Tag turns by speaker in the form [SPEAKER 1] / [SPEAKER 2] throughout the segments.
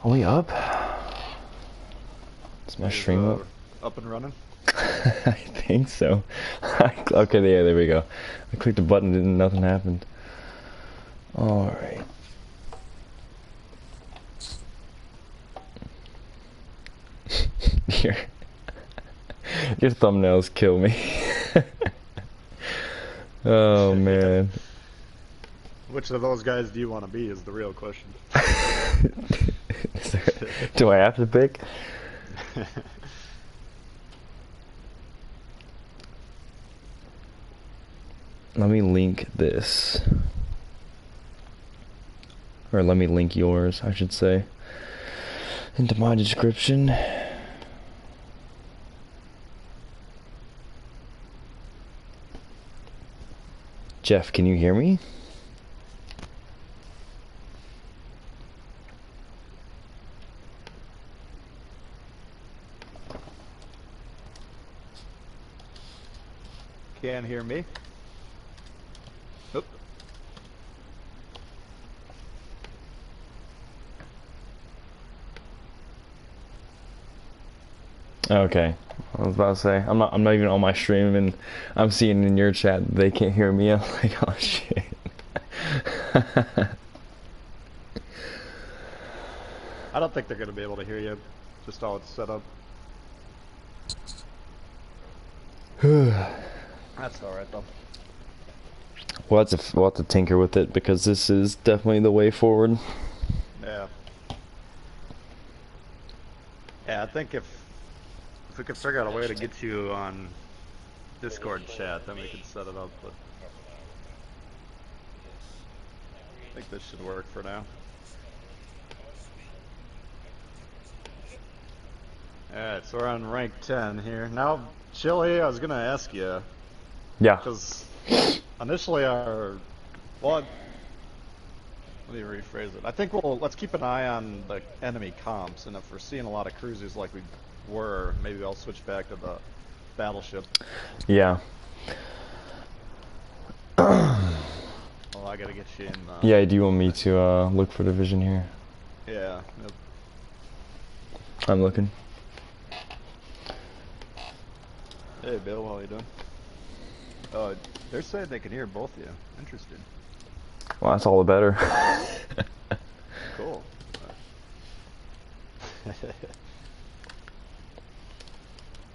[SPEAKER 1] Are we up? Is my stream up?
[SPEAKER 2] Up and running?
[SPEAKER 1] I think so. Okay, yeah, there we go. I clicked the button and nothing happened. Alright. Your, your thumbnails kill me. Oh, man.
[SPEAKER 2] Which of those guys do you want to be is the real question.
[SPEAKER 1] Do I have to pick? Let me link this. Or let me link yours, I should say, into my description. Jeff, can you hear me?
[SPEAKER 2] Can't hear me? Oop.
[SPEAKER 1] Okay. I was about to say I'm not even on my stream and I'm seeing in your chat that they can't hear me. I'm like, oh shit.
[SPEAKER 2] I don't think they're going to be able to hear you, just how it's set up. That's alright though.
[SPEAKER 1] We'll have to tinker with it because this is definitely the way forward.
[SPEAKER 2] Yeah. Yeah, I think if we could figure out a way to get you on Discord chat, then we could set it up, but I think this should work for now. Alright, so we're on rank 10 here. Now, Chili, I was gonna ask you.
[SPEAKER 1] Yeah.
[SPEAKER 2] Because initially well, let me rephrase it. I think let's keep an eye on the enemy comps, and if we're seeing a lot of cruisers like we were, maybe I'll switch back to the battleship.
[SPEAKER 1] Yeah.
[SPEAKER 2] Well, I gotta get you in.
[SPEAKER 1] Yeah, do you want me to look for the vision here?
[SPEAKER 2] Yeah. Yep.
[SPEAKER 1] I'm looking.
[SPEAKER 2] Hey, Bill, how you doing? Oh, they're saying they can hear both of you. Interesting.
[SPEAKER 1] Well, that's all the better.
[SPEAKER 2] Cool.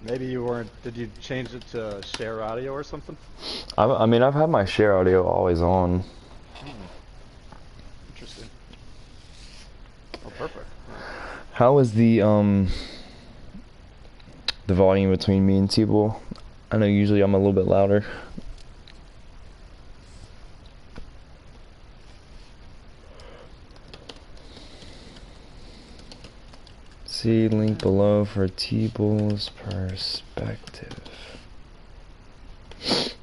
[SPEAKER 2] Maybe you weren't. Did you change it to share audio or something?
[SPEAKER 1] I mean, I've had my share audio always on.
[SPEAKER 2] Interesting. Oh, perfect.
[SPEAKER 1] How is the volume between me and Tbull? I know usually I'm a little bit louder. See link below for Tbull's perspective.
[SPEAKER 2] Get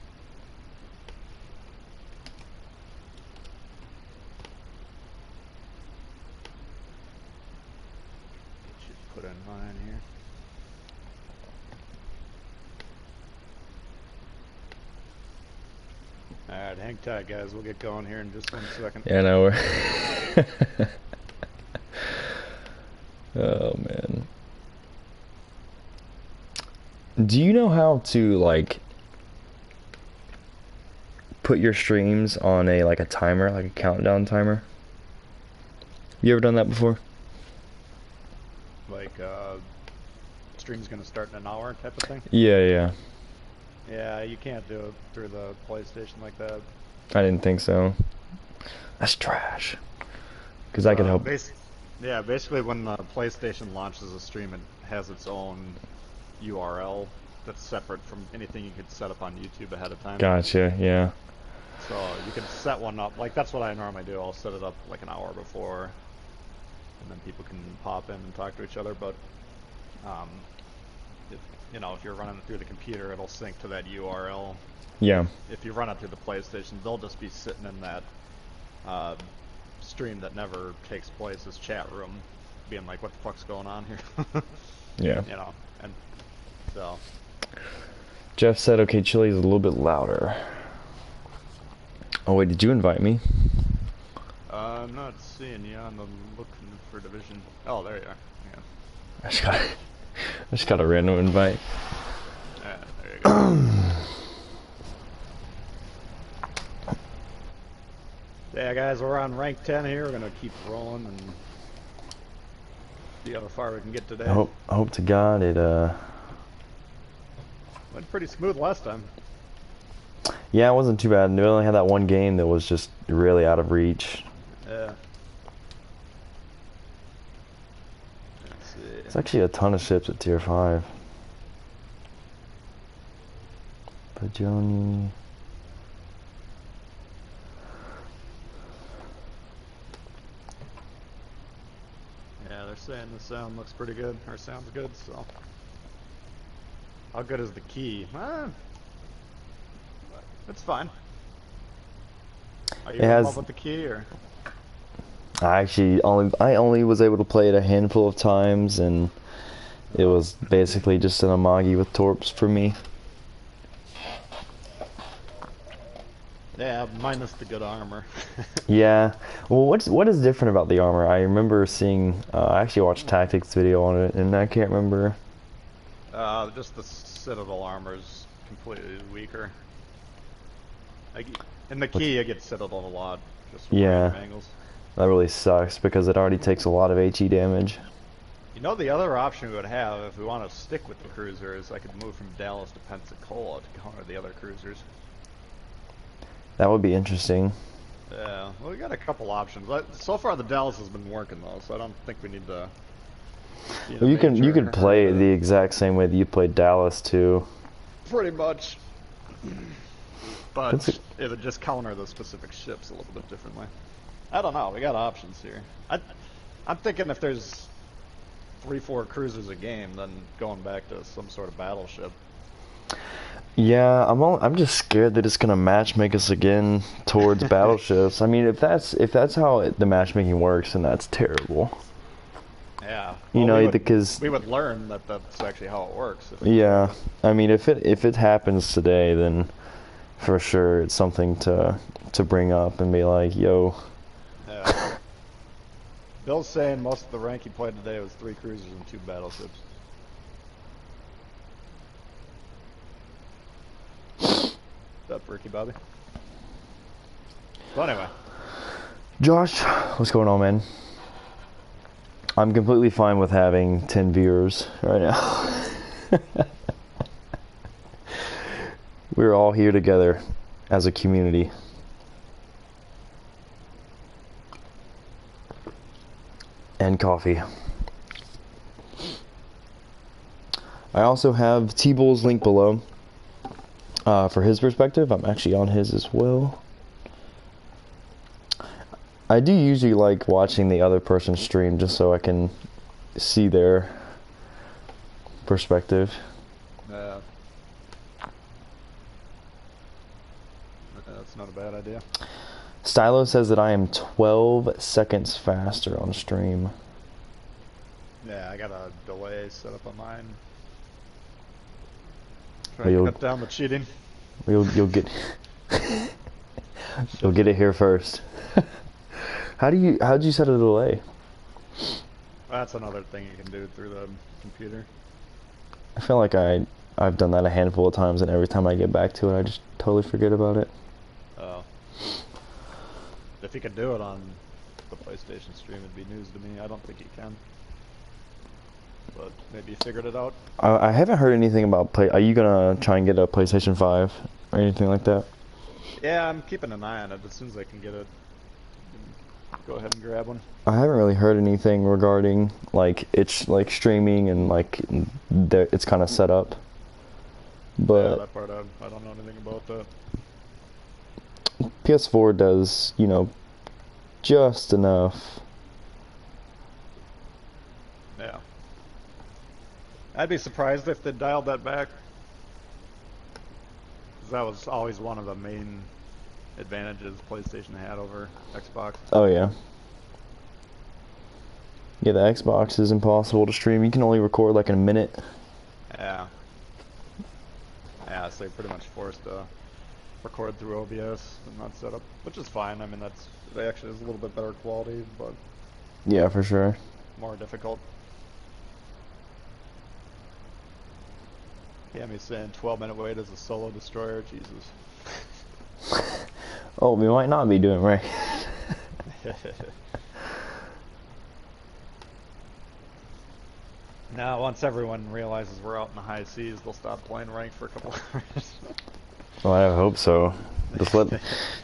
[SPEAKER 2] you put in mine here. Alright, hang tight, guys. We'll get going here in just 1 second.
[SPEAKER 1] Yeah, no, we're oh, man. Do you know how to, like, put your streams on a timer, like a countdown timer? You ever done that before?
[SPEAKER 2] Like, stream's gonna start in an hour type of thing?
[SPEAKER 1] Yeah, yeah.
[SPEAKER 2] Yeah, you can't do it through the PlayStation like that.
[SPEAKER 1] I didn't think so. That's trash. Because I could help.
[SPEAKER 2] Yeah, basically when the PlayStation launches a stream, it has its own URL that's separate from anything you could set up on YouTube ahead of time.
[SPEAKER 1] Gotcha, yeah.
[SPEAKER 2] So you can set one up, like that's what I normally do. I'll set it up like an hour before, and then people can pop in and talk to each other. But if you're running it through the computer, it'll sync to that URL.
[SPEAKER 1] Yeah.
[SPEAKER 2] If you run it through the PlayStation, they'll just be sitting in that stream that never takes place, this chat room, being like, what the fuck's going on here?
[SPEAKER 1] Yeah.
[SPEAKER 2] And so.
[SPEAKER 1] Jeff said, okay, Chili's a little bit louder. Oh, wait, did you invite me?
[SPEAKER 2] I'm not seeing you. I'm looking for division. Oh, there you are. Yeah.
[SPEAKER 1] I just got a random invite.
[SPEAKER 2] Yeah, there you go. Yeah, guys, we're on rank 10 here. We're gonna keep rolling and see how far we can get today.
[SPEAKER 1] I hope to God it
[SPEAKER 2] went pretty smooth last time.
[SPEAKER 1] Yeah, it wasn't too bad. We only had that one game that was just really out of reach.
[SPEAKER 2] Yeah. Let's see.
[SPEAKER 1] It's actually a ton of ships at tier 5. Pajoni.
[SPEAKER 2] Yeah, they're saying the sound looks pretty good, or sounds good, so. How good is the key? It's fine. Are you in love with the key, or?
[SPEAKER 1] I only was able to play it a handful of times, and it was basically just an Amagi with torps for me.
[SPEAKER 2] Yeah, minus the good armor.
[SPEAKER 1] Yeah. Well, what is different about the armor? I remember seeing. I actually watched Tactics video on it, and I can't remember.
[SPEAKER 2] Just the Citadel armor is completely weaker. In the key, I get Citadel a lot, just from random angles.
[SPEAKER 1] That really sucks because it already takes a lot of HE damage.
[SPEAKER 2] You know, the other option we would have, if we want to stick with the cruisers, I could move from Dallas to Pensacola to counter the other cruisers.
[SPEAKER 1] That would be interesting.
[SPEAKER 2] Yeah, well, we got a couple options. So far, the Dallas has been working though, so I don't think we need to.
[SPEAKER 1] Well, you could play it the exact same way that you played Dallas too.
[SPEAKER 2] Pretty much. But it would just counter the specific ships a little bit differently. I don't know. We got options here. I'm thinking if there's 3-4 cruisers a game, then going back to some sort of battleship.
[SPEAKER 1] Yeah, I'm just scared that it's gonna matchmake us again towards battleships. I mean, if that's how the matchmaking works, then that's terrible.
[SPEAKER 2] Yeah.
[SPEAKER 1] You
[SPEAKER 2] well,
[SPEAKER 1] know, because
[SPEAKER 2] we would learn that that's actually how it works.
[SPEAKER 1] Yeah, I mean, if it happens today, then for sure it's something to bring up and be like, yo.
[SPEAKER 2] Yeah. Bill's saying most of the rank he played today was 3 cruisers and 2 battleships. What's up, Ricky Bobby? So anyway.
[SPEAKER 1] Josh, what's going on, man? I'm completely fine with having 10 viewers right now. We're all here together as a community. And coffee. I also have Tbull's link below for his perspective. I'm actually on his as well. I do usually like watching the other person's stream just so I can see their perspective.
[SPEAKER 2] That's not a bad idea.
[SPEAKER 1] Stylo says that I am 12 seconds faster on stream.
[SPEAKER 2] Yeah, I got a delay set up on mine. Trying to cut down the cheating.
[SPEAKER 1] You'll get you'll get it here first. How'd you set a delay?
[SPEAKER 2] That's another thing you can do through the computer.
[SPEAKER 1] I feel like I've done that a handful of times, and every time I get back to it, I just totally forget about it.
[SPEAKER 2] Oh. If you could do it on the PlayStation stream, it'd be news to me. I don't think you can. But maybe you figured it out.
[SPEAKER 1] I haven't heard anything about Are you gonna try and get a PlayStation 5 or anything like that?
[SPEAKER 2] Yeah, I'm keeping an eye on it. As soon as I can get it, go ahead and grab one.
[SPEAKER 1] I haven't really heard anything regarding like it's like streaming and like it's kind of set up. But
[SPEAKER 2] yeah, that part I don't know anything about that.
[SPEAKER 1] PS4 does, you know, just enough.
[SPEAKER 2] Yeah. I'd be surprised if they dialed that back. 'Cause that was always one of the main advantages PlayStation had over Xbox.
[SPEAKER 1] Oh yeah. Yeah, the Xbox is impossible to stream. You can only record like in a minute.
[SPEAKER 2] Yeah. Yeah, so you're pretty much forced to record through OBS and that setup, which is fine. I mean, it actually is a little bit better quality, but
[SPEAKER 1] Yeah, for sure.
[SPEAKER 2] more difficult. Yeah, me saying 12-minute wait as a solo destroyer, Jesus.
[SPEAKER 1] Oh, we might not be doing right.
[SPEAKER 2] Now, once everyone realizes we're out in the high seas, they'll stop playing ranked for a couple hours.
[SPEAKER 1] Well, I hope so.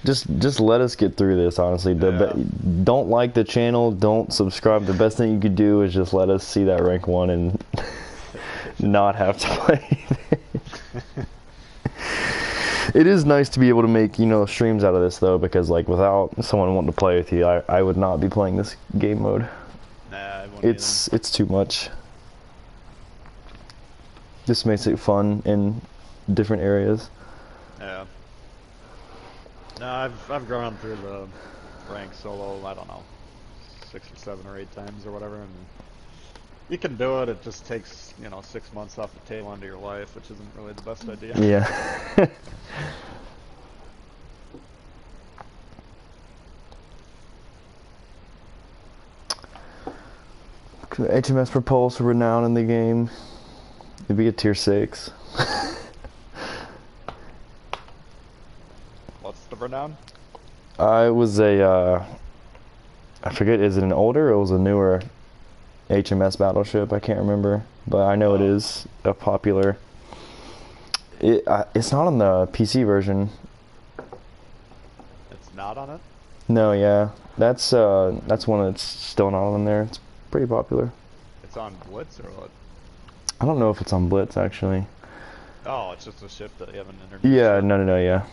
[SPEAKER 1] Just let us get through this. Honestly, don't like the channel, don't subscribe. The best thing you could do is just let us see that rank 1 and not have to play. It is nice to be able to make, you know, streams out of this though, because like without someone wanting to play with you, I would not be playing this game mode.
[SPEAKER 2] Nah, I wouldn't
[SPEAKER 1] It's too much. This makes it fun in different areas.
[SPEAKER 2] Yeah. No, I've gone through the rank solo, I don't know, 6 or 7 or 8 times or whatever, and you can do it. It just takes, you know, 6 months off the tail end of your life, which isn't really the best idea.
[SPEAKER 1] Yeah. HMS Propulse renown in the game. It'd be a tier 6.
[SPEAKER 2] What's the renown?
[SPEAKER 1] It was a, I forget, is it an older or it was a newer HMS battleship? I can't remember, but I know it is a popular. It's not on the PC version.
[SPEAKER 2] It's not on it?
[SPEAKER 1] No, yeah, that's one that's still not on there. It's pretty popular.
[SPEAKER 2] It's on Blitz or what?
[SPEAKER 1] I don't know if it's on Blitz actually.
[SPEAKER 2] Oh, it's just a ship that you haven't introduced.
[SPEAKER 1] Yeah,
[SPEAKER 2] yet.
[SPEAKER 1] no, yeah.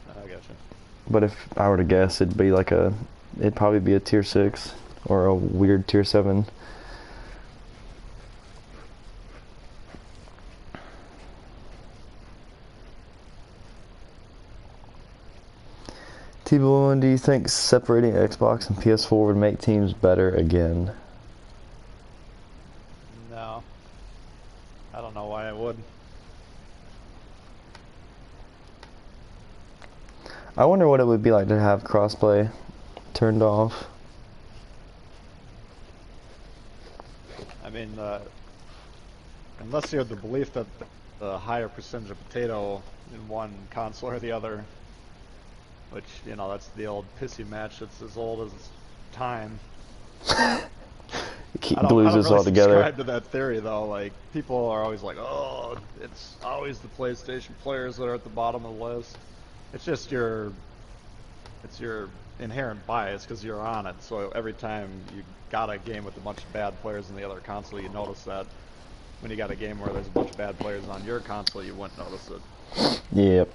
[SPEAKER 2] I gotcha.
[SPEAKER 1] But if I were to guess, it'd probably be a tier 6 or a weird tier 7. Tbull, do you think separating Xbox and PS4 would make teams better again?
[SPEAKER 2] No. I don't know why it would.
[SPEAKER 1] I wonder what it would be like to have crossplay turned off.
[SPEAKER 2] I mean, unless you have the belief that the higher percentage of potato in one console or the other, which, you know, that's the old pissy match that's as old as time.
[SPEAKER 1] Keep
[SPEAKER 2] I don't
[SPEAKER 1] lose us
[SPEAKER 2] really
[SPEAKER 1] all together.
[SPEAKER 2] subscribe to that theory, though. Like, people are always like, oh, it's always the PlayStation players that are at the bottom of the list. It's just your inherent bias because you're on it. So every time you got a game with a bunch of bad players in the other console, you notice that. When you got a game where there's a bunch of bad players on your console, you wouldn't notice it.
[SPEAKER 1] Yep.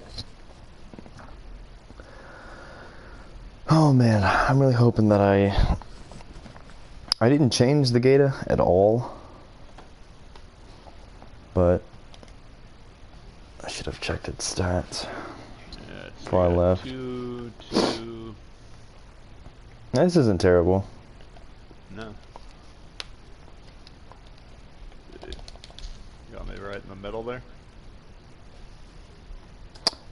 [SPEAKER 1] Oh man, I'm really hoping that I didn't change the Gata at all, but I should have checked its stats before I left.
[SPEAKER 2] 2.
[SPEAKER 1] This isn't terrible.
[SPEAKER 2] No. You want me right in the middle there?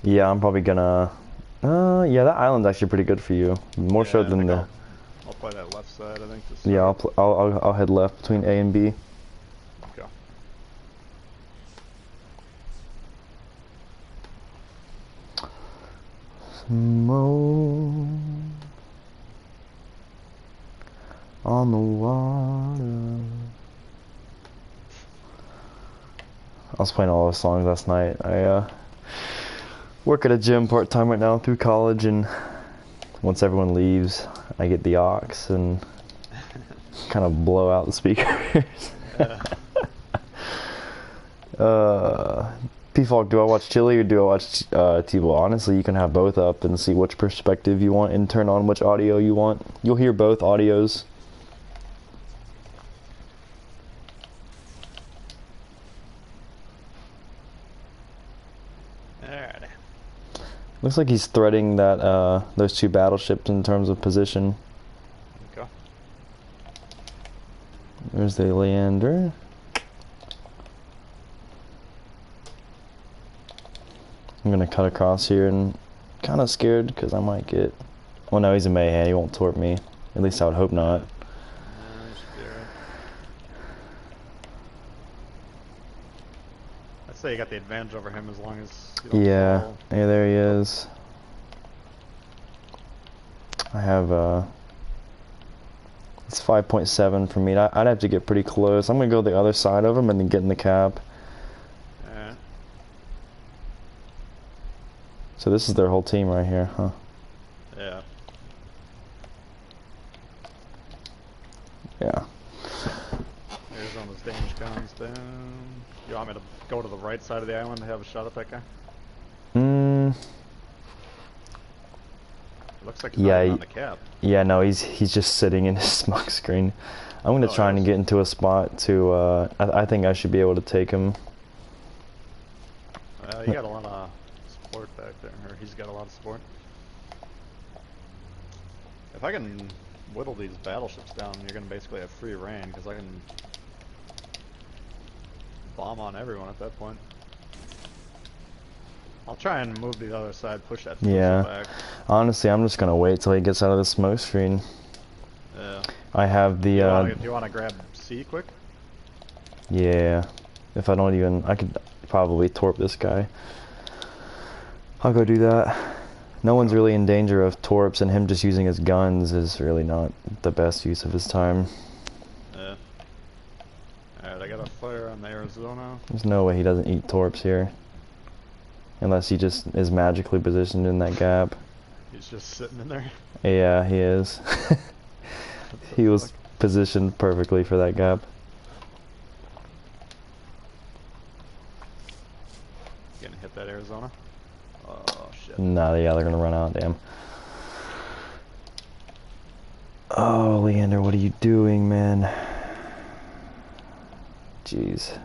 [SPEAKER 1] Yeah, I'm probably gonna. Yeah, that island's actually pretty good for you. More so than the.
[SPEAKER 2] I'll play that left side, I think.
[SPEAKER 1] Yeah, I'll head left between A and B.
[SPEAKER 2] Okay.
[SPEAKER 1] Smoke on the water. I was playing all those songs last night. I work at a gym part-time right now through college, and once everyone leaves, I get the aux and kind of blow out the speakers. P-Fog, do I watch Chili or do I watch Tbull? Honestly, you can have both up and see which perspective you want and turn on which audio you want. You'll hear both audios.
[SPEAKER 2] Alright.
[SPEAKER 1] Looks like he's threading that those two battleships in terms of position.
[SPEAKER 2] Okay.
[SPEAKER 1] There's the Leander. I'm gonna cut across here and kind of scared because I might get. Well, no, he's a Mayhem. He won't torp me. At least I would hope not.
[SPEAKER 2] No, you should be alright. I'd say you got the advantage over him as long as you don't
[SPEAKER 1] Yeah.
[SPEAKER 2] fall.
[SPEAKER 1] Yeah, there he is. I have it's 5.7 for me. I'd have to get pretty close. I'm gonna go the other side of him and then get in the cap.
[SPEAKER 2] Yeah.
[SPEAKER 1] So this is their whole team right here, huh?
[SPEAKER 2] Yeah.
[SPEAKER 1] Yeah.
[SPEAKER 2] Arizona's damage comes down. You want me to go to the right side of the island to have a shot at that guy? It looks like he's not even on the cap.
[SPEAKER 1] Yeah, no, he's just sitting in his smoke screen. I'm gonna try and get into a spot to. I think I should be able to take him.
[SPEAKER 2] You got a lot of support back there, or he's got a lot of support. If I can whittle these battleships down, you're gonna basically have free reign because I can bomb on everyone at that point. I'll try and move the other side, push that back.
[SPEAKER 1] Honestly, I'm just gonna wait till he gets out of the smoke screen.
[SPEAKER 2] Yeah.
[SPEAKER 1] I have the.
[SPEAKER 2] Do you want to grab C quick?
[SPEAKER 1] Yeah. If I don't even, I could probably torp this guy. I'll go do that. No one's really in danger of torps, and him just using his guns is really not the best use of his time.
[SPEAKER 2] Yeah. Alright, I got a fire on the Arizona.
[SPEAKER 1] There's no way he doesn't eat torps here. Unless he just is magically positioned in that gap.
[SPEAKER 2] He's just sitting in there.
[SPEAKER 1] Yeah, he is. He was positioned perfectly for that gap.
[SPEAKER 2] Gonna hit that Arizona. Oh shit.
[SPEAKER 1] Nah, yeah, they're gonna run out, damn. Oh, Leander, what are you doing, man? Jeez.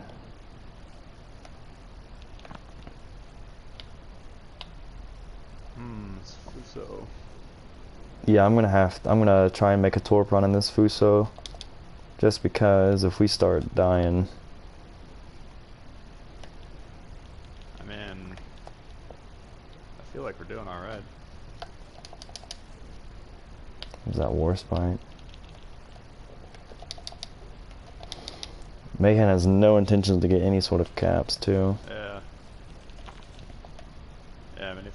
[SPEAKER 2] Fuso.
[SPEAKER 1] Yeah, I'm gonna try and make a torp run in this Fuso. Just because if we start dying.
[SPEAKER 2] I mean, I feel like we're doing alright.
[SPEAKER 1] Is that Warspite? Mayhem has no intentions to get any sort of caps, too.
[SPEAKER 2] Yeah. Yeah, I mean, if...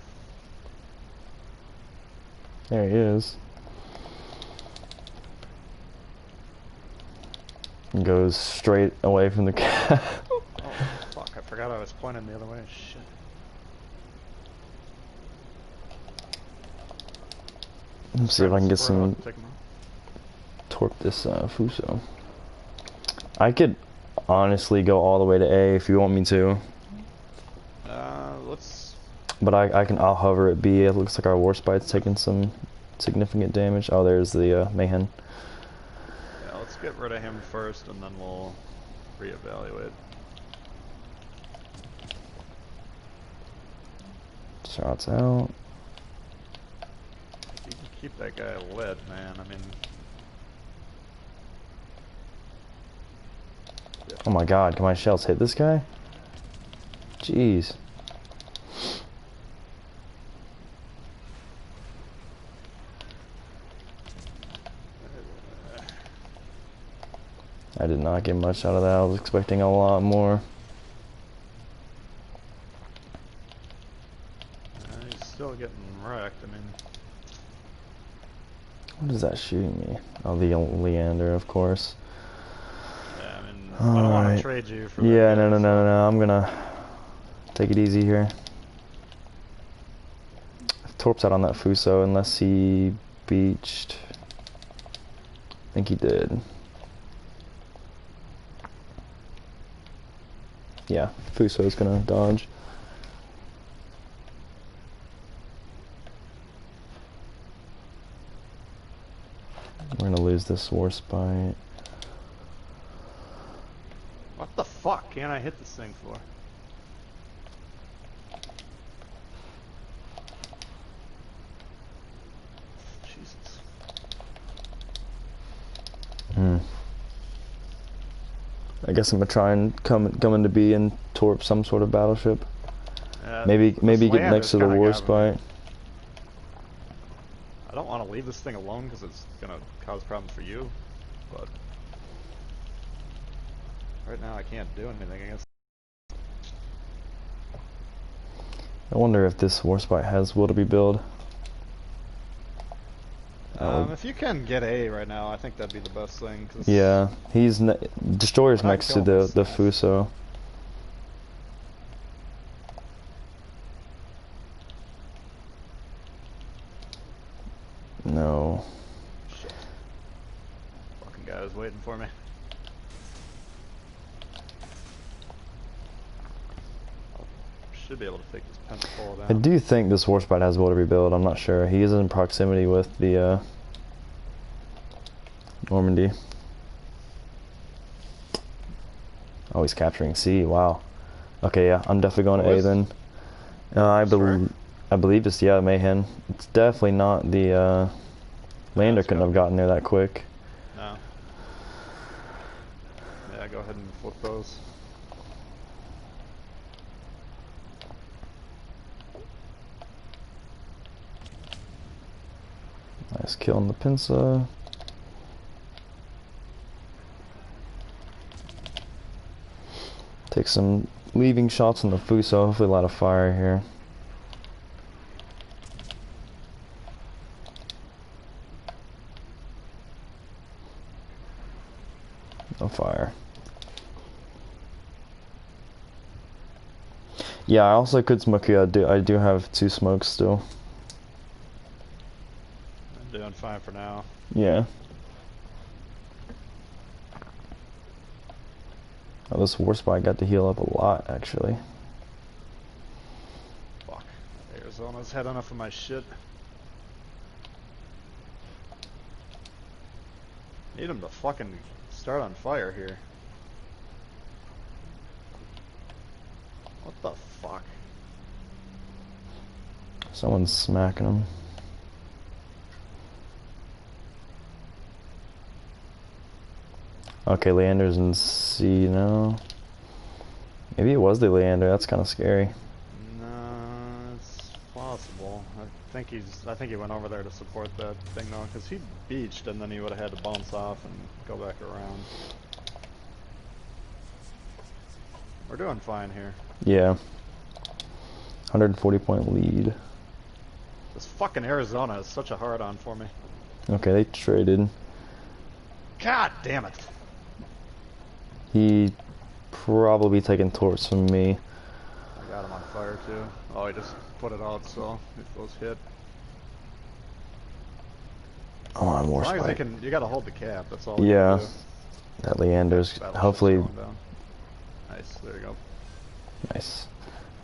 [SPEAKER 1] There he is. Goes straight away from the cap.
[SPEAKER 2] Oh, fuck, I forgot I was pointing the other way. Shit.
[SPEAKER 1] Let's see if I can get some torp this Fuso. I could honestly go all the way to A if you want me to.
[SPEAKER 2] Let's...
[SPEAKER 1] But I'll hover at B. It looks like our Warspite's taking some significant damage. Oh, there's the Mayhem.
[SPEAKER 2] Yeah, let's get rid of him first and then we'll reevaluate.
[SPEAKER 1] Shots out.
[SPEAKER 2] You can keep that guy lit, man. I mean... Yeah.
[SPEAKER 1] Oh my god, can my shells hit this guy? Jeez. I did not get much out of that. I was expecting a lot more.
[SPEAKER 2] He's still getting wrecked, I mean...
[SPEAKER 1] What is that shooting me? Oh, the Leander, of course.
[SPEAKER 2] Yeah, I mean, I don't want to trade you for that.
[SPEAKER 1] Yeah, no. I'm gonna take it easy here. Torp's out on that Fuso unless he beached. I think he did. Yeah, Fuso's gonna dodge. We're gonna lose this Warspite.
[SPEAKER 2] What the fuck can't I hit this thing for? Jesus.
[SPEAKER 1] I guess I'm gonna try and come into B and torp some sort of battleship. Maybe get next to the Warspite.
[SPEAKER 2] I don't want to leave this thing alone because it's gonna cause problems for you, but right now I can't do anything against.
[SPEAKER 1] I wonder if this Warspite has will to be build.
[SPEAKER 2] If you can get A right now, I think that'd be the best thing. Cause
[SPEAKER 1] Yeah, he's destroyer's
[SPEAKER 2] we're not
[SPEAKER 1] next to
[SPEAKER 2] killing
[SPEAKER 1] the
[SPEAKER 2] this
[SPEAKER 1] Fuso. No.
[SPEAKER 2] Shit. Fucking guy was waiting for me. Should be able to take this Tbull down.
[SPEAKER 1] I do think this Warspite has will to rebuild. I'm not sure. He is in proximity with the Normandy. Oh, he's capturing C. Wow. Okay, yeah, I'm definitely going to A then. I believe it's, yeah, Mayhem. It's definitely not the lander couldn't have gotten there that quick.
[SPEAKER 2] No. Yeah, go ahead and flip those.
[SPEAKER 1] Nice kill on the pincer. Take some leaving shots on the Fuso. Hopefully a lot of fire here. No fire. Yeah, I also could smoke you. I do have 2 smokes still.
[SPEAKER 2] I'm doing fine for now.
[SPEAKER 1] Yeah. Oh, this Warspite got to heal up a lot, actually.
[SPEAKER 2] Fuck. Arizona's had enough of my shit. Need him to fucking start on fire here. What the fuck?
[SPEAKER 1] Someone's smacking him. Okay, Leander's in C now. Maybe it was the Leander. That's kind of scary.
[SPEAKER 2] No, it's possible. I think he went over there to support that thing though, because he beached and then he would have had to bounce off and go back around. We're doing fine here.
[SPEAKER 1] Yeah. 140 point lead.
[SPEAKER 2] This fucking Arizona is such a hard-on for me.
[SPEAKER 1] Okay, they traded.
[SPEAKER 2] God damn it!
[SPEAKER 1] He probably taking torch from me.
[SPEAKER 2] I got him on fire too. Oh, he just put it out, so if those hit.
[SPEAKER 1] Oh, I'm
[SPEAKER 2] As long as they
[SPEAKER 1] Warspite.
[SPEAKER 2] can, you gotta hold the cap. That's all.
[SPEAKER 1] Yeah.
[SPEAKER 2] You do.
[SPEAKER 1] That Leander's
[SPEAKER 2] Battleship's
[SPEAKER 1] hopefully
[SPEAKER 2] going down. Nice. There you go.
[SPEAKER 1] nice.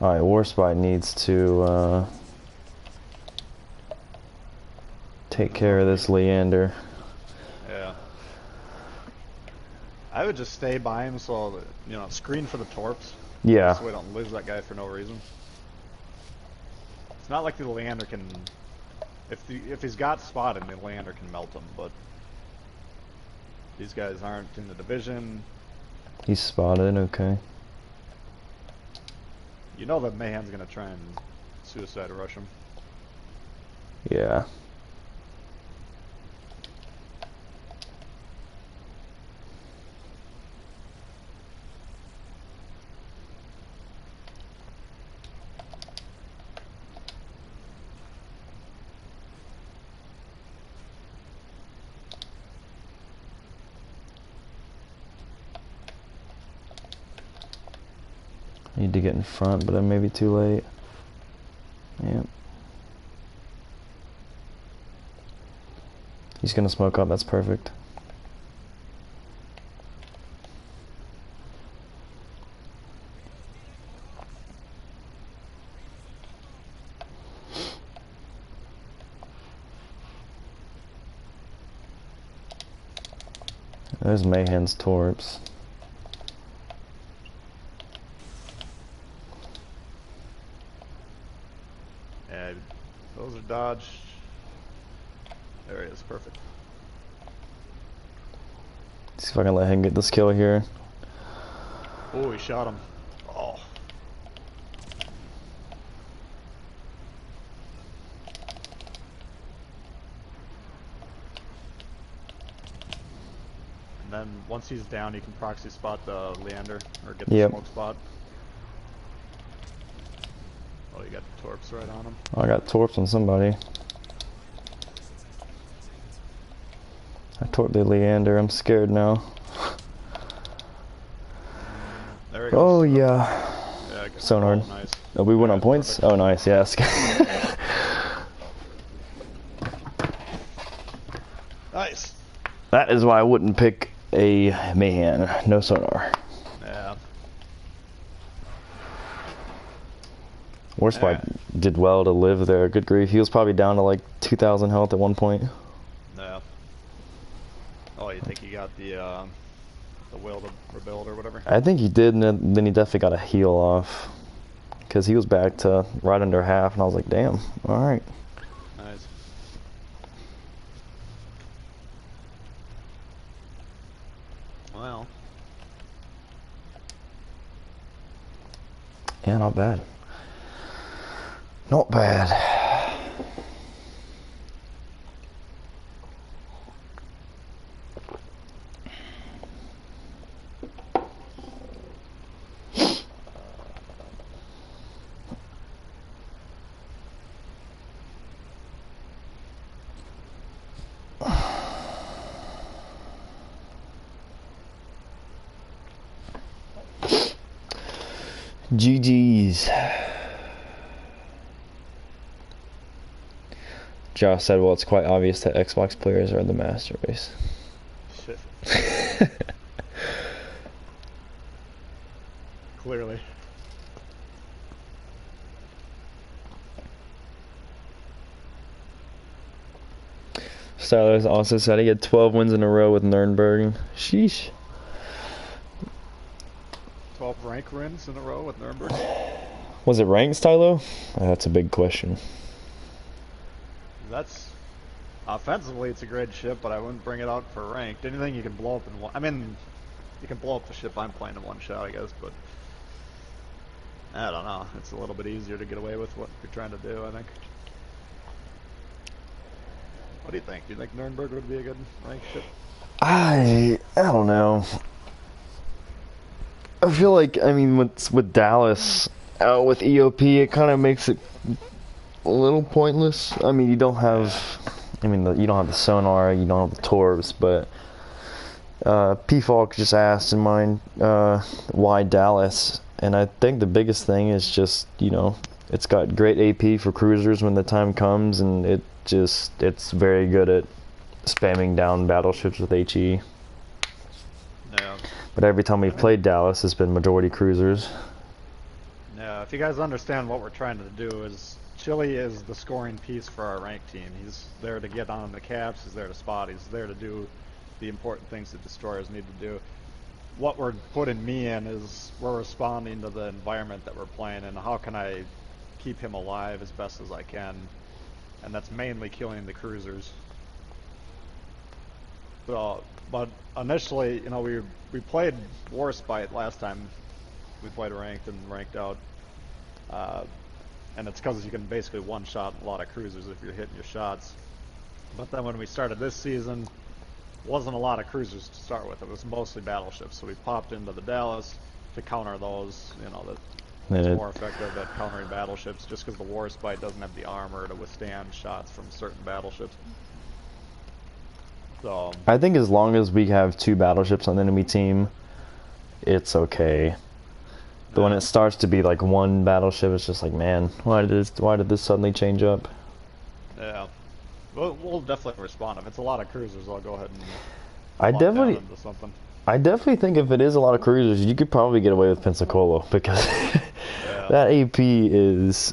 [SPEAKER 1] All right, Warspite needs to take care of this Leander.
[SPEAKER 2] Yeah. I would just stay by him so that, you know, screen for the torps.
[SPEAKER 1] Yeah.
[SPEAKER 2] So we don't lose that guy for no reason. It's not like the Leander can, if he's got spotted, the Leander can melt him, but these guys aren't in the division.
[SPEAKER 1] He's spotted. Okay.
[SPEAKER 2] You know that Mayhem's gonna try and suicide rush him.
[SPEAKER 1] Yeah. Need to get in front, but I may be too late. Yep. He's gonna smoke up, that's perfect. There's Mayhen's torps.
[SPEAKER 2] Yeah, those are dodged. There he is, perfect.
[SPEAKER 1] See if I can let him get this kill here.
[SPEAKER 2] Oh, he shot him. Oh. And then once he's down, you can proxy spot the Leander or get the
[SPEAKER 1] Yep.
[SPEAKER 2] smoke spot. Oh, you got the torps right on him.
[SPEAKER 1] I got torps on somebody. I torped the Leander. I'm scared now.
[SPEAKER 2] There he goes.
[SPEAKER 1] Oh yeah.
[SPEAKER 2] Yeah,
[SPEAKER 1] Sonar.
[SPEAKER 2] Oh, nice.
[SPEAKER 1] Oh, we went
[SPEAKER 2] Yeah,
[SPEAKER 1] on points?
[SPEAKER 2] perfect.
[SPEAKER 1] Oh, nice, yes.
[SPEAKER 2] Nice.
[SPEAKER 1] That is why I wouldn't pick a Mayhan. No sonar.
[SPEAKER 2] Yeah.
[SPEAKER 1] Warspite did well to live there. Good grief. He was probably down to like 2,000 health at one point.
[SPEAKER 2] Yeah. Oh, you think he got the will to rebuild or whatever?
[SPEAKER 1] I think he did, and then he definitely got a heal off. Because he was back to right under half, and I was like, damn, alright.
[SPEAKER 2] Nice. Well.
[SPEAKER 1] Yeah, not bad. Not bad. GG's. Josh said, well, it's quite obvious that Xbox players are the master race.
[SPEAKER 2] Shit. Clearly.
[SPEAKER 1] Stylers also said he had 12 wins in a row with Nuremberg. Sheesh.
[SPEAKER 2] 12 rank wins in a row with Nuremberg.
[SPEAKER 1] Was it ranked, Stylo? That's a big question.
[SPEAKER 2] That's offensively, it's a great ship, but I wouldn't bring it out for ranked. Anything you can blow up in one. I mean, you can blow up the ship I'm playing in one shot, I guess, but I don't know. It's a little bit easier to get away with what you're trying to do, I think. What do you think? Do you think Nuremberg would be a good ranked ship?
[SPEAKER 1] I don't know. I feel like, I mean, with Dallas out with EOP, it kind of makes it a little pointless. I mean, you don't have, you don't have the sonar, you don't have the torps, but P-Falk just asked in mine, why Dallas? And I think the biggest thing is just, it's got great AP for cruisers when the time comes, and it's very good at spamming down battleships with HE.
[SPEAKER 2] Yeah.
[SPEAKER 1] But every time we've played Dallas, it's been majority cruisers.
[SPEAKER 2] Yeah, if you guys understand what we're trying to do is, Chile is the scoring piece for our rank team. He's there to get on the caps, he's there to spot, he's there to do the important things that destroyers need to do. What we're putting me in is we're responding to the environment that we're playing, and how can I keep him alive as best as I can, and that's mainly killing the cruisers. So, but initially, we played Warspite last time we played ranked and ranked out, and it's because you can basically one-shot a lot of cruisers if you're hitting your shots. But then when we started this season, wasn't a lot of cruisers to start with. It was mostly battleships, so we popped into the Dallas to counter those. That's more effective at countering battleships, just because the Warspite doesn't have the armor to withstand shots from certain battleships. So
[SPEAKER 1] I think as long as we have 2 battleships on the enemy team, it's okay. But when it starts to be like 1 battleship, it's just like, man, why did this suddenly change up?
[SPEAKER 2] Yeah, we'll definitely respond. If it's a lot of cruisers, I'll go ahead and
[SPEAKER 1] I
[SPEAKER 2] lock down
[SPEAKER 1] definitely
[SPEAKER 2] into something.
[SPEAKER 1] I definitely think if it is a lot of cruisers, you could probably get away with Pensacola, because that AP is...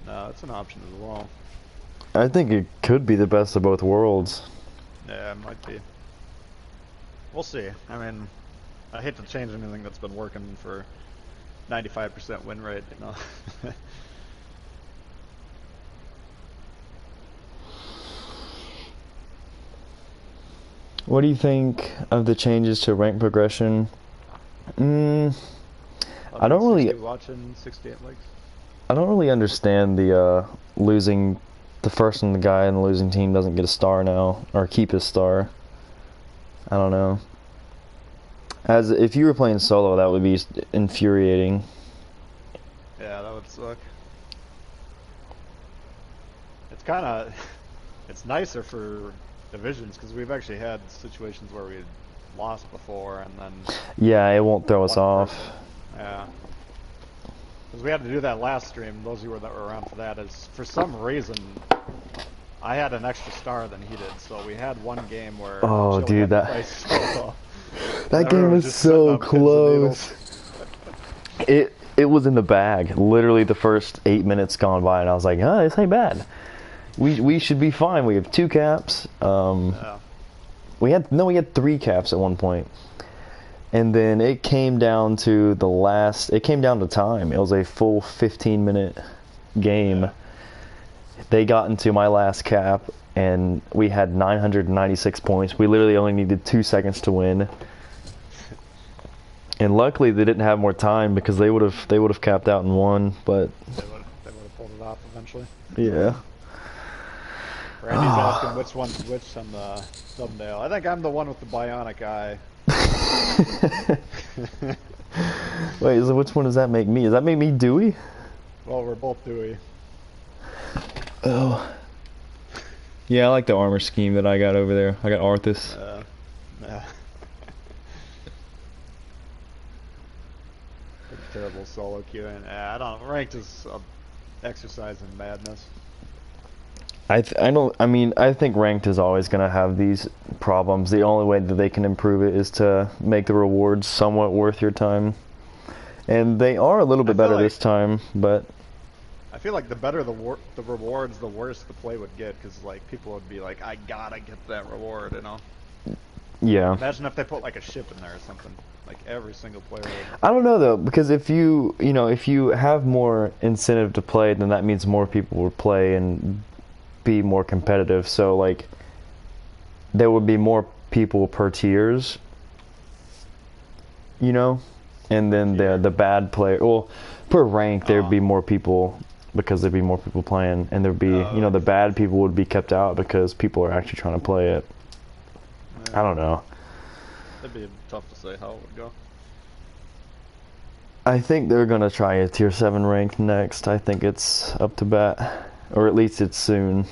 [SPEAKER 2] No, it's an option as well.
[SPEAKER 1] I think it could be the best of both worlds.
[SPEAKER 2] Yeah, it might be. We'll see. I mean, I hate to change anything that's been working for 95% win rate,
[SPEAKER 1] What do you think of the changes to rank progression? I don't really...
[SPEAKER 2] Watching 68 likes.
[SPEAKER 1] I don't really understand the losing the first one, the guy in the losing team doesn't get a star now, or keep his star. I don't know. As if you were playing solo, that would be infuriating.
[SPEAKER 2] Yeah, that would suck. It's kind of, it's nicer for divisions because we've actually had situations where we had lost before and then
[SPEAKER 1] Yeah, it won't throw us
[SPEAKER 2] one
[SPEAKER 1] off.
[SPEAKER 2] person. Yeah. Because we had to do that last stream. Those of you that were around for that, is for some reason I had an extra star than he did, so we had one game where
[SPEAKER 1] Oh,
[SPEAKER 2] Chili
[SPEAKER 1] dude,
[SPEAKER 2] had to
[SPEAKER 1] that
[SPEAKER 2] play solo.
[SPEAKER 1] that game
[SPEAKER 2] Everyone
[SPEAKER 1] was
[SPEAKER 2] just sitting
[SPEAKER 1] so
[SPEAKER 2] on pins and needles.
[SPEAKER 1] close. It was in the bag. Literally, the first 8 minutes gone by, and I was like, "Huh, this ain't bad. We should be fine. We have 2 caps.
[SPEAKER 2] Yeah.
[SPEAKER 1] We had 3 caps at one point, and then it came down to the last. It came down to time. It was a full 15-minute game.
[SPEAKER 2] Yeah.
[SPEAKER 1] They got into my last cap, and we had 996 points. We literally only needed 2 seconds to win. And luckily, they didn't have more time because they would have capped out and won. But
[SPEAKER 2] They would have pulled it off eventually.
[SPEAKER 1] yeah.
[SPEAKER 2] Randy's asking which one's which on the thumbnail. I think I'm the one with the bionic eye.
[SPEAKER 1] Wait, so which one does that make me? Does that make me Dewey?
[SPEAKER 2] Well, we're both Dewey.
[SPEAKER 1] Oh. Yeah, I like the armor scheme that I got over there. I got Arthas.
[SPEAKER 2] Yeah. Terrible solo queuing. I don't know. Ranked is exercise in madness.
[SPEAKER 1] I think ranked is always going to have these problems. The only way that they can improve it is to make the rewards somewhat worth your time. And they are a little bit better this time, but
[SPEAKER 2] I feel like the better the rewards, the worse the play would get, because like people would be like, I gotta get that reward, you know?
[SPEAKER 1] yeah.
[SPEAKER 2] Imagine if they put like a ship in there or something. Like every single player would.
[SPEAKER 1] I don't know though, because if you have more incentive to play, then that means more people will play and be more competitive. So like there would be more people per tiers, and then the bad player, well, per rank there'd be more people because there'd be more people playing, and there'd be the bad people would be kept out because people are actually trying to play it.
[SPEAKER 2] Yeah.
[SPEAKER 1] I don't know.
[SPEAKER 2] It'd be tough to say how it would go.
[SPEAKER 1] I think they're gonna try a tier 7 rank next. I think it's up to bat, or at least it's soon.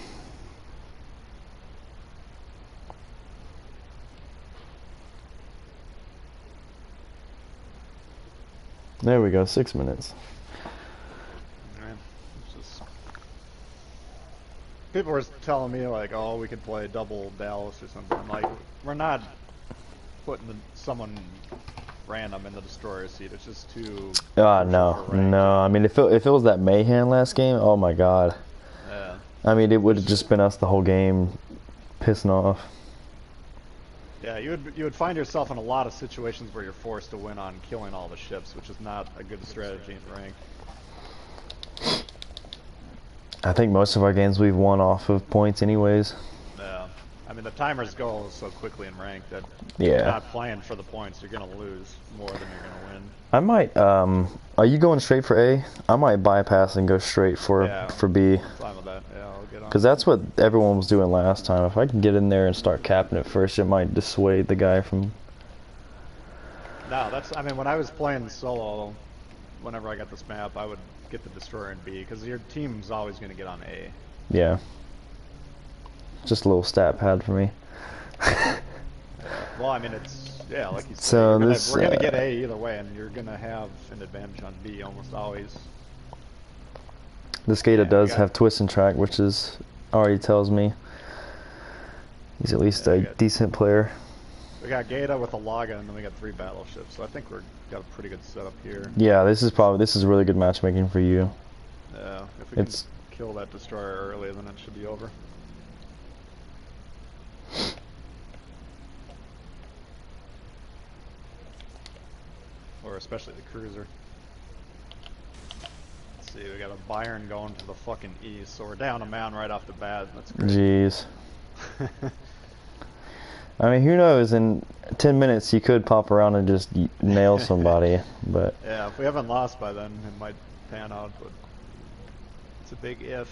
[SPEAKER 1] There we go, 6 minutes.
[SPEAKER 2] Man, it's just... People were telling me like, oh, we could play double Dallas or something. I'm like, we're not putting someone random in the destroyer seat. It's just too.
[SPEAKER 1] No. I mean, if it was that Mayhem last game, oh my god.
[SPEAKER 2] Yeah.
[SPEAKER 1] I mean, it would have just been us the whole game, pissing off.
[SPEAKER 2] Yeah, you would find yourself in a lot of situations where you're forced to win on killing all the ships, which is not a good strategy in rank.
[SPEAKER 1] I think most of our games we've won off of points anyways.
[SPEAKER 2] Yeah. I mean, the timers go so quickly in rank that
[SPEAKER 1] Yeah.
[SPEAKER 2] you're not playing for the points. You're going to lose more than you're going to win.
[SPEAKER 1] I might, are you going straight for A? I might bypass and go straight for B.
[SPEAKER 2] Fine with that. Yeah, I'll get on.
[SPEAKER 1] Because that's what everyone was doing last time. If I can get in there and start capping it first, it might dissuade the guy from...
[SPEAKER 2] No, I mean, when I was playing solo, whenever I got this map, I would get the destroyer in B, because your team's always going to get on A.
[SPEAKER 1] Yeah. Just a little stat pad for me.
[SPEAKER 2] Well, I mean, it's, yeah, like you said,
[SPEAKER 1] So
[SPEAKER 2] we're going to get A either way, and you're going to have an advantage on B almost always.
[SPEAKER 1] This Gata does have twist and track, which is already tells me he's at least a decent player.
[SPEAKER 2] We got Gata with a Laga, and then we got 3 battleships, so I think we've got a pretty good setup here.
[SPEAKER 1] Yeah, this is really good matchmaking for you.
[SPEAKER 2] Yeah, if we can kill that destroyer early, then it should be over. Or especially the cruiser. Let's see, we got a Byron going to the fucking east, so we're down a man right off the bat. That's great.
[SPEAKER 1] Jeez. I mean, who knows? In 10 minutes, you could pop around and just nail somebody, but...
[SPEAKER 2] Yeah, if we haven't lost by then, it might pan out, but it's a big if.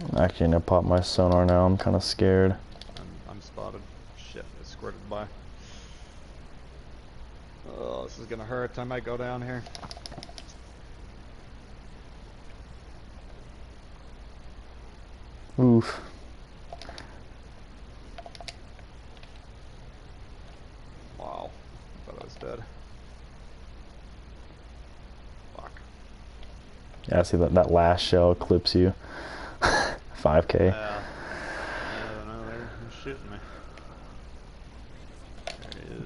[SPEAKER 1] I'm actually gonna pop my sonar now. I'm kind of scared.
[SPEAKER 2] I'm spotted. Shit, it squirted by. Oh, this is gonna hurt. I might go down here.
[SPEAKER 1] Oof.
[SPEAKER 2] Wow. I thought I was dead. Fuck.
[SPEAKER 1] Yeah, see that last shell clips you. 5K.
[SPEAKER 2] Yeah. I don't know. They're shooting me.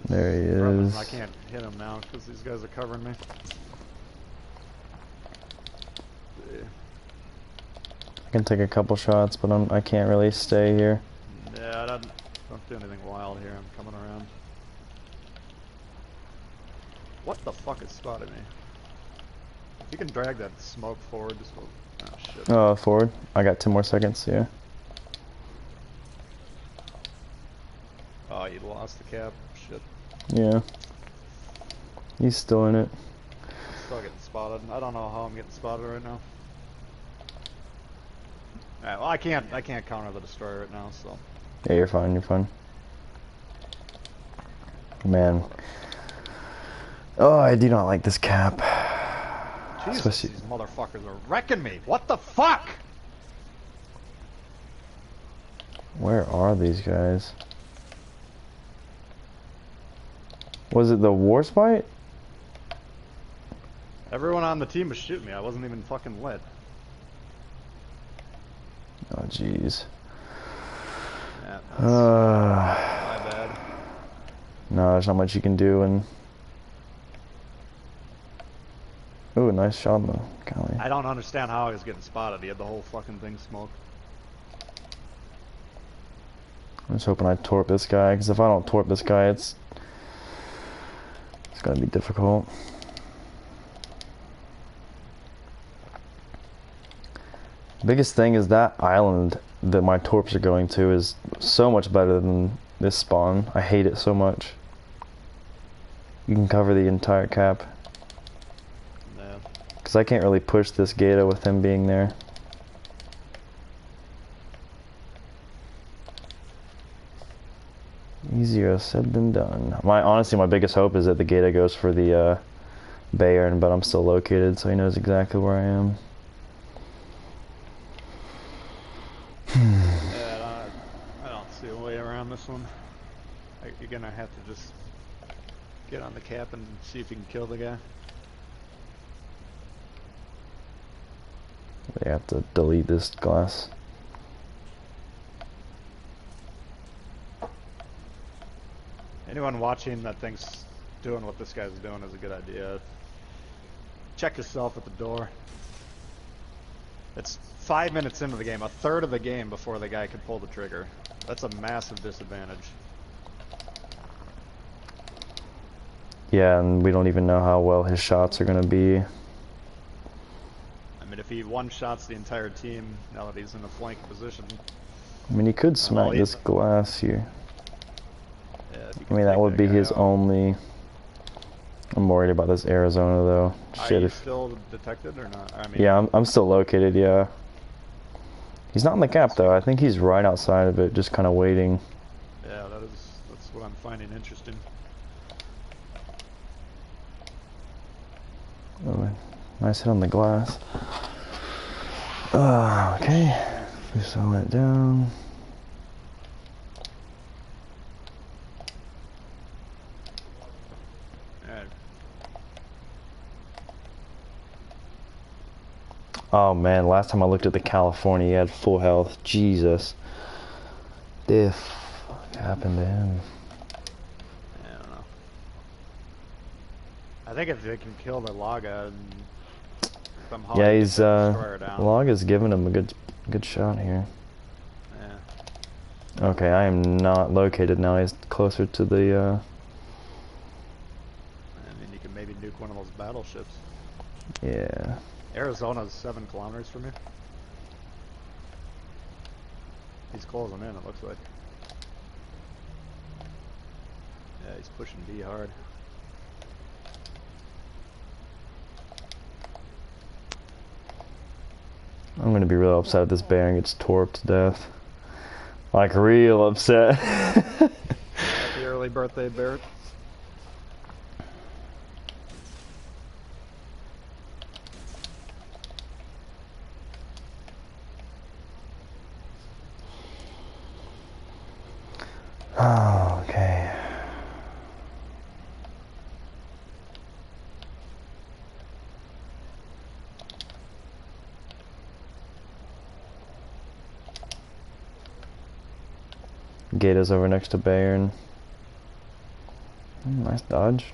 [SPEAKER 2] There he is.
[SPEAKER 1] There he is.
[SPEAKER 2] I can't hit him now because these guys are covering me.
[SPEAKER 1] I can take a couple shots, but I can't really stay here.
[SPEAKER 2] Yeah, don't do anything wild here. I'm coming around. What the fuck is spotting me? If you can drag that smoke forward, just will. Oh shit.
[SPEAKER 1] Forward. I got 2 more seconds. Yeah.
[SPEAKER 2] Oh, you lost the cap. Shit.
[SPEAKER 1] Yeah. He's still in it.
[SPEAKER 2] Still getting spotted. I don't know how I'm getting spotted right now. Alright, well I can't counter the destroyer right now, so.
[SPEAKER 1] Yeah, you're fine. You're fine. Man. Oh, I do not like this cap.
[SPEAKER 2] Jesus,
[SPEAKER 1] Especially...
[SPEAKER 2] these motherfuckers are wrecking me. What the fuck?
[SPEAKER 1] Where are these guys? Was it the Warspite?
[SPEAKER 2] Everyone on the team was shooting me. I wasn't even fucking lit.
[SPEAKER 1] Oh, jeez.
[SPEAKER 2] Yeah, that's my bad.
[SPEAKER 1] No, there's not much you can do, and... Ooh, nice shot on the golly.
[SPEAKER 2] I don't understand how I was getting spotted. He had the whole fucking thing smoked.
[SPEAKER 1] I'm just hoping I torp this guy, because if I don't torp this guy, it's gonna be difficult. Biggest thing is that island that my torps are going to is so much better than this spawn. I hate it so much. You can cover the entire cap.
[SPEAKER 2] Yeah.
[SPEAKER 1] Because I can't really push this Gator with him being there. Easier said than done. Honestly, my biggest hope is that the Gator goes for the Bayern, but I'm still located, so he knows exactly where I am.
[SPEAKER 2] Yeah, I don't see a way around this one. You're gonna have to just get on the cap and see if you can kill the guy.
[SPEAKER 1] They have to delete this glass.
[SPEAKER 2] Anyone watching that thinks doing what this guy's doing is a good idea, check yourself at the door. It's 5 minutes into the game, a third of the game before the guy can pull the trigger. That's a massive disadvantage.
[SPEAKER 1] Yeah, and we don't even know how well his shots are gonna be.
[SPEAKER 2] I mean, if he one-shots the entire team now that he's in a flank position.
[SPEAKER 1] I mean, he could smack this glass here.
[SPEAKER 2] Yeah,
[SPEAKER 1] I mean, that would be his only... I'm worried about this Arizona, though.
[SPEAKER 2] Shit, are you still detected or not? I mean,
[SPEAKER 1] yeah, I'm still located, yeah. He's not in the cap, though. I think he's right outside of it, just kind of waiting.
[SPEAKER 2] Yeah, that's what I'm finding interesting.
[SPEAKER 1] Oh, nice hit on the glass. Okay. We saw it down. Oh man, last time I looked at the California, he had full health. Jesus. The fuck happened to him?
[SPEAKER 2] I don't know. I think if they can kill the Laga and somehow...
[SPEAKER 1] Yeah, he's Laga's giving him a good shot here.
[SPEAKER 2] Yeah.
[SPEAKER 1] Okay, I am not located now. He's closer to the
[SPEAKER 2] I mean, you can maybe nuke one of those battleships.
[SPEAKER 1] Yeah.
[SPEAKER 2] Arizona's 7 kilometers from you. He's closing in, it looks like. Yeah, he's pushing B hard.
[SPEAKER 1] I'm gonna be real upset if this bearing gets torped to death. Like, real upset.
[SPEAKER 2] Happy early birthday, Barrett.
[SPEAKER 1] Oh, okay. Gate is over next to Bayern. Nice dodge.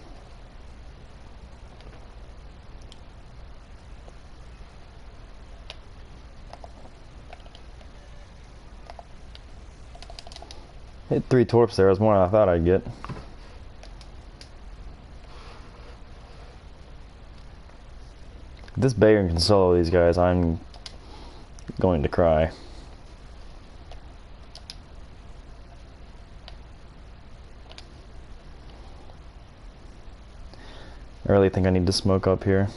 [SPEAKER 1] Hit 3 torps there. That's more than I thought I'd get. If this Bayern can solo these guys, I'm going to cry. I really think I need to smoke up here.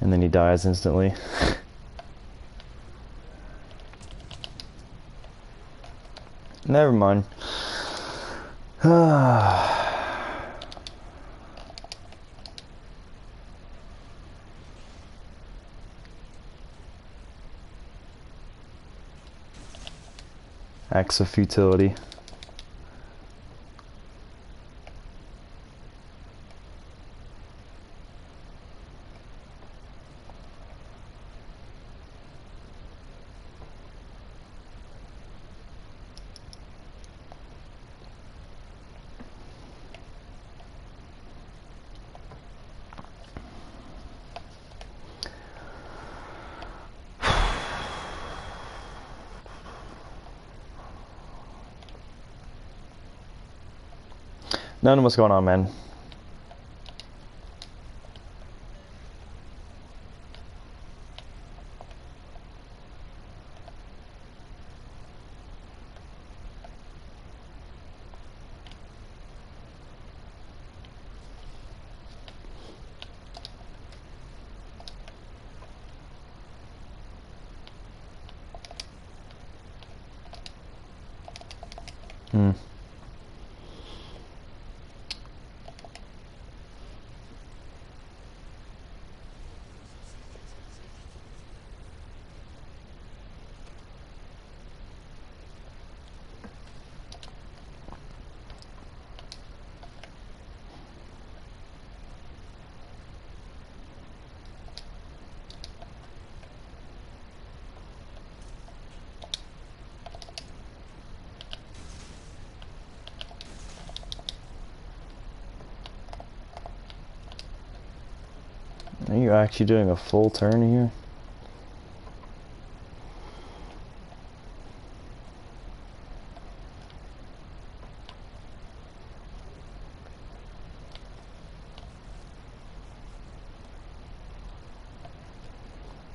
[SPEAKER 1] And then he dies instantly. Never mind. Acts of futility. None of what's going on, man. Hmm. Are you actually doing a full turn here?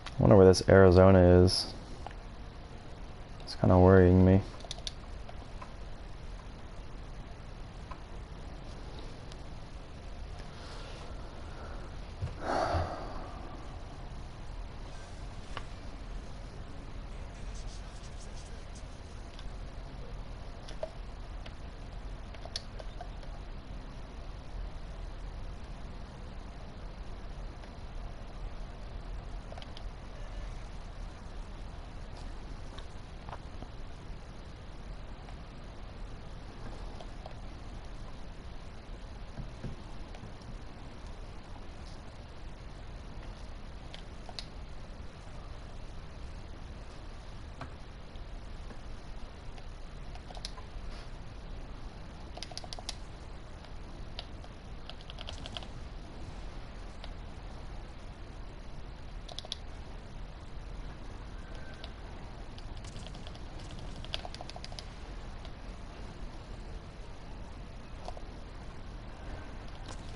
[SPEAKER 1] I wonder where this Arizona is. It's kind of worrying me.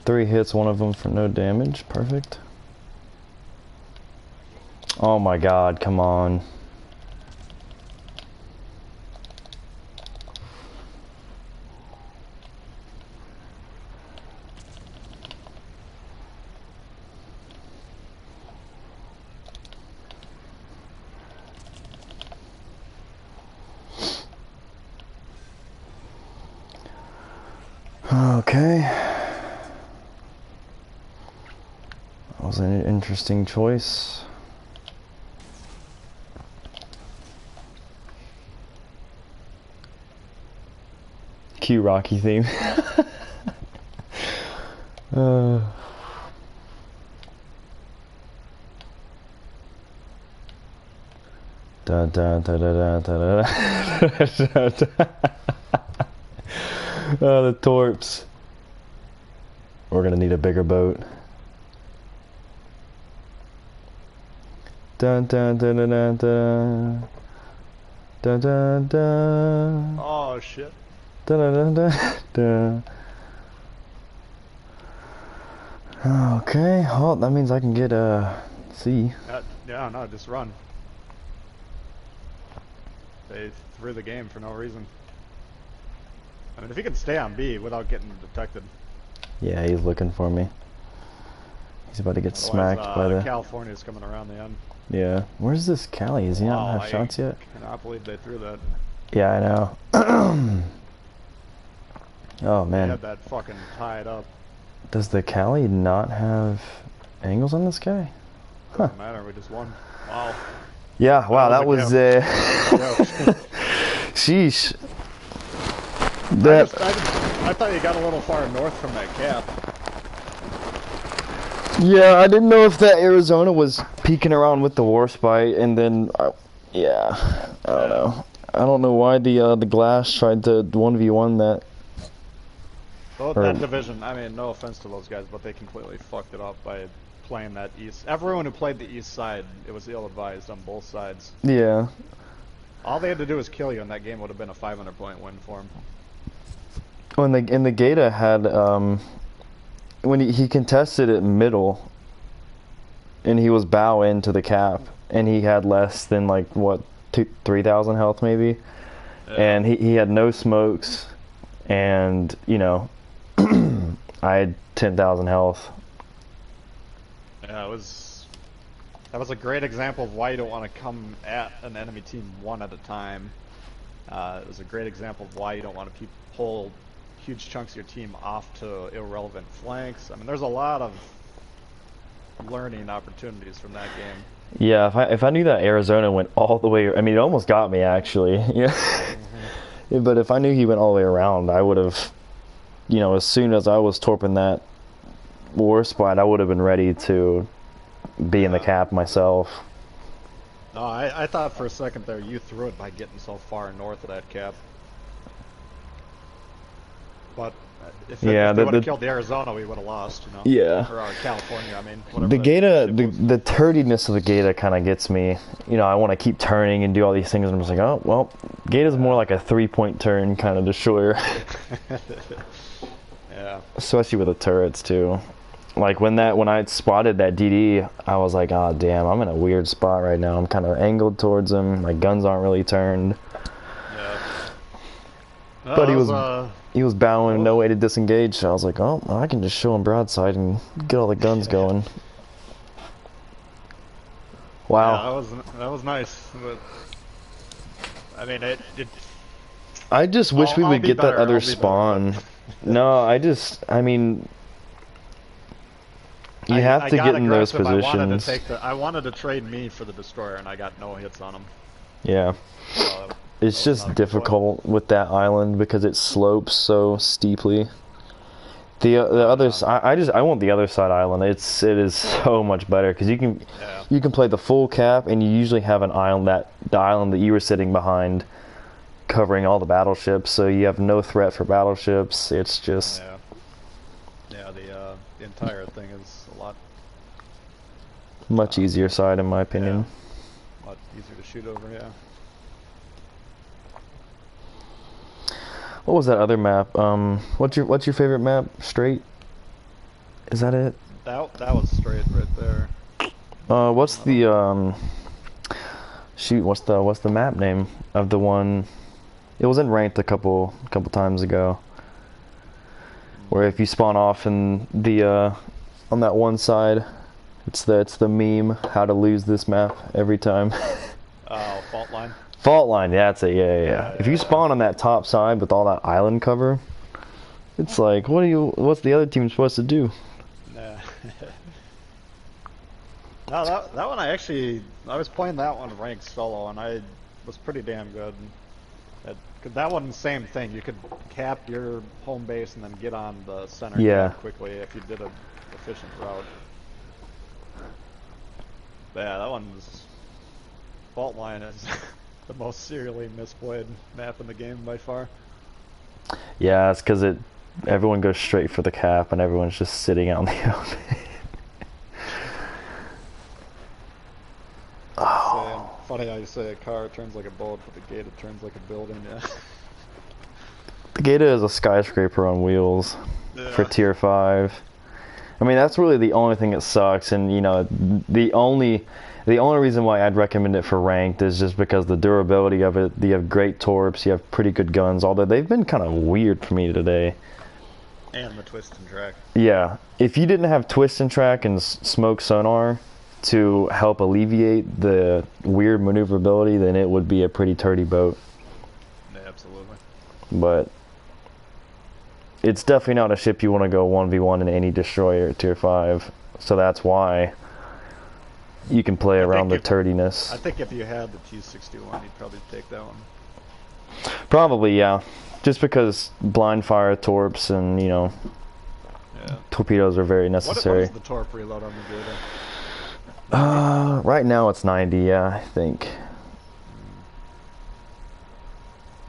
[SPEAKER 1] Three hits, one of them for no damage. Perfect. Oh my god, come on. Okay. That was an interesting choice. Cue Rocky theme. uh. Da, da, da, da, da, da, da. Oh, the torps. We're gonna need a bigger boat. Dun dun dun dun dun dun dun dun dun.
[SPEAKER 2] Oh shit.
[SPEAKER 1] Dun dun dun dun. Okay, well that means I can get C.
[SPEAKER 2] Yeah, no, just run. They threw the game for no reason. I mean, if he can stay on B without getting detected.
[SPEAKER 1] Yeah, he's looking for me. He's about to get smacked by the...
[SPEAKER 2] California's coming around the end.
[SPEAKER 1] Yeah. Where's this Cali? Does he not have shots yet?
[SPEAKER 2] I cannot believe they threw that.
[SPEAKER 1] Yeah, I know. Oh, man.
[SPEAKER 2] They had that fucking tied up.
[SPEAKER 1] Does the Cali not have angles on this guy? Huh.
[SPEAKER 2] Doesn't matter, we just won. Wow.
[SPEAKER 1] Yeah, wow, that was... Sheesh.
[SPEAKER 2] I thought you got a little far north from that cap.
[SPEAKER 1] Yeah, I didn't know if that Arizona was peeking around with the Warspite, and then, yeah, I don't know. I don't know why the Glass tried to 1v1 that.
[SPEAKER 2] Well, that division, I mean, no offense to those guys, but they completely fucked it up by playing that east. Everyone who played the east side, it was ill-advised on both sides.
[SPEAKER 1] Yeah.
[SPEAKER 2] All they had to do was kill you, and that game would have been a 500-point win for them.
[SPEAKER 1] Oh, and the Gata had, when he contested it middle, and he was bow into the cap, and he had less than, like, what, 3,000 health maybe? Yeah. And he had no smokes, and, you know, I had 10,000 health.
[SPEAKER 2] Yeah, that was a great example of why you don't want to come at an enemy team one at a time. It was a great example of why you don't want to pull huge chunks of your team off to irrelevant flanks. I mean, there's a lot of learning opportunities from that game.
[SPEAKER 1] Yeah, if I knew that Arizona went all the way, I mean, it almost got me actually. Yeah. Mm-hmm. But if I knew he went all the way around, I would have, you know, as soon as I was torping that war spot, I would have been ready to be in the cap myself.
[SPEAKER 2] No, I thought for a second there you threw it by getting so far north of that cap. But if they would have killed the Arizona, we would have lost, you know?
[SPEAKER 1] Yeah.
[SPEAKER 2] Or California, I mean. Whatever
[SPEAKER 1] the Gata, the turdiness of the Gata kind of gets me. You know, I want to keep turning and do all these things, and I'm just like, oh, well, Gata's more like a 3-point turn kind of destroyer.
[SPEAKER 2] Yeah.
[SPEAKER 1] Especially with the turrets, too. Like, when I spotted that DD, I was like, oh, damn, I'm in a weird spot right now. I'm kind of angled towards him. My guns aren't really turned.
[SPEAKER 2] Yeah.
[SPEAKER 1] Well, but he was bowing, no way to disengage. So I was like, oh, well, I can just show him broadside and get all the guns going. Wow.
[SPEAKER 2] Yeah, that was nice. But, I mean,
[SPEAKER 1] I just wish we would get that other spawn. No, I mean, you have to get in those positions.
[SPEAKER 2] I wanted to trade me for the destroyer, and I got no hits on him.
[SPEAKER 1] Yeah. It's just difficult with that island because it slopes so steeply. The other side, I want the other side island. It is so much better because you can play the full cap, and you usually have an island the island that you were sitting behind covering all the battleships, so you have no threat for battleships. It's just
[SPEAKER 2] the entire thing is a lot
[SPEAKER 1] much easier side in my opinion.
[SPEAKER 2] Yeah. A lot easier to shoot over, yeah.
[SPEAKER 1] What was that other map? What's your favorite map? Straight? Is that it?
[SPEAKER 2] That was straight right there.
[SPEAKER 1] What's the shoot? What's the map name of the one? It was in ranked a couple times ago. Where if you spawn off in the on that one side, it's the meme how to lose this map every time.
[SPEAKER 2] Oh, fault line.
[SPEAKER 1] Fault line, yeah, that's it. Yeah. If you spawn on that top side with all that island cover, It's like, what's the other team supposed to do?
[SPEAKER 2] Yeah. No, that one I was playing that one ranked solo and I was pretty damn good. 'Cause that one, same thing. You could cap your home base and then get on the center
[SPEAKER 1] Yeah.
[SPEAKER 2] cap quickly if you did a efficient route. But yeah, that one's Fault Line is the most serially misplayed map in the game by far.
[SPEAKER 1] Yeah, it's because everyone goes straight for the cap and everyone's just sitting out in the open.
[SPEAKER 2] Funny how you say a car turns like a boat, but the Gata turns like a building. Yeah.
[SPEAKER 1] The Gata is a skyscraper on wheels for
[SPEAKER 2] Yeah.
[SPEAKER 1] tier 5. I mean, that's really the only thing that sucks, and you know, the only reason why I'd recommend it for ranked is just because the durability of it. You have great torps, you have pretty good guns, although they've been kind of weird for me today.
[SPEAKER 2] And the twist and track.
[SPEAKER 1] Yeah, if you didn't have twist and track and smoke sonar to help alleviate the weird maneuverability, then it would be a pretty turdy boat.
[SPEAKER 2] Yeah, absolutely.
[SPEAKER 1] But it's definitely not a ship you want to go 1v1 in any destroyer at tier 5. So that's why you can play around the turdiness.
[SPEAKER 2] I think if you had the T61, you'd probably take that one.
[SPEAKER 1] Probably, yeah. Just because blind fire torps and, you know,
[SPEAKER 2] Yeah.
[SPEAKER 1] torpedoes are very necessary.
[SPEAKER 2] What is the torp reload on the Gata?
[SPEAKER 1] Right now it's 90, yeah, I think.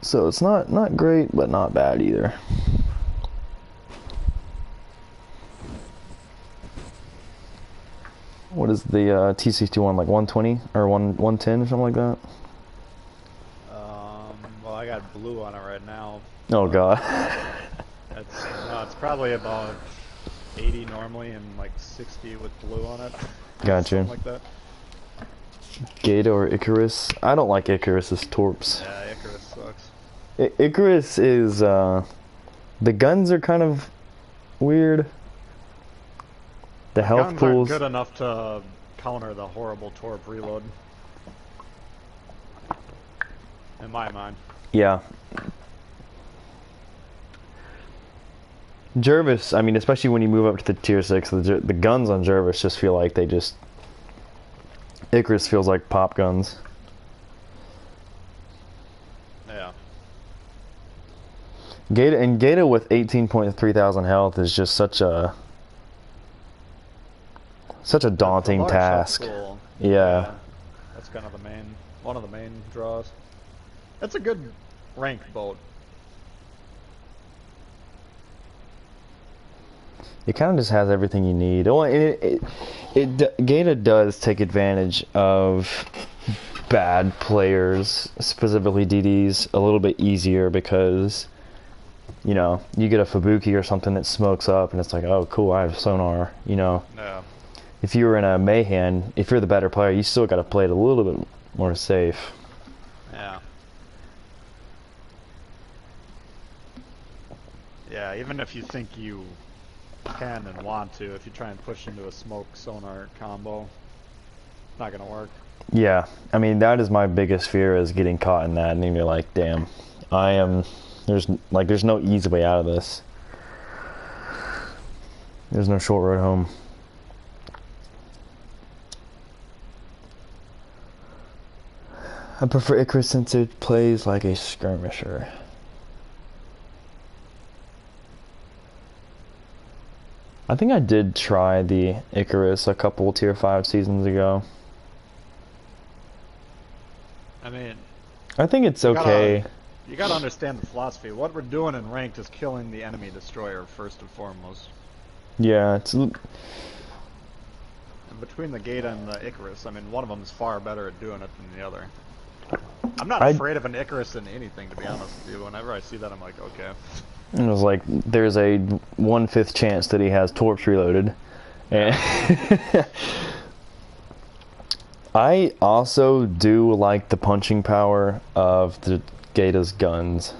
[SPEAKER 1] So it's not great, but not bad either. What is the T61, like 120 or 110 or something like that?
[SPEAKER 2] Well, I got blue on it right now.
[SPEAKER 1] Oh god.
[SPEAKER 2] It's probably about 80 normally and like 60 with blue on it.
[SPEAKER 1] Gotcha.
[SPEAKER 2] Something like that.
[SPEAKER 1] Gata or Icarus? I don't like Icarus's torps.
[SPEAKER 2] Yeah, Icarus sucks.
[SPEAKER 1] Icarus is, the guns are kind of weird. The health
[SPEAKER 2] Guns
[SPEAKER 1] pools.
[SPEAKER 2] aren't good enough to counter the horrible torp reload. In my mind.
[SPEAKER 1] Yeah. Jervis, I mean, especially when you move up to the tier 6, the guns on Jervis just feel like Icarus feels like pop guns.
[SPEAKER 2] Yeah.
[SPEAKER 1] Gata with 18.3 thousand health is just such a daunting task. Yeah.
[SPEAKER 2] That's kind of one of the main draws. That's a good ranked boat.
[SPEAKER 1] It kind of just has everything you need. Oh, Gata does take advantage of bad players, specifically DDs, a little bit easier because, you know, you get a Fubuki or something that smokes up and it's like, oh cool, I have sonar, you know.
[SPEAKER 2] Yeah.
[SPEAKER 1] If you were in a Mayhem, if you're the better player, you still got to play it a little bit more safe.
[SPEAKER 2] Yeah. Yeah, even if you think you can and want to, if you try and push into a smoke sonar combo, it's not gonna work.
[SPEAKER 1] Yeah, I mean, that is my biggest fear, is getting caught in that and then you're like, damn, there's no easy way out of this. There's no short road home. I prefer Icarus since it plays like a skirmisher. I think I did try the Icarus a couple tier 5 seasons ago.
[SPEAKER 2] I mean,
[SPEAKER 1] I think it's okay.
[SPEAKER 2] You gotta understand the philosophy. What we're doing in ranked is killing the enemy destroyer first and foremost.
[SPEAKER 1] Yeah, it's...
[SPEAKER 2] And between the Gata and the Icarus, I mean, one of them is far better at doing it than the other. I'm not afraid of an Icarus in anything, to be honest with you. Whenever I see that, I'm like, okay.
[SPEAKER 1] And it was like, there's a 1/5 chance that he has torps reloaded. And I also do like the punching power of the Gata's guns.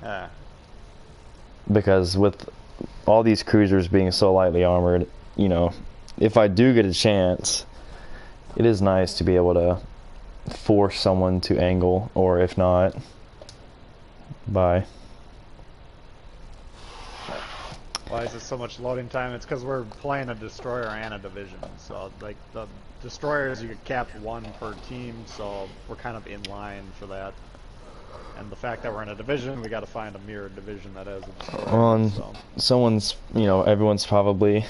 [SPEAKER 2] Yeah.
[SPEAKER 1] Because with all these cruisers being so lightly armored, you know, if I do get a chance, it is nice to be able to force someone to angle, or if not, bye.
[SPEAKER 2] why is it so much loading time? It's because we're playing a destroyer and a division. So like the destroyers, you could cap 1 per team, so we're kind of in line for that. And the fact that we're in a division, we got to find a mirrored division that has a destroyer. So.
[SPEAKER 1] Someone's, everyone's probably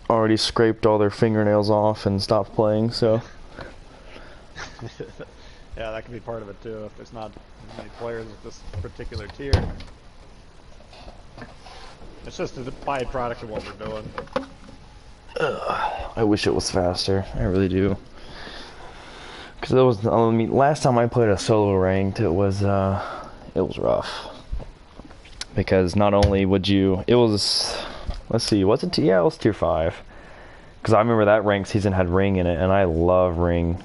[SPEAKER 1] already scraped all their fingernails off and stopped playing, so.
[SPEAKER 2] Yeah, that could be part of it too, if there's not many players with this particular tier. It's just a byproduct of what we're doing.
[SPEAKER 1] I wish it was faster. I really do. Because it was, I mean, last time I played a solo ranked, it was rough. Because not only would you, it was, let's see, was it? Yeah, it was tier 5. Because I remember that ranked season had Ring in it, and I love Ring.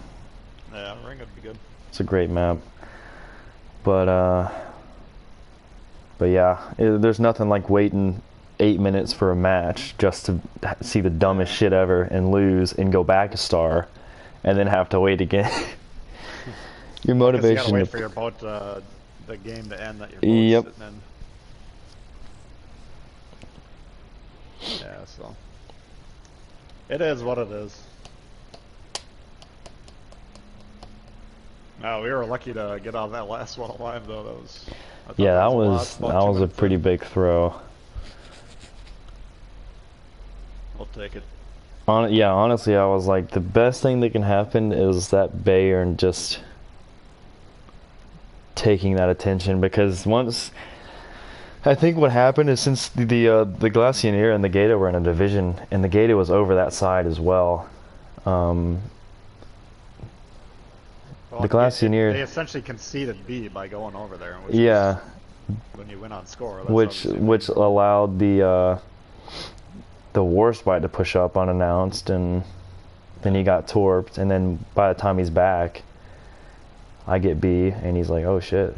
[SPEAKER 2] Yeah, Ring would be good.
[SPEAKER 1] It's a great map. But yeah, there's nothing like waiting 8 minutes for a match just to see the dumbest shit ever and lose and go back a star, and then have to wait again. Your motivation.
[SPEAKER 2] You gotta wait for your boat, the game to end that your boat's sitting in. Yeah, so it is what it is. No, we were lucky to get out of that last one alive, though. That was
[SPEAKER 1] a pretty big throw.
[SPEAKER 2] We'll take it.
[SPEAKER 1] Yeah, honestly, I was like, the best thing that can happen is that Bayern just taking that attention, because once, I think what happened is since the Glacier and the Gator were in a division, and the Gator was over that side as well. The Glacier,
[SPEAKER 2] they essentially conceded B by going over there. Which when you win on score.
[SPEAKER 1] Which allowed the Warspite to push up unannounced, and then he got torped, and then by the time he's back, I get B, and he's like, oh shit.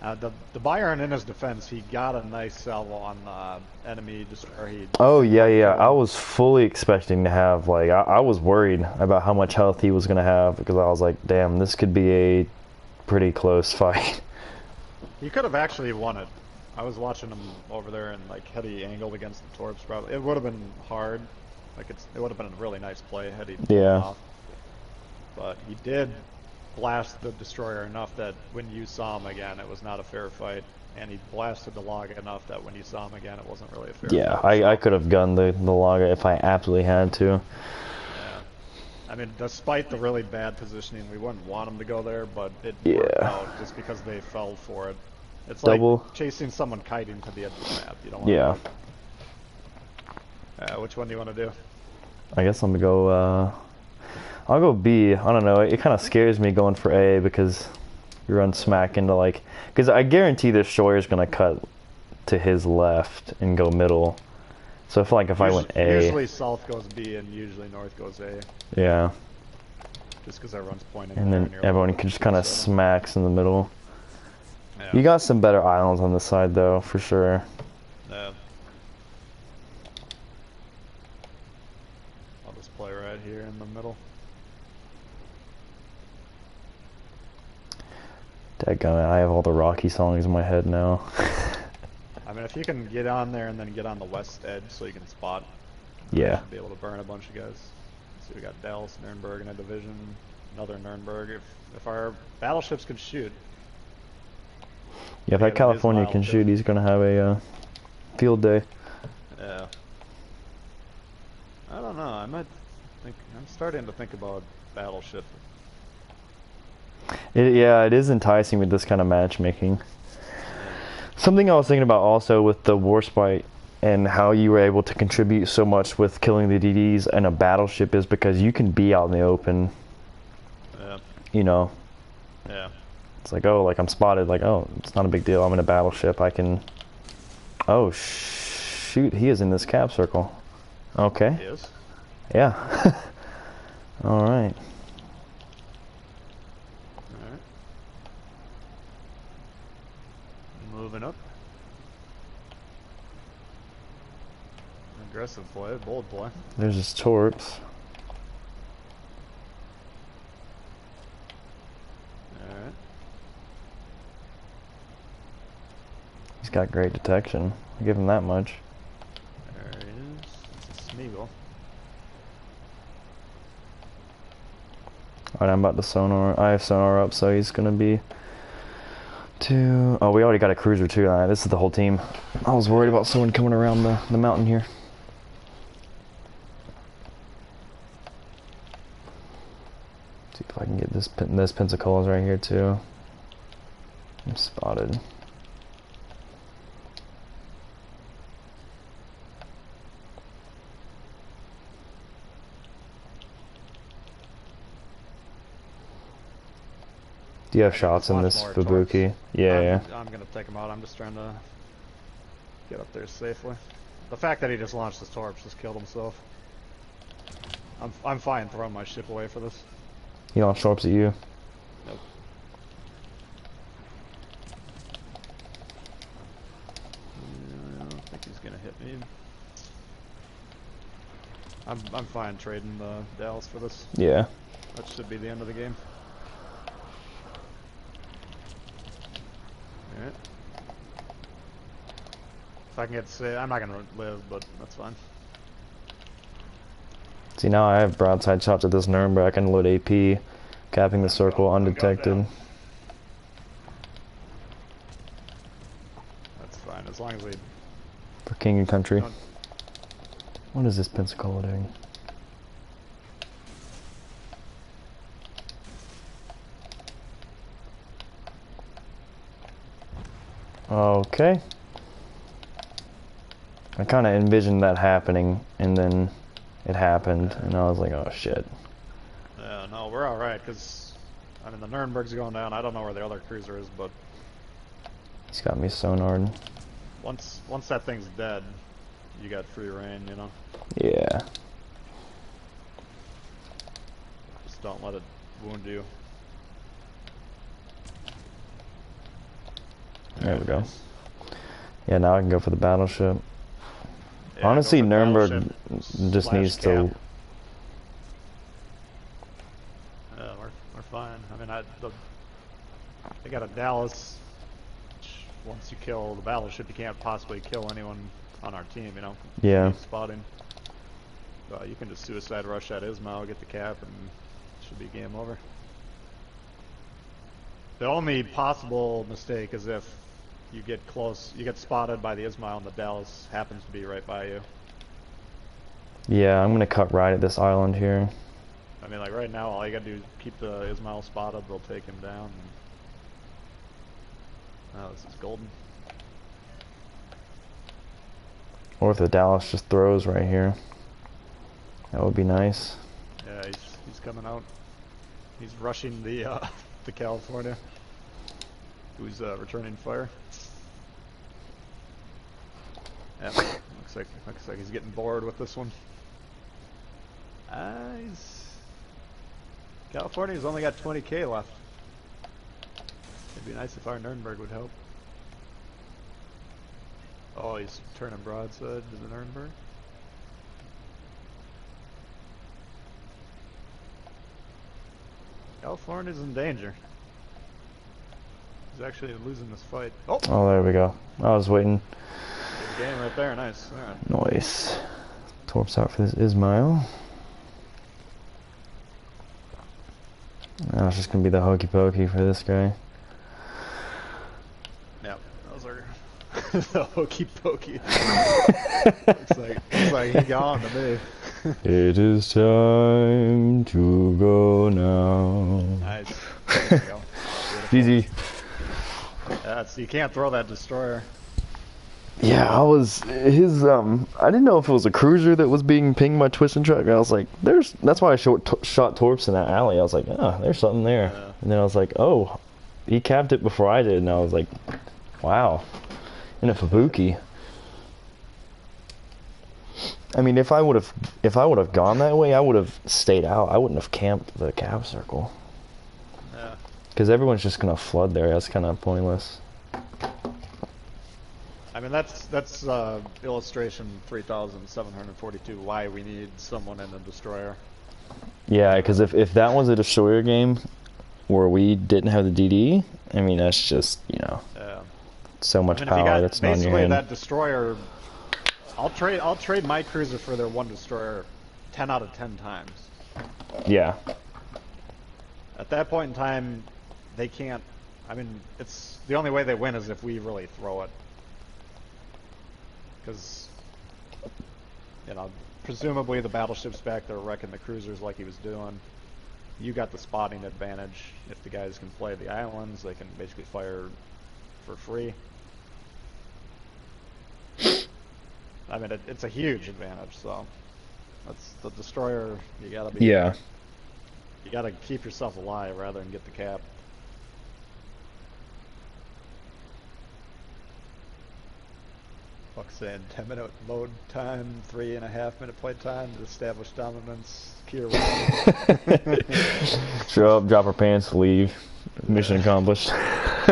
[SPEAKER 2] The Bayern, in his defense, he got a nice salvo on enemy destroyer.
[SPEAKER 1] Oh yeah. I was fully expecting to have, like, I was worried about how much health he was gonna have, because I was like, damn, this could be a pretty close fight.
[SPEAKER 2] He could have actually won it. I was watching him over there, and like had he angled against the torps, probably it would have been hard. Like it would have been a really nice play had he pulled it off. But he did blast the destroyer enough that when you saw him again, it was not a fair fight, and he blasted the log enough that when you saw him again, it wasn't really a fair fight.
[SPEAKER 1] Yeah, I could have gunned the logger if I absolutely had to.
[SPEAKER 2] Yeah. I mean, despite the really bad positioning, we wouldn't want him to go there, but it worked out just because they fell for it. It's
[SPEAKER 1] Tbull.
[SPEAKER 2] like chasing someone kiting to the edge of the map. You don't want to. Which one do you want to do?
[SPEAKER 1] I guess I'm gonna go. I'll go B. I don't know. It kind of scares me going for A, because you run smack into, like, because I guarantee this destroyer's gonna cut to his left and go middle. So I feel like if I went A,
[SPEAKER 2] usually south goes B and usually north goes A.
[SPEAKER 1] Yeah.
[SPEAKER 2] Just because everyone's pointing.
[SPEAKER 1] And then everyone can just kind of smacks in the middle.
[SPEAKER 2] Yeah.
[SPEAKER 1] You got some better islands on this side, though, for sure.
[SPEAKER 2] Yeah. I'll just play right here in the middle.
[SPEAKER 1] Dadgummit, I have all the Rocky songs in my head now.
[SPEAKER 2] I mean, if you can get on there and then get on the west edge so you can spot,
[SPEAKER 1] yeah,
[SPEAKER 2] you should be able to burn a bunch of guys. So we got Dallas, Nuremberg in a division, another Nuremberg. If our battleships could shoot.
[SPEAKER 1] Yeah, if that California can shoot, he's gonna have a field day.
[SPEAKER 2] Yeah. I don't know. I'm starting to think about battleship.
[SPEAKER 1] Yeah, it is enticing with this kind of matchmaking. Something I was thinking about also with the Warspite and how you were able to contribute so much with killing the DDs and a battleship is because you can be out in the open.
[SPEAKER 2] Yeah.
[SPEAKER 1] You know.
[SPEAKER 2] Yeah.
[SPEAKER 1] It's like, oh, like I'm spotted. Like, oh, it's not a big deal. I'm in a battleship. I can. Oh shoot! He is in this cap circle. Okay.
[SPEAKER 2] He is.
[SPEAKER 1] Yeah. All right.
[SPEAKER 2] Moving up. Aggressive play, bold play.
[SPEAKER 1] There's his torps.
[SPEAKER 2] Alright.
[SPEAKER 1] He's got great detection. I'll give him that much.
[SPEAKER 2] There he is. It's a Smeagol.
[SPEAKER 1] Alright, I'm about to sonar. I have sonar up, so he's gonna be to... Oh, we already got a cruiser too. This is the whole team. I was worried about someone coming around the mountain here. See if I can get this Pensacola's right here too. I'm spotted. Do you have shots in this Fubuki? Yeah.
[SPEAKER 2] I'm gonna take him out. I'm just trying to get up there safely. The fact that he just launched his torps just killed himself. I'm fine throwing my ship away for this.
[SPEAKER 1] He launched torps at you.
[SPEAKER 2] Nope. I don't think he's gonna hit me. I'm fine trading the Dallas for this.
[SPEAKER 1] Yeah.
[SPEAKER 2] That should be the end of the game. Alright. If I can get saved, I'm not gonna live, but that's fine.
[SPEAKER 1] See, now I have broadside shots at this Nuremberg. I can load AP, capping the circle undetected.
[SPEAKER 2] That's fine, as long as we...
[SPEAKER 1] For King and Country. What is this Pensacola doing? Okay. I kind of envisioned that happening, and then it happened, and I was like, oh shit.
[SPEAKER 2] Yeah, no, we're alright, because, I mean, the Nuremberg's going down. I don't know where the other cruiser is, but...
[SPEAKER 1] He's got me sonared.
[SPEAKER 2] Once that thing's dead, you got free reign, you know?
[SPEAKER 1] Yeah.
[SPEAKER 2] Just don't let it wound you.
[SPEAKER 1] There we go. Yeah, now I can go for the battleship.
[SPEAKER 2] Yeah,
[SPEAKER 1] honestly, Nuremberg just needs to...
[SPEAKER 2] Yeah, we're fine. I mean, they got a Dallas, which once you kill the battleship, you can't possibly kill anyone on our team, you know?
[SPEAKER 1] Yeah.
[SPEAKER 2] Spotting. You can just suicide rush that Ismail, get the cap, and it should be game over. The only possible mistake is if you get close, you get spotted by the Ismail and the Dallas happens to be right by you.
[SPEAKER 1] Yeah, I'm gonna cut right at this island here.
[SPEAKER 2] I mean, like right now, all you gotta do is keep the Ismail spotted, they'll take him down. Oh, this is golden.
[SPEAKER 1] Or if the Dallas just throws right here. That would be nice.
[SPEAKER 2] Yeah, he's coming out. He's rushing the California, who's returning fire. Yeah, looks like he's getting bored with this one. California's only got 20k left. It'd be nice if our Nuremberg would help. Oh, he's turning broadside to the Nuremberg. California's in danger. He's actually losing this fight.
[SPEAKER 1] Oh, there we go. I was waiting.
[SPEAKER 2] Good game right there. Nice. All right.
[SPEAKER 1] Nice. Torps out for this Ismail. Now it's just gonna be the hokey pokey for this guy.
[SPEAKER 2] Yep, those are the hokey pokey. looks like he gone to me.
[SPEAKER 1] It is time to go now.
[SPEAKER 2] Nice. There you go.
[SPEAKER 1] Easy.
[SPEAKER 2] Yeah, you can't throw that destroyer.
[SPEAKER 1] Yeah, I didn't know if it was a cruiser that was being pinged by Twist and Track. I was like, that's why I shot torps in that alley. I was like, there's something there.
[SPEAKER 2] Yeah.
[SPEAKER 1] And then I was like, oh, he capped it before I did, and I was like, wow. In a Fubuki. I mean, if I would have gone that way, I would have stayed out. I wouldn't have camped the cap circle.
[SPEAKER 2] Yeah.
[SPEAKER 1] Because everyone's just gonna flood there. That's kind of pointless.
[SPEAKER 2] I mean, that's illustration 3742. Why we need someone in the destroyer.
[SPEAKER 1] Yeah, because if that was a destroyer game where we didn't have the DD, I mean, that's just,
[SPEAKER 2] Yeah.
[SPEAKER 1] so
[SPEAKER 2] I
[SPEAKER 1] much
[SPEAKER 2] mean, if you
[SPEAKER 1] power
[SPEAKER 2] got
[SPEAKER 1] that's not in your
[SPEAKER 2] basically
[SPEAKER 1] hand.
[SPEAKER 2] that destroyer, I'll trade my cruiser for their one destroyer 10 out of 10 times.
[SPEAKER 1] Yeah.
[SPEAKER 2] At that point in time, they can't. I mean, it's the only way they win is if we really throw it. Because, you know, presumably the battleship's back there wrecking the cruisers like he was doing. You got the spotting advantage. If the guys can play the islands, they can basically fire for free. I mean, it's a huge advantage. So that's the destroyer. You gotta be.
[SPEAKER 1] Yeah.
[SPEAKER 2] You gotta keep yourself alive rather than get the cap. Fuck saying 10-minute load time, 3.5-minute play time to establish dominance. Key
[SPEAKER 1] Show up, drop our pants, leave. Mission accomplished.
[SPEAKER 2] Yeah,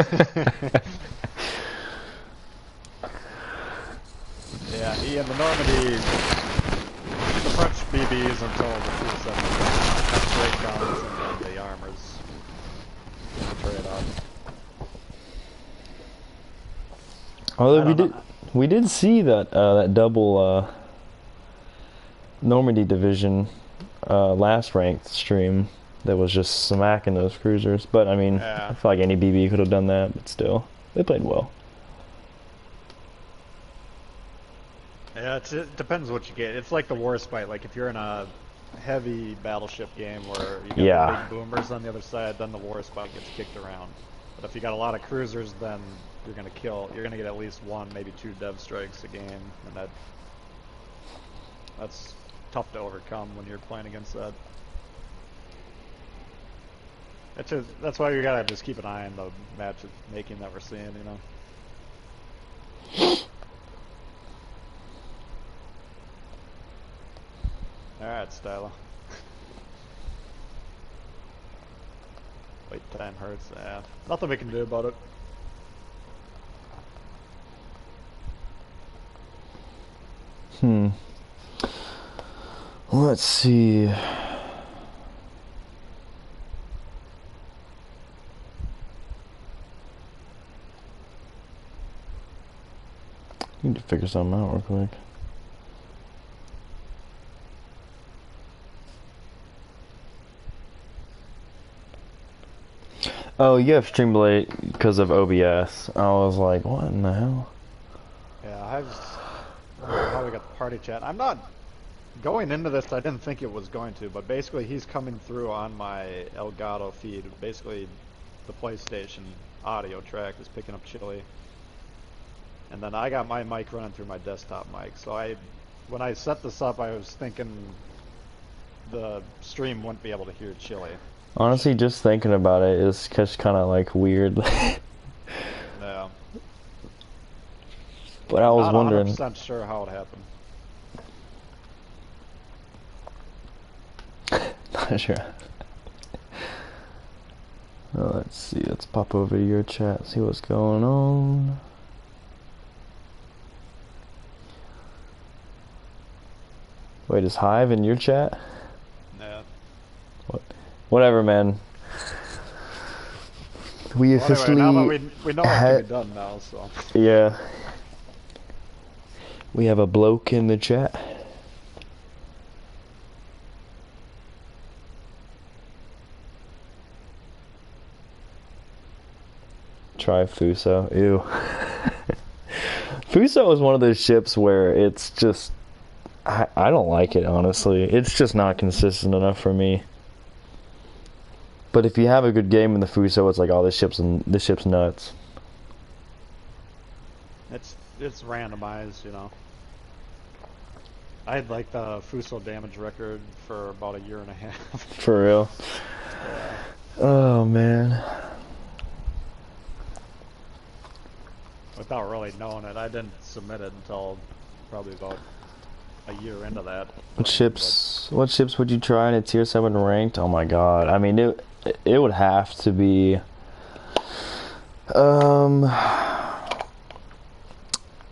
[SPEAKER 2] he and the Normandy, the French BBs until the 270 have breakdowns and then the armors trade off.
[SPEAKER 1] Although we did see that that double Normandy division last ranked stream that was just smacking those cruisers. But I mean,
[SPEAKER 2] Yeah.
[SPEAKER 1] I feel like any BB could have done that, but still, they played well.
[SPEAKER 2] Yeah, it depends what you get. It's like the war spite. Like if you're in a heavy battleship game where you got the big boomers on the other side, then the war spite gets kicked around. But if you got a lot of cruisers, then you're gonna get at least one, maybe two dev strikes a game, and that's tough to overcome when you're playing against that. That's why you gotta just keep an eye on the match making that we're seeing, you know. Alright, Styla. Wait time hurts. Yeah. Nothing we can do about it.
[SPEAKER 1] Let's see. Need to figure something out real quick. Oh, you have Streamblade because of OBS. I was like, what in the hell?
[SPEAKER 2] Yeah, I just wonder how we got the party chat. I'm not going into this. I didn't think it was going to, but basically he's coming through on my Elgato feed. Basically, the PlayStation audio track is picking up Chile, and then I got my mic running through my desktop mic. So when I set this up, I was thinking the stream wouldn't be able to hear Chile.
[SPEAKER 1] Honestly, just thinking about it is just kind of like weird.
[SPEAKER 2] Yeah.
[SPEAKER 1] But I was
[SPEAKER 2] Not
[SPEAKER 1] wondering.
[SPEAKER 2] 100% sure how it happened.
[SPEAKER 1] Not sure. Well, let's see. Let's pop over to your chat, see what's going on. Wait, is Hive in your chat?
[SPEAKER 2] Yeah.
[SPEAKER 1] Whatever, man. We officially
[SPEAKER 2] anyway, now that we know it can be done now, so.
[SPEAKER 1] Yeah. We have a bloke in the chat. Try Fuso. Ew. Fuso is one of those ships where it's just I don't like it, honestly. It's just not consistent enough for me. But if you have a good game in the Fuso, it's like, oh, this ship's nuts.
[SPEAKER 2] It's randomized, you know. I had like the Fuso damage record for about 1.5 years.
[SPEAKER 1] For real?
[SPEAKER 2] Yeah.
[SPEAKER 1] Oh, man.
[SPEAKER 2] Without really knowing it, I didn't submit it until probably about 1 year into that.
[SPEAKER 1] What ships would you try in a tier 7 ranked? Oh my god. I mean, it would have to be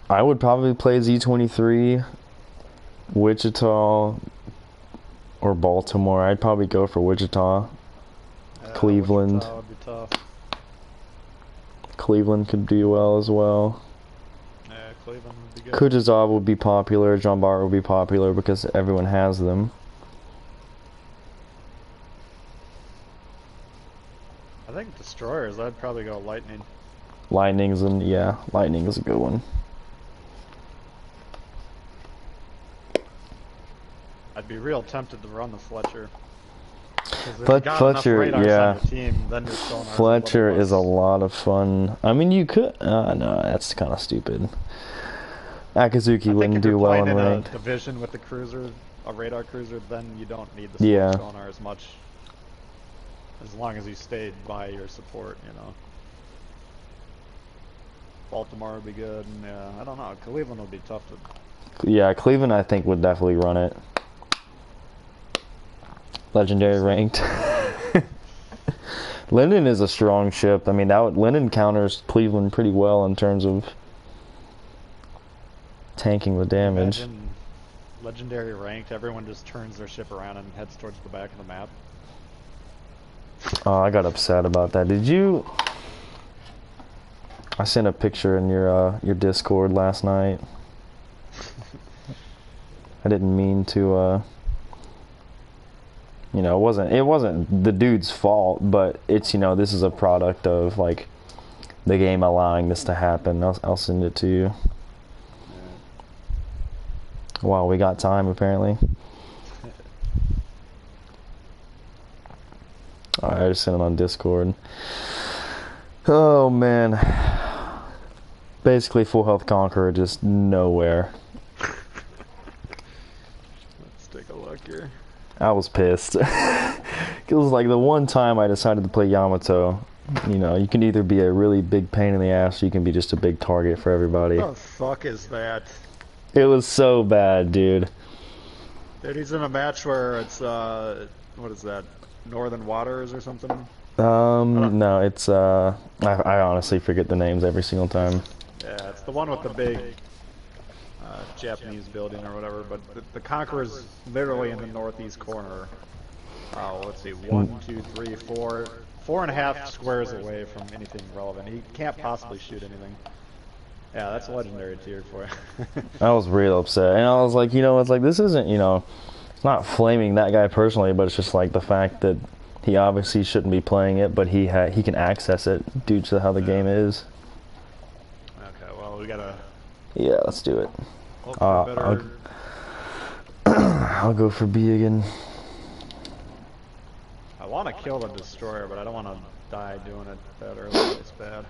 [SPEAKER 1] I would probably play Z23, Wichita, or Baltimore. I'd probably go for Wichita. Cleveland.
[SPEAKER 2] Wichita would be tough.
[SPEAKER 1] Cleveland could do well as well.
[SPEAKER 2] Yeah, Cleveland would be good.
[SPEAKER 1] Kutuzov would be popular. John Bart would be popular because everyone has them.
[SPEAKER 2] I think destroyers. I'd probably go lightning.
[SPEAKER 1] Lightning's Lightning is a good one.
[SPEAKER 2] I'd be real tempted to run the Fletcher.
[SPEAKER 1] Fletcher, yeah.
[SPEAKER 2] Team, then your
[SPEAKER 1] Fletcher is a lot of fun. I mean, you could. No, that's kind of stupid. Akazuki wouldn't do well in ranked.
[SPEAKER 2] A division with the cruiser, a radar cruiser, then you don't need the sonar as much. As long as you stayed by your support, you know. Baltimore would be good, and yeah, I don't know. Cleveland would be tough to.
[SPEAKER 1] Yeah, Cleveland I think would definitely run it. Legendary ranked. Linden is a strong ship. I mean, Linden counters Cleveland pretty well in terms of tanking the damage.
[SPEAKER 2] Imagine legendary ranked, everyone just turns their ship around and heads towards the back of the map.
[SPEAKER 1] Oh, I got upset about that. Did you? I sent a picture in your Discord last night. I didn't mean to. You know, it wasn't the dude's fault, but it's, you know, this is a product of like the game allowing this to happen. I'll send it to you. Wow, we got time apparently. Alright, I just sent it on Discord. Oh man. Basically full health Conqueror, just nowhere.
[SPEAKER 2] Let's take a look here.
[SPEAKER 1] I was pissed. It was like the one time I decided to play Yamato. You know, you can either be a really big pain in the ass or you can be just a big target for everybody.
[SPEAKER 2] What the fuck is that?
[SPEAKER 1] It was so bad, dude.
[SPEAKER 2] Dude, he's in a match where it's, what is that? Northern Waters or something?
[SPEAKER 1] No, it's, I honestly forget the names every single time.
[SPEAKER 2] Yeah, it's the one with the big Japanese building or whatever, but the Conqueror's literally in the northeast corner. Let's see, 1, 2, 3, 4, 4.5 squares away from anything relevant. He can't possibly shoot anything. Yeah, that's a legendary tier for you.
[SPEAKER 1] I was real upset, and I was like, you know, it's like, this isn't, you know, it's not flaming that guy personally, but it's just like the fact that he obviously shouldn't be playing it, but he can access it due to how the game is.
[SPEAKER 2] Okay, well, we gotta...
[SPEAKER 1] Yeah, let's do it.
[SPEAKER 2] Better...
[SPEAKER 1] I'll go for B again.
[SPEAKER 2] I want to kill the destroyer, but I don't want to die doing it that early. It's bad.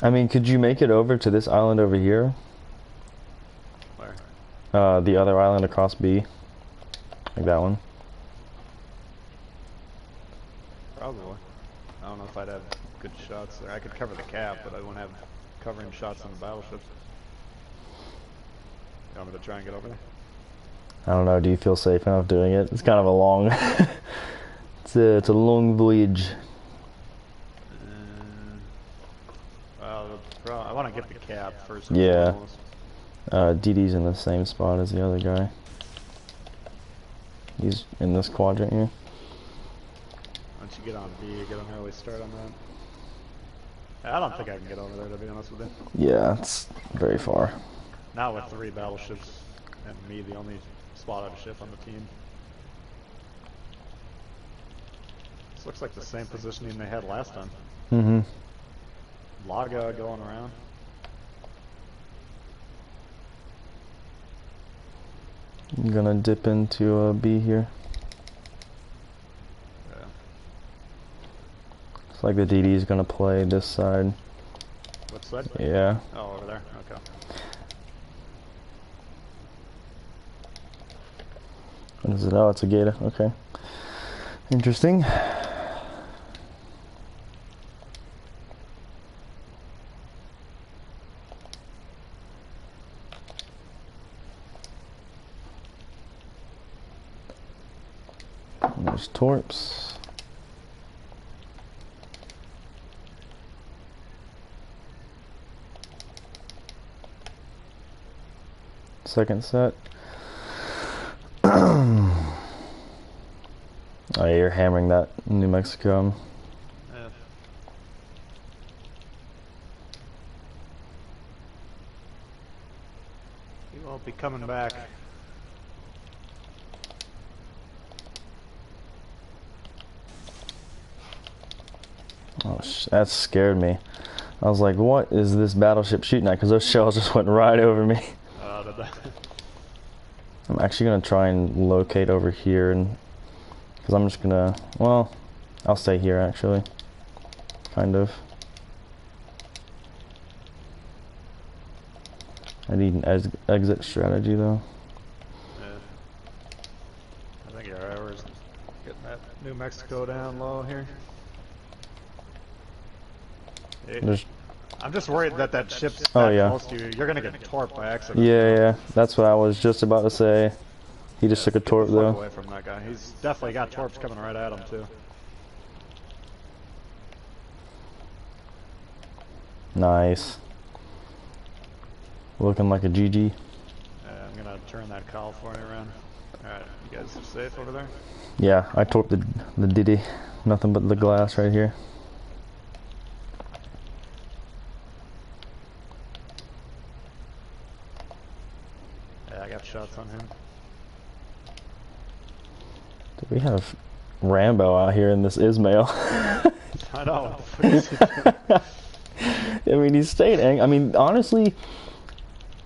[SPEAKER 1] I mean, could you make it over to this island over here?
[SPEAKER 2] Where?
[SPEAKER 1] The other island across B. Like that one.
[SPEAKER 2] Probably. I don't know if I'd have good shots there. I could cover the cap, but I wouldn't have covering shots on the battleships. You want me to try and get over there?
[SPEAKER 1] I don't know, do you feel safe enough doing it? It's kind of a long... it's a long voyage.
[SPEAKER 2] Well, I want to get the cap first.
[SPEAKER 1] Yeah. DD's in the same spot as the other guy. He's in this quadrant here.
[SPEAKER 2] Once you get on B, you get an early start on that. I don't think I can get over there, to be honest with you.
[SPEAKER 1] Yeah, it's very far.
[SPEAKER 2] Not with 3 battleships and me, the only spotted ship on the team. This looks like the same positioning they had last time.
[SPEAKER 1] Mm-hmm.
[SPEAKER 2] Laga going around.
[SPEAKER 1] I'm gonna dip into B here.
[SPEAKER 2] Yeah.
[SPEAKER 1] Looks like the DD is gonna play this side.
[SPEAKER 2] What side?
[SPEAKER 1] Yeah.
[SPEAKER 2] Oh, over there? Okay.
[SPEAKER 1] What is it? Oh, it's a Gata. Okay. Interesting. There's Torps. Second set. Oh, yeah, you're hammering that New Mexico.
[SPEAKER 2] Yeah. Won't be coming back.
[SPEAKER 1] Oh, that scared me. I was like, what is this battleship shooting at? Because those shells just went right over me. I'm actually going to try and locate over here, and because I'm just going to, well, I'll stay here actually. Kind of. I need an exit strategy though.
[SPEAKER 2] Yeah. I think you're right. We're just getting that New Mexico down low here. I'm just worried that that ship's that close to you. You're gonna get torped by accident.
[SPEAKER 1] Yeah, that's what I was just about to say. He just took a torp though.
[SPEAKER 2] Away from that guy. He's definitely got torps coming right at him too.
[SPEAKER 1] Nice. Looking like a GG.
[SPEAKER 2] I'm gonna turn that California around. Alright, you guys are safe over there?
[SPEAKER 1] Yeah, I torped the Diddy. Nothing but the glass right here.
[SPEAKER 2] Yeah, I got shots on him.
[SPEAKER 1] Do we have Rambo out here in this Ismail?
[SPEAKER 2] I know.
[SPEAKER 1] I mean, he's staying. I mean, honestly,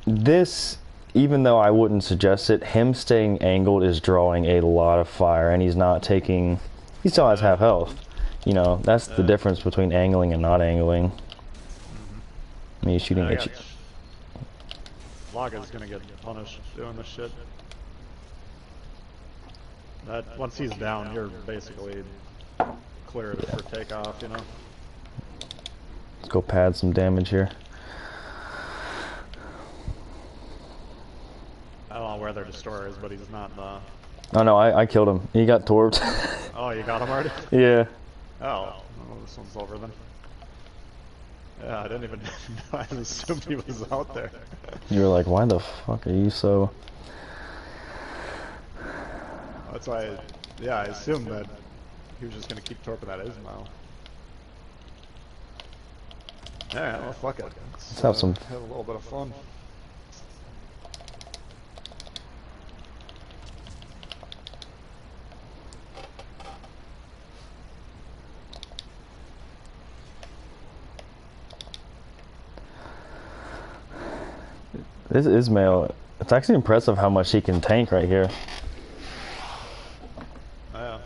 [SPEAKER 1] this, even though I wouldn't suggest it, him staying angled is drawing a lot of fire, and he's not taking. He still has half health. You know, that's the difference between angling and not angling. I mean, he's shooting at you.
[SPEAKER 2] Laga's gonna get punished doing this shit. That once he's down, you're basically cleared for takeoff, you know.
[SPEAKER 1] Let's go pad some damage here.
[SPEAKER 2] I don't know where their destroyer is, but he's not the...
[SPEAKER 1] Oh no, I killed him. He got torped.
[SPEAKER 2] Oh, you got him already?
[SPEAKER 1] Yeah.
[SPEAKER 2] Oh, well, this one's over then. Yeah, I didn't even know. I assumed he was out there.
[SPEAKER 1] You were like, why the fuck are you so...
[SPEAKER 2] That's why, I assumed that he was just going to keep torping that Ismail. Yeah, well, fuck it.
[SPEAKER 1] Let's have
[SPEAKER 2] have a little bit of fun.
[SPEAKER 1] This Ismail, it's actually impressive how much he can tank right here.
[SPEAKER 2] Yeah.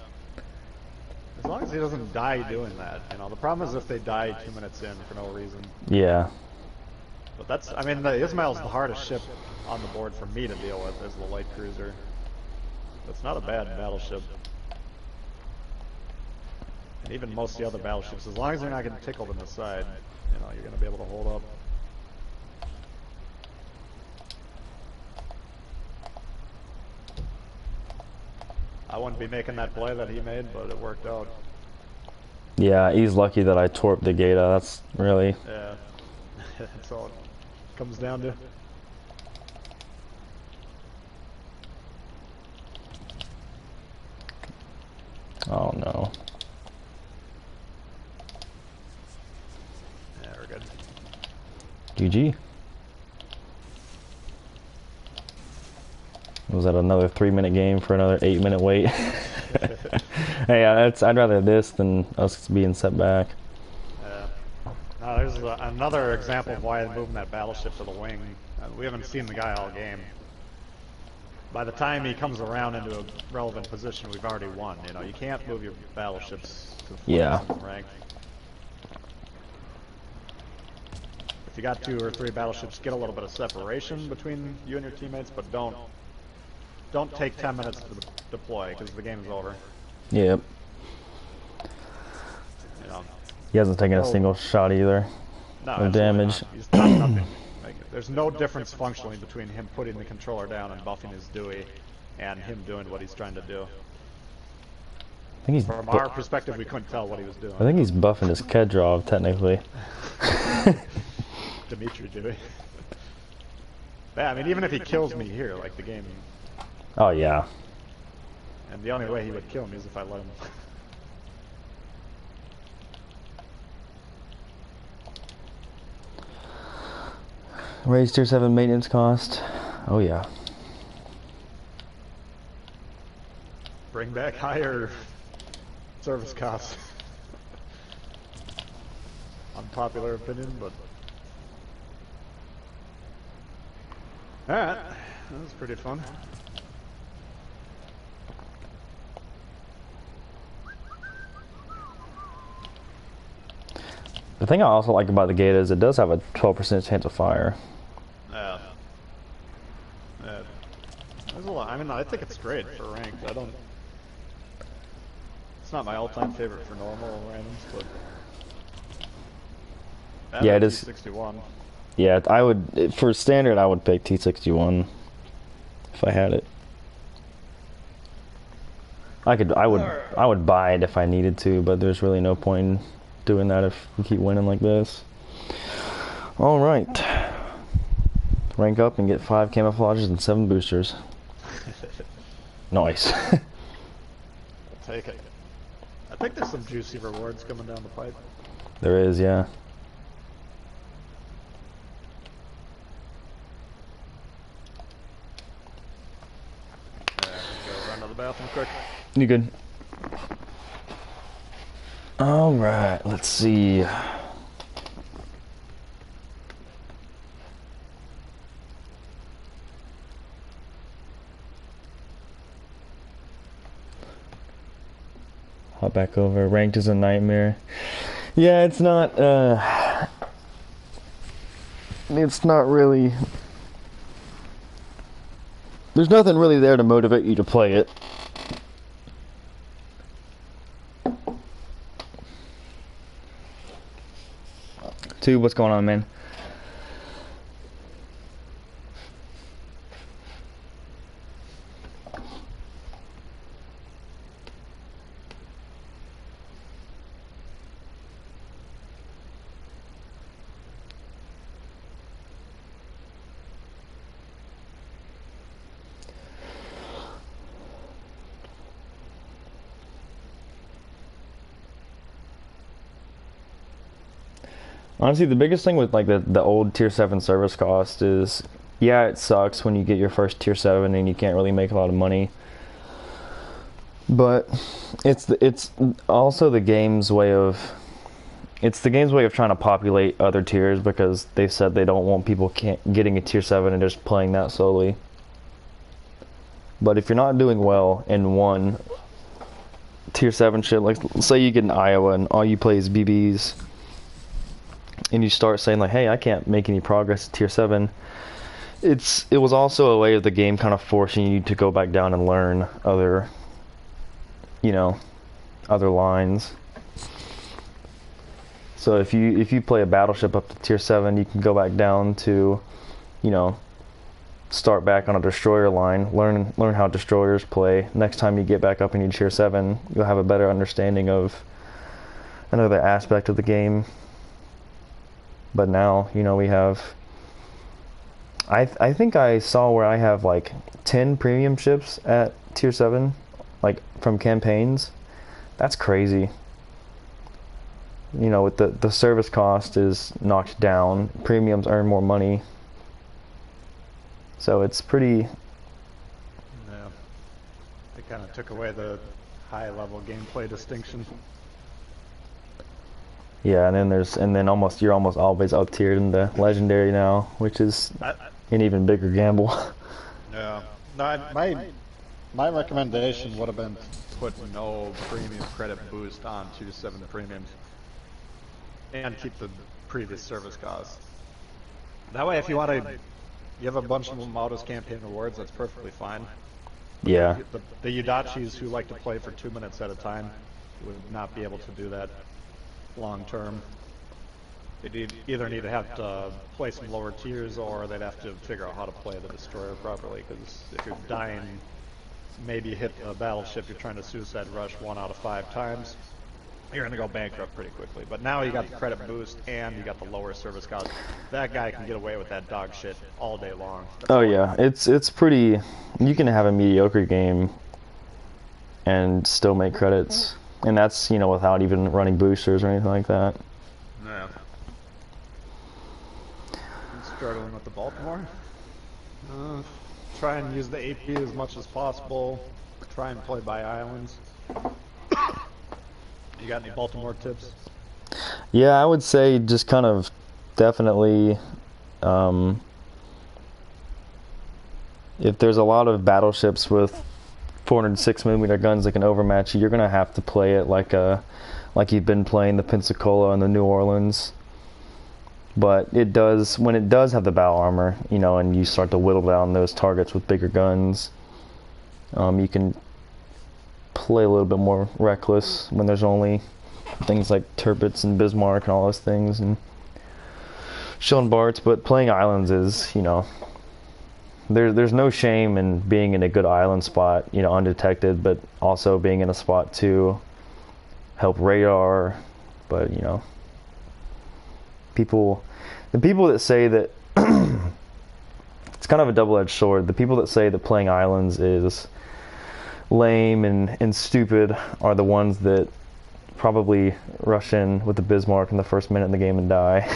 [SPEAKER 2] As long as he doesn't die doing that, you know. The problem is if they die 2 minutes in for no reason.
[SPEAKER 1] Yeah.
[SPEAKER 2] But that's, I mean, the Ismail's the hardest ship on the board for me to deal with as the light cruiser. That's not a bad battleship. And even most of the other battleships, as long as they're not getting tickled in the side, you know, you're going to be able to hold up. I wouldn't be making that play that he made, but it worked out.
[SPEAKER 1] Yeah, he's lucky that I torped the Gata. That's really...
[SPEAKER 2] Yeah. That's all it comes down to.
[SPEAKER 1] Oh no.
[SPEAKER 2] Yeah, we're good.
[SPEAKER 1] GG. Was that another 3-minute game for another 8-minute wait? Hey, I'd rather this than us being set back.
[SPEAKER 2] Now there's another example of why moving that battleship to the wing. We haven't seen the guy all game. By the time he comes around into a relevant position, we've already won. You know, you can't move your battleships to the rank. If you got 2 or 3 battleships, get a little bit of separation between you and your teammates, but don't take 10 minutes to deploy because the game is over.
[SPEAKER 1] Yep.
[SPEAKER 2] You know,
[SPEAKER 1] he hasn't taken a single shot either. No damage.
[SPEAKER 2] He's done nothing. Like, there's no difference functionally between him putting the controller down and buffing his Dewey and him doing what he's trying to do.
[SPEAKER 1] I think he's
[SPEAKER 2] From our perspective, we couldn't tell what he was doing.
[SPEAKER 1] I think he's buffing his Kedrov, technically.
[SPEAKER 2] Dimitri Dewey. Yeah, I mean, even if he kills me here, like, the game...
[SPEAKER 1] Oh, yeah.
[SPEAKER 2] And the only way he would kill me is if I let him...
[SPEAKER 1] Raise tier 7 maintenance cost. Oh yeah.
[SPEAKER 2] Bring back higher service costs. Unpopular opinion, but alright, that was pretty fun.
[SPEAKER 1] The thing I also like about the gate is it does have a 12% chance of fire.
[SPEAKER 2] Yeah. There's a lot. I mean, I think it's great for ranked. I don't. It's not my all-time favorite for normal randoms, but
[SPEAKER 1] Yeah, it is.
[SPEAKER 2] T61.
[SPEAKER 1] Yeah, I would for standard. I would pick T61 if I had it. I would buy it if I needed to, but there's really no point in doing that if we keep winning like this. All right, rank up and get 5 camouflages and 7 boosters. Nice.
[SPEAKER 2] I'll take it. I think there's some juicy rewards coming down the pipe.
[SPEAKER 1] There is, yeah.
[SPEAKER 2] Yeah, go run to the bathroom quick.
[SPEAKER 1] You good? All right, let's see. Hop back over. Ranked is a nightmare. Yeah, it's not really. There's nothing really there to motivate you to play it. Tube, what's going on, man? Honestly, the biggest thing with like the old tier 7 service cost is, yeah, it sucks when you get your first tier 7 and you can't really make a lot of money. But it's also the game's way of trying to populate other tiers, because they said they don't want people getting a tier 7 and just playing that solely. But if you're not doing well in one tier 7 shit, like say you get in Iowa and all you play is BBs, and you start saying like, hey, I can't make any progress at tier 7, it was also a way of the game kind of forcing you to go back down and learn other lines. So if you play a battleship up to tier 7, you can go back down to, start back on a destroyer line, learn how destroyers play. Next time you get back up in your tier 7, you'll have a better understanding of another aspect of the game. But now, we have, I think I saw where I have like 10 premium ships at tier 7, like from campaigns. That's crazy. With the service cost is knocked down, premiums earn more money. So it's pretty.
[SPEAKER 2] Yeah. They kind of took away the high level gameplay distinction.
[SPEAKER 1] Yeah, and then you're almost always up tiered in the legendary now, which is an even bigger gamble.
[SPEAKER 2] Yeah. No, my recommendation would have been to put no premium credit boost on 2-7 premiums, and keep the previous service costs. That way, if you have a bunch of Modus campaign rewards, that's perfectly fine.
[SPEAKER 1] Yeah.
[SPEAKER 2] The Yudachis who like to play for 2 minutes at a time would not be able to do that long term. They'd either need to have to play some lower tiers, or they'd have to figure out how to play the destroyer properly, because if you're dying, maybe you hit a battleship you're trying to suicide rush 1 out of 5 times, you're gonna go bankrupt pretty quickly. But now you got the credit boost and you got the lower service cost. That guy can get away with that dog shit all day long.
[SPEAKER 1] Oh yeah, it's pretty. You can have a mediocre game and still make credits, and that's without even running boosters or anything like that.
[SPEAKER 2] Yeah. I'm struggling with the Baltimore. Uh, Try and use the AP as much as possible. Try and play by islands. You got any Baltimore tips?
[SPEAKER 1] Yeah, I would say just kind of definitely um, if there's a lot of battleships with 406mm guns that can overmatch you, you're gonna have to play it like you've been playing the Pensacola and the New Orleans. But it does, when it does have the battle armor, you know, and you start to whittle down those targets with bigger guns, you can play a little bit more reckless when there's only things like Turbits and Bismarck and all those things and Schillenbarts. But playing islands is, you know, there's no shame in being in a good island spot, you know, undetected, but also being in a spot to help radar. But, you know, the people that say that it's kind of a double-edged sword. The people that say that playing islands is lame and stupid are the ones that probably rush in with the Bismarck in the first minute in the game and die.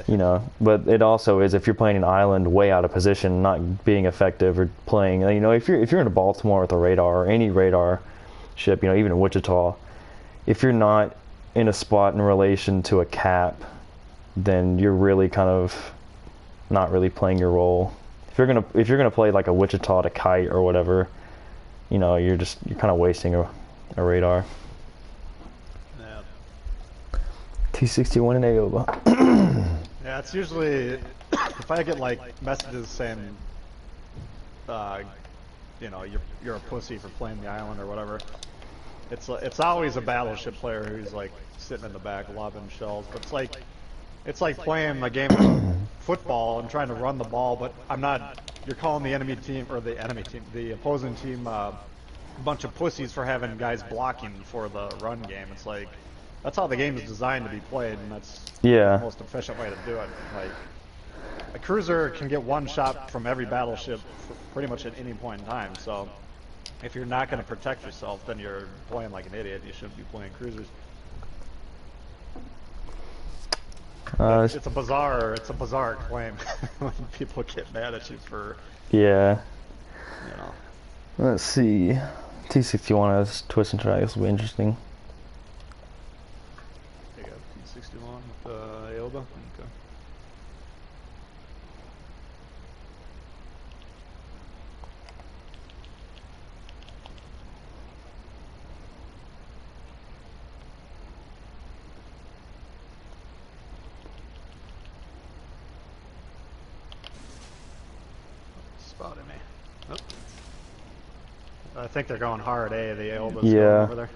[SPEAKER 1] You know, but it also is, if you're playing an island way out of position, not being effective, or playing, you know, if you're in a Baltimore with a radar or any radar ship, you know, even in Wichita, if you're not in a spot in relation to a cap, then you're really kind of not really playing your role. If you're gonna play like a Wichita to Kite or whatever, you know, you're kind of wasting a radar.
[SPEAKER 2] Yeah.
[SPEAKER 1] T61 and Aoba.
[SPEAKER 2] Yeah, it's usually if I get like messages saying, you know, you're a pussy for playing the island or whatever. It's always a battleship player who's like sitting in the back lobbing shells. But it's like playing a game of football and trying to run the ball, but I'm not. You're calling the enemy team or the opposing team a bunch of pussies for having guys blocking for the run game. It's like that's how the game is designed to be played, and that's the most efficient way to do it. Like a cruiser can get one shot from every battleship pretty much at any point in time. So if you're not going to protect yourself, then you're playing like an idiot. You shouldn't be playing cruisers. It's a bizarre claim when people get mad at you for,
[SPEAKER 1] Yeah.
[SPEAKER 2] you know.
[SPEAKER 1] Let's see. T61 has twist and try. This will be interesting.
[SPEAKER 2] You got T61 with Aoba. Okay. Spotted me. Oh. I think they're going hard A. The Aoba's going over there.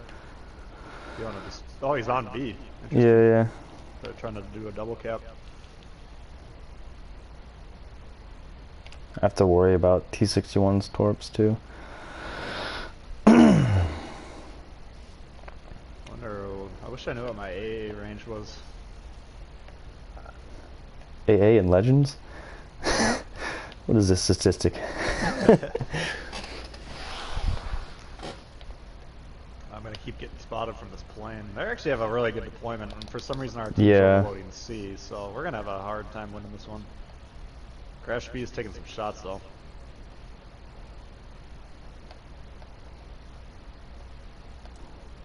[SPEAKER 2] You want to just? Oh, he's on B.
[SPEAKER 1] Yeah.
[SPEAKER 2] They're trying to do a double cap.
[SPEAKER 1] I have to worry about T61's torps too.
[SPEAKER 2] I wish I knew what my AA range was.
[SPEAKER 1] AA and Legends? What is this statistic?
[SPEAKER 2] I'm gonna keep getting spotted from this plane. They actually have a really good deployment, and for some reason our team's overloading C, so we're gonna have a hard time winning this one. Crash B is taking some shots though.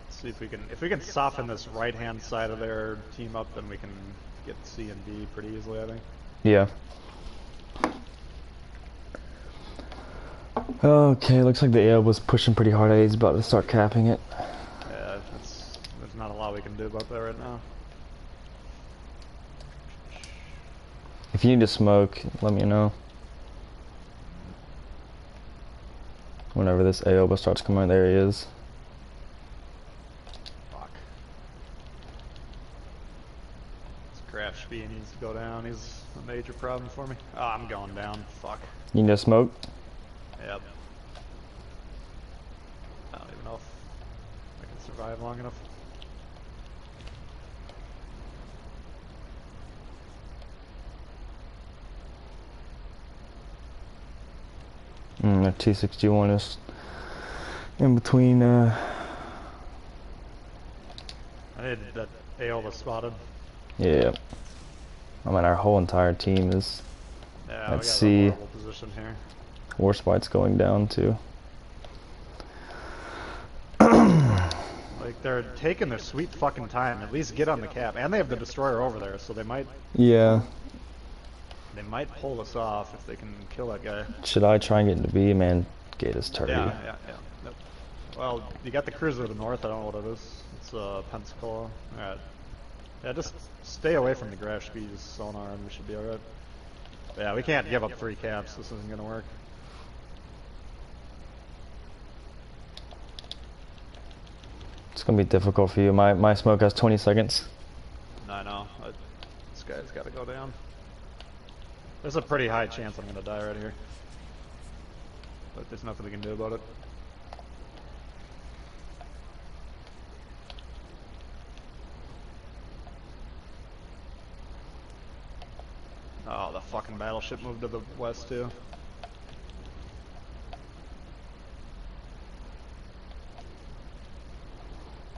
[SPEAKER 2] Let's see if we can soften this right hand side of their team up, then we can get C and D pretty easily, I think.
[SPEAKER 1] Yeah. Okay, looks like the AO was pushing pretty hard. He's about to start capping it.
[SPEAKER 2] Yeah, there's not a lot we can do about that right now.
[SPEAKER 1] If you need to smoke, let me know. Whenever this Aoba starts coming out, there he is.
[SPEAKER 2] Fuck. This Crash B needs to go down. He's a major problem for me. Oh, I'm going down. Fuck.
[SPEAKER 1] You need to smoke?
[SPEAKER 2] Yep. I don't even know if I can survive long enough.
[SPEAKER 1] The T61 is in between.
[SPEAKER 2] I need that Aoba spotted.
[SPEAKER 1] Yeah. I mean, our whole entire team is
[SPEAKER 2] Yeah, we
[SPEAKER 1] Let's
[SPEAKER 2] got a
[SPEAKER 1] see.
[SPEAKER 2] horrible position here.
[SPEAKER 1] Warspite's going down too.
[SPEAKER 2] Like, they're taking their sweet fucking time. At least get on the cap. And they have the destroyer over there, so they might
[SPEAKER 1] Yeah.
[SPEAKER 2] pull us off if they can kill that guy.
[SPEAKER 1] Should I try and get into B? Man, gate is turdy.
[SPEAKER 2] Yeah. Nope. Well, you got the cruiser to the north. I don't know what it is. It's Pensacola. Alright. Yeah, just stay away from the Grashby's sonar and we should be alright. Yeah, we can't give up 3 caps. This isn't gonna work.
[SPEAKER 1] It's gonna be difficult for you. My smoke has 20 seconds.
[SPEAKER 2] I know. This guy's gotta go down. There's a pretty high chance I'm gonna die right here. But there's nothing we can do about it. Oh, the fucking battleship moved to the west too.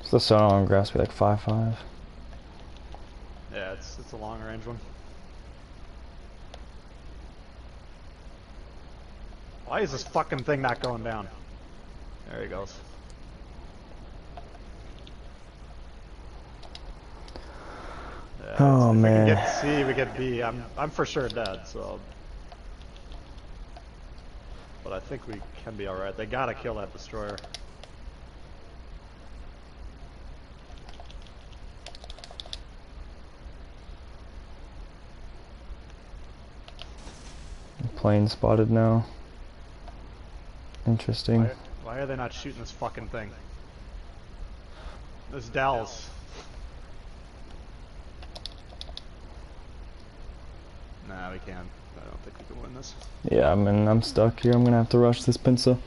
[SPEAKER 1] Is the sonar on grass be like 5.5?
[SPEAKER 2] Yeah, it's a long range one. Why is this fucking thing not going down? There he goes. Yeah,
[SPEAKER 1] Oh man.
[SPEAKER 2] If we can get C, we get B. I'm for sure dead, so. But I think we can be alright. They gotta kill that destroyer.
[SPEAKER 1] Plane spotted now. Interesting.
[SPEAKER 2] Why are they not shooting this fucking thing? This Dallas. Nah, we can't. I don't think we can win this.
[SPEAKER 1] Yeah, I'm stuck here. I'm gonna have to rush this pincer.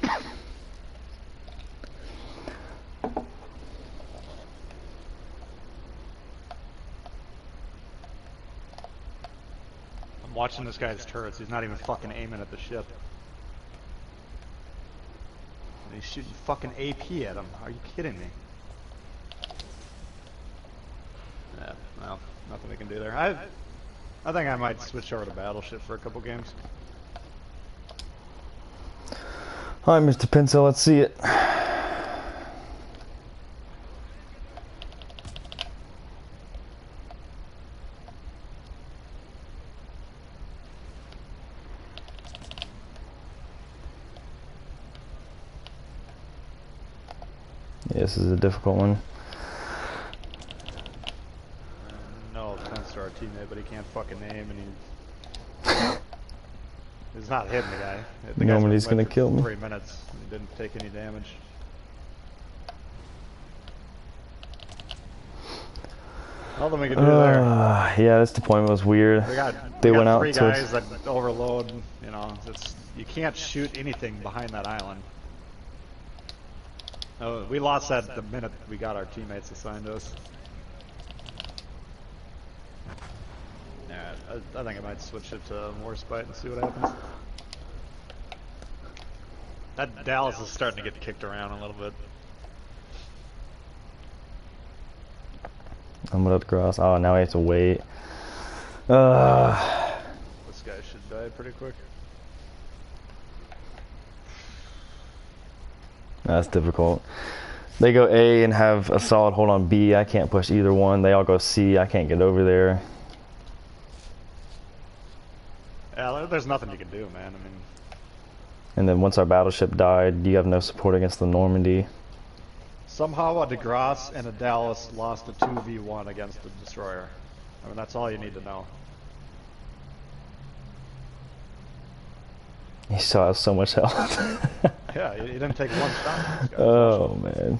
[SPEAKER 2] I'm watching this guy's turrets. He's not even fucking aiming at the ship. And he's shooting fucking AP at him. Are you kidding me? Yeah, well, nothing we can do there. I think I might switch over to Battleship for a couple games.
[SPEAKER 1] Alright, Mr. Pencil, let's see it. Yeah, this is a difficult one.
[SPEAKER 2] No offense to our teammate, but he can't fucking aim, and he's not hitting the guy. The guy's
[SPEAKER 1] Nobody's gonna
[SPEAKER 2] for
[SPEAKER 1] kill me.
[SPEAKER 2] 3 minutes. He didn't take any damage. Nothing we can do there.
[SPEAKER 1] Yeah, this deployment was weird.
[SPEAKER 2] They
[SPEAKER 1] went out
[SPEAKER 2] 3
[SPEAKER 1] to
[SPEAKER 2] guys that overload. You know, you can't shoot anything behind that island. Oh, we lost that the minute we got our teammates assigned to us. Yeah, I think I might switch it to Warspite and see what happens. That Dallas is starting to get kicked around a little bit.
[SPEAKER 1] I'm gonna cross. Oh, now we have to wait.
[SPEAKER 2] This guy should die pretty quick.
[SPEAKER 1] That's difficult. They go A and have a solid hold on B. I can't push either one. They all go C. I can't get over there.
[SPEAKER 2] Yeah, there's nothing you can do, man. I mean,
[SPEAKER 1] And then once our battleship died, you have no support against the Normandy.
[SPEAKER 2] somehow a DeGrasse and a Dallas lost a 2v1 against the destroyer. I mean, that's all you need to know.
[SPEAKER 1] He still has so much health.
[SPEAKER 2] Yeah, he didn't take one shot. This guy.
[SPEAKER 1] Oh man.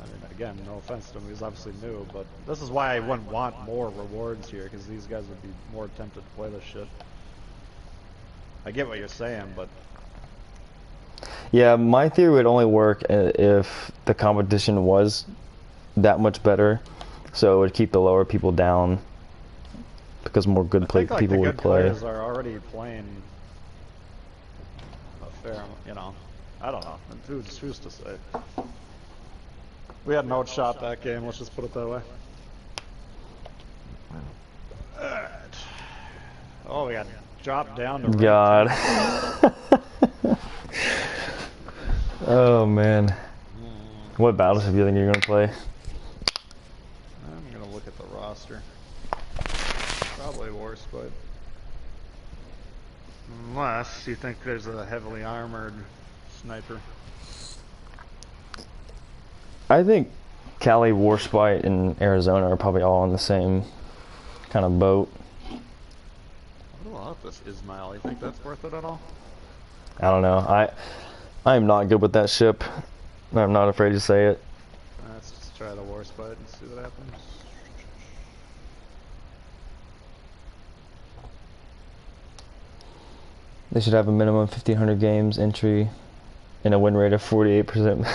[SPEAKER 2] I mean, again, no offense to him, he's obviously new, but this is why I wouldn't want more rewards here, because these guys would be more tempted to play this shit. I get what you're saying, but
[SPEAKER 1] Yeah, my theory would only work if the competition was that much better, so it would keep the lower people down because more good people would play.
[SPEAKER 2] The good players are already playing a fair, you know. I don't know. Who's to say? We had no shot that game. Let's just put it that way. Alright. Oh, we got dropped down to
[SPEAKER 1] God.
[SPEAKER 2] rank 10.
[SPEAKER 1] Oh man. What battleship do you think you're gonna play?
[SPEAKER 2] I'm gonna look at the roster. Probably Warspite. Unless you think there's a heavily armored sniper.
[SPEAKER 1] I think Cali, Warspite, and Arizona are probably all on the same kind of boat.
[SPEAKER 2] What about this Ismail? You think that's worth it at all?
[SPEAKER 1] I don't know. I am not good with that ship. I'm not afraid to say it.
[SPEAKER 2] Let's just try the Warspite and see what happens.
[SPEAKER 1] They should have a minimum 1,500 games entry and a win rate of 48%.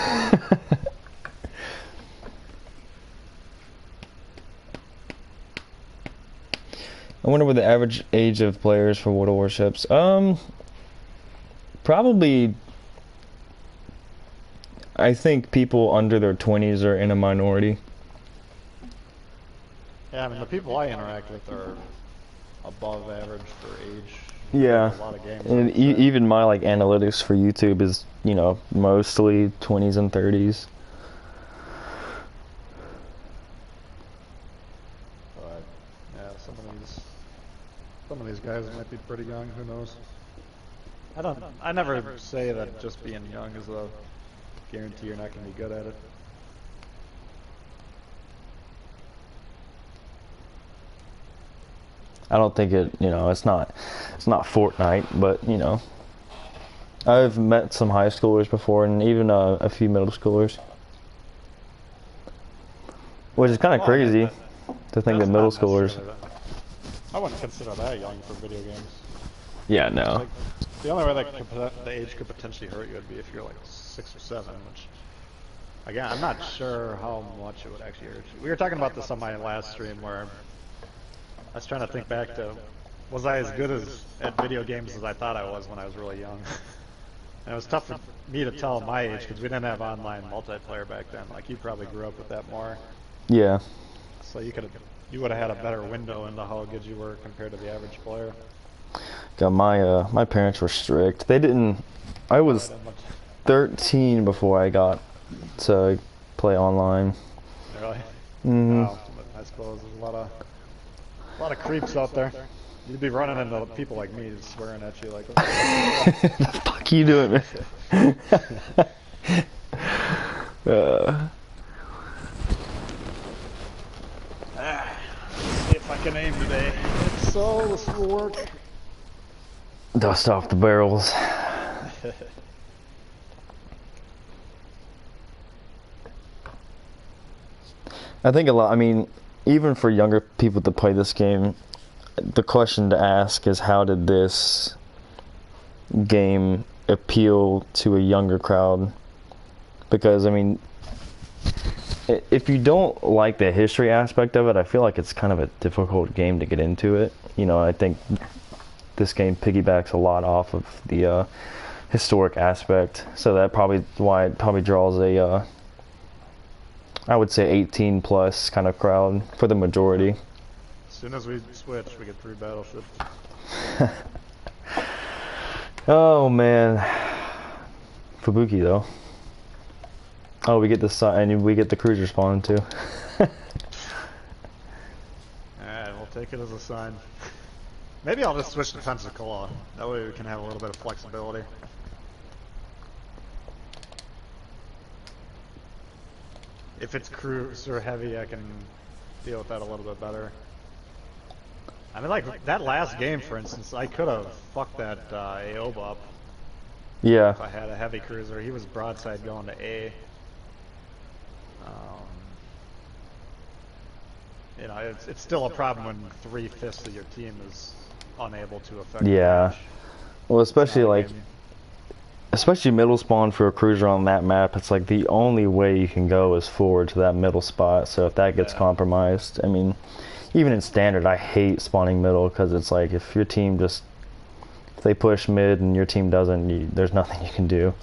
[SPEAKER 1] I wonder what the average age of players for World of Warships. Probably. I think people under their 20s are in a minority.
[SPEAKER 2] Yeah, I mean the people I interact with are above average for age.
[SPEAKER 1] Yeah,
[SPEAKER 2] A lot of games.
[SPEAKER 1] and even my like analytics for YouTube is, you know, mostly 20s and 30s.
[SPEAKER 2] But yeah, some of these guys might be pretty young. Who knows? I never say that just being young is a guarantee you're not going to be good at it.
[SPEAKER 1] I don't think it, you know, it's not Fortnite, but you know, I've met some high schoolers before and even a few middle schoolers, which is kind of crazy to think that middle schoolers.
[SPEAKER 2] I wouldn't consider that young for video games.
[SPEAKER 1] Yeah, no.
[SPEAKER 2] Like, the only way that the age could potentially hurt you would be if you're like 6 or 7, which, again, I'm not sure how much it would actually hurt you. We were talking about this on my last stream where I was trying to think back to, was I as good at video games as I thought I was when I was really young? And it was tough for me to tell my age because we didn't have online multiplayer back then. Like, you probably grew up with that more.
[SPEAKER 1] Yeah.
[SPEAKER 2] So you would have had a better window into how good you were compared to the average player.
[SPEAKER 1] God, my parents were strict. They didn't. I was 13 before I got to play online.
[SPEAKER 2] Really?
[SPEAKER 1] Mm-hmm.
[SPEAKER 2] Wow. I suppose there's a lot of creeps out there. You'd be running into people like me just swearing at you like,
[SPEAKER 1] what the fuck are you doing, man?
[SPEAKER 2] See if I can aim today. So this will work.
[SPEAKER 1] Dust off the barrels. I think a lot, I mean, even for younger people to play this game, the question to ask is how did this game appeal to a younger crowd? Because, I mean, if you don't like the history aspect of it, I feel like it's kind of a difficult game to get into it. You know, I think this game piggybacks a lot off of the historic aspect, so that probably why it probably draws a I would say 18 plus kind of crowd for the majority.
[SPEAKER 2] As soon as we switch, we get 3 battleships.
[SPEAKER 1] Oh man, Fubuki though. Oh, we get the and we get the cruiser spawn too.
[SPEAKER 2] Alright, we'll take it as a sign. Maybe I'll just switch to Pensacola. That way we can have a little bit of flexibility. If it's cruiser heavy, I can deal with that a little bit better. I mean, like, that last game, for instance, I could have fucked that Aoba up.
[SPEAKER 1] Yeah.
[SPEAKER 2] If I had a heavy cruiser. He was broadside going to A. You know, it's still a problem when 3/5 of your team is unable to affect the
[SPEAKER 1] Yeah.
[SPEAKER 2] match.
[SPEAKER 1] Well, especially middle spawn for a cruiser on that map, it's like the only way you can go is forward to that middle spot. So if that gets compromised, I mean, even in standard, I hate spawning middle because it's like if your team if they push mid and your team doesn't, there's nothing you can do.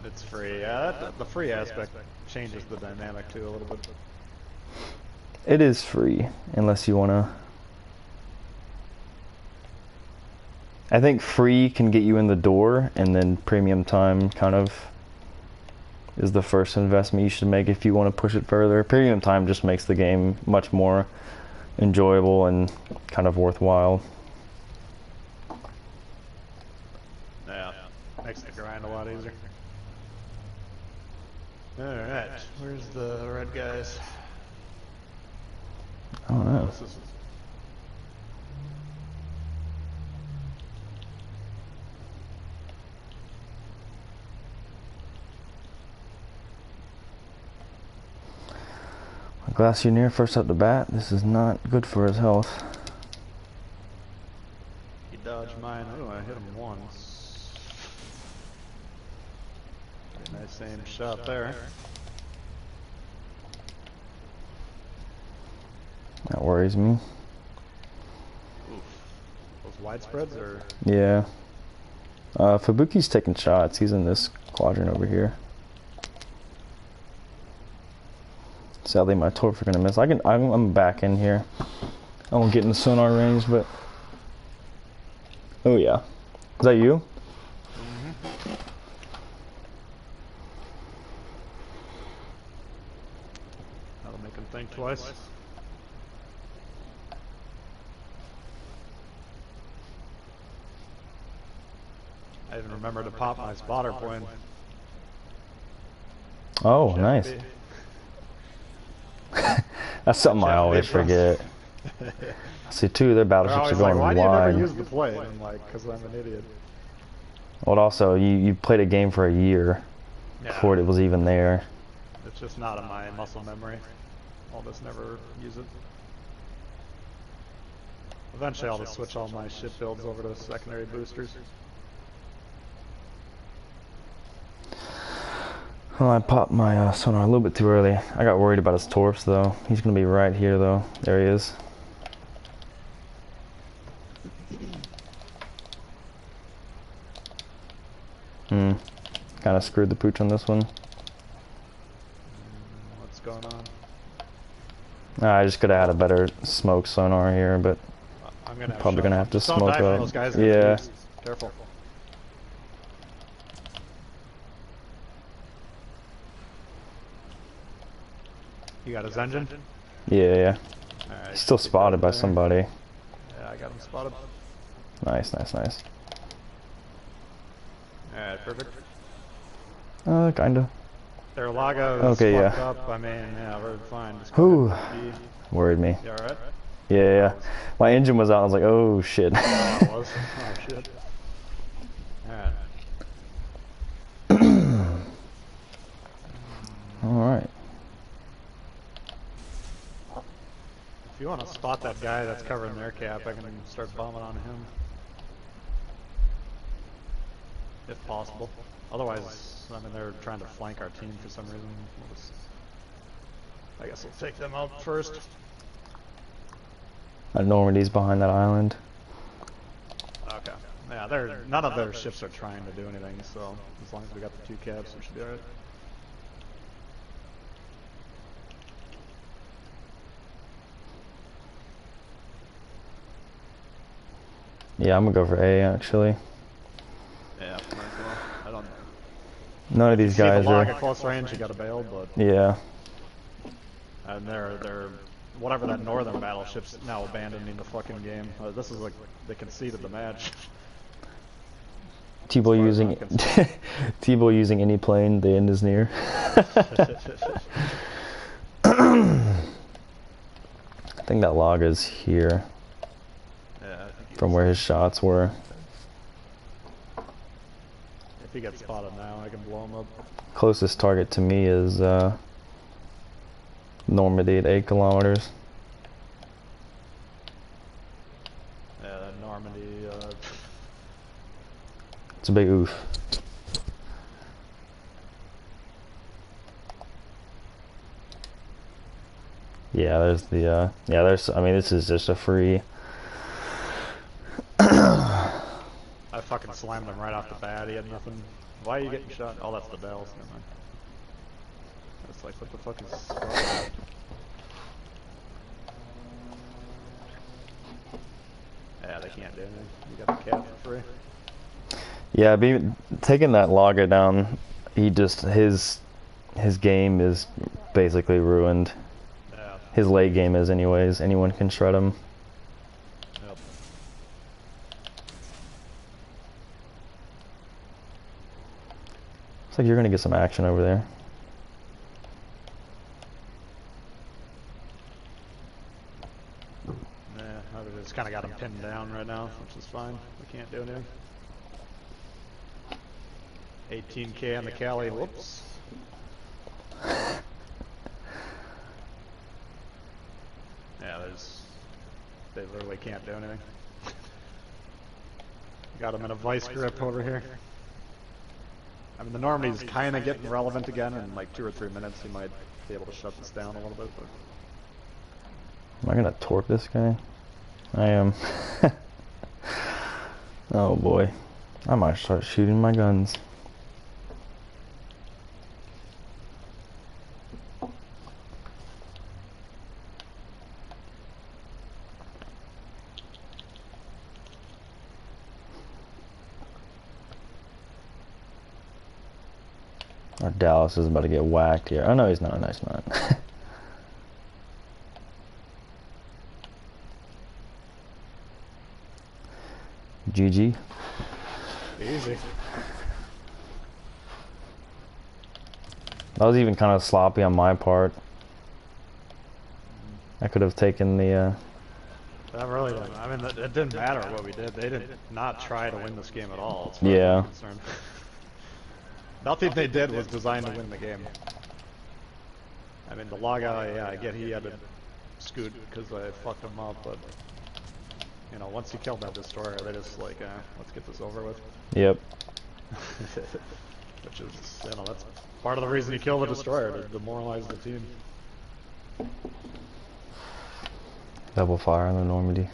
[SPEAKER 2] It's free. Yeah, the free aspect changes the dynamic too a little bit.
[SPEAKER 1] It is free, unless you wanna. I think free can get you in the door, and then premium time kind of is the first investment you should make if you want to push it further. Premium time just makes the game much more enjoyable and kind of worthwhile.
[SPEAKER 2] Yeah, makes the grind a lot easier. Alright, where's the red guys?
[SPEAKER 1] I don't know.
[SPEAKER 2] This is...
[SPEAKER 1] Glacier first up the bat. This is not good for his health.
[SPEAKER 2] He dodged mine. Oh, I hit him once. Nice aim shot there.
[SPEAKER 1] That worries me.
[SPEAKER 2] Oof. Those widespreads or?
[SPEAKER 1] Yeah. Fubuki's taking shots. He's in this quadrant over here. Sadly, my torps are gonna miss. I'm back in here. I won't get in the sonar range, but oh yeah, is that you?
[SPEAKER 2] Mm-hmm. That'll make him think twice. I even remember to pop my spotter plane.
[SPEAKER 1] Oh, nice. That's something I always forget. See, two of their battleships are going
[SPEAKER 2] why
[SPEAKER 1] wide.
[SPEAKER 2] do you never use the plane? I'm like, because I'm an idiot.
[SPEAKER 1] Well, also, you played a game for a year before it was even there.
[SPEAKER 2] It's just not in my muscle memory. I'll just never use it. Eventually, I'll just switch all my ship builds over to secondary boosters.
[SPEAKER 1] Well, I popped my sonar a little bit too early. I got worried about his torps, though. He's going to be right here, though. There he is. Kind of screwed the pooch on this one.
[SPEAKER 2] What's going on?
[SPEAKER 1] I just could have had a better smoke sonar here, but
[SPEAKER 2] I'm gonna
[SPEAKER 1] probably going to have to
[SPEAKER 2] Just don't
[SPEAKER 1] smoke
[SPEAKER 2] die for
[SPEAKER 1] up.
[SPEAKER 2] those guys.
[SPEAKER 1] Yeah.
[SPEAKER 2] Careful. You got his engine?
[SPEAKER 1] Yeah.
[SPEAKER 2] Alright,
[SPEAKER 1] Still spotted by somebody.
[SPEAKER 2] Yeah, I got him spotted.
[SPEAKER 1] Nice.
[SPEAKER 2] Alright, perfect.
[SPEAKER 1] Kinda.
[SPEAKER 2] Their Lago is
[SPEAKER 1] Okay,
[SPEAKER 2] fucked
[SPEAKER 1] yeah.
[SPEAKER 2] up. I mean, yeah, we're fine. Just
[SPEAKER 1] Whew.
[SPEAKER 2] go ahead and be-
[SPEAKER 1] Worried me.
[SPEAKER 2] You alright?
[SPEAKER 1] Yeah. My engine was out. I was like, oh shit.
[SPEAKER 2] Oh, it was? Oh, shit. Alright.
[SPEAKER 1] Alright.
[SPEAKER 2] If you want to spot that guy that's covering their cap, I can start bombing on him. If possible. Otherwise, I mean, they're trying to flank our team for some reason. I guess we'll take them out first.
[SPEAKER 1] Normandy's behind that island.
[SPEAKER 2] Okay. Yeah, none of their ships are trying to do anything, so as long as we got the two cabs, we should be alright.
[SPEAKER 1] Yeah, I'm gonna go for A, actually.
[SPEAKER 2] Yeah, might as well. I don't know.
[SPEAKER 1] None of these guys
[SPEAKER 2] See the log at
[SPEAKER 1] are...
[SPEAKER 2] close range, you gotta bail, but...
[SPEAKER 1] Yeah.
[SPEAKER 2] And they're... Whatever that northern battleship's now abandoning the fucking game. This is like, they conceded the match.
[SPEAKER 1] Tbull using... Tbull using any plane, the end is near. I think that log is here.
[SPEAKER 2] Yeah,
[SPEAKER 1] From where his shots were.
[SPEAKER 2] if he gets spotted now, I can blow him up.
[SPEAKER 1] Closest target to me is Normandy at 8 kilometers.
[SPEAKER 2] Yeah, that Normandy,
[SPEAKER 1] It's a big oof. Yeah, there's the, I mean, this is just a free...
[SPEAKER 2] I fucking slammed him right off the bat. He had nothing Why are you getting shot? Oh, that's the bells. Never mind. It's like, what the fuck is Scarlet? Yeah, they can't do anything. You got the cat for free.
[SPEAKER 1] Yeah, taking that logger down, his game is basically ruined.
[SPEAKER 2] Yeah.
[SPEAKER 1] His late game is anyways. Anyone can shred him.
[SPEAKER 2] Yep.
[SPEAKER 1] Looks like you're gonna get some action over there.
[SPEAKER 2] Yeah, I just kind of got him pinned down right now, which is fine. We can't do anything. 18k on the Cali. Whoops. Yeah, they literally can't do anything. Got him in a vice grip over here. I mean, the Normandy's kind of getting relevant again. In like 2 or 3 minutes, he might be able to shut this down a little bit. But
[SPEAKER 1] Am I gonna torp this guy? I am. Oh boy. I might start shooting my guns. Our Dallas is about to get whacked here. Oh no, he's not. Nice not. GG.
[SPEAKER 2] easy.
[SPEAKER 1] That was even kind of sloppy on my part. I could have taken the.
[SPEAKER 2] That really didn't. I mean, it didn't matter what we did. They did not try to win this game at all. As far as I'm concerned. Nothing they did was designed to win the game. I mean, the log guy, yeah, I get he had to scoot because I fucked him up, but you know, once he killed that destroyer, they just like, let's get this over with.
[SPEAKER 1] Yep.
[SPEAKER 2] Which is, you know, that's part of the reason he killed the destroyer, to demoralize the team.
[SPEAKER 1] Double fire on the Normandy.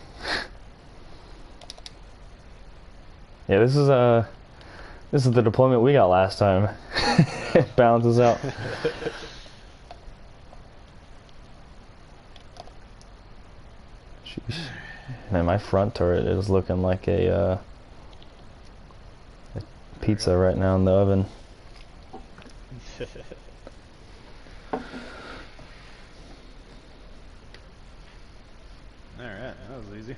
[SPEAKER 1] Yeah, this is the deployment we got last time. It balances out. Jeez. Man, my front turret is looking like a pizza right now in the oven.
[SPEAKER 2] Alright, that was easy.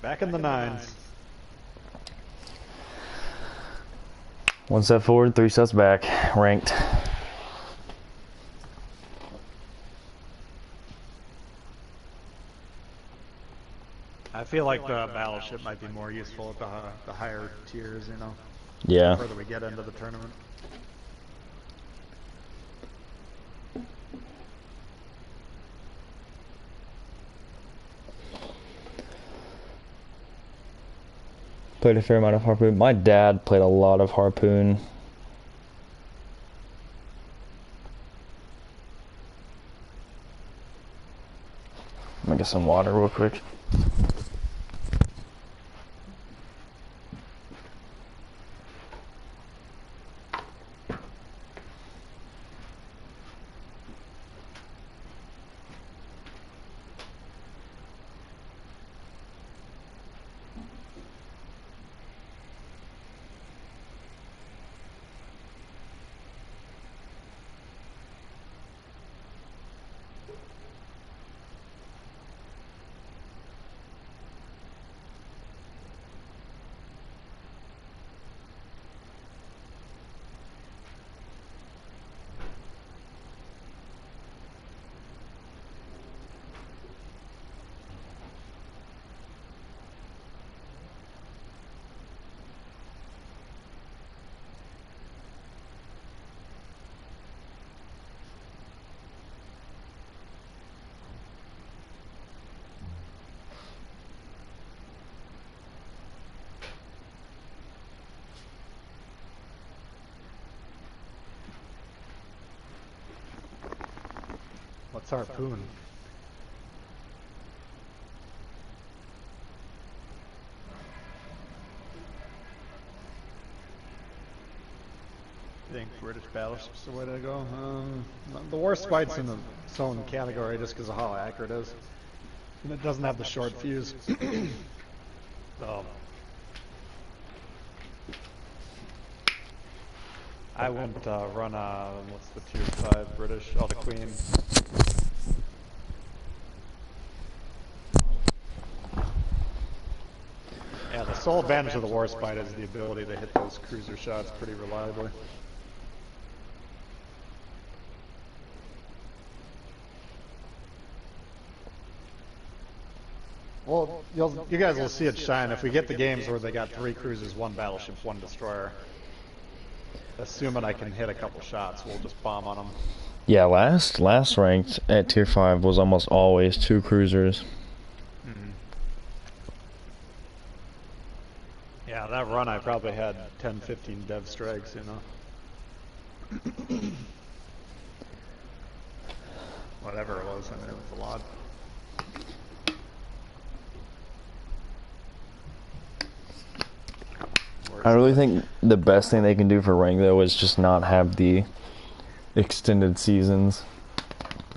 [SPEAKER 2] Back in the nines.
[SPEAKER 1] 1 step forward, 3 steps back. Ranked.
[SPEAKER 2] I feel like the battleship might be more useful at the higher tiers, you know?
[SPEAKER 1] Yeah.
[SPEAKER 2] The further we get into the tournament.
[SPEAKER 1] Played a fair amount of Harpoon. My dad played a lot of Harpoon. I'm gonna get some water real quick.
[SPEAKER 2] What's Harpoon? I think British battleship's the way to go. The Warspite's in its own category just because of how accurate it is. And it doesn't have the short fuse. So I wouldn't run what's the tier 5 British? Oh, the Queen. Yeah, the sole advantage of the Warspite is the ability to hit those cruiser shots pretty reliably. Well, you guys will see it shine if we get the games where they got 3 cruisers, 1 battleship, 1 destroyer. Assuming I can hit a couple shots, we'll just bomb on them.
[SPEAKER 1] Yeah, last ranked at tier 5 was almost always 2 cruisers.
[SPEAKER 2] Yeah, that run I probably had 10, 15 dev strikes, you know. Whatever it was, I mean, it was a lot.
[SPEAKER 1] I really think the best thing they can do for rank though is just not have the extended seasons.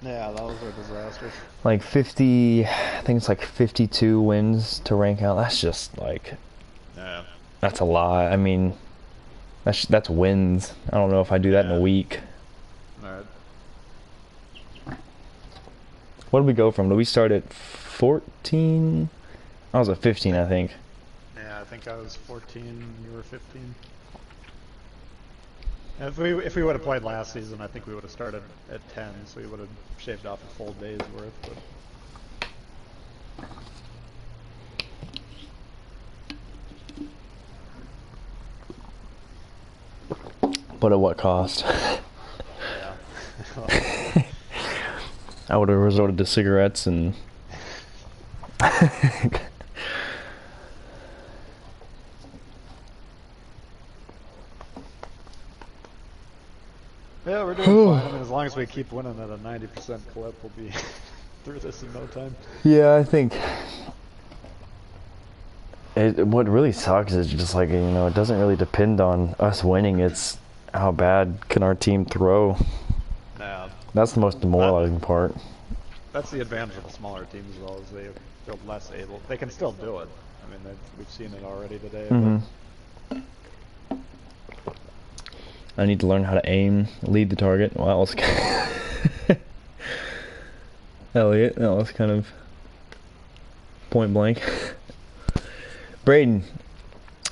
[SPEAKER 2] Yeah, those are disasters.
[SPEAKER 1] Like 50, I think it's like 52 wins to rank out. That's just like,
[SPEAKER 2] yeah,
[SPEAKER 1] that's a lot. I mean, that's wins. I don't know if I do that in a week.
[SPEAKER 2] Alright.
[SPEAKER 1] What did we go from? Did we start at 14? I was at 15, I think.
[SPEAKER 2] Yeah, I think I was 14, you were 15. If we would have played last season, I think we would have started at 10, so we would have shaved off a full day's worth.
[SPEAKER 1] But at what cost?
[SPEAKER 2] Yeah.
[SPEAKER 1] I would have resorted to cigarettes and...
[SPEAKER 2] Yeah, we're doing fine. I mean, as long as we keep winning at a 90% clip, we'll be through this in no time.
[SPEAKER 1] Yeah, I think... what really sucks is just like, you know, it doesn't really depend on us winning. It's how bad can our team throw.
[SPEAKER 2] Yeah.
[SPEAKER 1] That's the most demoralizing part.
[SPEAKER 2] That's the advantage of the smaller teams, though, is they're less able. They can still do it. I mean, we've seen it already today.
[SPEAKER 1] I need to learn how to aim, lead the target. Well, that was Elliot, that was kind of point blank. Braden,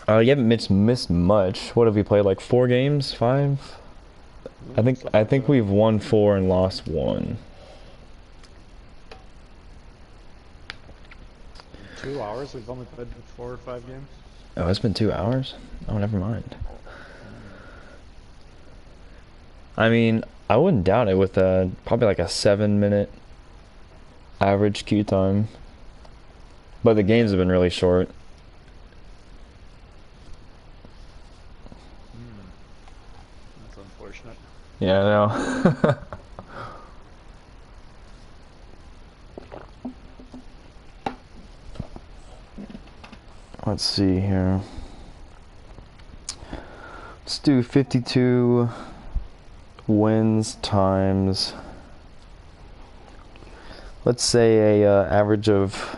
[SPEAKER 1] you haven't missed much. What have we played? Like 4 games, 5? I think we've won 4 and lost 1.
[SPEAKER 2] 2 hours? We've only played 4 or 5 games.
[SPEAKER 1] Oh, it's been 2 hours? Oh, never mind. I mean, I wouldn't doubt it with probably like a 7-minute average queue time. But the games have been really short.
[SPEAKER 2] That's unfortunate.
[SPEAKER 1] Yeah, I know. Let's see here. Let's do 52 wins times, let's say a average of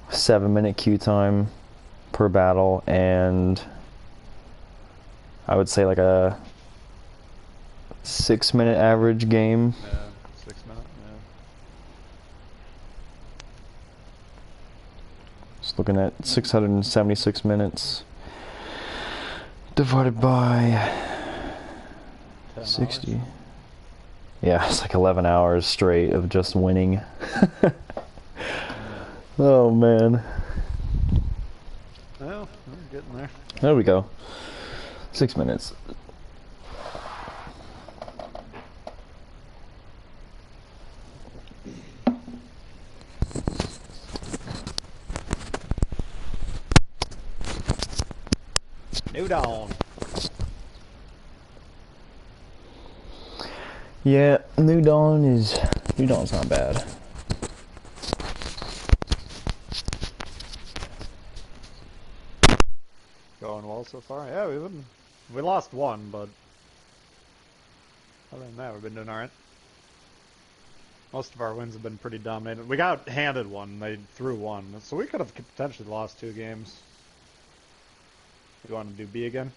[SPEAKER 1] 7-minute queue time per battle, and I would say like a 6-minute average game.
[SPEAKER 2] Yeah, 6 minutes, yeah.
[SPEAKER 1] Just looking at 676 minutes divided by 60.
[SPEAKER 2] Hours.
[SPEAKER 1] Yeah, it's like 11 hours straight of just winning. Oh, man.
[SPEAKER 2] Well, we're getting there.
[SPEAKER 1] There we go. 6 minutes.
[SPEAKER 2] New Dawn.
[SPEAKER 1] Yeah, New Dawn's not bad.
[SPEAKER 2] Going well so far. Yeah, we lost 1, but Other than that, we've been doing alright. Most of our wins have been pretty dominated. We got handed one. They threw one. So we could have potentially lost 2 games. You want to do B again?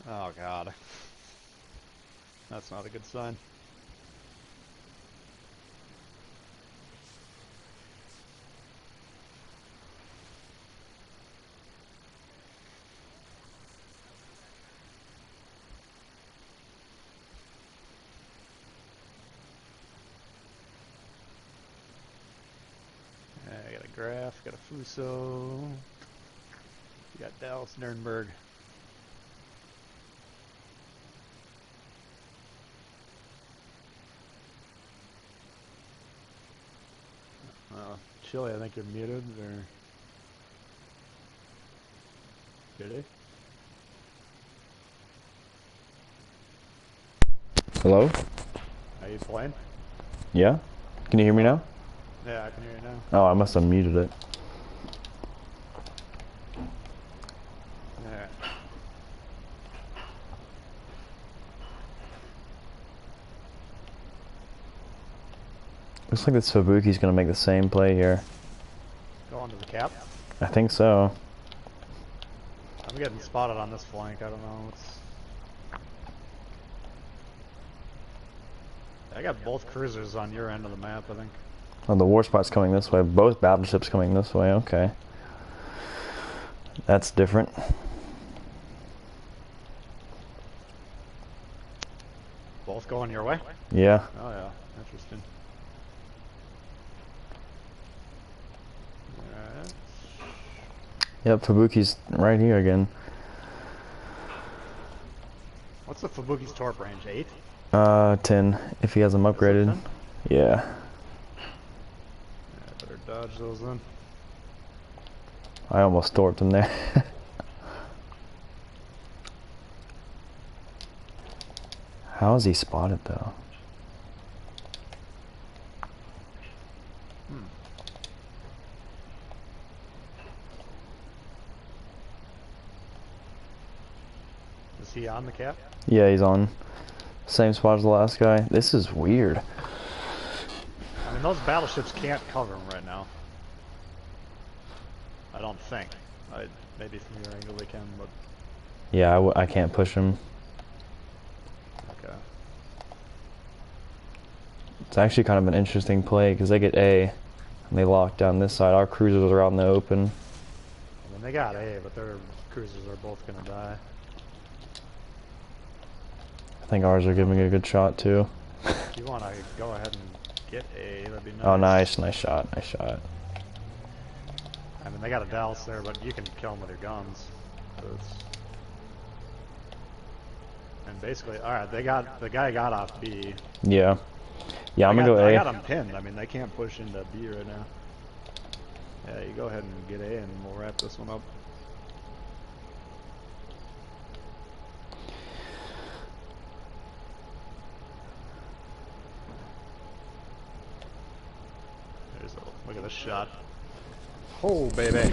[SPEAKER 2] Oh, God. That's not a good sign. I got a Graf, got a Fuso. We got Dallas Nuremberg. Chili, I think you're muted, or... Did he?
[SPEAKER 1] Hello?
[SPEAKER 2] Are you playing?
[SPEAKER 1] Yeah? Can you hear me now?
[SPEAKER 2] Yeah, I can hear you now.
[SPEAKER 1] Oh, I must have muted it.
[SPEAKER 2] Alright.
[SPEAKER 1] Looks like this Fubuki's gonna make the same play here.
[SPEAKER 2] Go on to the cap.
[SPEAKER 1] I think so.
[SPEAKER 2] I'm getting spotted on this flank, I don't know. I got both cruisers on your end of the map, I think.
[SPEAKER 1] Oh, the war spot's coming this way. Both battleships coming this way. Okay. That's different.
[SPEAKER 2] Both going your way?
[SPEAKER 1] Yeah.
[SPEAKER 2] Oh yeah, interesting. Alright.
[SPEAKER 1] Yep, Fubuki's right here again.
[SPEAKER 2] What's the Fubuki's torp range? 8?
[SPEAKER 1] 10, if he has them upgraded. Yeah.
[SPEAKER 2] I better dodge those then.
[SPEAKER 1] I almost torped him there. How is he spotted though?
[SPEAKER 2] Is he on the cap?
[SPEAKER 1] Yeah, he's on. Same spot as the last guy. This is weird.
[SPEAKER 2] I mean, those battleships can't cover him right now. I don't think. Maybe from your angle they can, but...
[SPEAKER 1] Yeah, I can't push him.
[SPEAKER 2] Okay.
[SPEAKER 1] It's actually kind of an interesting play because they get A and they lock down this side. Our cruisers are out in the open.
[SPEAKER 2] I mean, they got A, but their cruisers are both gonna die.
[SPEAKER 1] I think ours are giving a good shot too.
[SPEAKER 2] If you want to go ahead and get A, that'd be nice.
[SPEAKER 1] Oh, nice shot, nice shot.
[SPEAKER 2] I mean, they got a Dallas there, but you can kill them with your guns. So and basically, alright, the guy got off B.
[SPEAKER 1] Yeah. Yeah, I'm gonna go A.
[SPEAKER 2] I got him pinned. I mean, they can't push into B right now. Yeah, you go ahead and get A and we'll wrap this one up. Look at this shot. Oh, baby.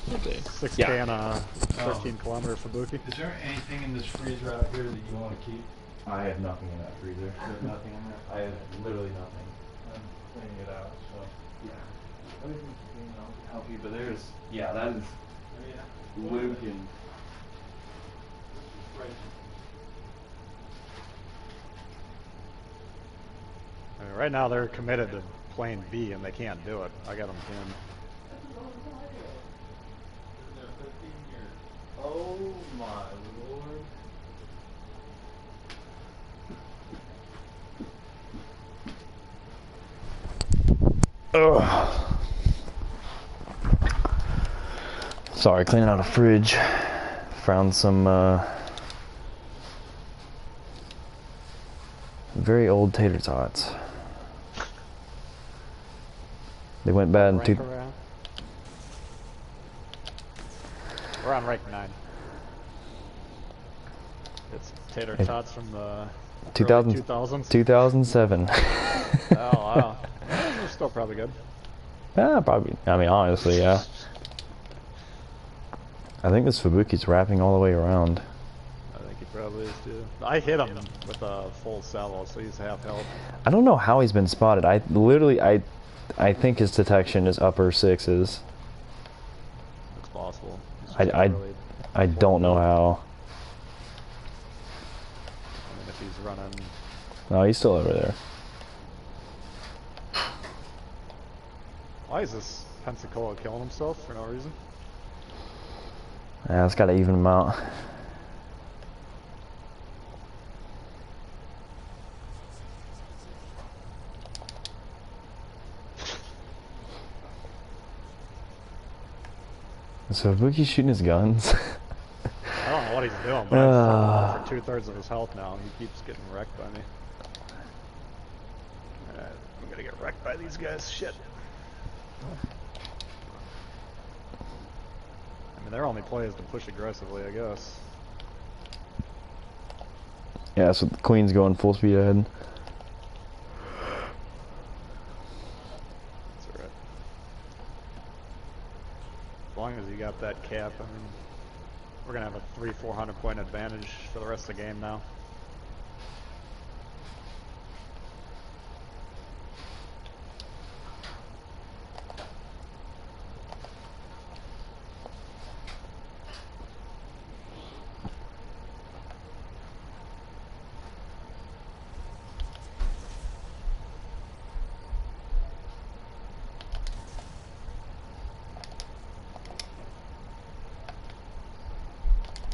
[SPEAKER 2] 6K on a 13-kilometer Fubuki.
[SPEAKER 3] Is there anything in this freezer out here that you want to keep?
[SPEAKER 1] I have nothing in that freezer.
[SPEAKER 3] You have nothing in there?
[SPEAKER 1] I have literally nothing.
[SPEAKER 3] I'm cleaning it out, so.
[SPEAKER 1] Yeah.
[SPEAKER 3] Everything's clean, I'll help you, but there's
[SPEAKER 1] Yeah, that is
[SPEAKER 3] Luke and...
[SPEAKER 2] I mean, right now they're committed to playing B and they can't do it. I got them pinned.
[SPEAKER 3] Oh my lord.
[SPEAKER 1] Ugh. Sorry, cleaning out a fridge. Found some very old tater tots. They went bad in
[SPEAKER 2] We're on rank 9. It's tater tots from the 2000s.
[SPEAKER 1] 2007.
[SPEAKER 2] Oh wow, they're still probably good.
[SPEAKER 1] Probably. I mean, honestly, yeah. I think this Fubuki's wrapping all the way around.
[SPEAKER 2] I think he probably is too. I hit him with a full salvo, so he's half health.
[SPEAKER 1] I don't know how he's been spotted. I think his detection is upper sixes.
[SPEAKER 2] It's possible.
[SPEAKER 1] I don't know how.
[SPEAKER 2] I mean, if he's running.
[SPEAKER 1] No, he's still over there.
[SPEAKER 2] Why is this Pensacola killing himself for no reason?
[SPEAKER 1] Yeah, it's got to even him out. So Fubuki's shooting his guns.
[SPEAKER 2] I don't know what he's doing, but I'm for 2/3 of his health now. He keeps getting wrecked by me. Alright, I'm gonna get wrecked by these guys. Shit. I mean, their only play is to push aggressively, I guess.
[SPEAKER 1] Yeah, so the Queen's going full speed ahead.
[SPEAKER 2] That's alright. As long as you got that cap, I mean, we're gonna have a 300-400 point advantage for the rest of the game now.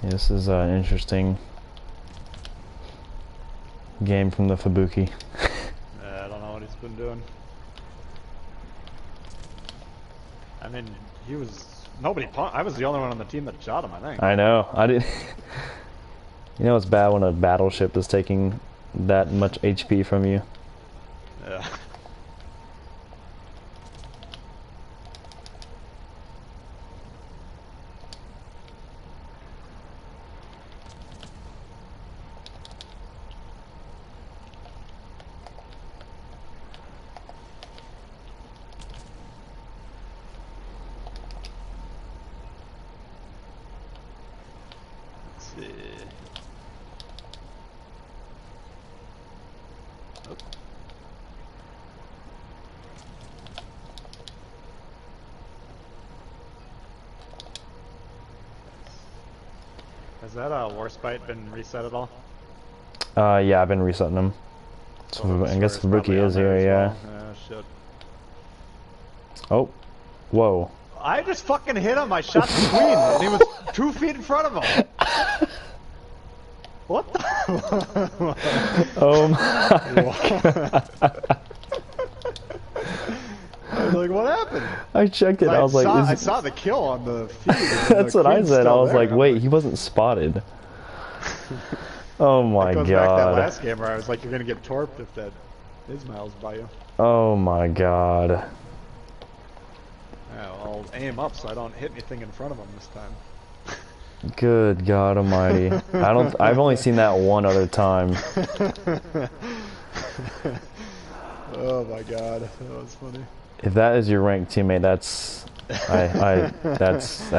[SPEAKER 1] Yeah, this is an interesting game from the Fubuki.
[SPEAKER 2] I don't know what he's been doing. I mean, I was the only one on the team that shot him, I think.
[SPEAKER 1] I know. I didn't. You know, it's bad when a battleship is taking that much HP from you.
[SPEAKER 2] Yeah. Has that Warspite been reset at all?
[SPEAKER 1] Yeah, I've been resetting them. So I guess Fubuki is here, yeah.
[SPEAKER 2] Shit.
[SPEAKER 1] Oh, whoa.
[SPEAKER 2] I just fucking hit him. I shot the Queen, and he was 2 feet in front of him. What the?
[SPEAKER 1] Oh my God.
[SPEAKER 2] I was like, what happened?
[SPEAKER 1] I checked it. I was like,
[SPEAKER 2] I saw the kill on the feed.
[SPEAKER 1] That's what I said. I was like, wait, he wasn't spotted. Oh my
[SPEAKER 2] That goes back to that
[SPEAKER 1] God.
[SPEAKER 2] last game where I was like, you're gonna get torped if that Ismail's by you.
[SPEAKER 1] Oh my God.
[SPEAKER 2] Yeah, well, I'll aim up so I don't hit anything in front of him this time.
[SPEAKER 1] Good God Almighty. I've only seen that one other time.
[SPEAKER 2] Oh my God, that was funny.
[SPEAKER 1] If that is your ranked teammate, that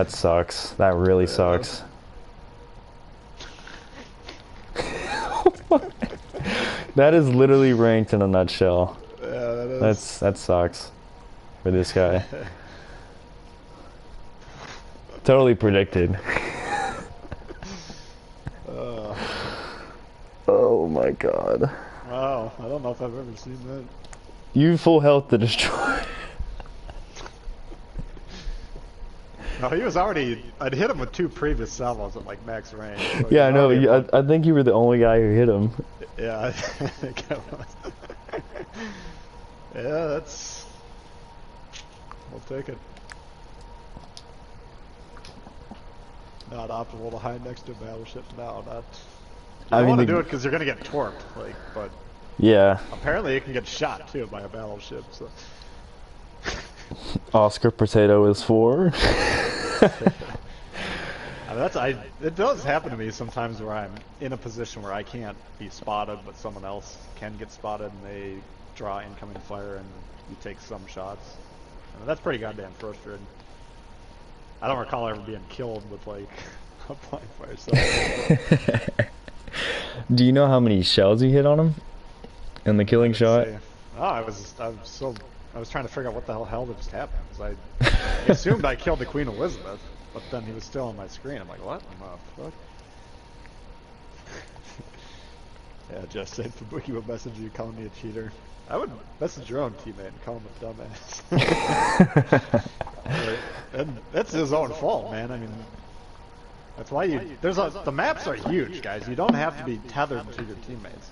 [SPEAKER 1] sucks. That really sucks. That is literally ranked in a nutshell.
[SPEAKER 2] Yeah, that is.
[SPEAKER 1] That sucks for this guy. Totally predicted. Oh my God.
[SPEAKER 2] Wow, I don't know if I've ever seen that.
[SPEAKER 1] You full health to destroy.
[SPEAKER 2] No, he was already. I'd hit him with 2 previous salvos at like max range. So
[SPEAKER 1] Yeah, I know. I think you were the only guy who hit him.
[SPEAKER 2] Yeah, I think I was. Yeah, that's. We'll take it. Not optimal to hide next to a battleship. No, not. I want to do it because you're gonna get torped, like, but.
[SPEAKER 1] Yeah.
[SPEAKER 2] Apparently, you can get shot too by a battleship. So.
[SPEAKER 1] Oscar Potato is 4.
[SPEAKER 2] I mean, it does happen to me sometimes where I'm in a position where I can't be spotted, but someone else can get spotted and they draw incoming fire and you take some shots. I mean, that's pretty goddamn frustrating. I don't recall ever being killed with like a blind fire cell.
[SPEAKER 1] Do you know how many shells you hit on him in the killing shot?
[SPEAKER 2] Oh, I was trying to figure out what the hell just happened. 'Cause I assumed I killed the Queen Elizabeth, but then he was still on my screen. I'm like, what? Fuck. Yeah, Jeff said Fubuki would message you calling me a cheater. I would message your own teammate and call him a dumbass. And that's his own fault, man. I mean, that's why the maps are huge, guys. You don't have to be tethered to your teammates.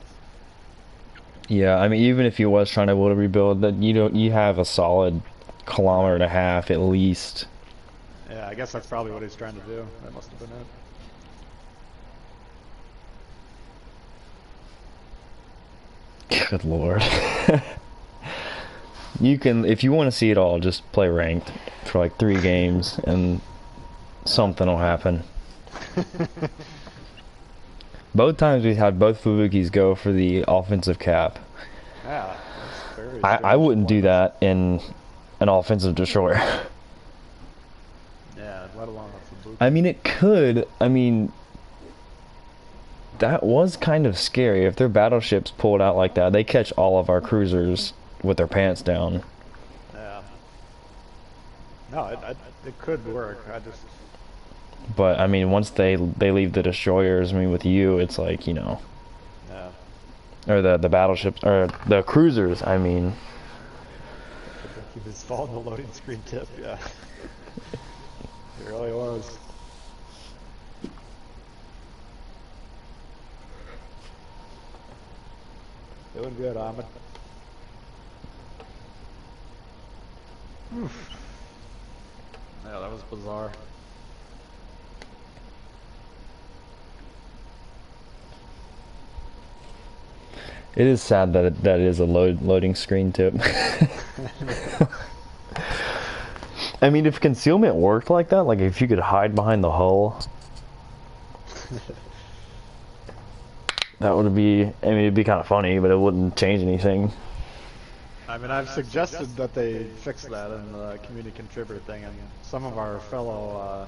[SPEAKER 1] Yeah, I mean, even if he was trying to rebuild, that you have a solid kilometer and a half at least.
[SPEAKER 2] Yeah, I guess that's probably what he's trying to do. That must have been it.
[SPEAKER 1] Good lord. You can, if you want to see it all, just play ranked for like 3 games and something will happen. Both times we had both Fubukis go for the offensive cap.
[SPEAKER 2] Yeah, that's very
[SPEAKER 1] I wouldn't do that in an offensive destroyer.
[SPEAKER 2] Yeah, let alone a Fubuki.
[SPEAKER 1] I mean, it could. I mean, that was kind of scary. If their battleships pulled out like that, they catch all of our cruisers with their pants down.
[SPEAKER 2] Yeah. No, it could work. I just.
[SPEAKER 1] But I mean, once they leave the destroyers, I mean, with you, it's like, you know.
[SPEAKER 2] Yeah.
[SPEAKER 1] Or the battleships, or the cruisers. I mean.
[SPEAKER 2] He was following the loading screen tip. Yeah. It really was. Doing good, Ahmed. Oof. Yeah, that was bizarre.
[SPEAKER 1] It is sad that that is a loading screen tip. I mean, if concealment worked like that, like if you could hide behind the hull, that would be, I mean, it'd be kind of funny, but it wouldn't change anything.
[SPEAKER 2] I mean, I've suggested that they fix that in the community contributor thing, and some of our fellow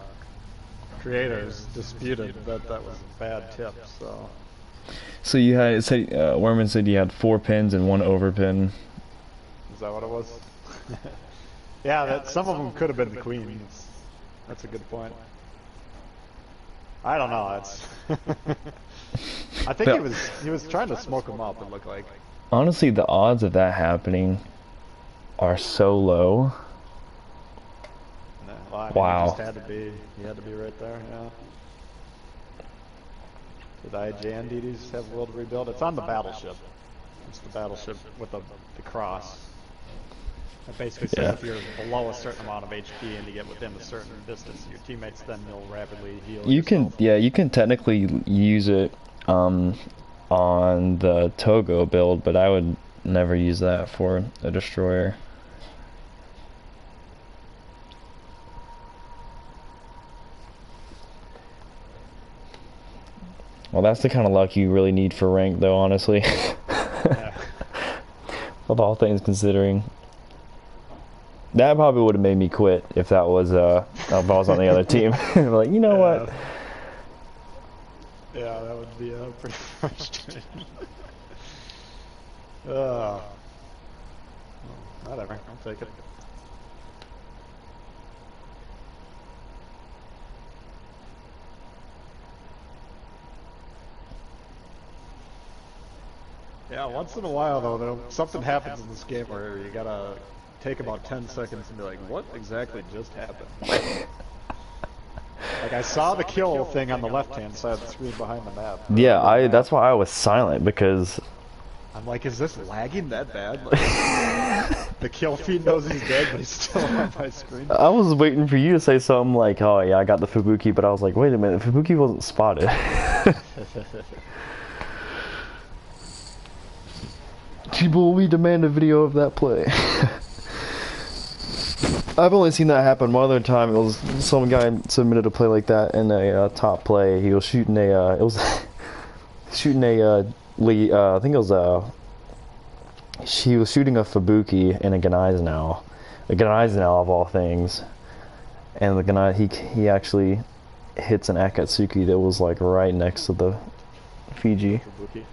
[SPEAKER 2] creators disputed that that was a bad tip, so.
[SPEAKER 1] So you had, Werman said you had 4 pins and 1 overpin.
[SPEAKER 2] Is that what it was? Yeah, that some of them could have been the queen. That's a good point. I don't know. It's. I think he was trying to smoke them up. It looked like.
[SPEAKER 1] Honestly, the odds of that happening are so low.
[SPEAKER 2] No, well, I mean,
[SPEAKER 1] Wow.
[SPEAKER 2] He had to be right there. Yeah. Did IJ and DDs have World Rebuild? It's on the battleship. It's the battleship with the cross. It basically says if you're below a certain amount of HP and you get within a certain distance of your teammates, then you'll rapidly heal.
[SPEAKER 1] You can, yeah, you can technically use it on the Togo build, but I would never use that for a destroyer. Well, that's the kind of luck you really need for rank, though, honestly.
[SPEAKER 2] Yeah.
[SPEAKER 1] Of all things considering. That probably would have made me quit if that was, if I was on the other team. Like, you know what?
[SPEAKER 2] Yeah, that would be pretty frustrating. Whatever, I'll take it. Yeah, once in a while though, something happens in this game where you gotta take about 10 seconds and be like, what exactly just happened? Like, I saw the kill thing on the left-hand side of the screen behind the map.
[SPEAKER 1] Yeah, that's why I was silent, because...
[SPEAKER 2] I'm like, is this lagging that bad? Like, the kill feed knows he's dead, but he's still on my screen.
[SPEAKER 1] I was waiting for you to say something like, oh yeah, I got the Fubuki, but I was like, wait a minute, Fubuki wasn't spotted. Tbull, we demand a video of that play. I've only seen that happen one other time. It was some guy submitted a play like that in a top play. He was shooting a, I think it was he was shooting a Fubuki and a Gneisenau of all things. and the guy he actually hits an Akatsuki that was like right next to the Fiji,
[SPEAKER 2] Fubuki.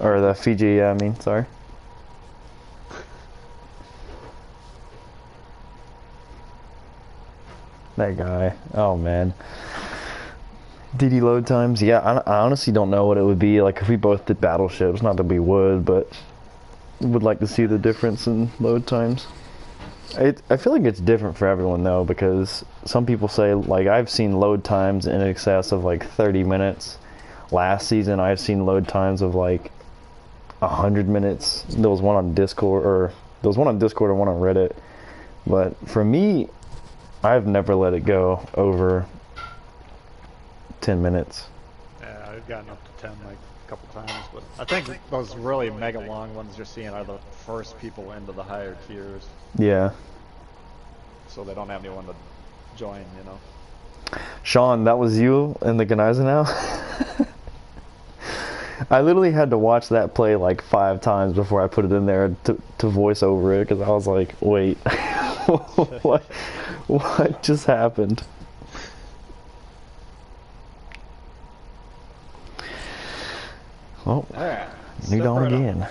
[SPEAKER 1] or the Fiji. Yeah, I mean, sorry. That guy. Oh man. DD load times. Yeah, I honestly don't know what it would be like if we both did battleships. Not that we would, but would like to see the difference in load times. I feel like it's different for everyone though, because some people say, like, I've seen load times in excess of like 30 minutes. Last season I've seen load times of like 100 minutes. There was one on Discord, and one on Reddit. But for me, I've never let it go over 10 minutes.
[SPEAKER 2] Yeah, I've gotten up to 10 like a couple times, but I think those really mega long ones you're seeing are the first people into the higher tiers,
[SPEAKER 1] Yeah.
[SPEAKER 2] so they don't have anyone to join, you know.
[SPEAKER 1] Sean, that was you in the Gneisenau? I literally had to watch that play like 5 times before I put it in there to voice over it, because I was like, wait, what just happened? Oh,
[SPEAKER 2] Alright,
[SPEAKER 1] new dawn
[SPEAKER 2] right
[SPEAKER 1] again.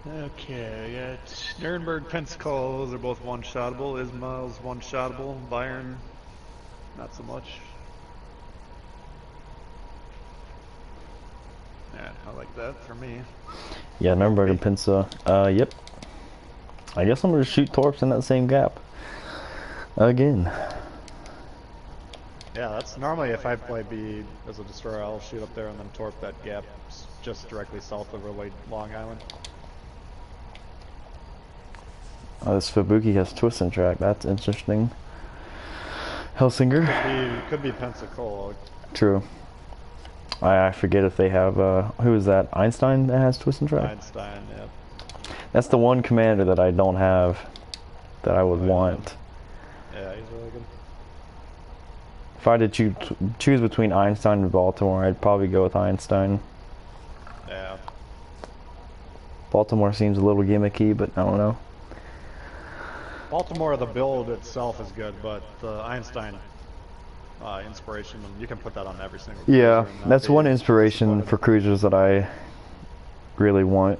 [SPEAKER 2] Okay, we got Nuremberg, Pensacola, those are both one-shottable. Ismail's one-shottable. Bayern, not so much. Yeah, I like that for me.
[SPEAKER 1] Yeah, Nuremberg and Pinsa. Yep. I guess I'm gonna shoot Torps in that same gap again.
[SPEAKER 2] Yeah, that's normally if I play B as a destroyer, I'll shoot up there and then torp that gap just directly south of Long Island.
[SPEAKER 1] Oh, this Fubuki has twist and track. That's interesting. Helsinger.
[SPEAKER 2] Could be Pensacola.
[SPEAKER 1] True. I forget if they have, who is that? Einstein that has twist and track?
[SPEAKER 2] Einstein, yeah.
[SPEAKER 1] That's the one commander that I don't have that I would want.
[SPEAKER 2] Yeah, he's really good.
[SPEAKER 1] If I had to choose between Einstein and Baltimore, I'd probably go with Einstein.
[SPEAKER 2] Yeah.
[SPEAKER 1] Baltimore seems a little gimmicky, but I don't know.
[SPEAKER 2] Baltimore, the build itself is good, but the Einstein inspiration, you can put that on every single cruiser.
[SPEAKER 1] Yeah, that's one inspiration for cruisers that I really want.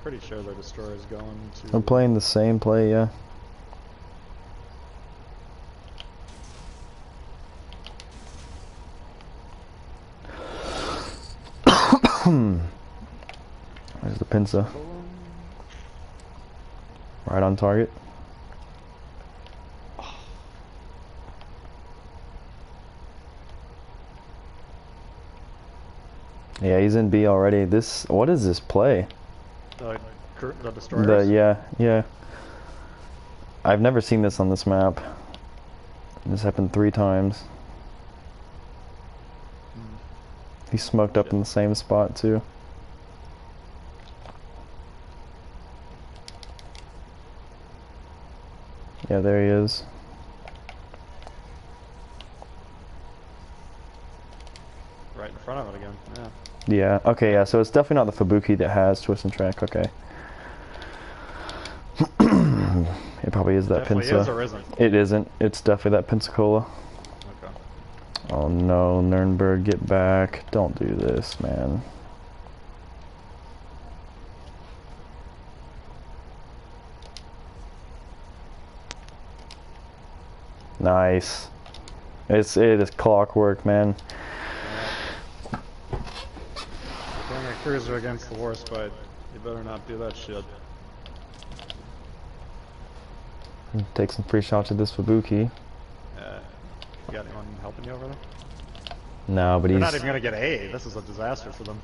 [SPEAKER 2] Pretty sure their destroyer is going to...
[SPEAKER 1] I'm playing the same play, yeah. There's the Pinsa. Right on target. Yeah, he's in B already. What is this play?
[SPEAKER 2] The destroyers?
[SPEAKER 1] Yeah. I've never seen this on this map. This happened 3 times. He's smoked up in the same spot too. Yeah, there he is.
[SPEAKER 2] Right in front of it again, yeah.
[SPEAKER 1] Yeah, okay, yeah, so it's definitely not the Fubuki that has twist and track, okay. It probably is that
[SPEAKER 2] Definitely
[SPEAKER 1] Pinsa.
[SPEAKER 2] is or isn't?
[SPEAKER 1] It isn't. It's definitely that Pensacola.
[SPEAKER 2] Okay.
[SPEAKER 1] Oh no, Nuremberg, get back. Don't do this, man. Nice. It is clockwork, man.
[SPEAKER 2] Going a cruiser against the Warspite, you better not do that shit.
[SPEAKER 1] Take some free shots at this Fubuki.
[SPEAKER 2] You got anyone helping you over there?
[SPEAKER 1] No, but
[SPEAKER 2] They're not even gonna get A. This is a disaster for them.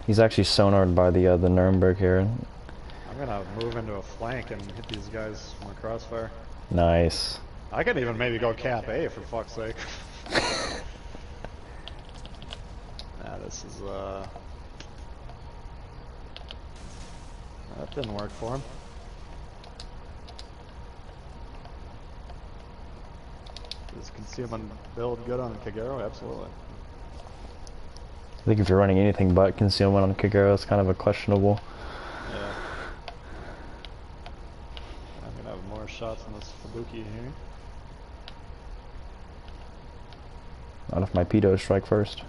[SPEAKER 1] he's actually sonared by the Nuremberg here.
[SPEAKER 2] I'm gonna move into a flank and hit these guys from a crossfire.
[SPEAKER 1] Nice.
[SPEAKER 2] I could even maybe go cap A for fuck's sake. Nah, this is that didn't work for him. Does concealment build good on Kagero? Absolutely.
[SPEAKER 1] I think if you're running anything but concealment on Kagero, it's kind of a questionable.
[SPEAKER 2] Yeah. I'm gonna have more shots on this Fubuki here.
[SPEAKER 1] Not if my pedos strike first.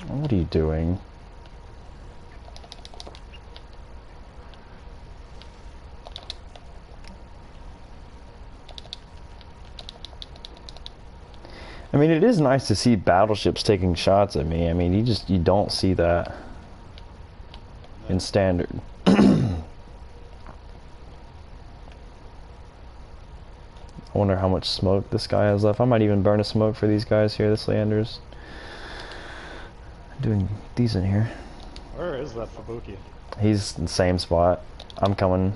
[SPEAKER 1] What are you doing? I mean, it is nice to see battleships taking shots at me. I mean, you don't see that in standard. I wonder how much smoke this guy has left. I might even burn a smoke for these guys here. This Leander's doing decent here.
[SPEAKER 2] Where is that Fubuki?
[SPEAKER 1] He's in the same spot. I'm coming.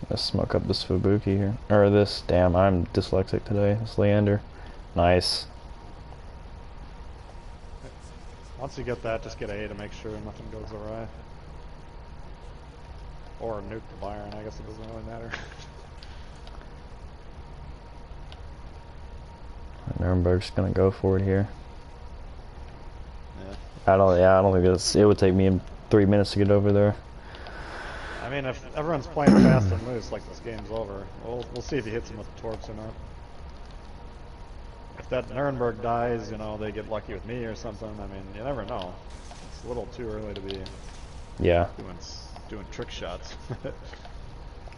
[SPEAKER 1] Let's smoke up this Fubuki here. Or this, damn, I'm dyslexic today. This Leander. Nice.
[SPEAKER 2] Once you get that, just get A to make sure nothing goes awry. Or nuke the Byron, I guess it doesn't really matter.
[SPEAKER 1] Nuremberg's gonna go for it here.
[SPEAKER 2] Yeah.
[SPEAKER 1] I don't think it would take me 3 minutes to get over there.
[SPEAKER 2] I mean, if everyone's playing fast and loose, like this game's over. We'll see if he hits him with the torps or not. If that Nuremberg dies, you know, they get lucky with me or something. I mean, you never know. It's a little too early to be doing trick shots.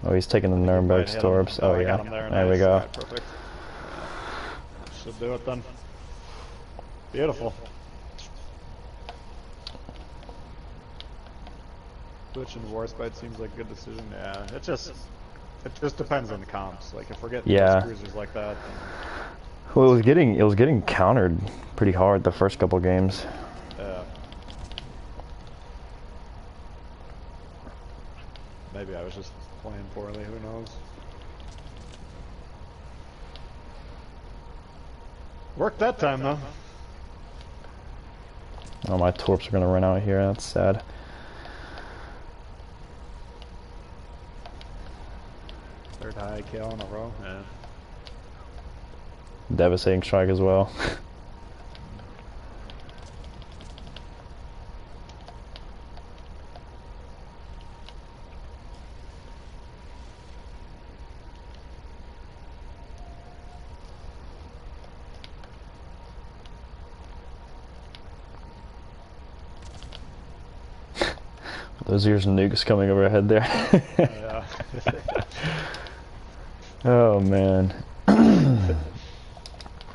[SPEAKER 1] Oh, he's taking the Nuremberg's torps. Oh, yeah. There we go.
[SPEAKER 2] Right, perfect. Should do it then. Beautiful. Switching to Warspite seems like a good decision. Yeah, it just depends on the comps. Like if we're getting cruisers like that. Then...
[SPEAKER 1] Well, it was getting countered pretty hard the first couple games.
[SPEAKER 2] Yeah. Maybe I was just playing poorly. Who knows? Worked that time though.
[SPEAKER 1] Oh, my torps are gonna run out here. That's sad.
[SPEAKER 2] Third high kill in a row. Yeah.
[SPEAKER 1] Devastating strike as well. Those are your nukes coming overhead there.
[SPEAKER 2] Yeah.
[SPEAKER 1] Oh man.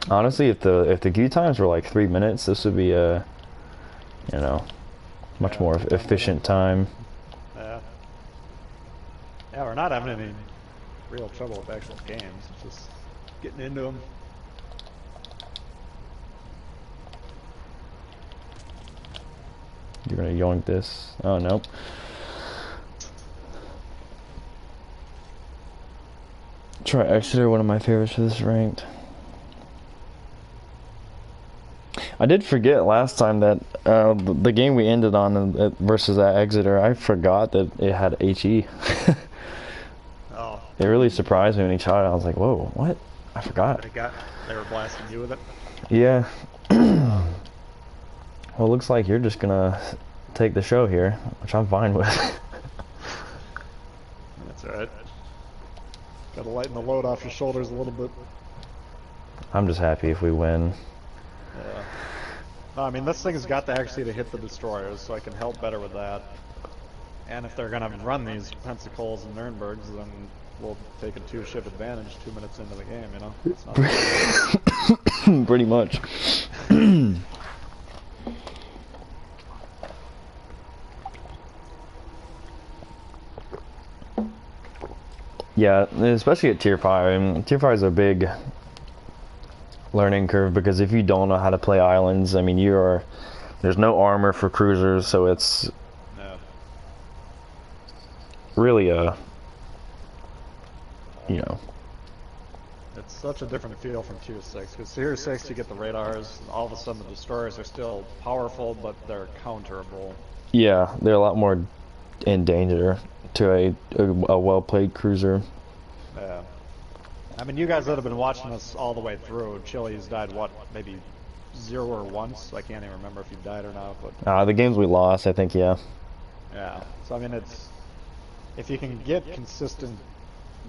[SPEAKER 1] Honestly, if the queue times were like 3 minutes, this would be a, you know, much more efficient time.
[SPEAKER 2] Yeah. Yeah, we're not having any real trouble with actual games. It's just getting into them.
[SPEAKER 1] You're gonna yoink this. Oh, nope. Try Exeter, one of my favorites for this ranked. I did forget last time that the game we ended on versus that Exeter, I forgot that it had HE.
[SPEAKER 2] Oh.
[SPEAKER 1] It really surprised me when he shot it. I was like, whoa, what? I forgot.
[SPEAKER 2] They were blasting you with it?
[SPEAKER 1] Yeah. Well, it looks like you're just gonna take the show here, which I'm fine with.
[SPEAKER 2] That's alright. Gotta lighten the load off your shoulders a little bit.
[SPEAKER 1] I'm just happy if we win.
[SPEAKER 2] Yeah. No, I mean, this thing's got the accuracy to hit the destroyers, so I can help better with that. And if they're gonna run these Pensacles and Nurembergs, then we'll take a 2-ship advantage 2 minutes into the game, you know? It's not
[SPEAKER 1] Pretty much. Yeah, especially at Tier 5. I mean, Tier 5 is a big learning curve because if you don't know how to play islands, I mean, there's no armor for cruisers, so it's really a, you know.
[SPEAKER 2] It's such a different feel from Tier 6, because Tier 6 you get the radars, and all of a sudden the destroyers are still powerful, but they're counterable.
[SPEAKER 1] Yeah, they're a lot more in danger to a well-played cruiser.
[SPEAKER 2] Yeah. I mean, you guys that have been watching us all the way through, Chile's died, what, maybe 0 or once? I can't even remember if you've died or not, but...
[SPEAKER 1] The games we lost, I think, yeah.
[SPEAKER 2] Yeah. So, I mean, it's... If you can get consistent,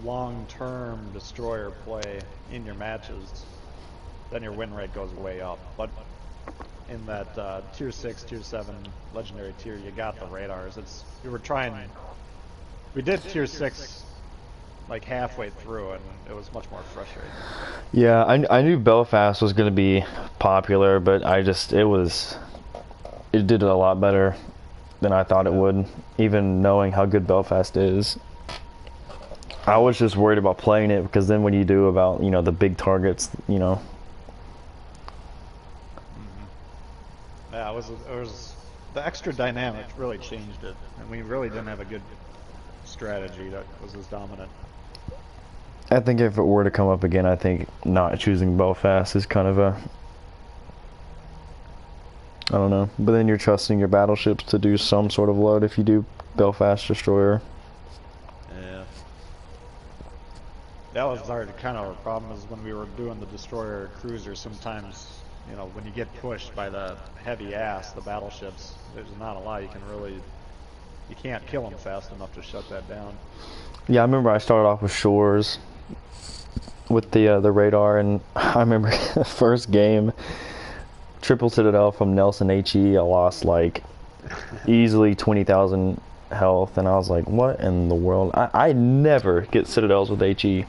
[SPEAKER 2] long-term destroyer play in your matches, then your win rate goes way up. But in that Tier 6, Tier 7 Legendary tier, you got the radars. We were trying... We did Tier 6 like halfway through, and it was much more frustrating.
[SPEAKER 1] Yeah, I knew Belfast was going to be popular, but it did a lot better than I thought it would, even knowing how good Belfast is. I was just worried about playing it, because then when you do about, the big targets,
[SPEAKER 2] Yeah, it was the extra dynamic really changed it, and we really didn't have a good strategy that was as dominant.
[SPEAKER 1] I think if it were to come up again, I think not choosing Belfast is kind of I don't know. But then you're trusting your battleships to do some sort of load if you do Belfast Destroyer.
[SPEAKER 2] Yeah. That was our kind of our problem, is when we were doing the Destroyer Cruiser, sometimes, when you get pushed by the heavy ass, the battleships, there's not a lot you can't kill them fast enough to shut that down.
[SPEAKER 1] Yeah, I remember I started off with Shores with the radar, and I remember the first game, Triple Citadel from Nelson HE, I lost like easily 20,000 health, and I was like, what in the world? I never get Citadels with HE.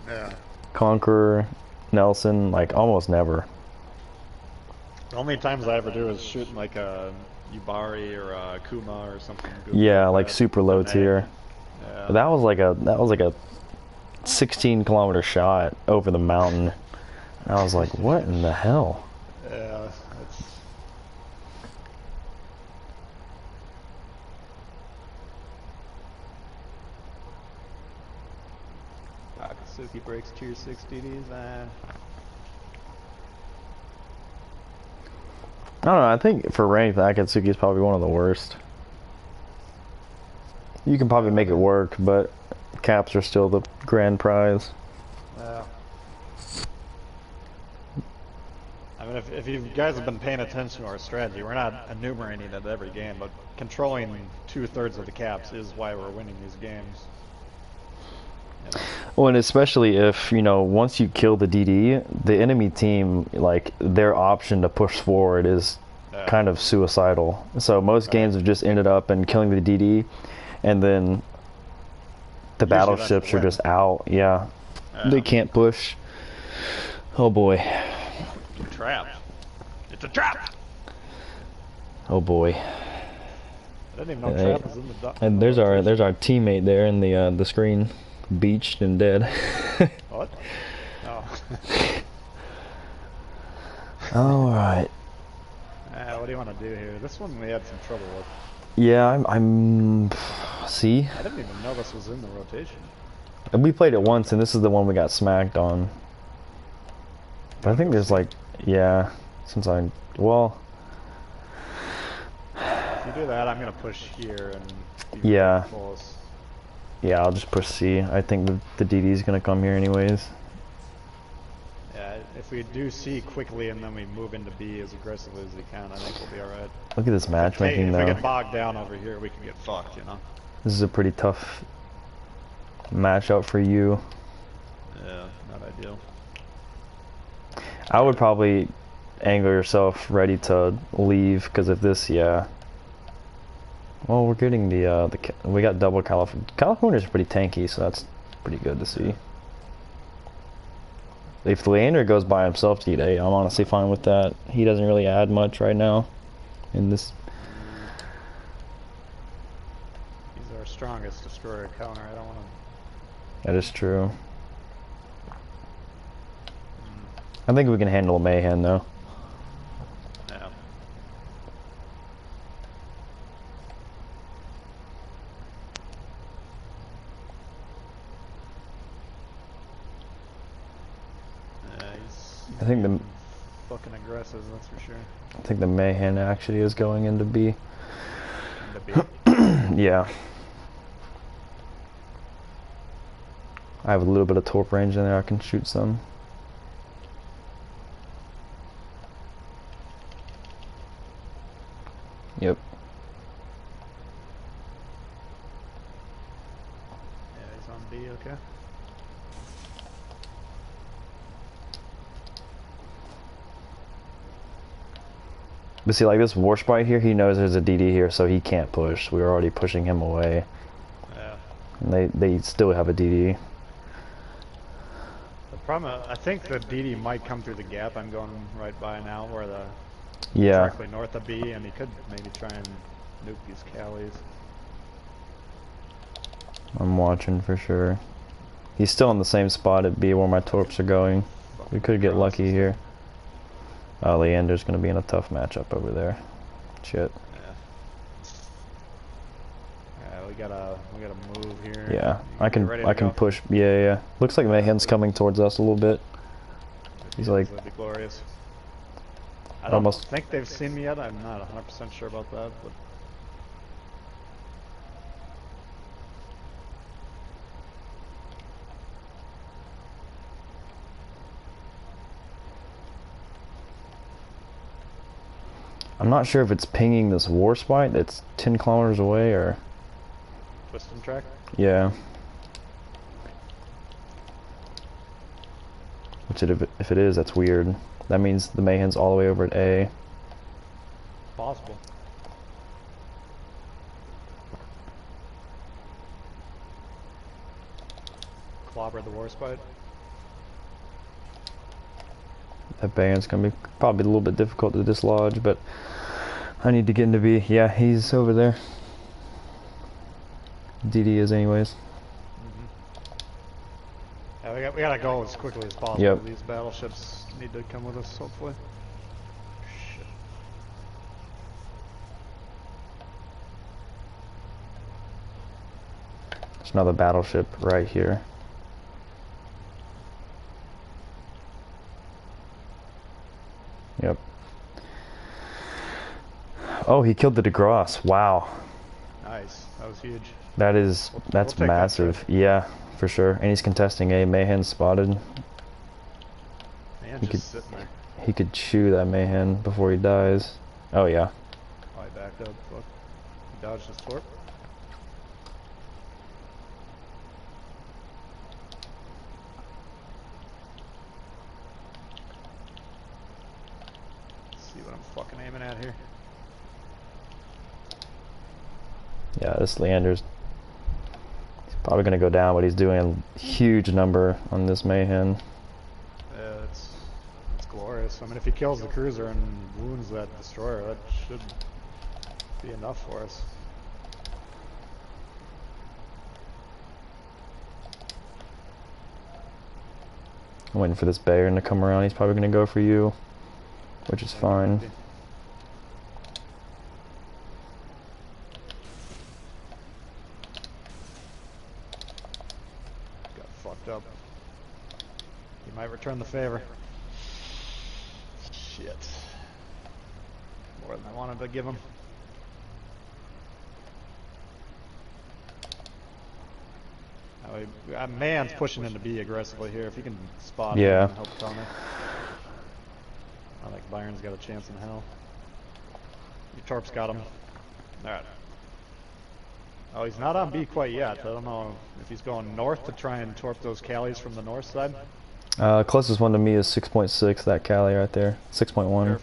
[SPEAKER 2] Yeah.
[SPEAKER 1] Conqueror, Nelson, like almost never.
[SPEAKER 2] The only times I ever do is shooting like a Yubari or a Kuma or something.
[SPEAKER 1] Yeah, like super low tier.
[SPEAKER 2] Yeah.
[SPEAKER 1] But that was like a 16-kilometer shot over the mountain. And I was like, what in the hell?
[SPEAKER 2] Yeah, Akatsuki breaks tier 6 DDs,
[SPEAKER 1] I don't know, I think for ranked, Akatsuki is probably one of the worst. You can probably make it work, but caps are still the grand prize.
[SPEAKER 2] Yeah. I mean, if you guys have been paying attention to our strategy, we're not enumerating it every game, but controlling 2/3 of the caps is why we're winning these games.
[SPEAKER 1] Well, and especially if, once you kill the DD, the enemy team, like, their option to push forward is kind of suicidal. So most games have just ended up in killing the DD, and then the battleships are just out. Yeah. They can't push. Oh boy.
[SPEAKER 2] Trap. It's a trap!
[SPEAKER 1] Oh boy.
[SPEAKER 2] I didn't even know trap was in the
[SPEAKER 1] And there's our teammate there in the screen, beached and dead.
[SPEAKER 2] What? Oh.
[SPEAKER 1] All right.
[SPEAKER 2] What do you want to do here? This one we had some trouble with.
[SPEAKER 1] Yeah, I'm see?
[SPEAKER 2] I didn't even know this was in the rotation.
[SPEAKER 1] And we played it once, and this is the one we got smacked on. But I think there's like, yeah, well...
[SPEAKER 2] If you do that, I'm going to push here and...
[SPEAKER 1] Yeah.
[SPEAKER 2] Close.
[SPEAKER 1] Yeah, I'll just push C. I think the DD is going to come here anyways.
[SPEAKER 2] Yeah, if we do C quickly and then we move into B as aggressively as we can, I think we'll be alright.
[SPEAKER 1] Look at this matchmaking, though.
[SPEAKER 2] If we get bogged down over here, we can get fucked,
[SPEAKER 1] This is a pretty tough matchup for you.
[SPEAKER 2] Yeah, not ideal.
[SPEAKER 1] I would probably angle yourself ready to leave, because if this, yeah. Well, we're getting we got double California. California's pretty tanky, so that's pretty good to see. If Leander goes by himself to eat 8, I'm honestly fine with that. He doesn't really add much right now in this.
[SPEAKER 2] He's our strongest destroyer counter. I don't want to...
[SPEAKER 1] That is true. I think we can handle Mayhem, though.
[SPEAKER 2] Yeah.
[SPEAKER 1] I think
[SPEAKER 2] fucking aggressive, that's for sure.
[SPEAKER 1] I think the Mayhem actually is going into B.
[SPEAKER 2] The B.
[SPEAKER 1] Yeah. I have a little bit of torp range in there. I can shoot some. Yep.
[SPEAKER 2] Yeah, he's on B, okay.
[SPEAKER 1] But see, like this Warship right here, he knows there's a DD here, so he can't push. We were already pushing him away.
[SPEAKER 2] Yeah.
[SPEAKER 1] And they still have a DD.
[SPEAKER 2] The problem, I think the DD might come through the gap I'm going right by now, where the
[SPEAKER 1] Yeah.
[SPEAKER 2] directly north of B, and he could maybe try and nuke these Callies.
[SPEAKER 1] I'm watching for sure. He's still in the same spot at B where my torps are going. We could get lucky here. Oh, Leander's gonna be in a tough matchup over there. Shit.
[SPEAKER 2] Yeah, we gotta move here.
[SPEAKER 1] Yeah,
[SPEAKER 2] You ready
[SPEAKER 1] I
[SPEAKER 2] to
[SPEAKER 1] can
[SPEAKER 2] go?
[SPEAKER 1] push. Yeah. Looks like Mayhem's coming towards us a little bit. He's like
[SPEAKER 2] That'd be glorious. I don't
[SPEAKER 1] almost.
[SPEAKER 2] think they've seen me yet. I'm not 100% sure about that, but
[SPEAKER 1] I'm not sure if it's pinging this war spite that's 10 kilometers away or.
[SPEAKER 2] twist and track.
[SPEAKER 1] Yeah. Which if it is, that's weird. That means the Mayhem's all the way over at A.
[SPEAKER 2] Possible. Clobber the Warspite.
[SPEAKER 1] That band's gonna be probably a little bit difficult to dislodge, but I need to get into B. Yeah, he's over there. DD is anyways.
[SPEAKER 2] Yeah, we gotta go as quickly as possible.
[SPEAKER 1] Yep.
[SPEAKER 2] These battleships need to come with us, hopefully. Shit.
[SPEAKER 1] There's another battleship right here. Yep. Oh, he killed the DeGrosse. Wow.
[SPEAKER 2] Nice. That was huge.
[SPEAKER 1] That's
[SPEAKER 2] we'll take that
[SPEAKER 1] massive. Yeah, for sure. And he's contesting A. Mayhem spotted.
[SPEAKER 2] Man,
[SPEAKER 1] He
[SPEAKER 2] just sitting there.
[SPEAKER 1] He could chew that Mayhem before he dies. Oh yeah.
[SPEAKER 2] Oh, he backed up. Fuck. He dodged his torp. Let's see what I'm fucking aiming at here.
[SPEAKER 1] Yeah, this Leander's probably gonna go down, but he's doing a huge number on this Mayhem.
[SPEAKER 2] Yeah, it's glorious. I mean, if he kills the cruiser and wounds that destroyer, that should be enough for us.
[SPEAKER 1] I'm waiting for this Bayern to come around. He's probably gonna go for you, which is fine.
[SPEAKER 2] Got fucked up. He might return the favor. Shit. More than I wanted to give him. Man's pushing into B aggressively here. If he can spot him
[SPEAKER 1] Yeah.
[SPEAKER 2] and help counter. I think Byron's got a chance in hell. Your torp's got him. Alright. Oh, he's not on B quite yet. I don't know if he's going north to try and torp those Callies from the north side.
[SPEAKER 1] Closest one to me is 6.6, that Cali right there. 6.1.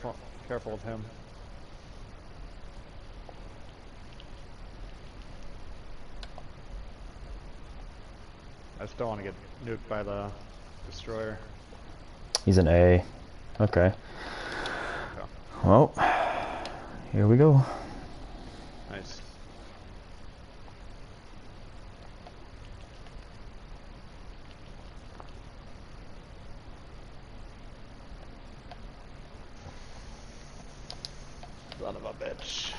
[SPEAKER 2] Careful of him. I just don't want to get nuked by the destroyer.
[SPEAKER 1] He's an A. Okay. Well, here we go.
[SPEAKER 2] Nice. Son of a bitch.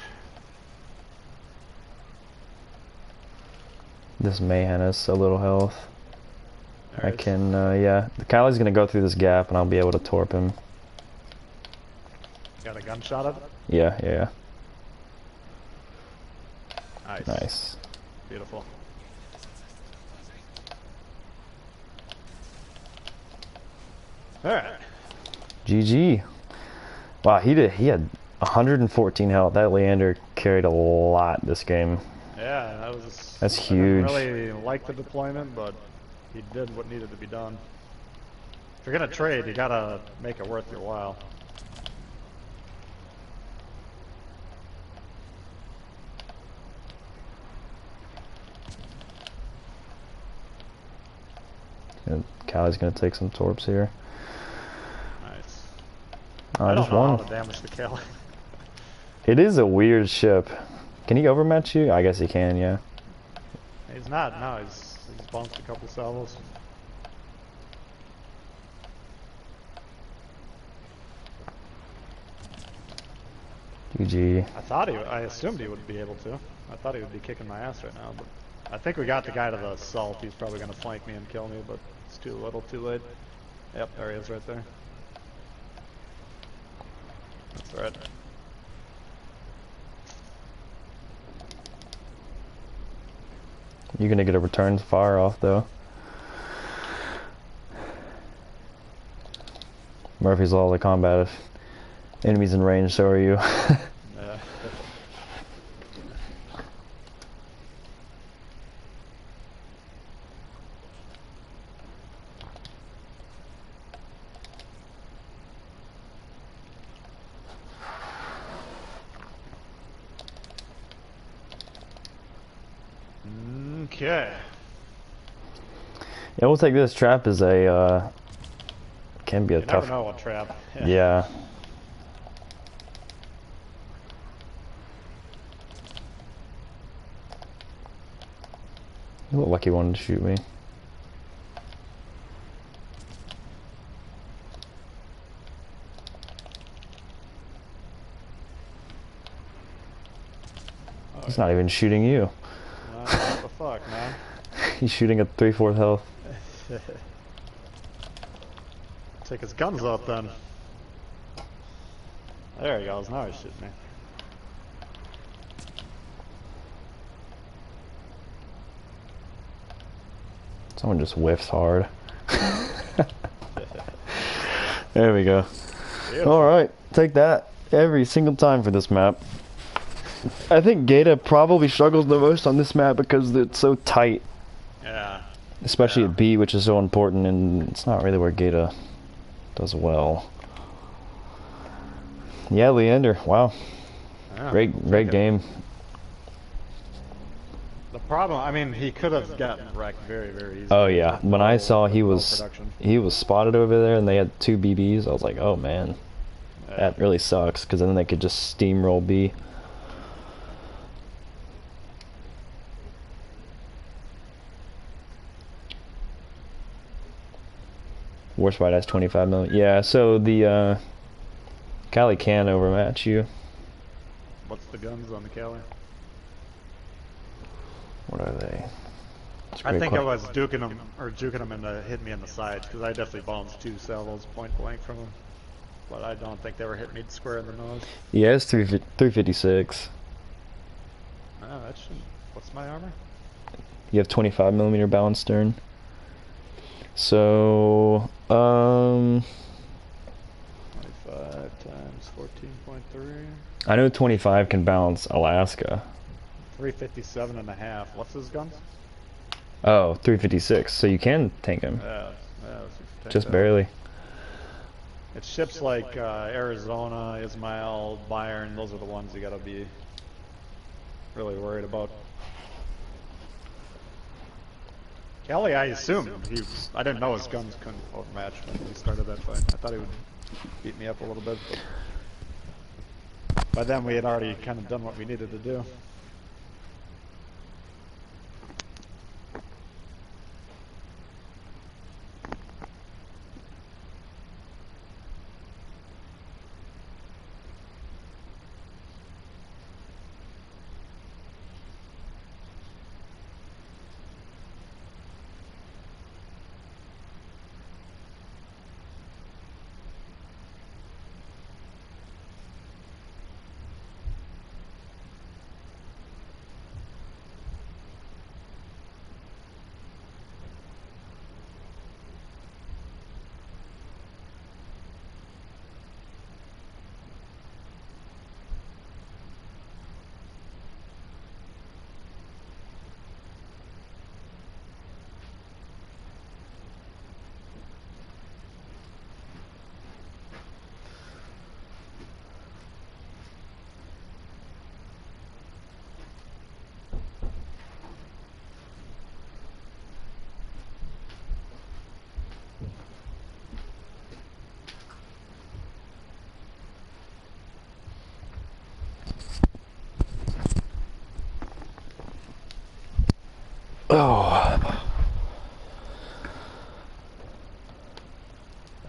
[SPEAKER 1] This Mayhem has so little health. I
[SPEAKER 2] Alright.
[SPEAKER 1] can, yeah. The Kylie's gonna go through this gap and I'll be able to torp him.
[SPEAKER 2] Got a gunshot at it?
[SPEAKER 1] Yeah.
[SPEAKER 2] Nice.
[SPEAKER 1] Nice.
[SPEAKER 2] Beautiful. Alright.
[SPEAKER 1] GG. Wow, he had 114 health. That Leander carried a lot this game.
[SPEAKER 2] Yeah, that was...
[SPEAKER 1] That's
[SPEAKER 2] I
[SPEAKER 1] huge.
[SPEAKER 2] didn't really like the deployment, but he did what needed to be done. If you're gonna trade, you gotta make it worth your while.
[SPEAKER 1] And Callie's gonna take some torps here.
[SPEAKER 2] Nice.
[SPEAKER 1] I
[SPEAKER 2] I
[SPEAKER 1] just
[SPEAKER 2] don't know
[SPEAKER 1] won.
[SPEAKER 2] how to damage the Kelly.
[SPEAKER 1] It is a weird ship. Can he overmatch you? I guess he can, yeah.
[SPEAKER 2] He's not, no, he's bounced a couple salvos.
[SPEAKER 1] GG.
[SPEAKER 2] I assumed he would be able to. I thought he would be kicking my ass right now, but I think we got the guy to the salt. He's probably gonna flank me and kill me, but it's too little, too late. Yep, there he is right there. That's right.
[SPEAKER 1] You're gonna get a return fire off though. Murphy's law of the combat. If enemies in range, so are you.
[SPEAKER 2] Yeah. Okay.
[SPEAKER 1] Yeah, we'll take this. Trap is a can be a
[SPEAKER 2] You
[SPEAKER 1] tough.
[SPEAKER 2] never know what trap.
[SPEAKER 1] Yeah. You look like he wanted to shoot me. He's not even shooting you.
[SPEAKER 2] What the fuck, man?
[SPEAKER 1] He's shooting at 3/4 health.
[SPEAKER 2] Take his guns up then. There he goes, now he's shooting me.
[SPEAKER 1] Someone just whiffs hard. There we go. Alright, take that every single time for this map. I think Gata probably struggles the most on this map because it's so tight.
[SPEAKER 2] Yeah.
[SPEAKER 1] Especially
[SPEAKER 2] Yeah.
[SPEAKER 1] at B, which is so important, and it's not really where Gata does well. Yeah, Leander, wow.
[SPEAKER 2] Yeah,
[SPEAKER 1] Great
[SPEAKER 2] we'll take it.
[SPEAKER 1] game.
[SPEAKER 2] The problem, I mean, he could have gotten wrecked very, very easily.
[SPEAKER 1] Oh yeah,
[SPEAKER 2] with
[SPEAKER 1] when I
[SPEAKER 2] no-
[SPEAKER 1] saw
[SPEAKER 2] with
[SPEAKER 1] he
[SPEAKER 2] no
[SPEAKER 1] was
[SPEAKER 2] production.
[SPEAKER 1] spotted over there and they had 2 BBs, I was like, oh man,
[SPEAKER 2] Yeah.
[SPEAKER 1] that really sucks, because then they could just steamroll B. Warspite has 25 million. Yeah, so the Cali can overmatch you.
[SPEAKER 2] What's the guns on the Cali?
[SPEAKER 1] What are they? That's a
[SPEAKER 2] I
[SPEAKER 1] great
[SPEAKER 2] think I
[SPEAKER 1] question.
[SPEAKER 2] was duking him or juking him into hitting me in the sides because I definitely bounced 2 salvos point blank from him, but I don't think they were hitting me square in the nose.
[SPEAKER 1] Yeah, it's 356.
[SPEAKER 2] No, that shouldn't. What's my armor?
[SPEAKER 1] You have 25 millimeter balanced stern. So,
[SPEAKER 2] 25 times 14.3.
[SPEAKER 1] I know 25 can balance Alaska.
[SPEAKER 2] 357 and a half. What's his guns?
[SPEAKER 1] Oh, 356. So you can tank him.
[SPEAKER 2] Yeah, so take
[SPEAKER 1] Just
[SPEAKER 2] that.
[SPEAKER 1] barely.
[SPEAKER 2] It's ships like Arizona, Ismail, Bayern. Those are the ones you gotta be really worried about. Kelly, I assumed I didn't know his guns couldn't overmatch when he started that fight. I thought he would beat me up a little bit, but by then we had already kind of done what we needed to do.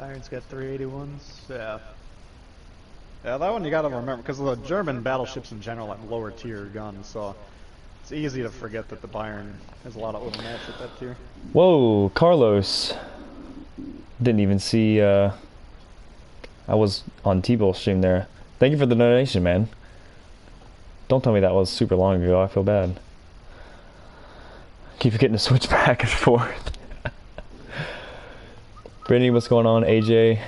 [SPEAKER 2] Bayern's got 381s. Yeah. Yeah, that one you gotta remember, because the German battleships in general have lower tier guns, so it's easy to forget that the Bayern has a lot of overmatch at that tier.
[SPEAKER 1] Whoa, Carlos. Didn't even see, I was on Tbull stream there. Thank you for the donation, man. Don't tell me that was super long ago, I feel bad. Keep forgetting to switch back and forth. Brittany, what's going on? AJ,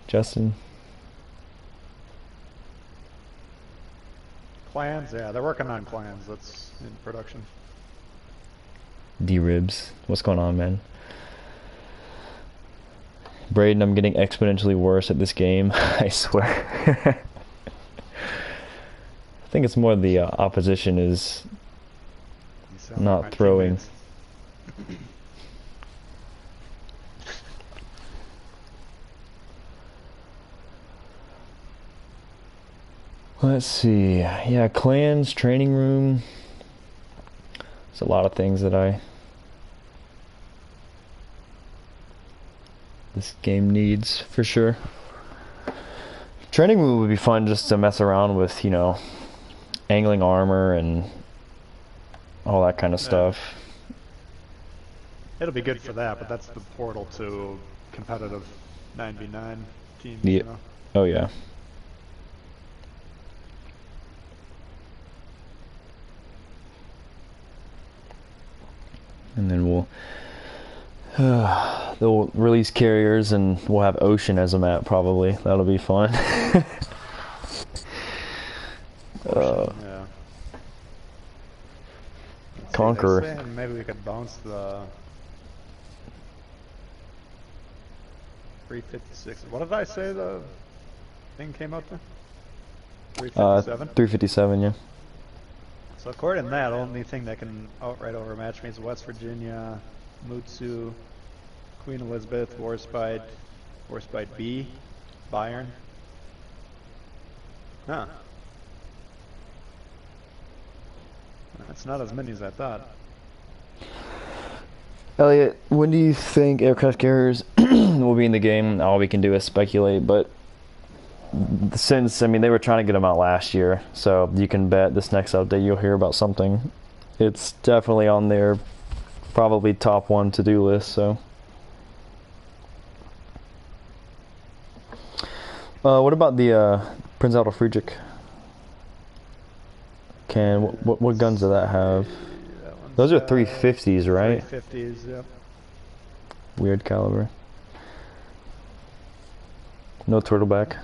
[SPEAKER 1] Justin.
[SPEAKER 2] Clans, yeah, they're working on clans. That's in production.
[SPEAKER 1] D-Ribs, what's going on, man? Braden, I'm getting exponentially worse at this game. I swear. I think it's more the opposition is not
[SPEAKER 2] like
[SPEAKER 1] throwing. Let's see. Yeah, clans, training room. There's a lot of things that this game needs for sure. Training room would be fun just to mess around with, you know, angling armor and all that kind of stuff.
[SPEAKER 2] It'll be good for that, but that's the portal to competitive 9v9 teams.
[SPEAKER 1] Yeah.
[SPEAKER 2] You know?
[SPEAKER 1] Oh yeah. And then they'll release carriers and we'll have ocean as a map probably. That'll be fun.
[SPEAKER 2] Yeah.
[SPEAKER 1] Conqueror.
[SPEAKER 2] See, maybe we could bounce the 356. What did I say the thing came out to? 357?
[SPEAKER 1] 357, yeah.
[SPEAKER 2] So according to that, only thing that can outright overmatch me is West Virginia, Mutsu, Queen Elizabeth, Warspite B, Bayern. Huh. That's not as many as I thought.
[SPEAKER 1] Elliot, when do you think aircraft carriers will be in the game? All we can do is speculate, but since, I mean, they were trying to get them out last year, so you can bet this next update you'll hear about something. It's definitely on their probably top one to-do list, so. What about the Prince Adolf Friedrich? What guns does that have? Those are 350s, right?
[SPEAKER 2] 350s, yep.
[SPEAKER 1] Weird caliber. No turtleback.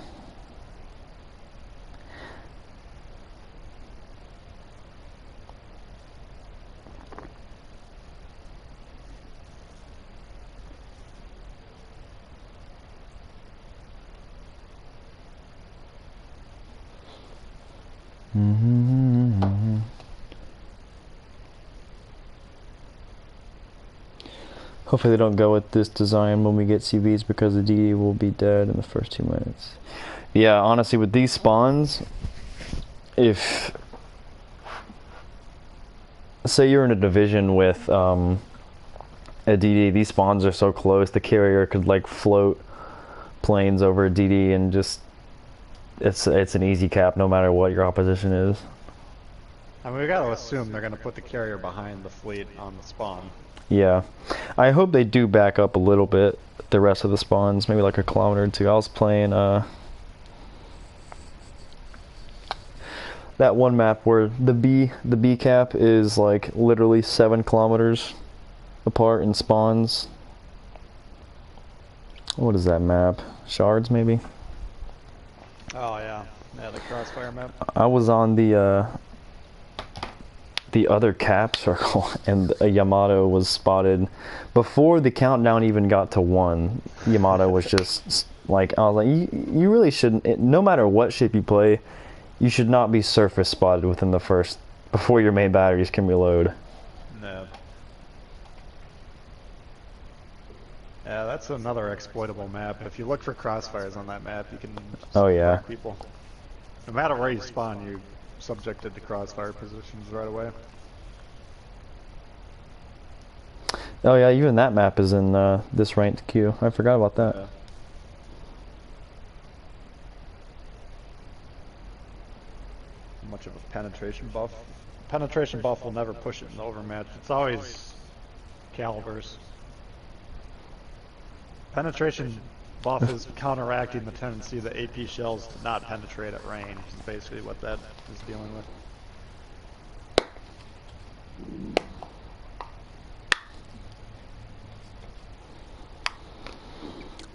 [SPEAKER 1] Hopefully they don't go with this design when we get CVs because the DD will be dead in the first 2 minutes. Yeah, honestly, with these spawns, if say you're in a division with a DD, these spawns are so close, the carrier could like float planes over a DD and just it's an easy cap no matter what your opposition is.
[SPEAKER 2] I mean, we gotta assume they're gonna put the carrier behind the fleet on the spawn.
[SPEAKER 1] Yeah, I hope they do back up a little bit the rest of the spawns, maybe like a kilometer or two. I was playing that one map where the B cap is like literally 7 kilometers apart in spawns. What is that map? Shards maybe?
[SPEAKER 2] Oh yeah, yeah, the crossfire map.
[SPEAKER 1] I was on the other cap circle and a Yamato was spotted before the countdown even got to 1. Yamato was just like, I was like, you really shouldn't, no matter what ship you play, you should not be surface spotted within the first, before your main batteries can reload.
[SPEAKER 2] No. Yeah, that's another exploitable map. If you look for crossfires on that map, you can
[SPEAKER 1] Oh yeah.
[SPEAKER 2] mark people. No matter where you spawn, you're subjected to crossfire positions right away.
[SPEAKER 1] Oh yeah, even that map is in this ranked queue. I forgot about that.
[SPEAKER 2] Yeah. much of a penetration buff. Penetration buff will never push it in the overmatch. It's always calibers. Penetration buff is counteracting the tendency of the AP shells to not penetrate at range. Is basically what that is dealing with.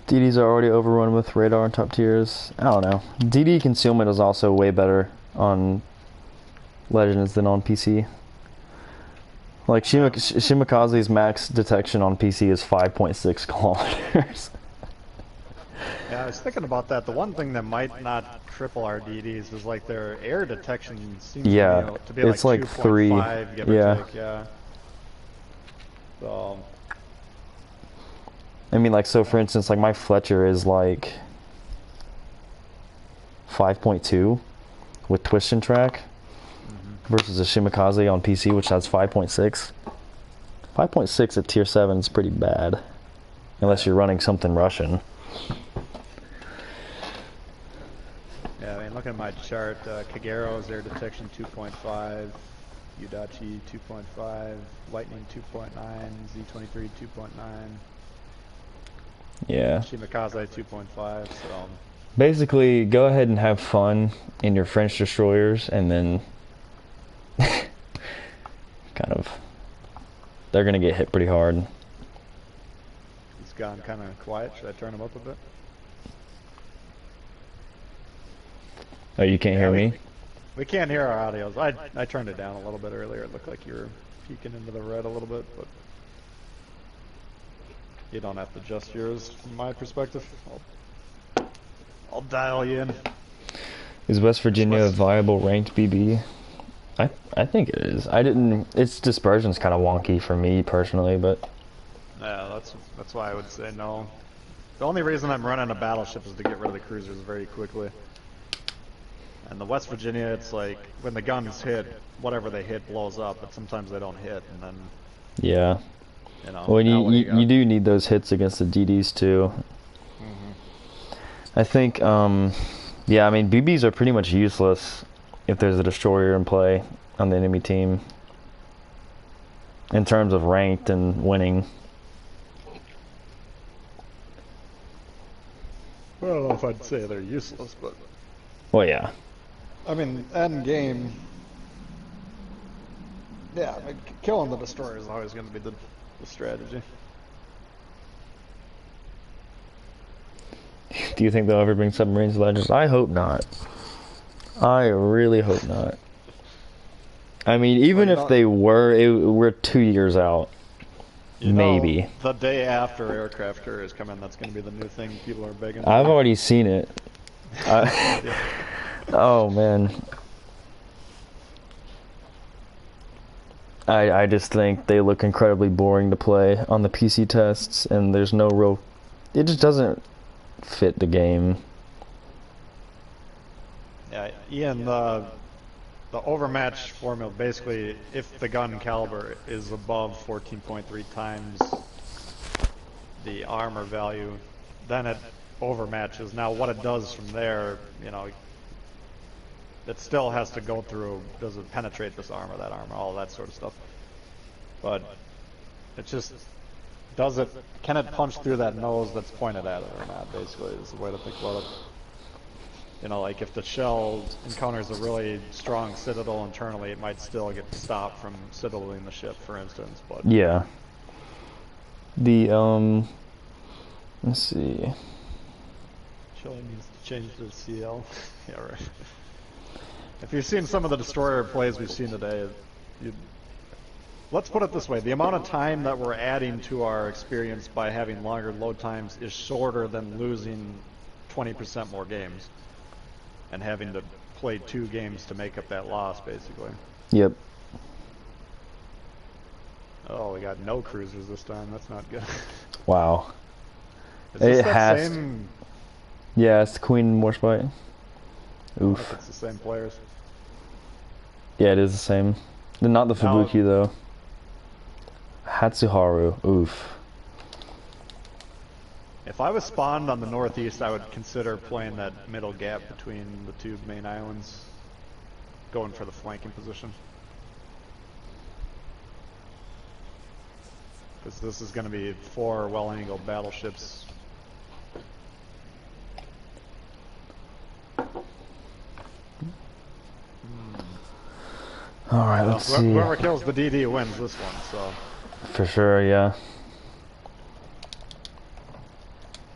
[SPEAKER 1] DDs are already overrun with radar and top tiers. I don't know. DD concealment is also way better on Legends than on PC. Like Shimakaze's max detection on PC is 5.6 kilometers.
[SPEAKER 2] Yeah, I was thinking about that. The one thing that might not cripple our DDs is like their air detection seems to be
[SPEAKER 1] it's like
[SPEAKER 2] 2.5, give or take, yeah. So
[SPEAKER 1] I mean, like, so for instance, like my Fletcher is like 5.2 with twist and track versus a Shimakaze on PC, which has 5.6. 5.6 at tier 7 is pretty bad, unless you're running something Russian.
[SPEAKER 2] yeah, I mean, look at my chart. Kagero's air detection 2.5, Udachi 2.5, Lightning 2.9, Z23 2.9.
[SPEAKER 1] Yeah.
[SPEAKER 2] Shimakaze 2.5, so...
[SPEAKER 1] Basically, go ahead and have fun in your French destroyers, and then kind of... they're gonna get hit pretty hard.
[SPEAKER 2] He's gone kind of quiet. Should I turn him up a bit?
[SPEAKER 1] Oh, you can't hear me?
[SPEAKER 2] We can't hear our audios. I turned it down a little bit earlier. It looked like you were peeking into the red a little bit, but... you don't have to adjust yours from my perspective. I'll dial you in.
[SPEAKER 1] Is West Virginia a viable ranked BB? I think it is. I didn't... its dispersion's kind of wonky for me personally, but...
[SPEAKER 2] yeah, that's why I would say no. The only reason I'm running a battleship is to get rid of the cruisers very quickly. And the West Virginia, it's like, when the guns hit, whatever they hit blows up, but sometimes they don't hit, and then...
[SPEAKER 1] yeah.
[SPEAKER 2] You know,
[SPEAKER 1] well, you do need those hits against the DDs too. I think, yeah, I mean, BBs are pretty much useless if there's a destroyer in play on the enemy team in terms of ranked and winning.
[SPEAKER 2] I don't know if I'd say they're useless, but...
[SPEAKER 1] well, yeah.
[SPEAKER 2] I mean, end game... yeah, I mean, killing the destroyer is always going to be the strategy.
[SPEAKER 1] Do you think they'll ever bring submarines to Legends? I hope not. I really hope not. I mean, even if they were, we're 2 years out. Maybe.
[SPEAKER 2] The day after aircraft carriers come in, that's going to be the new thing people are begging for.
[SPEAKER 1] I've already seen it. Oh, man. I just think they look incredibly boring to play on the PC tests, and there's no real... it just doesn't fit the game.
[SPEAKER 2] Yeah, Ian, the overmatch formula, basically, if the gun caliber is above 14.3 times the armor value, then it overmatches. Now, what it does from there, you know, it still has to go through, does it penetrate this armor, that armor, all that sort of stuff. But it just, can it punch through that nose that's pointed at it or not, basically, is the way to think about it. You know, like if the shell encounters a really strong citadel internally, it might still get stopped from citadeling the ship, for instance, but...
[SPEAKER 1] yeah. The, let's see.
[SPEAKER 2] Shell needs to change the CL. Yeah, right. If you've seen some of the destroyer plays we've seen today, let's put it this way, the amount of time that we're adding to our experience by having longer load times is shorter than losing 20% more games and having to play 2 games to make up that loss, basically.
[SPEAKER 1] Yep.
[SPEAKER 2] Oh, we got no cruisers this time. That's not good.
[SPEAKER 1] Wow.
[SPEAKER 2] Is this
[SPEAKER 1] It
[SPEAKER 2] that
[SPEAKER 1] has...
[SPEAKER 2] same...
[SPEAKER 1] yeah, it's the Queen Warspite. Oof.
[SPEAKER 2] If it's the same players.
[SPEAKER 1] Yeah, it is the same. Not the Fubuki, though. Hatsuharu. Oof.
[SPEAKER 2] If I was spawned on the northeast, I would consider playing that middle gap between the 2 main islands. going for the flanking position. Because this is going to be 4 well-angled battleships.
[SPEAKER 1] Alright, let's see.
[SPEAKER 2] Whoever kills the DD wins this one, so.
[SPEAKER 1] For sure, yeah.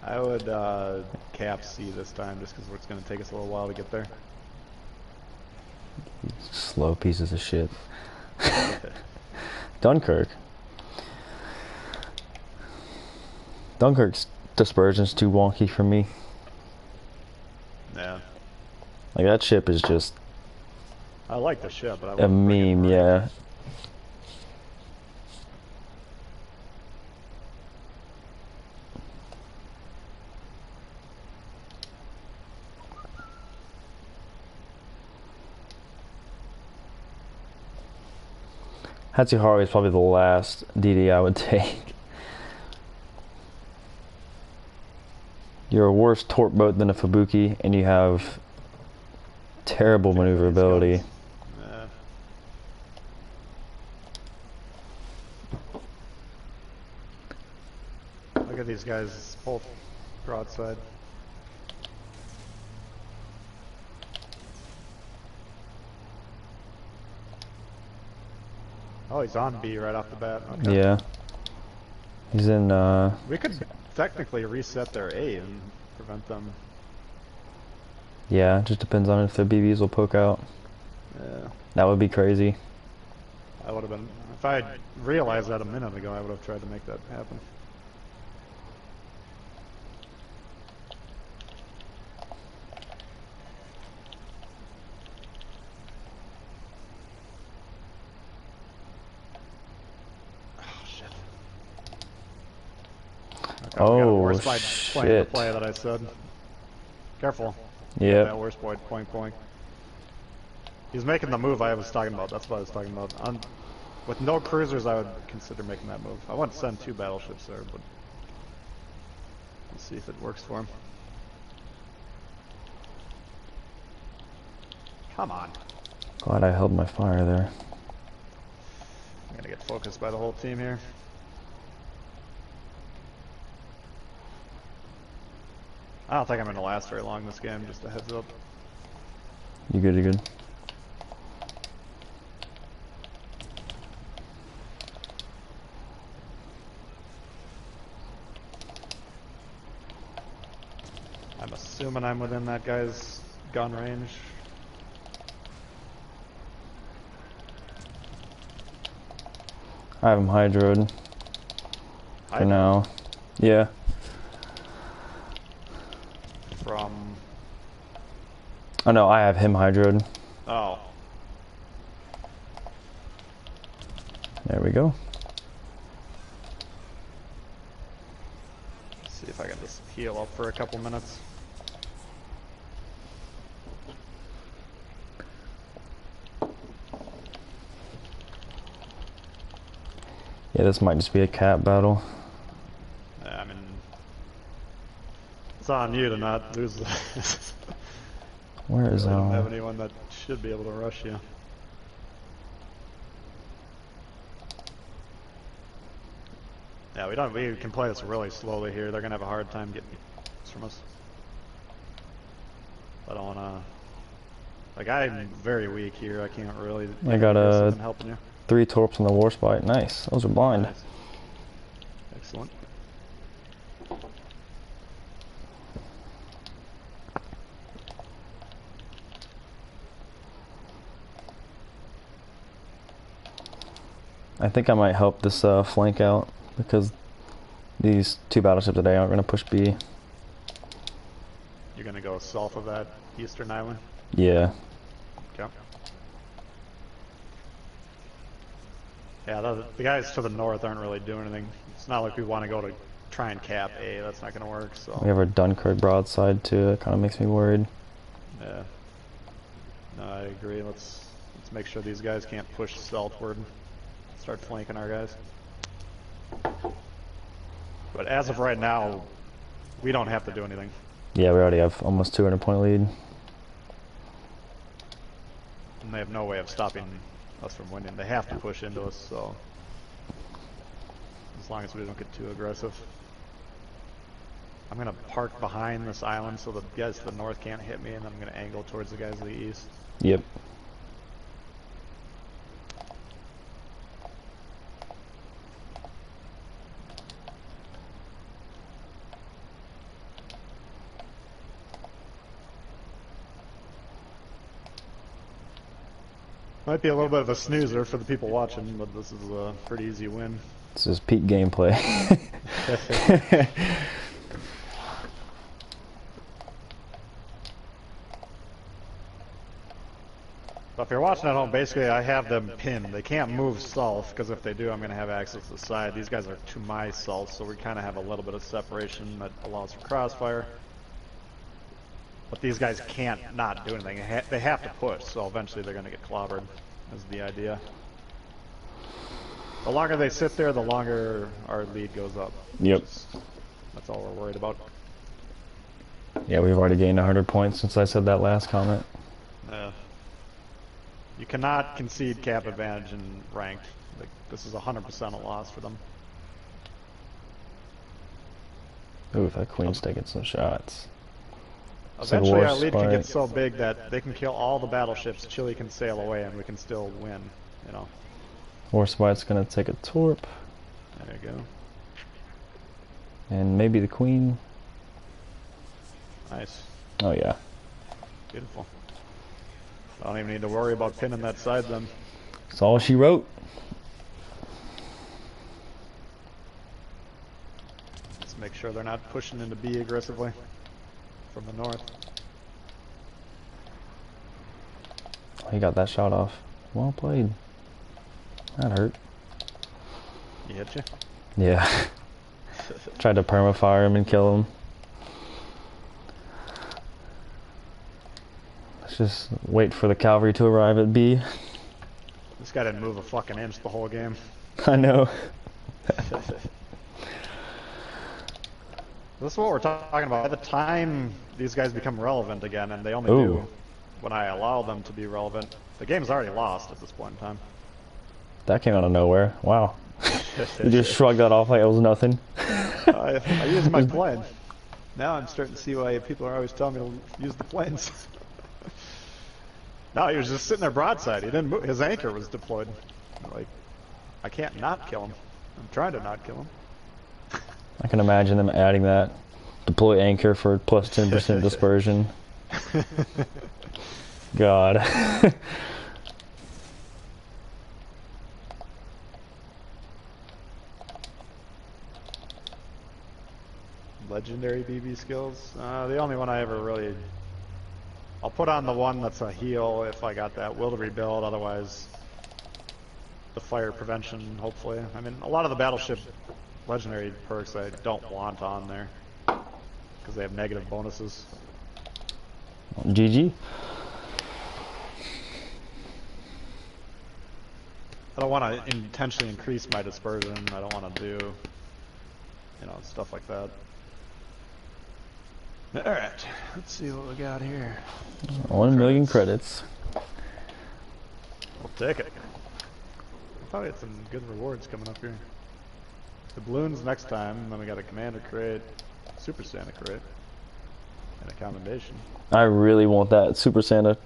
[SPEAKER 2] I would cap C this time just because it's going to take us a little while to get there.
[SPEAKER 1] Slow pieces of shit. Dunkirk. Dunkirk's dispersion's too wonky for me.
[SPEAKER 2] Yeah.
[SPEAKER 1] Like, that ship is just
[SPEAKER 2] I like the ship, but I
[SPEAKER 1] a
[SPEAKER 2] wouldn't bring it
[SPEAKER 1] meme,
[SPEAKER 2] for
[SPEAKER 1] yeah. Hatsuharu is probably the last DD I would take. You're a worse torp boat than a Fubuki, and you have terrible maneuverability.
[SPEAKER 2] Yeah. Look at these guys, both broadside. Oh, he's on B right off the bat. Okay.
[SPEAKER 1] Yeah. He's in,
[SPEAKER 2] We could technically reset their A and prevent them.
[SPEAKER 1] yeah, it just depends on if their BBs will poke out.
[SPEAKER 2] Yeah.
[SPEAKER 1] That would be crazy.
[SPEAKER 2] I would have been, if I had realized that a minute ago, I would have tried to make that happen. Oh, shit. Okay, we got a
[SPEAKER 1] Oh,
[SPEAKER 2] worst by playing the
[SPEAKER 1] shit.
[SPEAKER 2] play that I said. Careful.
[SPEAKER 1] Yep.
[SPEAKER 2] That worst boy, point, point. He's making the move I was talking about. That's what I was talking about. With no cruisers, I would consider making that move. I wouldn't send 2 battleships there, but let's see if it works for him. Come on.
[SPEAKER 1] Glad I held my fire there.
[SPEAKER 2] I'm gonna get focused by the whole team here. I don't think I'm gonna last very long this game, just a heads up.
[SPEAKER 1] You good, you good?
[SPEAKER 2] I'm assuming I'm within that guy's gun range.
[SPEAKER 1] I have him hydroed for
[SPEAKER 2] Hydro?
[SPEAKER 1] now. Yeah.
[SPEAKER 2] From...
[SPEAKER 1] Oh no, I have him hydroed.
[SPEAKER 2] Oh.
[SPEAKER 1] There we go.
[SPEAKER 2] Let's see if I can just heal up for a couple minutes.
[SPEAKER 1] Yeah, this might just be a cat battle.
[SPEAKER 2] Yeah, I mean... It's on you to not lose the...
[SPEAKER 1] Where is
[SPEAKER 2] I don't have anyone that should be able to rush you. Yeah, we can play this really slowly here. They're gonna have a hard time getting this from us. I don't wanna... Like, I'm very weak here. I can't really...
[SPEAKER 1] I got
[SPEAKER 2] something helping you.
[SPEAKER 1] 3 torps on the warspite. Nice. Those are blind.
[SPEAKER 2] Nice. Excellent.
[SPEAKER 1] I think I might help this flank out because these 2 battleships today aren't going to push B.
[SPEAKER 2] You're gonna go south of that eastern island?
[SPEAKER 1] Yeah.
[SPEAKER 2] Okay. Yeah, the guys to the north aren't really doing anything. It's not like we want to go to try and cap A. That's not going to work. So
[SPEAKER 1] We have our Dunkirk broadside too. It kind of makes me worried.
[SPEAKER 2] yeah, no, I agree. Let's make sure these guys can't push southward. Start flanking our guys. But as of right now, we don't have to do anything.
[SPEAKER 1] Yeah, we already have almost 200-point lead.
[SPEAKER 2] And they have no way of stopping us from winning. They have to push into us, so as long as we don't get too aggressive. I'm gonna park behind this island so the guys to the north can't hit me, and I'm gonna angle towards the guys to the east.
[SPEAKER 1] Yep.
[SPEAKER 2] Might be a little bit of a snoozer for the people watching, but this is a pretty easy win.
[SPEAKER 1] This is peak gameplay.
[SPEAKER 2] So if you're watching at home, basically I have them pinned. They can't move south, because if they do, I'm going to have access to the side. These guys are to my south, so we kind of have a little bit of separation that allows for crossfire. But these guys can't not do anything. They have to push, so eventually they're going to get clobbered, is the idea. The longer they sit there, the longer our lead goes up.
[SPEAKER 1] Yep.
[SPEAKER 2] That's all we're worried about.
[SPEAKER 1] Yeah, we've already gained 100 points since I said that last comment.
[SPEAKER 2] Yeah. You cannot concede cap advantage in ranked. Like, this is 100% a loss for them.
[SPEAKER 1] Ooh, that queen's taking some shots.
[SPEAKER 2] Eventually our lead can get so big that they can kill all the battleships, Chile can sail away, and we can still win, you know.
[SPEAKER 1] Warspite's gonna take a torp.
[SPEAKER 2] There you go.
[SPEAKER 1] And maybe the queen.
[SPEAKER 2] Nice.
[SPEAKER 1] Oh yeah.
[SPEAKER 2] Beautiful. I don't even need to worry about pinning that side then.
[SPEAKER 1] That's all she wrote.
[SPEAKER 2] Let's make sure they're not pushing into B aggressively from the north.
[SPEAKER 1] He got that shot off. Well played. That hurt.
[SPEAKER 2] He hit you?
[SPEAKER 1] Yeah. Tried to permafire him and kill him. Let's just wait for the cavalry to arrive at B.
[SPEAKER 2] This guy didn't move a fucking inch the whole game.
[SPEAKER 1] I know.
[SPEAKER 2] This is what we're talking about. By the time these guys become relevant again, and they only
[SPEAKER 1] Ooh.
[SPEAKER 2] do when I allow them to be relevant, the game's already lost at this point in time.
[SPEAKER 1] That came out of nowhere. Wow. You just shrugged that off like it was nothing.
[SPEAKER 2] I used my plane. Now I'm starting to see why people are always telling me to use the planes. No, he was just sitting there broadside. He didn't move. His anchor was deployed. Like, I can't not kill him. I'm trying to not kill him.
[SPEAKER 1] I can imagine them adding that. Deploy anchor for plus 10% dispersion. God.
[SPEAKER 2] Legendary BB skills? The only one I ever really... I'll put on the one that's a heal if I got that will to rebuild, otherwise the fire prevention, hopefully. I mean, a lot of the battleship legendary perks I don't want on there because they have negative bonuses.
[SPEAKER 1] GG.
[SPEAKER 2] I don't want to intentionally increase my dispersion. I don't want to do, you know, stuff like that. Alright, let's see what we got here.
[SPEAKER 1] 1 million credits.
[SPEAKER 2] We'll take it. I thought we had some good rewards coming up here. The balloons next time, then we got a commander crate, super Santa crate, and a commendation.
[SPEAKER 1] I really want that Super Santa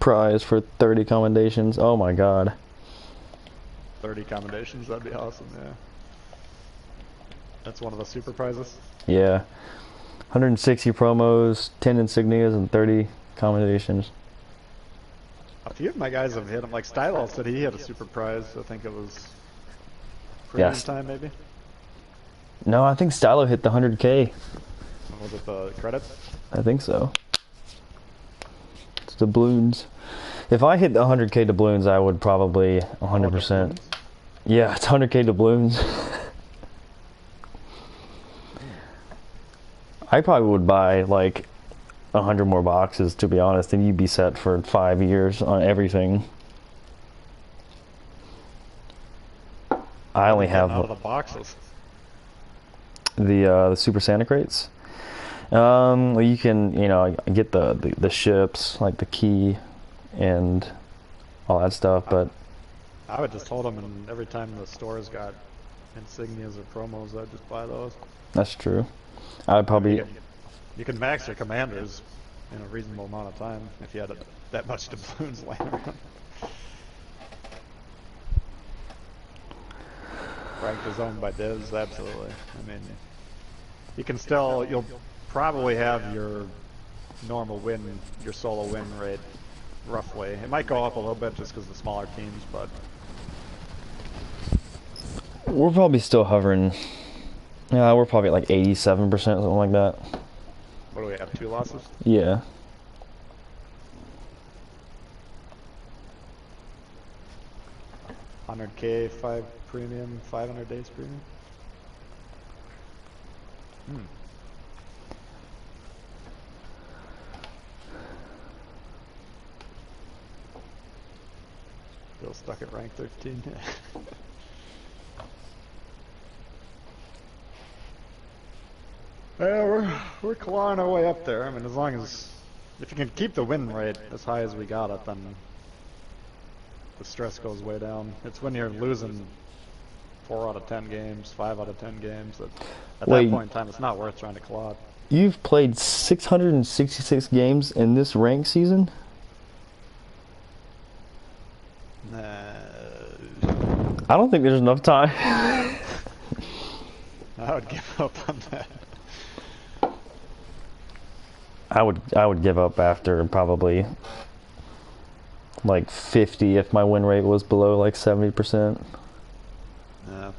[SPEAKER 1] prize for 30 commendations. Oh my god.
[SPEAKER 2] 30 commendations, that'd be awesome, yeah. That's one of the super prizes?
[SPEAKER 1] Yeah. 160 promos, 10 insignias, and 30 commendations.
[SPEAKER 2] A few of my guys have hit them. Like Stylo said he had a super prize. I think it was
[SPEAKER 1] Yes.
[SPEAKER 2] time maybe.
[SPEAKER 1] No, I think Stylo hit the 100K.
[SPEAKER 2] Was it the credits?
[SPEAKER 1] I think so. It's doubloons. If I hit the 100K doubloons, I would probably 100%. Yeah, it's 100K doubloons. I probably would buy like 100 more boxes, to be honest, and you'd be set for 5 years on everything. I only have
[SPEAKER 2] out of the boxes.
[SPEAKER 1] The Super Santa crates. Well, you can, you know, get the ships, like the key, and all that stuff, but
[SPEAKER 2] I would just hold them, and every time the stores got insignias or promos, I'd just buy those.
[SPEAKER 1] that's true. I would probably,
[SPEAKER 2] You can max your commanders in a reasonable amount of time if you had that much doubloons laying around. Ranked is owned by divs, absolutely. I mean, you can still, you'll probably have your normal win, your solo win rate, roughly. It might go up a little bit just because of the smaller teams, but
[SPEAKER 1] we're probably still hovering. Yeah, we're probably at like 87%, something like that.
[SPEAKER 2] what do we have, 2 losses?
[SPEAKER 1] Yeah.
[SPEAKER 2] $100K, 5 premium, 500 days premium. Still stuck at rank 13. Yeah, we're clawing our way up there. I mean, as long as if you can keep the win rate as high as we got it, then the stress goes way down. It's when you're losing 4 out of 10 games, 5 out of 10 games that at
[SPEAKER 1] Wait.
[SPEAKER 2] that point in time, it's not worth trying to claw it.
[SPEAKER 1] You've played 666 games in this rank season? I don't think there's enough time.
[SPEAKER 2] I would give up on that.
[SPEAKER 1] I would give up after probably like 50 if my win rate was below like 70%.
[SPEAKER 2] Yeah.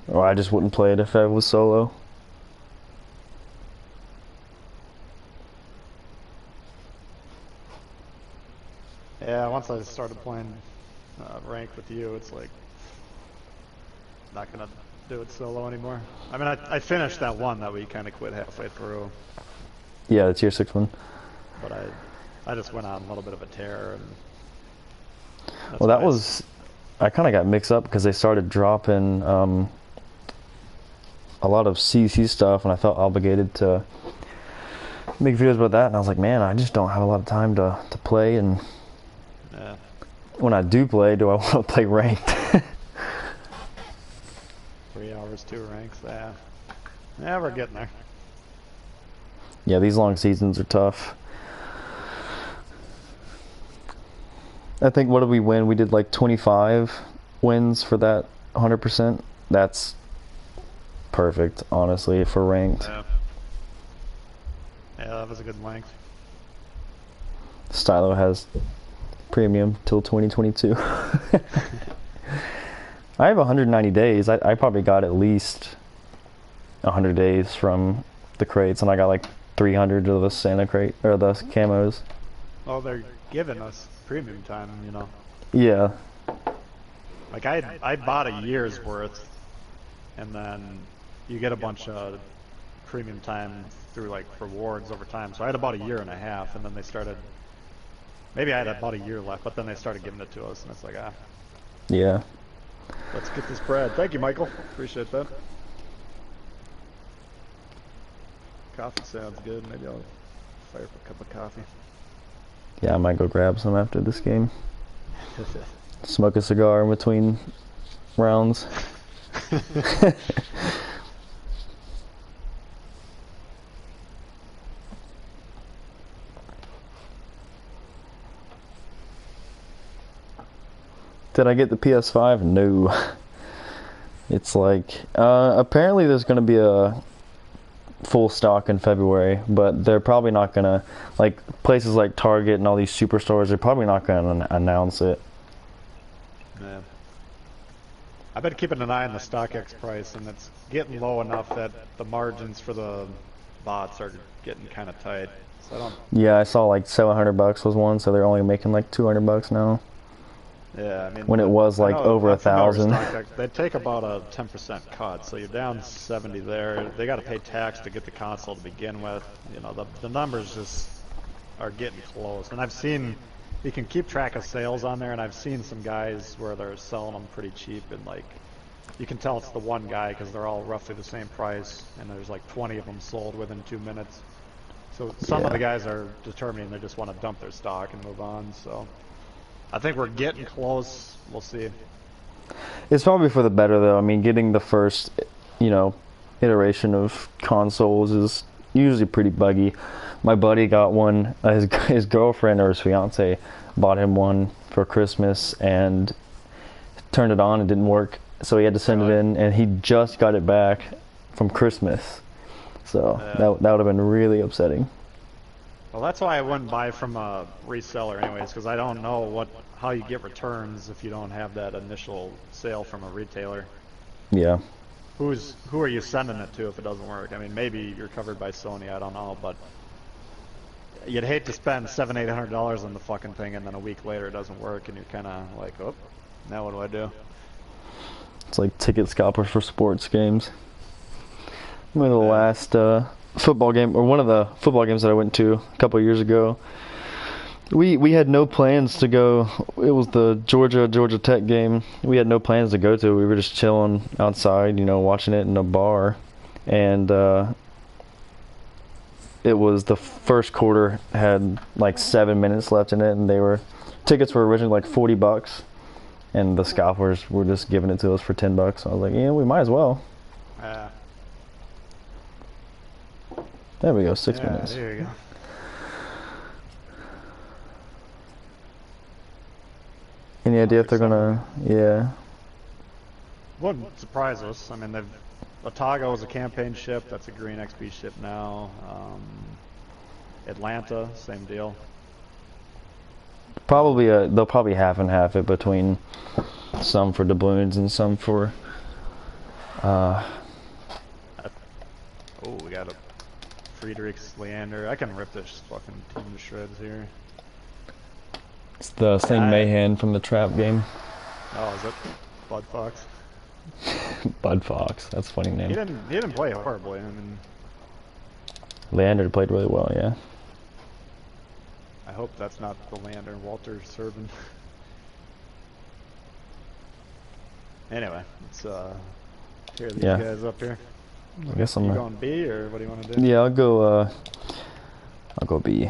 [SPEAKER 1] Or I just wouldn't play it if I was solo.
[SPEAKER 2] Yeah, once I started playing rank with you, it's like not gonna do it solo anymore. I mean, I finished that one that we kind of quit halfway through,
[SPEAKER 1] Yeah, the tier 6 one.
[SPEAKER 2] but I just went on a little bit of a tear. And
[SPEAKER 1] Well, that was... I kind of got mixed up because they started dropping a lot of CC stuff, and I felt obligated to make videos about that, and I was like, man, I just don't have a lot of time to play, and
[SPEAKER 2] yeah.
[SPEAKER 1] when I do play, do I want to play ranked?
[SPEAKER 2] 3 hours, 2 ranks. Yeah, we're getting there.
[SPEAKER 1] Yeah, these long seasons are tough. I think, what did we win? We did like 25 wins for that 100%. That's perfect, honestly, for ranked.
[SPEAKER 2] Yeah. Yeah, that was a good length.
[SPEAKER 1] Stylo has premium till 2022. I have 190 days. I probably got at least 100 days from the crates, and I got like 300 of the Santa crate, or the camos.
[SPEAKER 2] Oh, they're giving us premium time, you know.
[SPEAKER 1] Yeah.
[SPEAKER 2] Like I bought a year's worth, and then you get a bunch of premium time through like rewards over time. So I had about a year and a half, and then they started. Maybe I had about a year left, but then they started giving it to us, and it's like,
[SPEAKER 1] Yeah.
[SPEAKER 2] let's get this bread. Thank you, Michael. Appreciate that. Coffee sounds good. Maybe I'll fire up a cup of coffee.
[SPEAKER 1] Yeah, I might go grab some after this game. Smoke a cigar in between rounds. Did I get the PS5? No. It's like, apparently there's going to be a full stock in February, but they're probably not going to, like, places like Target and all these superstores, they're probably not going to announce it.
[SPEAKER 2] Yeah. I've been keeping an eye on the StockX price, and it's getting low enough that the margins for the bots are getting kind of tight. So I don't.
[SPEAKER 1] Yeah, I saw like $700 was one, so they're only making like $200 now.
[SPEAKER 2] Yeah, I mean,
[SPEAKER 1] When it was like over
[SPEAKER 2] I'm familiar with
[SPEAKER 1] 1,000.
[SPEAKER 2] StockX. They take about a 10% cut, so you're down 70 there. They got to pay tax to get the console to begin with. You know, the numbers just are getting close. And I've seen, you can keep track of sales on there, and I've seen some guys where they're selling them pretty cheap, and like, you can tell it's the one guy because they're all roughly the same price, and there's like 20 of them sold within 2 minutes. So some of
[SPEAKER 1] Yeah.
[SPEAKER 2] the guys are determining they just want to dump their stock and move on. So I think we're getting close. We'll see.
[SPEAKER 1] It's probably for the better though. I mean, getting the first, you know, iteration of consoles is usually pretty buggy. My buddy got one. His girlfriend or his fiance bought him one for Christmas and turned it on. It didn't work, so he had to send it in, and he just got it back from Christmas. So that would have been really upsetting.
[SPEAKER 2] Well, that's why I wouldn't buy from a reseller, anyways, because I don't know how you get returns if you don't have that initial sale from a retailer.
[SPEAKER 1] Yeah.
[SPEAKER 2] Who are you sending it to if it doesn't work? I mean, maybe you're covered by Sony. I don't know, but you'd hate to spend $700-800 on the fucking thing, and then a week later it doesn't work, and you're kind of like, oh, now what do I do?
[SPEAKER 1] It's like ticket scalpers for sports games. Remember the last football game, or one of the football games that I went to a couple of years ago. We had no plans to go. It was the Georgia Tech game. We had no plans to go to. We were just chilling outside, you know, watching it in a bar, and it was the first quarter had like 7 minutes left in it, and tickets were originally like $40, and the scalpers were just giving it to us for $10. So I was like, yeah, we might as well. There we go, 6 minutes.
[SPEAKER 2] There you go.
[SPEAKER 1] Any idea if they're gonna? Yeah.
[SPEAKER 2] Wouldn't surprise us. I mean, Otago is a campaign ship. That's a green XP ship now. Atlanta, same deal.
[SPEAKER 1] Probably they'll probably half and half it between some for doubloons and some for.
[SPEAKER 2] Oh, we got a Friedrichs Leander. I can rip this fucking team to shreds here.
[SPEAKER 1] It's the same Mayhem from the trap game.
[SPEAKER 2] Oh, is it Bud Fox?
[SPEAKER 1] Bud Fox. That's a funny name.
[SPEAKER 2] He didn't play horribly. I mean,
[SPEAKER 1] Leander played really well. Yeah.
[SPEAKER 2] I hope that's not the Leander Walter serving. Anyway, let's tear these guys up here.
[SPEAKER 1] I guess I'm
[SPEAKER 2] going B, or what do you want to do?
[SPEAKER 1] Yeah, I'll go B.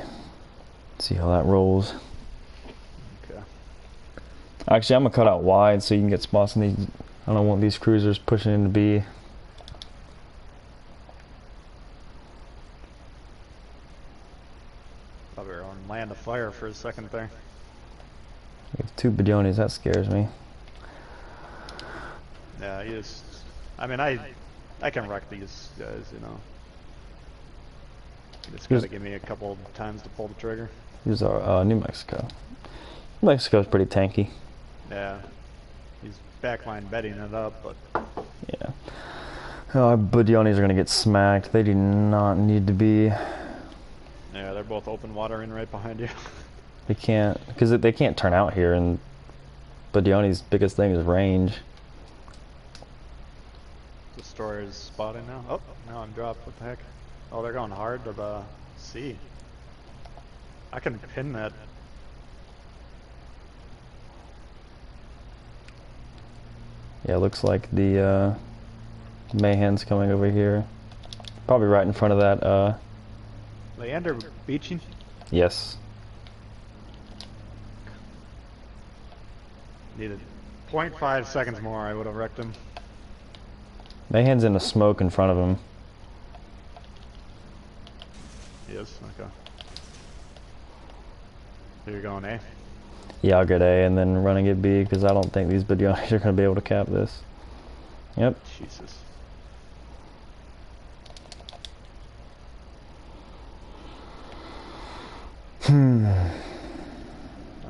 [SPEAKER 1] See how that rolls.
[SPEAKER 2] Okay.
[SPEAKER 1] Actually, I'm gonna cut out wide so you can get spots in these. I don't want these cruisers pushing into B.
[SPEAKER 2] Thought we were on land of fire for a second there.
[SPEAKER 1] We have 2 Bedionis, that scares me.
[SPEAKER 2] Yeah, I mean, I can wreck these guys, you know. You just gotta give me a couple times to pull the trigger.
[SPEAKER 1] These are New Mexico. New Mexico's pretty tanky.
[SPEAKER 2] Yeah. He's backline betting it up, but...
[SPEAKER 1] Yeah. Oh, our Bedionis are gonna get smacked. They do not need to be.
[SPEAKER 2] Yeah, they're both open water in right behind you.
[SPEAKER 1] They can't, because they can't turn out here, and Bedioni's biggest thing is range.
[SPEAKER 2] Destroyer's spotting now. Oh, now I'm dropped. What the heck? Oh, they're going hard to the sea. I can pin that.
[SPEAKER 1] Yeah, looks like the Mayhem's coming over here. Probably right in front of that.
[SPEAKER 2] Leander beaching?
[SPEAKER 1] Yes.
[SPEAKER 2] Needed 0.5 seconds more, I would have wrecked him.
[SPEAKER 1] Mayhem's in the smoke in front of him.
[SPEAKER 2] He is? Okay. So you're going A?
[SPEAKER 1] Yeah, I'll get A and then running it B, because I don't think these Bedionis are going to be able to cap this. Yep.
[SPEAKER 2] Jesus.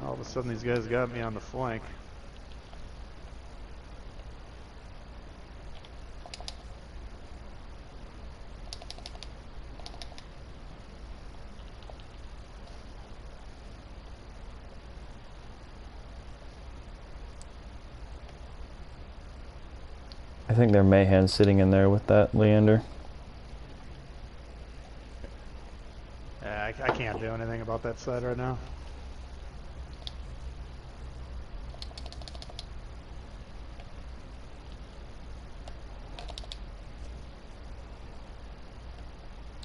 [SPEAKER 2] All of a sudden these guys got me on the flank.
[SPEAKER 1] I think their Mayhem's sitting in there with that Leander.
[SPEAKER 2] Yeah, I can't do anything about that side right now.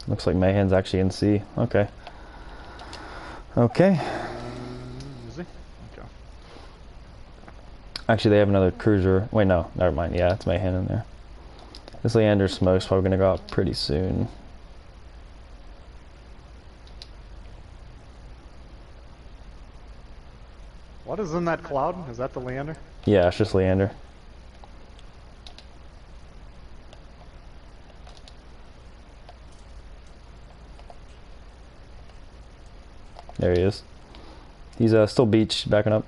[SPEAKER 1] Looks like Mayhen's actually in sea. Okay. Okay.
[SPEAKER 2] Is he? Okay.
[SPEAKER 1] Actually, they have another cruiser. Wait, no. Never mind. Yeah, it's Mayhen in there. This Leander smoke's probably gonna go up pretty soon.
[SPEAKER 2] What is in that cloud? Is that the Leander?
[SPEAKER 1] Yeah, it's just Leander. There he is. He's still beached, backing up.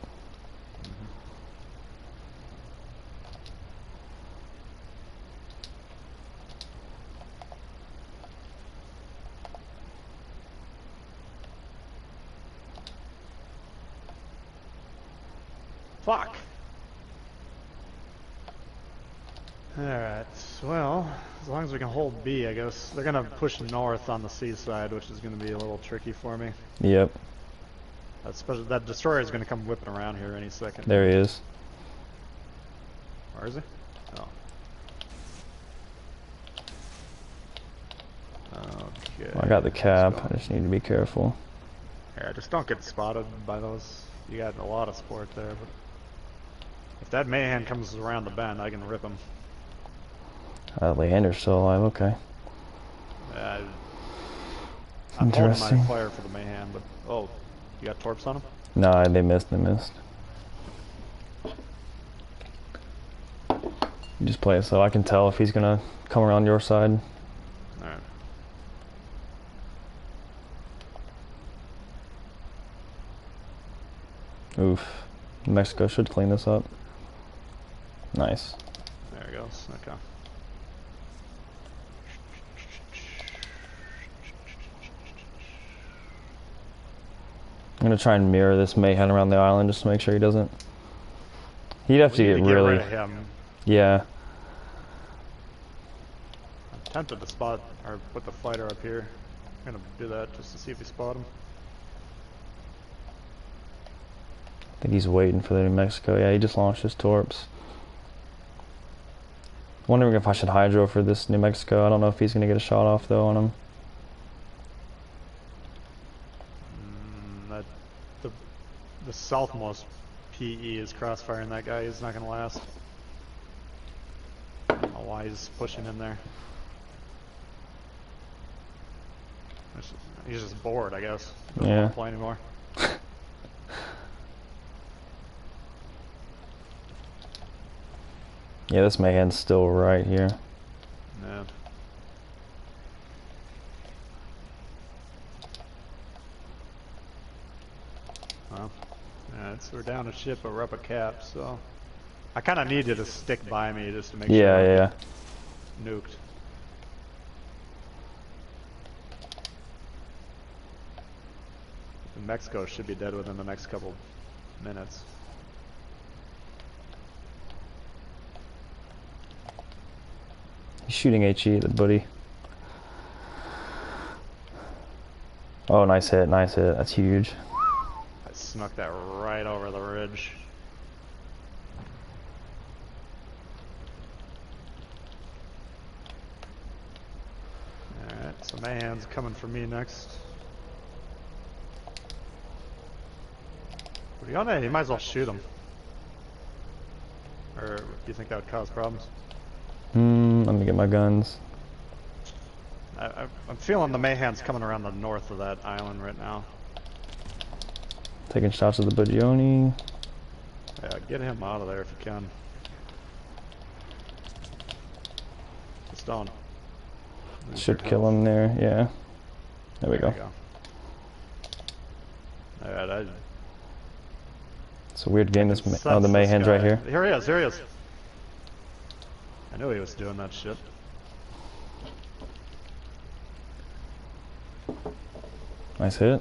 [SPEAKER 2] Fuck. Alright, well, as long as we can hold B, I guess. They're gonna push north on the seaside, which is gonna be a little tricky for me.
[SPEAKER 1] Yep.
[SPEAKER 2] Especially that destroyer is gonna come whipping around here any second.
[SPEAKER 1] There he is.
[SPEAKER 2] Where is he? Oh. Okay.
[SPEAKER 1] Well, I got the cap. I just need to be careful.
[SPEAKER 2] Yeah, just don't get spotted by those. You got a lot of support there, but if that Mayhem comes around the bend, I can rip him.
[SPEAKER 1] Leander's still alive. Okay.
[SPEAKER 2] I'm holding
[SPEAKER 1] Interesting.
[SPEAKER 2] my fire for the Mayhem, but oh, you got torps on him?
[SPEAKER 1] No, they missed. They missed. You just play it so I can tell if he's gonna come around your side.
[SPEAKER 2] Alright.
[SPEAKER 1] Oof. Mexico should clean this up. Nice.
[SPEAKER 2] There it goes. Okay.
[SPEAKER 1] I'm gonna try and mirror this Mayhem around the island just to make sure he doesn't. He'd have to
[SPEAKER 2] We
[SPEAKER 1] get
[SPEAKER 2] need to
[SPEAKER 1] really.
[SPEAKER 2] rid of him.
[SPEAKER 1] Yeah.
[SPEAKER 2] I'm tempted to spot or put the fighter up here. I'm gonna do that just to see if we spot him.
[SPEAKER 1] I think he's waiting for the New Mexico. Yeah, he just launched his torps. Wondering if I should hydro for this New Mexico. I don't know if he's gonna get a shot off though on him.
[SPEAKER 2] The southmost PE is crossfiring that guy. He's not gonna last. I don't know why he's pushing in there. He's just bored, I guess. Doesn't
[SPEAKER 1] Yeah.
[SPEAKER 2] want to play anymore.
[SPEAKER 1] Yeah, this Mayhem's still right here.
[SPEAKER 2] Yeah. Well, yeah, we're down a ship, but we're up a cap, so I kind of need you to stick by me just to make
[SPEAKER 1] Yeah,
[SPEAKER 2] sure.
[SPEAKER 1] yeah.
[SPEAKER 2] Nuked. Mexico should be dead within the next couple minutes.
[SPEAKER 1] He's shooting HE, the buddy. Oh, nice hit, nice hit. That's huge.
[SPEAKER 2] I snuck that right over the ridge. Alright, so Mayhan's coming for me next. What are you on there? You might as well shoot him. Or do you think that would cause problems?
[SPEAKER 1] Let me get my guns.
[SPEAKER 2] I'm feeling the Mayhan's coming around the north of that island right now.
[SPEAKER 1] Taking shots of the Bugioni.
[SPEAKER 2] Yeah, get him out of there if you can. Just don't. lose
[SPEAKER 1] Should
[SPEAKER 2] your
[SPEAKER 1] kill
[SPEAKER 2] health.
[SPEAKER 1] him there, yeah. There we
[SPEAKER 2] There
[SPEAKER 1] go.
[SPEAKER 2] Alright,
[SPEAKER 1] It's a weird game. This
[SPEAKER 2] sense
[SPEAKER 1] oh, the
[SPEAKER 2] this
[SPEAKER 1] Mayhem's right
[SPEAKER 2] guy.
[SPEAKER 1] here.
[SPEAKER 2] Here he is, here he is. I knew he was doing that shit.
[SPEAKER 1] Nice hit.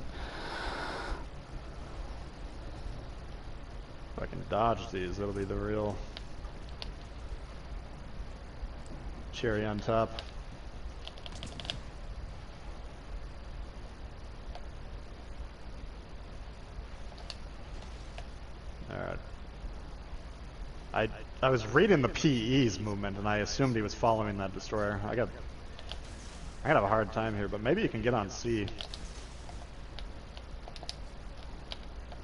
[SPEAKER 2] If I can dodge these, that'll be the real cherry on top. Alright. I was reading the PE's movement and I assumed he was following that destroyer. I I have a hard time here, but maybe you can get on C.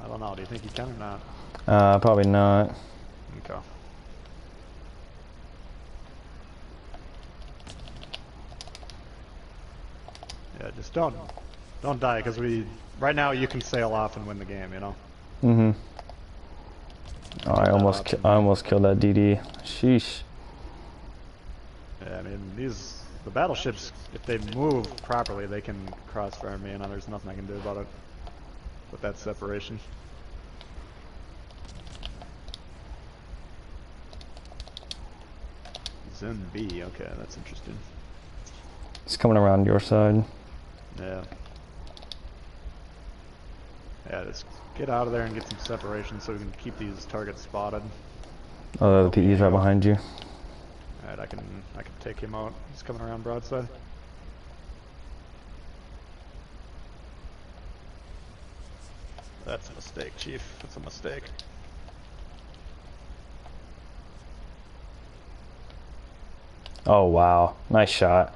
[SPEAKER 2] I don't know. Do you think you can or not?
[SPEAKER 1] Probably not.
[SPEAKER 2] Okay. Yeah, just don't die, because right now you can sail off and win the game, you know?
[SPEAKER 1] Mm-hmm. Oh, I almost killed that DD. Sheesh.
[SPEAKER 2] Yeah, I mean, the battleships, if they move properly, they can crossfire me, and there's nothing I can do about it with that separation. Zen B, okay, that's interesting.
[SPEAKER 1] It's coming around your side.
[SPEAKER 2] Yeah. Yeah, just get out of there and get some separation so we can keep these targets spotted.
[SPEAKER 1] Oh, the PE's right behind you.
[SPEAKER 2] Alright, I can take him out. He's coming around broadside. That's a mistake, Chief. That's a mistake.
[SPEAKER 1] Oh, wow. Nice shot.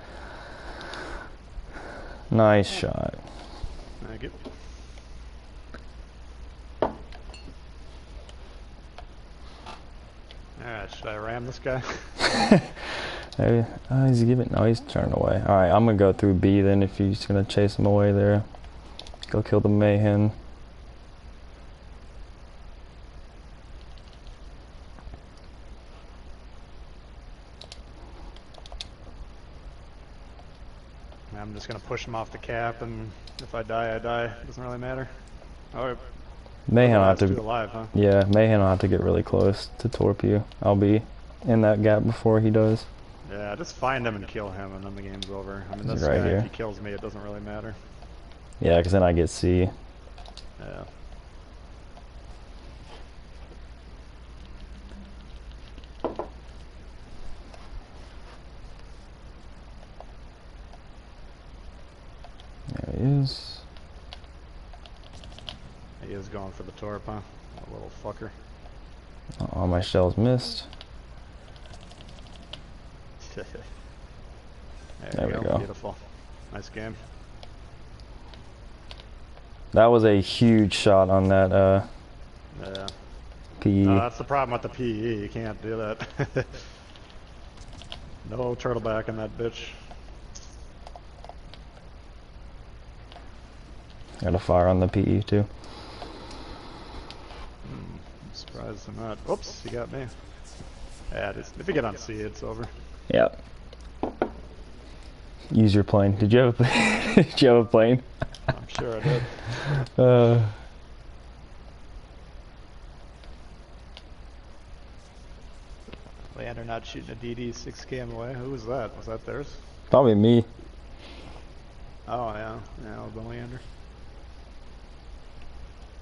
[SPEAKER 1] Nice shot.
[SPEAKER 2] Thank you. Alright, should I ram this guy?
[SPEAKER 1] Hey, he's giving. No, he's turning away. All right, I'm gonna go through B then. If you're just gonna chase him away there, go kill the Mayhem.
[SPEAKER 2] I'm just gonna push him off the cap, and if I die, I die. Doesn't really matter. Alright.
[SPEAKER 1] Mayhem will have
[SPEAKER 2] Two
[SPEAKER 1] to.
[SPEAKER 2] alive, huh?
[SPEAKER 1] Yeah, Mayhem will have to get really close to torp you. I'll be in that gap before he does.
[SPEAKER 2] Yeah, just find him and kill him, and then the game's over. I mean, this
[SPEAKER 1] He's right
[SPEAKER 2] guy,
[SPEAKER 1] here.
[SPEAKER 2] if he kills me, it doesn't really matter.
[SPEAKER 1] Yeah, because then I get C.
[SPEAKER 2] Yeah.
[SPEAKER 1] There he is.
[SPEAKER 2] He is going for the torp, huh? That little fucker.
[SPEAKER 1] All my shells missed.
[SPEAKER 2] There
[SPEAKER 1] we go.
[SPEAKER 2] Beautiful. Nice game.
[SPEAKER 1] That was a huge shot on that
[SPEAKER 2] Yeah.
[SPEAKER 1] PE.
[SPEAKER 2] That's the problem with the PE. You can't do that. No turtleback in that bitch.
[SPEAKER 1] Got a fire on the PE too.
[SPEAKER 2] I'm surprised I'm not. Oops, you got me. Yeah, if you get on C, it's over.
[SPEAKER 1] Yep. Use your plane. Did you have a did you have a plane?
[SPEAKER 2] I'm sure I did. Leander not shooting a DD 6 cam away. Who was that? Was that theirs?
[SPEAKER 1] Probably me.
[SPEAKER 2] Oh yeah, yeah, it was the Leander.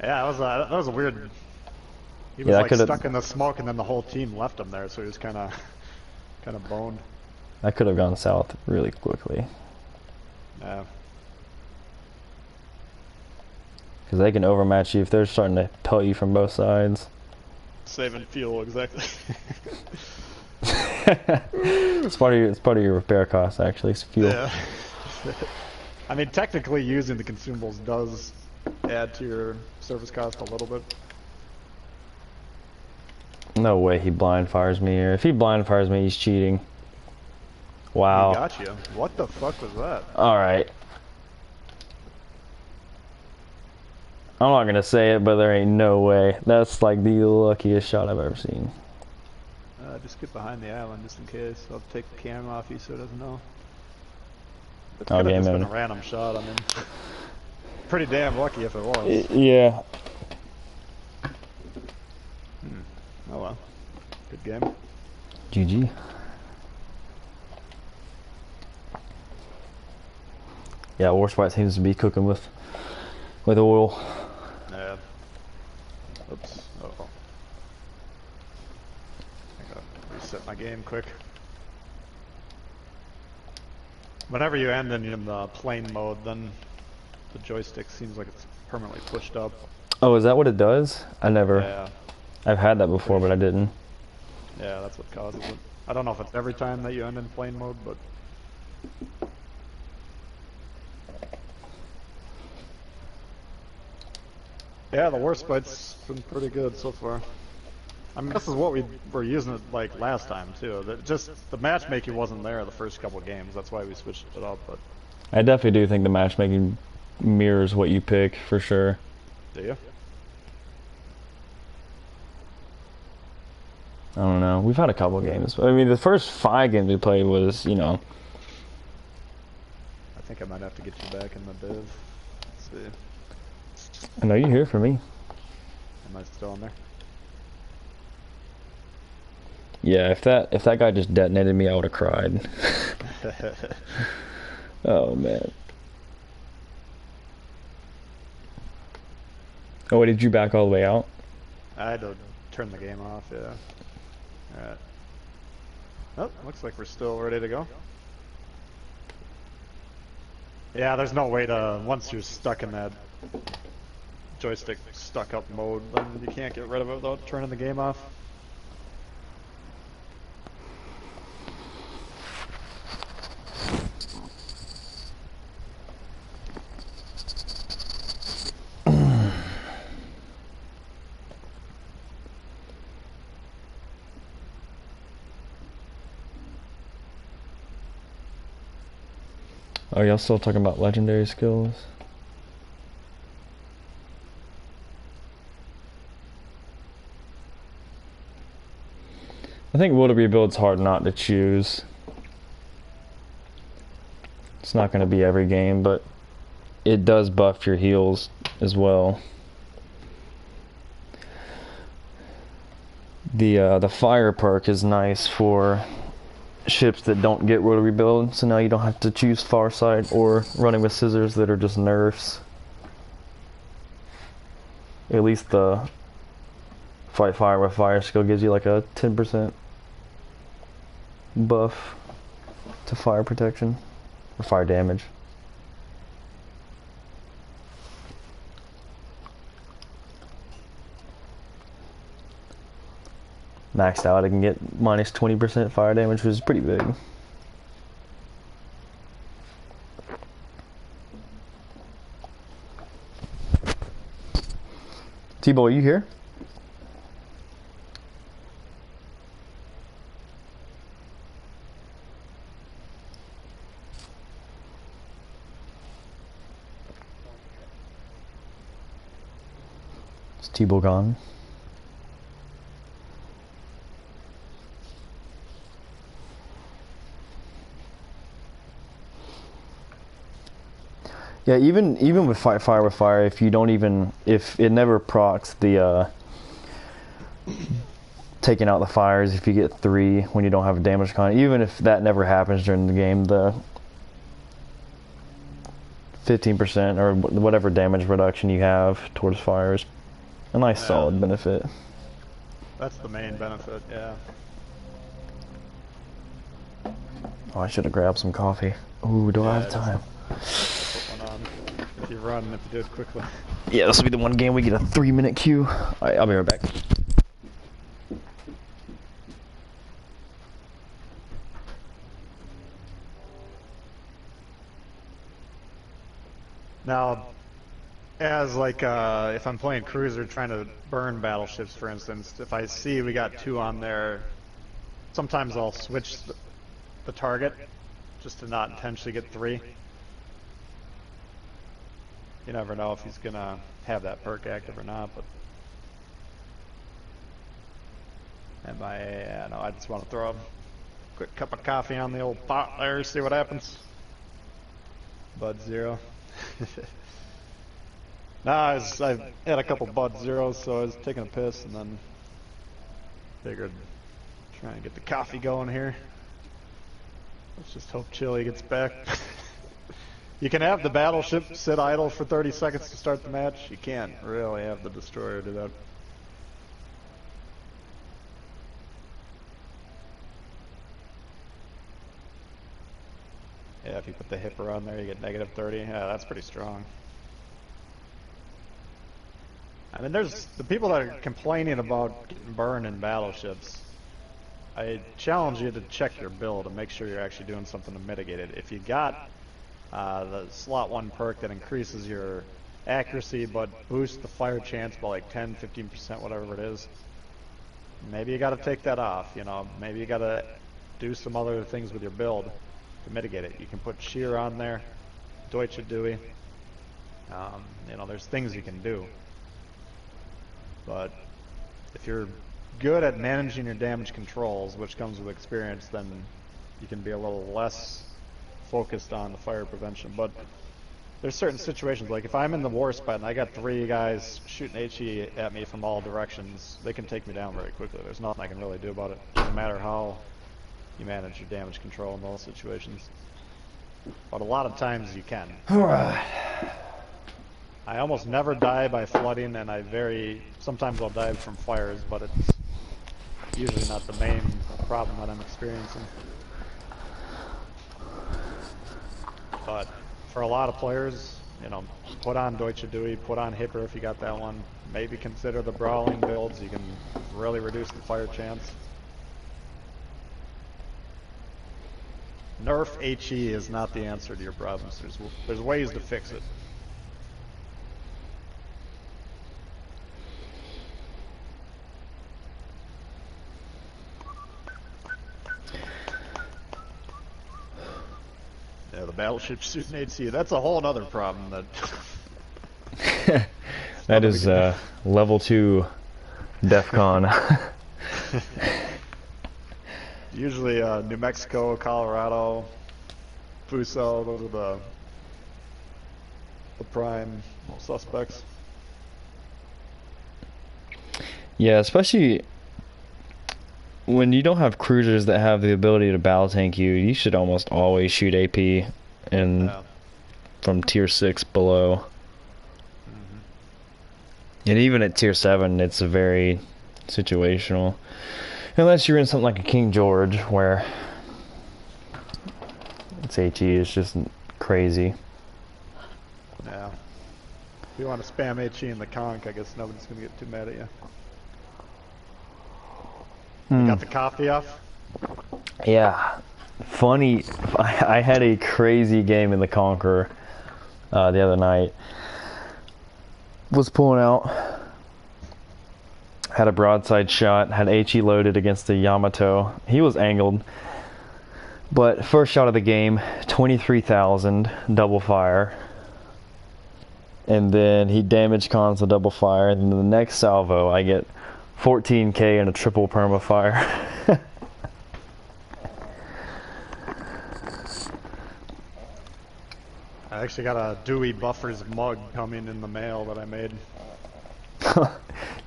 [SPEAKER 2] Yeah, that was a weird. He was
[SPEAKER 1] Yeah,
[SPEAKER 2] like stuck in the smoke, and then the whole team left him there, so he was kind of boned.
[SPEAKER 1] That could have gone south really quickly.
[SPEAKER 2] Yeah.
[SPEAKER 1] Because they can overmatch you if they're starting to pelt you from both sides.
[SPEAKER 2] Saving fuel, exactly.
[SPEAKER 1] It's part of your repair costs actually. It's fuel.
[SPEAKER 2] Yeah. I mean, technically, using the consumables does add to your service cost a little bit.
[SPEAKER 1] No way he blind fires me here. If he blind fires me, he's cheating. Wow.
[SPEAKER 2] He got you. What the fuck was that?
[SPEAKER 1] Alright. I'm not gonna say it, but there ain't no way. That's like the luckiest shot I've ever seen.
[SPEAKER 2] Just get behind the island just in case. I'll take the camera off you so it doesn't know. It
[SPEAKER 1] Oh,
[SPEAKER 2] could have
[SPEAKER 1] game
[SPEAKER 2] just been
[SPEAKER 1] in.
[SPEAKER 2] a random shot. I mean, pretty damn lucky if it was.
[SPEAKER 1] Yeah.
[SPEAKER 2] Oh well. Good game.
[SPEAKER 1] GG. Yeah, Warspite seems to be cooking with oil.
[SPEAKER 2] Yeah. Oops. Uh oh. I gotta reset my game quick. Whenever you end in the plane mode, then the joystick seems like it's permanently pushed up.
[SPEAKER 1] Oh, is that what it does?
[SPEAKER 2] Yeah.
[SPEAKER 1] I've had that before, but I didn't.
[SPEAKER 2] Yeah, that's what causes it. I don't know if it's every time that you end in plane mode, but Yeah, the war spite's been pretty good so far. I mean, this is what we were using it like last time too. That just the matchmaking wasn't there the first couple of games. That's why we switched it up. But
[SPEAKER 1] I definitely do think the matchmaking mirrors what you pick for sure.
[SPEAKER 2] do you?
[SPEAKER 1] I don't know. We've had a couple games. I mean, the first 5 games we played was, you know.
[SPEAKER 2] I think I might have to get you back in the div. Let's see.
[SPEAKER 1] I know you're here for me.
[SPEAKER 2] Am I still in there?
[SPEAKER 1] Yeah, if that guy just detonated me, I would have cried. Oh man. Oh, wait, did you back all the way out?
[SPEAKER 2] I had to turn the game off. Yeah. All right. Oh, looks like we're still ready to go. Yeah, there's no way to, once you're stuck in that joystick stuck up mode, then you can't get rid of it without turning the game off.
[SPEAKER 1] Oh, y'all still talking about legendary skills? I think Will to Rebuild's hard not to choose. It's not going to be every game, but it does buff your heals as well. The fire perk is nice for ships that don't get Will to Rebuild, so now you don't have to choose Farsight or running with scissors that are just nerfs. At least the fight fire with fire skill gives you like a 10% buff to fire protection or fire damage. Maxed out, I can get minus 20% fire damage, which is pretty big. Tbull, are you here? Is Tbull gone? Yeah, even with fight fire with fire, if you don't even, if it never procs the taking out the fires, if you get 3 when you don't have a damage con, even if that never happens during the game, the 15% or whatever damage reduction you have towards fires, a nice solid benefit.
[SPEAKER 2] That's the main benefit, yeah.
[SPEAKER 1] Oh, I should have grabbed some coffee. Ooh, do I have time?
[SPEAKER 2] Put one on if you run, if you do it quickly.
[SPEAKER 1] Yeah, this will be the one game we get a 3-minute queue. Alright, I'll be right back.
[SPEAKER 2] Now, as like, if I'm playing cruiser trying to burn battleships, for instance, if I see we got 2 on there, sometimes I'll switch the target just to not intentionally get 3. You never know if he's gonna have that perk active or not, but yeah, no, I just want to throw a quick cup of coffee on the old pot there, see what happens. Bud Zero. Nah, I had a couple Bud Zeros, so I was taking a piss and then figured trying to get the coffee going here. Let's just hope Chili gets back. You can have the battleship sit idle for 30 seconds to start the match. You can't really have the destroyer do that. Yeah, if you put the hipper on there, you get negative 30. Yeah, that's pretty strong. I mean, there's the people that are complaining about getting burned in battleships. I challenge you to check your build and make sure you're actually doing something to mitigate it. If you got the slot 1 perk that increases your accuracy, but boost the fire chance by like 10, 15%, whatever it is. Maybe you got to take that off, you know. Maybe you got to do some other things with your build to mitigate it. You can put shear on there, Deutsche Dewey. You know, there's things you can do. But if you're good at managing your damage controls, which comes with experience, then you can be a little less focused on the fire prevention. But there's certain situations, like if I'm in the war spot and I got 3 guys shooting HE at me from all directions, they can take me down very quickly. There's nothing I can really do about it. Doesn't matter how you manage your damage control in those situations. But a lot of times you can.
[SPEAKER 1] Alright.
[SPEAKER 2] I almost never die by flooding, and sometimes I'll die from fires, but it's usually not the main problem that I'm experiencing. But for a lot of players, you know, put on Deutsche Dewey, put on Hipper if you got that one. Maybe consider the brawling builds. You can really reduce the fire chance. Nerf HE is not the answer to your problems. There's ways to fix it. Yeah, the battleship shooting HE, that's a whole other problem that...
[SPEAKER 1] That is level 2 DEFCON.
[SPEAKER 2] Usually New Mexico, Colorado, Fuso, those are the prime suspects.
[SPEAKER 1] Yeah, especially when you don't have cruisers that have the ability to battle tank you, you should almost always shoot AP and from tier 6 below. And even at tier 7, it's very situational. Unless you're in something like a King George, where its HE is just crazy.
[SPEAKER 2] Yeah. If you want to spam HE in the conch, I guess nobody's going to get too mad at you. You got the coffee off?
[SPEAKER 1] Yeah. Funny, I had a crazy game in the Conqueror the other night. Was pulling out, had a broadside shot, had HE loaded against the Yamato. He was angled, but first shot of the game, 23,000 double fire, and then he damage cons the double fire, and then the next salvo I get 14k and a triple perma fire.
[SPEAKER 2] I actually got a Dewey Buffers mug coming in the mail that I made.
[SPEAKER 1] Do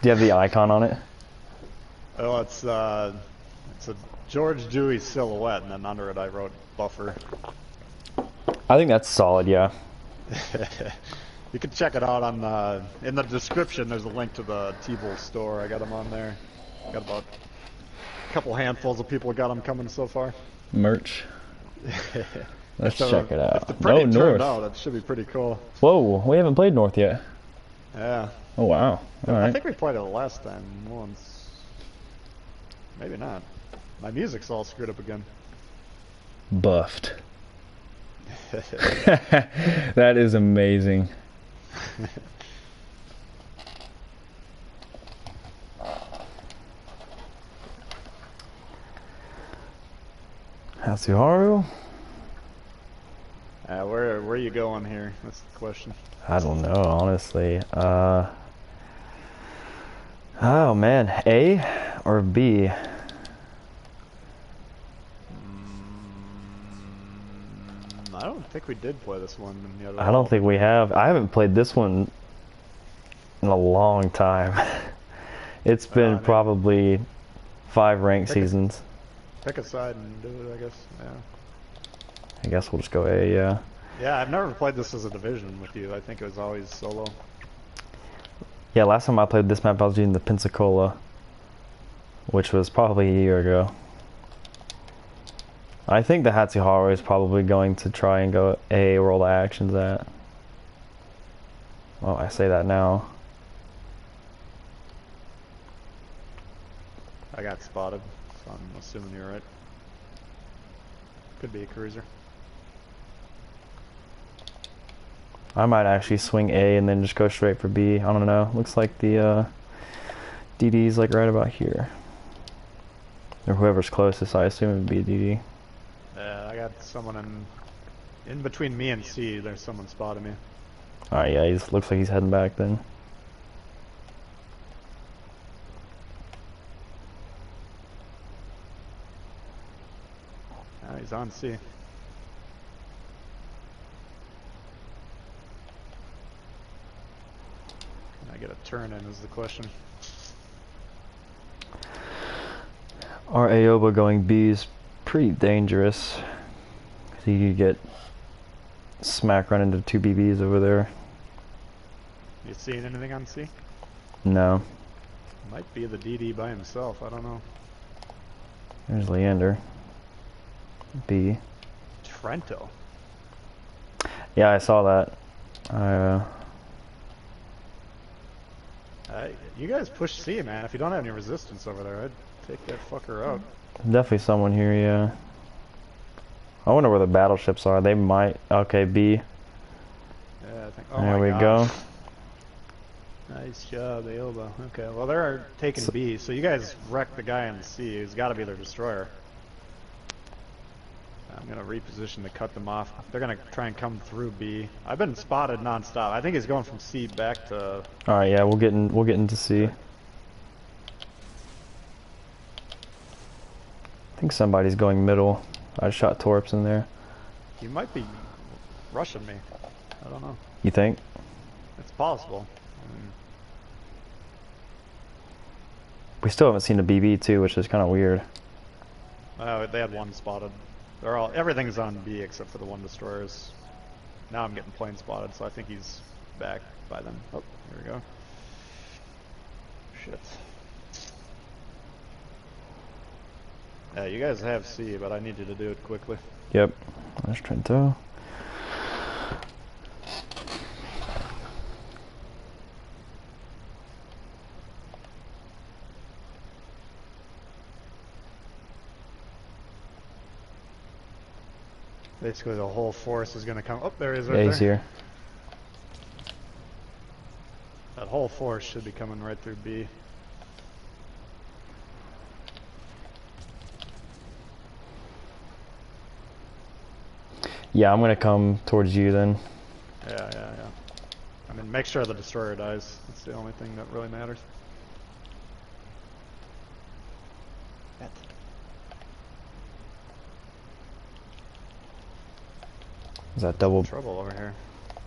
[SPEAKER 1] you have the icon on it?
[SPEAKER 2] Oh, it's a George Dewey silhouette, and then under it I wrote Buffer.
[SPEAKER 1] I think that's solid, yeah.
[SPEAKER 2] You can check it out on in the description. There's a link to the Tbull store. I got them on there. Got about a couple handfuls of people got them coming so far.
[SPEAKER 1] Merch. Let's
[SPEAKER 2] So,
[SPEAKER 1] check it out.
[SPEAKER 2] If the printing
[SPEAKER 1] North.
[SPEAKER 2] turned out, that should be pretty cool.
[SPEAKER 1] Whoa, we haven't played North yet.
[SPEAKER 2] Yeah.
[SPEAKER 1] Oh wow.
[SPEAKER 2] I
[SPEAKER 1] Alright.
[SPEAKER 2] think we played it last time once. Maybe not. My music's all screwed up again.
[SPEAKER 1] Buffed. That is amazing. Hatsuharu?
[SPEAKER 2] Where are you going here? That's the question.
[SPEAKER 1] I don't know, honestly. Oh man, A or B?
[SPEAKER 2] I don't think we did play this one yet.
[SPEAKER 1] I don't think we have. I haven't played this one in a long time. It's been
[SPEAKER 2] mean,
[SPEAKER 1] probably 5 ranked seasons.
[SPEAKER 2] Pick a side and do it, I guess. Yeah.
[SPEAKER 1] I guess we'll just go A, yeah.
[SPEAKER 2] Yeah, I've never played this as a division with you. I think it was always solo.
[SPEAKER 1] Yeah, last time I played this map I was using the Pensacola, which was probably a year ago. I think the Hatsuharu is probably going to try and go A where all the action's at. Well, I say that now.
[SPEAKER 2] I got spotted, so I'm assuming you're right. Could be a cruiser.
[SPEAKER 1] I might actually swing A and then just go straight for B. I don't know. Looks like the DD's like right about here. Or whoever's closest, I assume it would be a DD.
[SPEAKER 2] Yeah, I got someone in between me and C. There's someone spotted me.
[SPEAKER 1] Alright, yeah, he looks like he's heading back then.
[SPEAKER 2] Oh, he's on C. Can I get a turn in is the question.
[SPEAKER 1] Our Aoba going B is pretty dangerous. You could get smack run into 2 BBs over there.
[SPEAKER 2] You seeing anything on C?
[SPEAKER 1] No.
[SPEAKER 2] Might be the DD by himself, I don't know.
[SPEAKER 1] There's Leander. B.
[SPEAKER 2] Trento.
[SPEAKER 1] Yeah, I saw that.
[SPEAKER 2] You guys push C, man. If you don't have any resistance over there, I'd take that fucker out.
[SPEAKER 1] Definitely someone here, yeah. I wonder where the battleships are. They might. Okay, B.
[SPEAKER 2] Yeah, I think. Oh
[SPEAKER 1] There
[SPEAKER 2] my
[SPEAKER 1] we
[SPEAKER 2] gosh.
[SPEAKER 1] go.
[SPEAKER 2] Nice job, Aoba. Okay, well they're taking B, so you guys wrecked the guy in C. He's got to be their destroyer. I'm gonna reposition to cut them off. They're gonna try and come through B. I've been spotted non-stop. I think he's going from C back to.
[SPEAKER 1] All right, yeah, we'll get into C. I think somebody's going middle. I shot Torps in there.
[SPEAKER 2] He might be rushing me. I don't know.
[SPEAKER 1] You think?
[SPEAKER 2] It's possible.
[SPEAKER 1] We still haven't seen a BB too, which is kind of weird.
[SPEAKER 2] They had one spotted. They're all everything's on B except for the one destroyers. Now I'm getting plane spotted, so I think he's back by then. Oh, here we go. Shit. Yeah, you guys have C, but I need you to do it quickly.
[SPEAKER 1] Yep. There's Trento.
[SPEAKER 2] Basically, the whole force is going to come. Oh, there he is right
[SPEAKER 1] Yeah,
[SPEAKER 2] there.
[SPEAKER 1] he's here.
[SPEAKER 2] That whole force should be coming right through B.
[SPEAKER 1] Yeah, I'm gonna come towards you then.
[SPEAKER 2] Yeah. I mean, make sure the destroyer dies. That's the only thing that really matters.
[SPEAKER 1] Is that double
[SPEAKER 2] Trouble over here.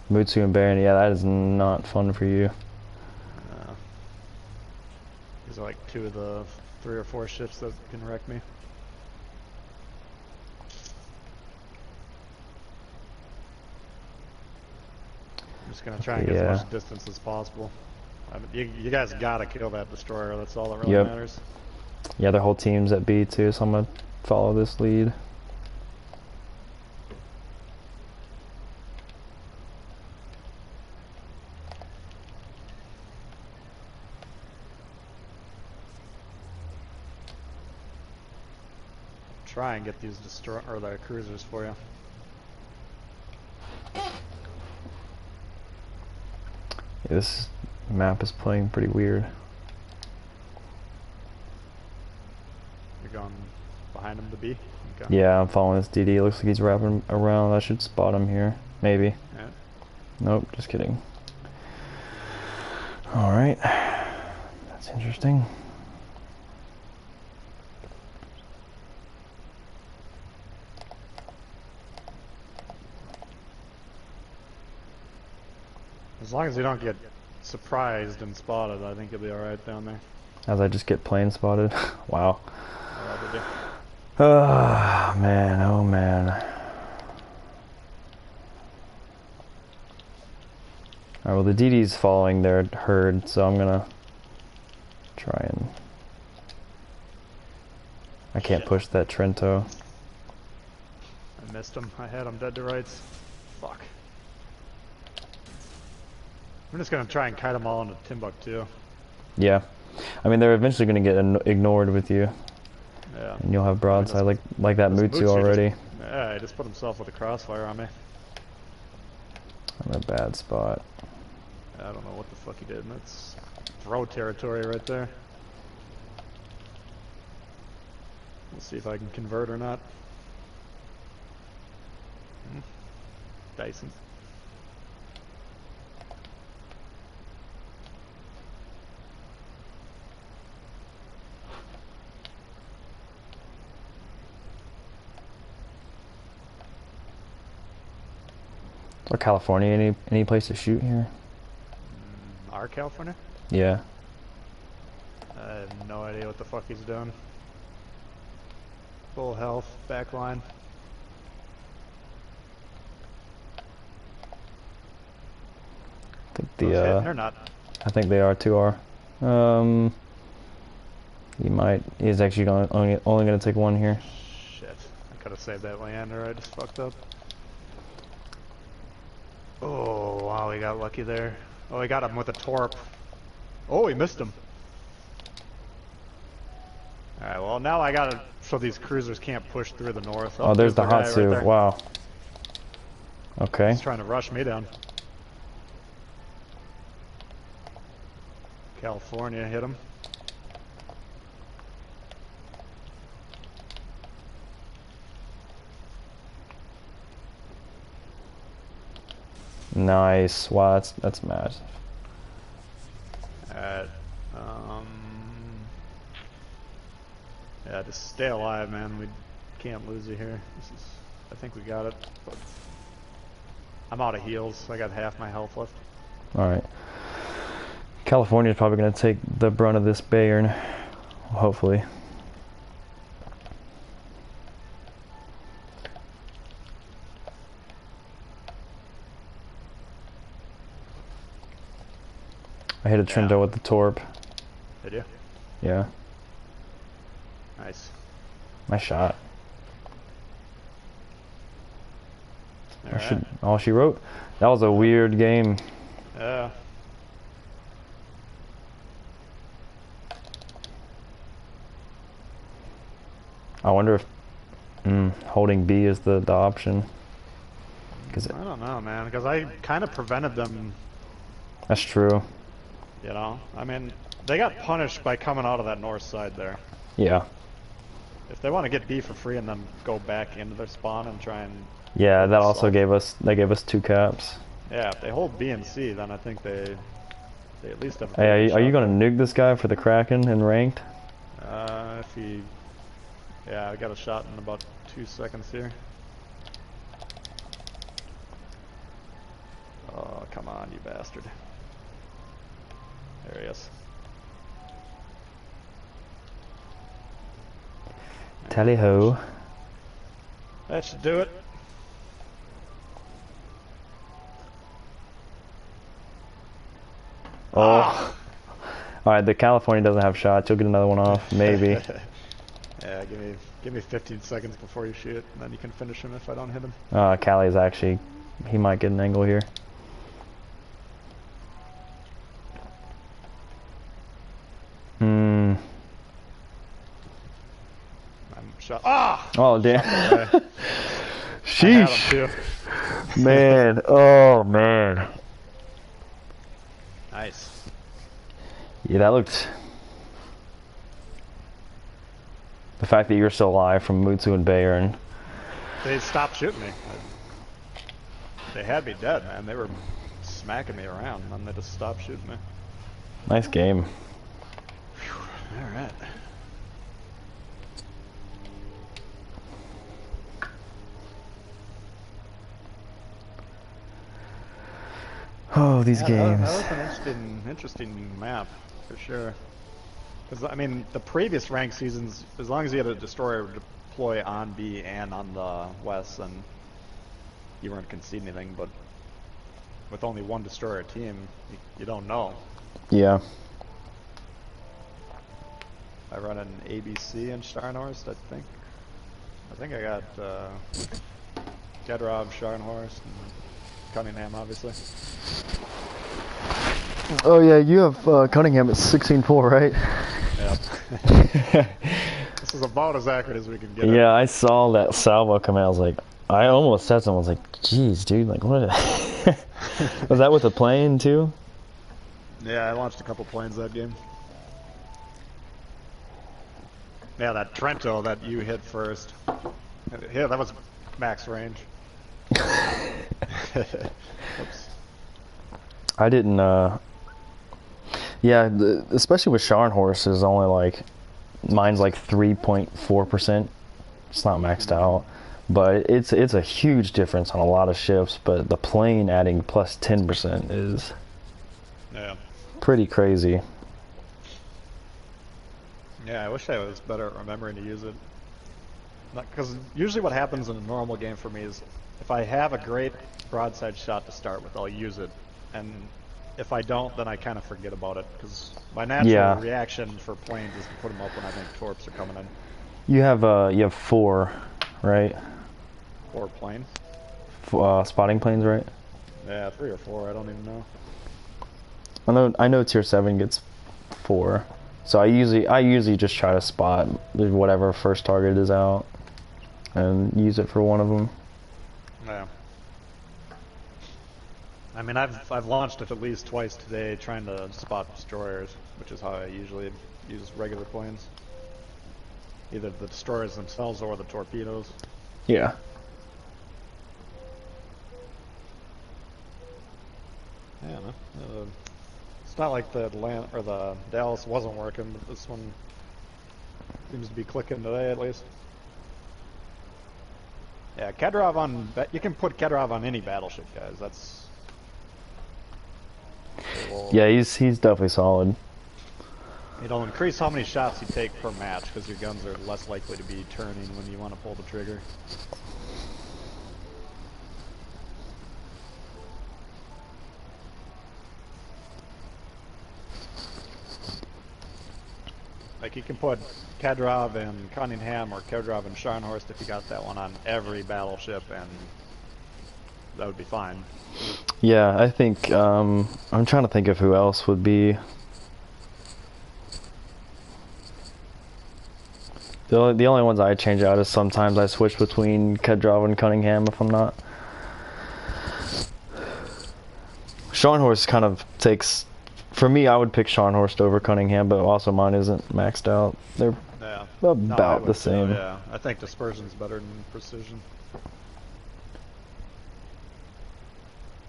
[SPEAKER 1] Mutsu and Baron? Yeah, that is not fun for you.
[SPEAKER 2] These are like 2 of the 3 or 4 ships that can wreck me. I'm just gonna try and get as much distance as possible. I mean, you guys gotta kill that destroyer. That's all that really matters.
[SPEAKER 1] Yeah, their whole team's at B too, so I'm gonna follow this lead.
[SPEAKER 2] Try and get these the cruisers for you.
[SPEAKER 1] Yeah, this map is playing pretty weird.
[SPEAKER 2] You're going behind him to B? Okay.
[SPEAKER 1] Yeah, I'm following this DD. Looks like he's wrapping around. I should spot him here. Maybe.
[SPEAKER 2] Yeah.
[SPEAKER 1] Nope, just kidding. Alright. That's interesting.
[SPEAKER 2] As long as you don't get surprised and spotted, I think you'll be alright down there.
[SPEAKER 1] As I just get plane spotted. Wow.
[SPEAKER 2] Yeah, did you?
[SPEAKER 1] Oh man, oh man. Alright, well the DD's following their herd, so I'm gonna try and... I can't push that Trento.
[SPEAKER 2] I missed him. I had him dead to rights. Fuck. I'm just gonna try and kite them all into Timbuktu.
[SPEAKER 1] Yeah. I mean, they're eventually gonna get ignored with you.
[SPEAKER 2] Yeah.
[SPEAKER 1] And you'll have broadside like that Mutsu
[SPEAKER 2] Mutsu
[SPEAKER 1] already.
[SPEAKER 2] Yeah, he just put himself with a crossfire on me.
[SPEAKER 1] I'm in a bad spot.
[SPEAKER 2] I don't know what the fuck he did. That's throw territory right there. We'll see if I can convert or not. Dyson.
[SPEAKER 1] Or California, any place to shoot here?
[SPEAKER 2] Our California?
[SPEAKER 1] Yeah.
[SPEAKER 2] I have no idea what the fuck he's doing. Full health, backline.
[SPEAKER 1] I think
[SPEAKER 2] Those hitting or not?
[SPEAKER 1] I think they are too. He's actually only gonna take one here.
[SPEAKER 2] Shit. I could have saved that Leander, I just fucked up. Oh, wow, we got lucky there. Oh, we got him with a torp. Oh, he missed him. Alright, well, now I gotta, so these cruisers can't push through the north.
[SPEAKER 1] Oh, there's the
[SPEAKER 2] guy
[SPEAKER 1] Hatsu.
[SPEAKER 2] right
[SPEAKER 1] Wow. Okay.
[SPEAKER 2] He's trying to rush me down. California hit him.
[SPEAKER 1] Nice. Wow, that's massive.
[SPEAKER 2] Alright, yeah, just stay alive, man. We can't lose you here. I think we got it, but I'm out of heals. I got half my health left.
[SPEAKER 1] Alright. California's probably going to take the brunt of this Bayern. Hopefully. I hit a Trento with the Torp.
[SPEAKER 2] Did you?
[SPEAKER 1] Yeah.
[SPEAKER 2] Nice.
[SPEAKER 1] Nice shot.
[SPEAKER 2] Alright.
[SPEAKER 1] All she wrote. That was a weird game.
[SPEAKER 2] Yeah.
[SPEAKER 1] I wonder if holding B is the option.
[SPEAKER 2] I don't know, man, because I kind of prevented them.
[SPEAKER 1] That's true.
[SPEAKER 2] You know, I mean, they got punished by coming out of that north side there.
[SPEAKER 1] Yeah.
[SPEAKER 2] If they want to get B for free and then go back into their spawn and try and...
[SPEAKER 1] Yeah, that also gave us 2 caps.
[SPEAKER 2] Yeah, if they hold B and C, then I think they at least have a
[SPEAKER 1] Hey, are you gonna nuke this guy for the Kraken in ranked?
[SPEAKER 2] If he... Yeah, I got a shot in about 2 seconds here. Oh, come on, you bastard. There he is.
[SPEAKER 1] Tally ho.
[SPEAKER 2] That should do it.
[SPEAKER 1] Oh. Alright, the California doesn't have shots. You'll get another one off, maybe.
[SPEAKER 2] Yeah, give me 15 seconds before you shoot, and then you can finish him if I don't hit him.
[SPEAKER 1] Callie's actually... He might get an angle here.
[SPEAKER 2] I'm shot. Ah!
[SPEAKER 1] Oh, damn.
[SPEAKER 2] Sheesh.
[SPEAKER 1] Sheesh. Man. Oh, man.
[SPEAKER 2] Nice.
[SPEAKER 1] Yeah, that looked... The fact that you're still alive from Mutsu and Bayern.
[SPEAKER 2] They stopped shooting me. They had me dead, man. They were smacking me around, and then they just stopped shooting me.
[SPEAKER 1] Nice game.
[SPEAKER 2] Alright.
[SPEAKER 1] Oh, these games.
[SPEAKER 2] That was an interesting map, for sure. Because, I mean, the previous ranked seasons, as long as you had a destroyer deploy on B and on the west, then you weren't conceding anything, but with only one destroyer team, you don't know.
[SPEAKER 1] Yeah.
[SPEAKER 2] I run an ABC in Scharnhorst, I think. I think I got Gedrov, Scharnhorst, and Cunningham, obviously.
[SPEAKER 1] Oh yeah, you have Cunningham at 16-4, right?
[SPEAKER 2] Yep. This is about as accurate as we can get.
[SPEAKER 1] Yeah, I saw that salvo come out. I was like, I almost said something. I was like, "Geez, dude, like what?" Was that with a plane too?
[SPEAKER 2] Yeah, I launched a couple planes that game. Yeah, that Trento that you hit first. Yeah, that was max range. Oops.
[SPEAKER 1] I didn't. Yeah, especially with Scharnhorst is only like mine's like 3.4%. It's not maxed out, but it's a huge difference on a lot of ships. But the plane adding plus 10% is
[SPEAKER 2] Yeah.
[SPEAKER 1] pretty crazy.
[SPEAKER 2] Yeah, I wish I was better at remembering to use it. Because usually what happens in a normal game for me is if I have a great broadside shot to start with, I'll use it. And if I don't, then I kind of forget about it. Because my natural
[SPEAKER 1] Yeah.
[SPEAKER 2] reaction for planes is to put them up when I think torps are coming in.
[SPEAKER 1] You have 4, right?
[SPEAKER 2] Or planes.
[SPEAKER 1] Spotting planes, right?
[SPEAKER 2] Yeah, 3 or 4, I don't even know.
[SPEAKER 1] I know tier 7 gets 4. So I usually just try to spot whatever first target is out and use it for one of them.
[SPEAKER 2] Yeah. I mean, I've launched it at least twice today trying to spot destroyers, which is how I usually use regular planes. Either the destroyers themselves or the torpedoes.
[SPEAKER 1] Yeah.
[SPEAKER 2] Yeah, no. It's not like the Atlanta or the Dallas wasn't working, but this one seems to be clicking today at least. Yeah, Kedrov on. You can put Kedrov on any battleship, guys. That's.
[SPEAKER 1] Yeah, he's definitely solid.
[SPEAKER 2] It'll increase how many shots you take per match because your guns are less likely to be turning when you want to pull the trigger. Like you can put Kedrov and Cunningham or Kedrov and Scharnhorst if you got that one on every battleship, and that would be fine.
[SPEAKER 1] Yeah, I think I'm trying to think of who else would be. The only ones I change out is sometimes I switch between Kedrov and Cunningham if I'm not. Scharnhorst kind of takes. For me, I would pick Scharnhorst over Cunningham, but also mine isn't maxed out. They're about the same.
[SPEAKER 2] Yeah, I think dispersion's better than precision.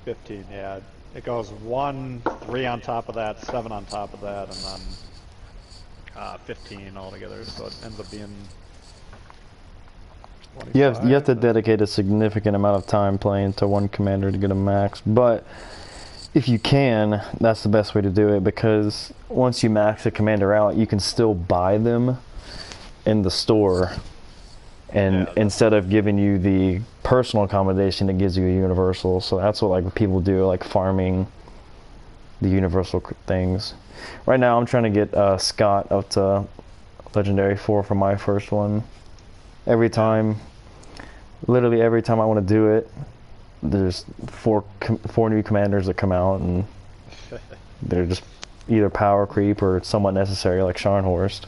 [SPEAKER 2] 15, yeah. It goes 1, 3 on top of that, 7 on top of that, and then 15 altogether. So it ends up being 25.
[SPEAKER 1] You have to dedicate a significant amount of time playing to one commander to get a max, but if you can, that's the best way to do it, because once you max a commander out, you can still buy them in the store, and instead of giving you the personal accommodation, it gives you a universal. So that's what like people do, like farming the universal things. Right now I'm trying to get Scott up to legendary 4 for my first one. Literally every time I want to do it, there's four new commanders that come out, and they're just either power creep or somewhat necessary, like Scharnhorst.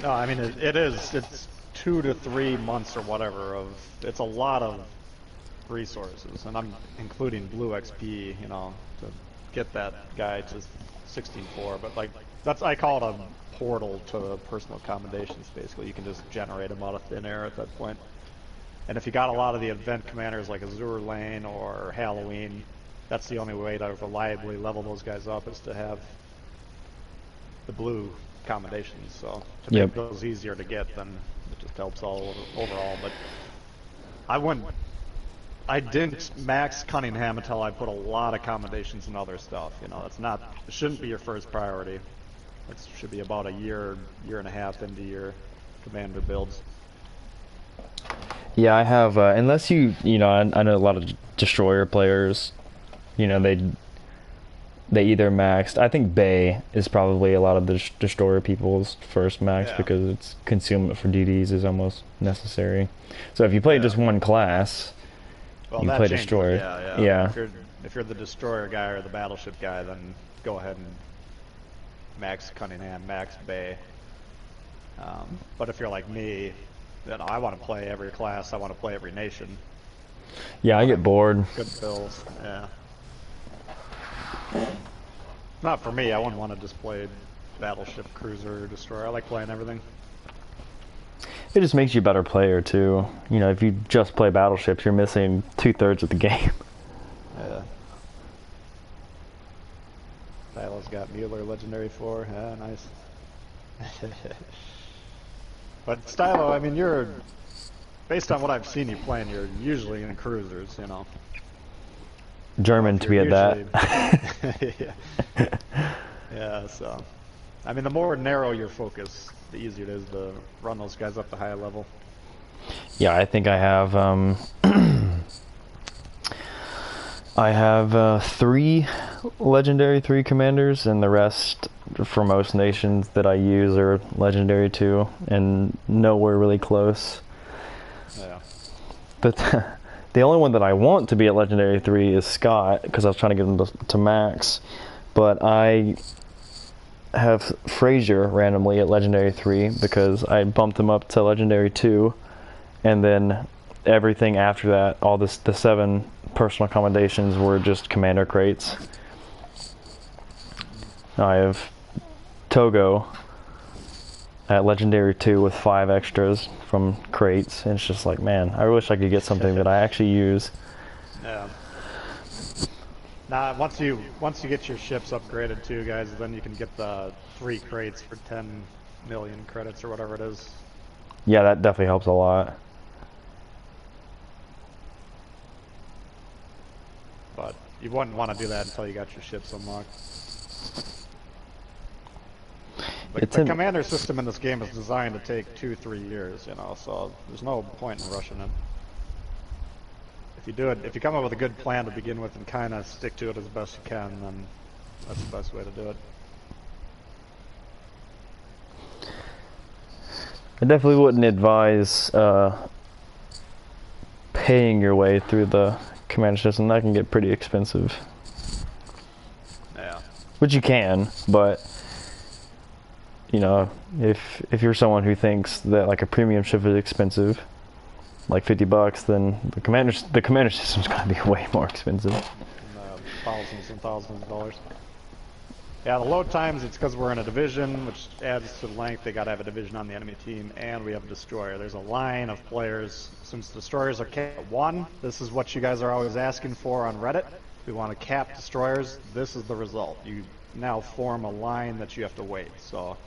[SPEAKER 2] No, I mean it's 2 to 3 months or whatever of. It's a lot of resources, and I'm including blue XP, you know, to get that guy to 16.4. But like I call it a portal to personal accommodations. Basically, you can just generate them out of thin air at that point. And if you got a lot of the event commanders like Azure Lane or Halloween, that's the only way to reliably level those guys up, is to have the blue accommodations. So to make those easier to get, then it just helps overall. But I didn't max Cunningham until I put a lot of accommodations and other stuff. You know, it shouldn't be your first priority. It should be about a year and a half into your commander builds.
[SPEAKER 1] Yeah, I have, unless you know, I know a lot of destroyer players, you know, they either maxed. I think Bay is probably a lot of the destroyer people's first max, because it's consummate for DDs is almost necessary. So if you play just one class, you play destroyer. Yeah.
[SPEAKER 2] If you're the destroyer guy or the battleship guy, then go ahead and max Cunningham, max Bay. But if you're like me, You know, I want to play every class. I want to play every nation.
[SPEAKER 1] Yeah, I get bored.
[SPEAKER 2] Good builds. Yeah. Not for me. I wouldn't want to just play battleship, cruiser, destroyer. I like playing everything.
[SPEAKER 1] It just makes you a better player too. You know, if you just play battleships, you're missing 2/3 of the game.
[SPEAKER 2] Yeah. Tyler's got Mueller legendary 4. Yeah, nice. But Stylo, I mean, you're based on what I've seen you playing, you're usually in cruisers, you know.
[SPEAKER 1] German to be at that.
[SPEAKER 2] Yeah. Yeah, so I mean, the more narrow your focus, the easier it is to run those guys up to higher level.
[SPEAKER 1] Yeah, I think I have I have 3 legendary 3 commanders, and the rest for most nations that I use are legendary 2, and nowhere really close.
[SPEAKER 2] Yeah.
[SPEAKER 1] But the only one that I want to be at legendary 3 is Scott, because I was trying to get him to max. But I have Frazier randomly at legendary 3 because I bumped him up to legendary 2, and then everything after that, all the 7 personal accommodations were just commander crates. I have Togo at legendary 2 with 5 extras from crates, and it's just like, man, I wish I could get something that I actually use.
[SPEAKER 2] Yeah. Nah, once you get your ships upgraded too, guys, then you can get the 3 crates for 10 million credits or whatever it is.
[SPEAKER 1] Yeah, that definitely helps a lot.
[SPEAKER 2] But you wouldn't want to do that until you got your ships unlocked. The commander system in this game is designed to take 2-3 years, you know, so there's no point in rushing it. If you do it, if you come up with a good plan to begin with and kind of stick to it as best you can, then that's the best way to do it.
[SPEAKER 1] I definitely wouldn't advise paying your way through the commander system. That can get pretty expensive.
[SPEAKER 2] Yeah.
[SPEAKER 1] Which you can, but you know, if you're someone who thinks that like a premium ship is expensive, like $50, then the commander system's gonna be way more expensive.
[SPEAKER 2] Thousands and thousands of dollars. Yeah, the load times, it's because we're in a division, which adds to the length. They gotta have a division on the enemy team, and we have a destroyer. There's a line of players. Since destroyers are capped at 1, this is what you guys are always asking for on Reddit. We want to cap destroyers. This is the result. You now form a line that you have to wait. So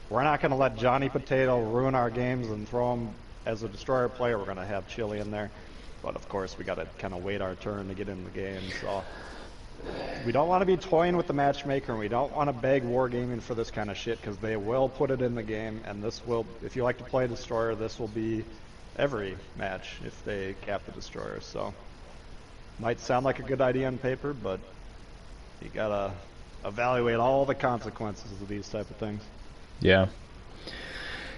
[SPEAKER 2] we're not going to let Johnny Potato ruin our games and throw him as a destroyer player. We're going to have Chili in there. But of course, we got to kind of wait our turn to get in the game. So we don't want to be toying with the matchmaker, and we don't want to beg Wargaming for this kind of shit, because they will put it in the game, and this will, if you like to play destroyer, this will be every match if they cap the destroyer. So might sound like a good idea on paper, but you gotta evaluate all the consequences of these type of things.
[SPEAKER 1] Yeah.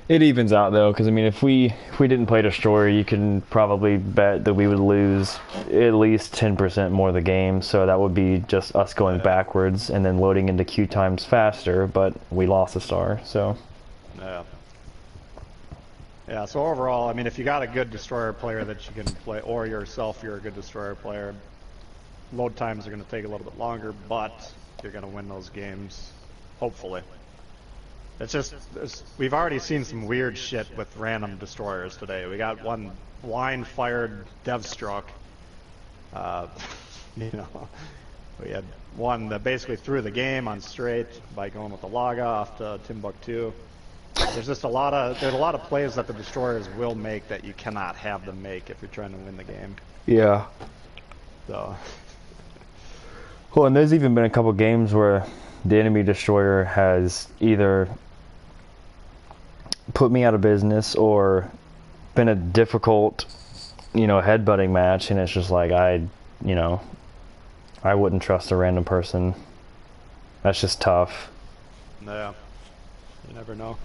[SPEAKER 1] It evens out though, because I mean, if we didn't play destroyer, you can probably bet that we would lose at least 10% more of the game. So that would be just us going backwards and then loading into queue times faster. But we lost a star, so.
[SPEAKER 2] Yeah. Yeah. So overall, I mean, if you got a good destroyer player that you can play, or yourself, you're a good destroyer player, load times are going to take a little bit longer, but you're going to win those games, hopefully. It's just, we've already seen some weird shit with random destroyers today. We got one blind-fired Deathstroke. You know, we had one that basically threw the game on straight by going with the log off to Timbuktu. There's just a lot of plays that the destroyers will make that you cannot have them make if you're trying to win the game.
[SPEAKER 1] Yeah.
[SPEAKER 2] So.
[SPEAKER 1] Well, and there's even been a couple games where the enemy destroyer has either put me out of business or been a difficult, you know, headbutting match, and it's just like I wouldn't trust a random person. That's just tough.
[SPEAKER 2] Yeah, you never know.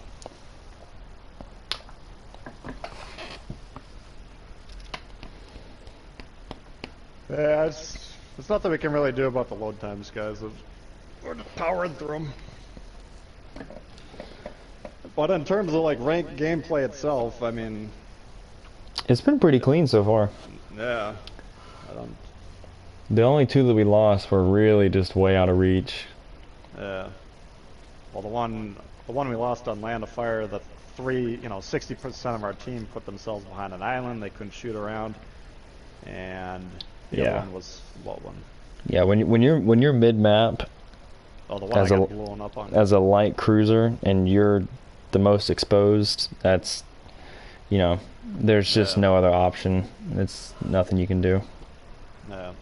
[SPEAKER 2] Yeah, it's nothing we can really do about the load times, guys. We're just powering through them. But in terms of like ranked gameplay itself, I mean,
[SPEAKER 1] It's been pretty clean so far.
[SPEAKER 2] Yeah. I don't.
[SPEAKER 1] The only two that we lost were really just way out of reach.
[SPEAKER 2] Yeah. Well, the one we lost on Land of Fire, the 60% of our team put themselves behind an island. They couldn't shoot around, and the other
[SPEAKER 1] Yeah.
[SPEAKER 2] one was what one?
[SPEAKER 1] Yeah, when you're mid map
[SPEAKER 2] Oh, the one
[SPEAKER 1] as
[SPEAKER 2] I
[SPEAKER 1] a
[SPEAKER 2] got blown up on.
[SPEAKER 1] as a light cruiser and you're the most exposed, that's there's just
[SPEAKER 2] Yeah.
[SPEAKER 1] no other option. It's nothing you can do.
[SPEAKER 2] Yeah.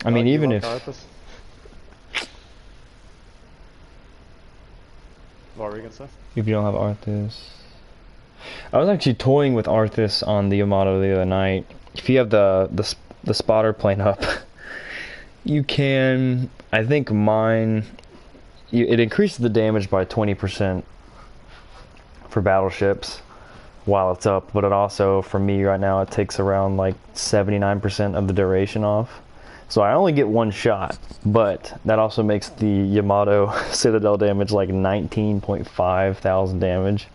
[SPEAKER 1] I mean,
[SPEAKER 2] You
[SPEAKER 1] even
[SPEAKER 2] like
[SPEAKER 1] if
[SPEAKER 2] Arthas? What were you gonna say?
[SPEAKER 1] if you don't have Arthas, I was actually toying with Arthas on the Yamato the other night. If you have the spotter plane up, you can. I think mine. It increases the damage by 20% for battleships while it's up, but it also, for me right now, it takes around like 79% of the duration off. So I only get one shot, but that also makes the Yamato Citadel damage like 19.5 thousand damage.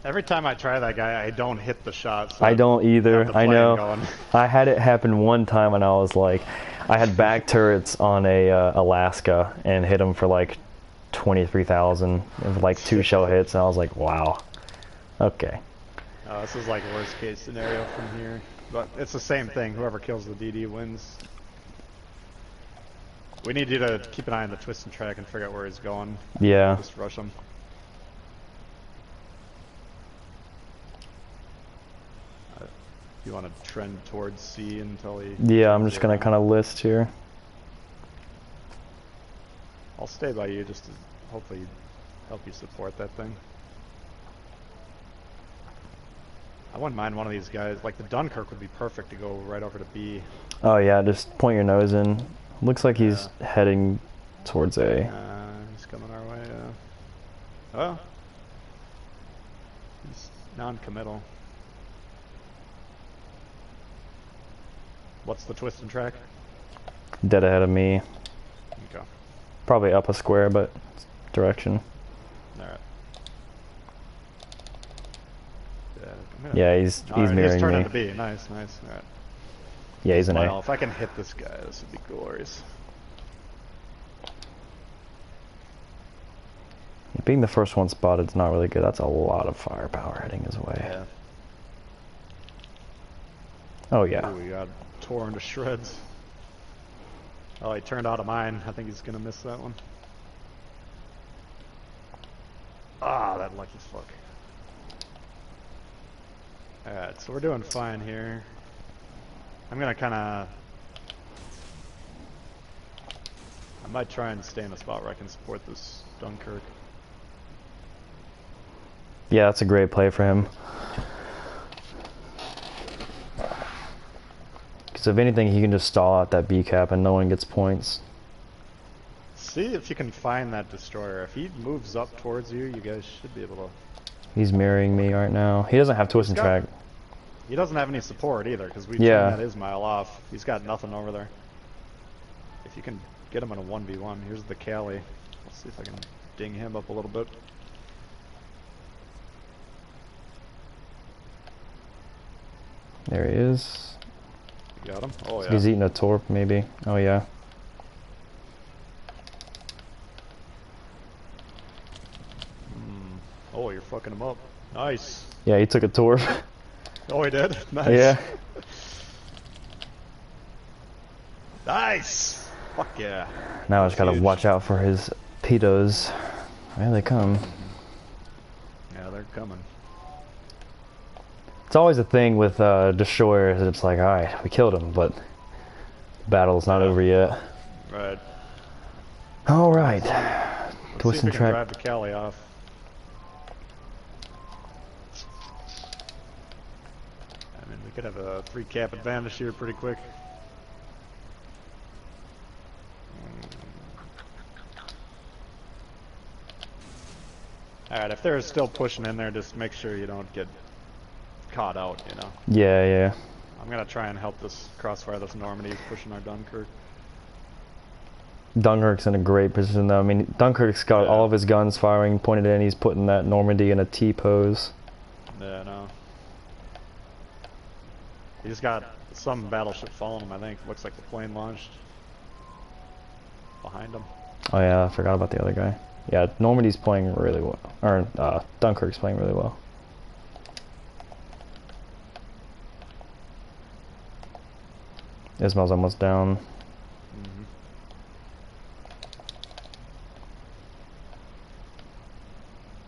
[SPEAKER 2] Every time I try that guy, I don't hit the shot. So
[SPEAKER 1] I don't
[SPEAKER 2] have
[SPEAKER 1] either.
[SPEAKER 2] the
[SPEAKER 1] I
[SPEAKER 2] plane
[SPEAKER 1] know.
[SPEAKER 2] going.
[SPEAKER 1] I had it happen one time and I was like, I had back turrets on a Alaska and hit them for like 23,000 with like 2 shell hits, and I was like, wow. Okay.
[SPEAKER 2] This is like worst case scenario from here, but it's the same thing. Whoever kills the DD wins. We need you to keep an eye on the twist and track and figure out where he's going.
[SPEAKER 1] Yeah.
[SPEAKER 2] Just rush him. You want to trend towards C until he...
[SPEAKER 1] Yeah, I'm
[SPEAKER 2] turns
[SPEAKER 1] just gonna
[SPEAKER 2] around.
[SPEAKER 1] kind of list here.
[SPEAKER 2] I'll stay by you just to hopefully help you support that thing. I wouldn't mind one of these guys. Like the Dunkirk would be perfect to go right over to B.
[SPEAKER 1] Oh yeah, just point your nose in. Looks like he's heading towards A.
[SPEAKER 2] He's coming our way. Oh. He's non-committal. What's the twist and track?
[SPEAKER 1] Dead ahead of me.
[SPEAKER 2] Okay.
[SPEAKER 1] Probably up a square, but direction.
[SPEAKER 2] Alright.
[SPEAKER 1] Yeah, he's mirroring
[SPEAKER 2] he's turning
[SPEAKER 1] me.
[SPEAKER 2] to B. Nice, nice. Alright.
[SPEAKER 1] Yeah, he's an
[SPEAKER 2] Well,
[SPEAKER 1] A.
[SPEAKER 2] if I can hit this guy, this would be glorious.
[SPEAKER 1] Being the first one spotted is not really good. That's a lot of firepower heading his way.
[SPEAKER 2] Yeah.
[SPEAKER 1] Oh yeah.
[SPEAKER 2] Ooh, we got torn to shreds. Oh, he turned out of mine. I think he's gonna miss that one. Ah, that lucky fuck. Alright, so we're doing fine here. I'm gonna kinda... I might try and stay in a spot where I can support this Dunkirk.
[SPEAKER 1] Yeah, that's a great play for him. Because if anything, he can just stall out that B cap and no one gets points.
[SPEAKER 2] See if you can find that destroyer. If he moves up towards you, you guys should be able to...
[SPEAKER 1] He's mirroring me right now. He doesn't have twist and track.
[SPEAKER 2] He doesn't have any support either, because we
[SPEAKER 1] Yeah.
[SPEAKER 2] turned that Ismail off. He's got nothing over there. If you can get him in a 1v1, here's the Cali. Let's see if I can ding him up a little bit.
[SPEAKER 1] There he is.
[SPEAKER 2] You got him? Oh yeah.
[SPEAKER 1] He's eating a torp, maybe. Oh yeah.
[SPEAKER 2] Oh, you're fucking him up. Nice.
[SPEAKER 1] Yeah, he took a torp.
[SPEAKER 2] Oh, he did? Nice.
[SPEAKER 1] Yeah.
[SPEAKER 2] Nice! Fuck yeah.
[SPEAKER 1] Now I just gotta
[SPEAKER 2] Huge.
[SPEAKER 1] watch out for his pedos. There they come.
[SPEAKER 2] Yeah, they're coming.
[SPEAKER 1] It's always a thing with destroyers. It's like, alright, we killed him, but the battle's not over yet.
[SPEAKER 2] Right.
[SPEAKER 1] Alright.
[SPEAKER 2] Let's
[SPEAKER 1] Twist
[SPEAKER 2] see
[SPEAKER 1] and
[SPEAKER 2] if we can
[SPEAKER 1] track.
[SPEAKER 2] drive the Cali off. I mean, we could have a 3 cap advantage here pretty quick. Alright, if they're still pushing in there, just make sure you don't get caught out, you know.
[SPEAKER 1] Yeah, yeah.
[SPEAKER 2] I'm gonna try and help this crossfire this Normandy is pushing our Dunkirk.
[SPEAKER 1] Dunkirk's in a great position though. I mean, Dunkirk's got all of his guns firing pointed in. He's putting that Normandy in a T pose.
[SPEAKER 2] Yeah, no. He's got some battleship following him, I think. Looks like the plane launched behind him.
[SPEAKER 1] Oh yeah, I forgot about the other guy. Yeah, Normandy's playing really well. Or, Dunkirk's playing really well. Ismail's almost down.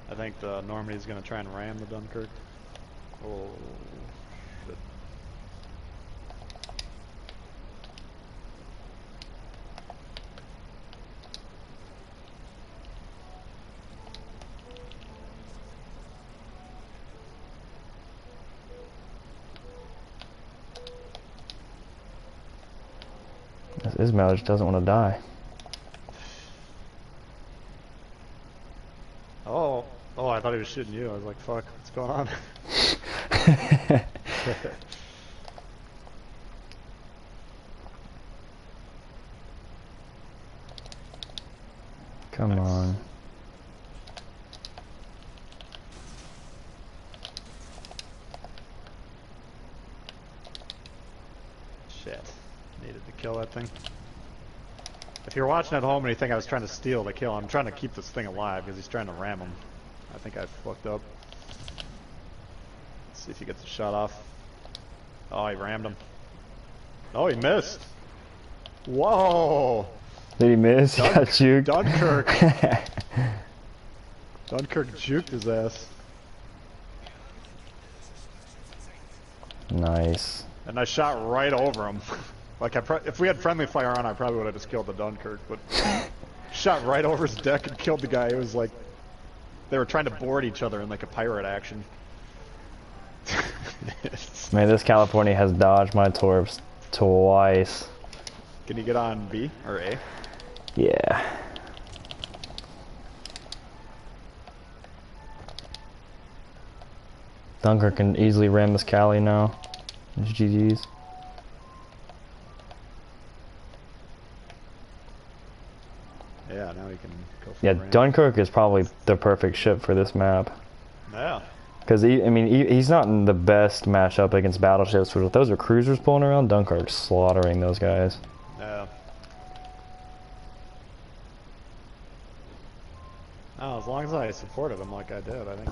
[SPEAKER 2] I think the Normandy's going to try and ram the Dunkirk. Oh, shit.
[SPEAKER 1] Ismail just doesn't want to die.
[SPEAKER 2] Oh, I thought he was shooting you. I was like, fuck, what's going on?
[SPEAKER 1] Come on.
[SPEAKER 2] Shit. Needed to kill that thing. If you're watching at home and you think I was trying to steal the kill, I'm trying to keep this thing alive because he's trying to ram him. I think I fucked up. Let's see if he gets a shot off. Oh, he rammed him. Oh, he missed. Whoa!
[SPEAKER 1] Did he miss? He got juked.
[SPEAKER 2] Dunkirk. Dunkirk juked his ass.
[SPEAKER 1] Nice.
[SPEAKER 2] And I shot right over him. Like, if we had friendly fire on, I probably would have just killed the Dunkirk, but shot right over his deck and killed the guy. It was like they were trying to board each other in like a pirate action.
[SPEAKER 1] Man, this California has dodged my torps twice.
[SPEAKER 2] Can you get on B or A?
[SPEAKER 1] Yeah. Dunkirk can easily ram this Cali now. GG's.
[SPEAKER 2] Yeah, now he can go for
[SPEAKER 1] Yeah,
[SPEAKER 2] the ram.
[SPEAKER 1] Dunkirk is probably the perfect ship for this map.
[SPEAKER 2] Yeah.
[SPEAKER 1] Because, he's not in the best matchup against battleships, but if those are cruisers pulling around, Dunkirk's slaughtering those guys.
[SPEAKER 2] Yeah. Oh, as long as I supported him like I did, I think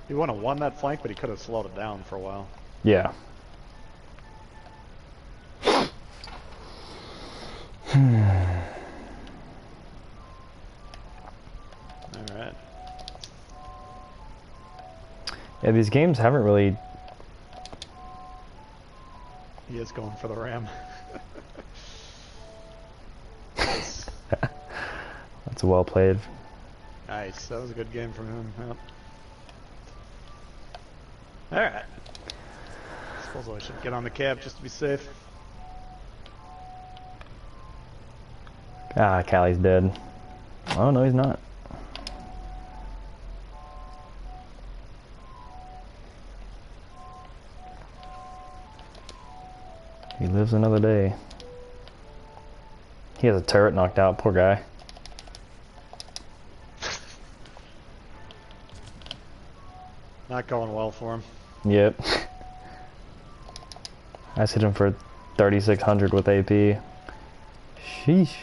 [SPEAKER 2] he wouldn't have won that flank, but he could have slowed it down for a while.
[SPEAKER 1] Yeah.
[SPEAKER 2] Alright.
[SPEAKER 1] Yeah, these games haven't really...
[SPEAKER 2] He is going for the ram.
[SPEAKER 1] That's well played.
[SPEAKER 2] Nice. That was a good game from him. Yep. Alright. Suppose I should get on the cab just to be safe.
[SPEAKER 1] Ah, Callie's dead. Oh, no, he's not. He lives another day. He has a turret knocked out, poor guy.
[SPEAKER 2] Not going well for him.
[SPEAKER 1] Yep. I just hit him for 3,600 with AP. Sheesh.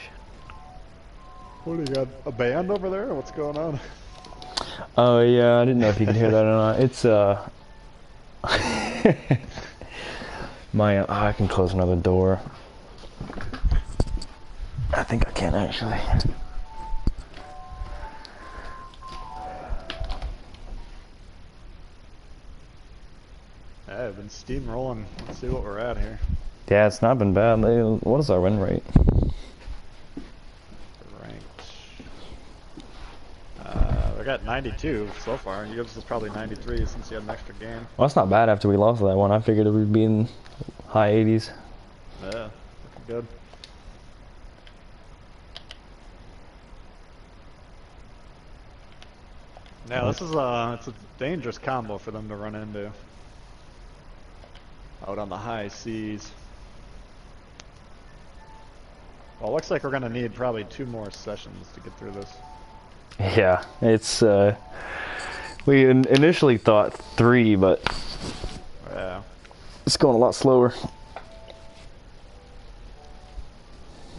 [SPEAKER 2] What do you got? A band over there? Or what's going on?
[SPEAKER 1] Oh yeah, I didn't know if you could hear that or not. It's I can close another door. I think I can actually.
[SPEAKER 2] I've been steamrolling. Let's see what we're at here.
[SPEAKER 1] Yeah, it's not been bad. What is our win rate?
[SPEAKER 2] Ranked. I got 92 so far. Yours is probably 93 since you had an extra game.
[SPEAKER 1] Well, that's not bad after we lost that one. I figured it would be in high 80s.
[SPEAKER 2] Yeah, looking good. Yeah, this is it's a dangerous combo for them to run into. Out on the high seas. Well, it looks like we're gonna need probably 2 more sessions to get through this.
[SPEAKER 1] Yeah, it's we initially thought 3, but
[SPEAKER 2] Yeah.
[SPEAKER 1] it's going a lot slower.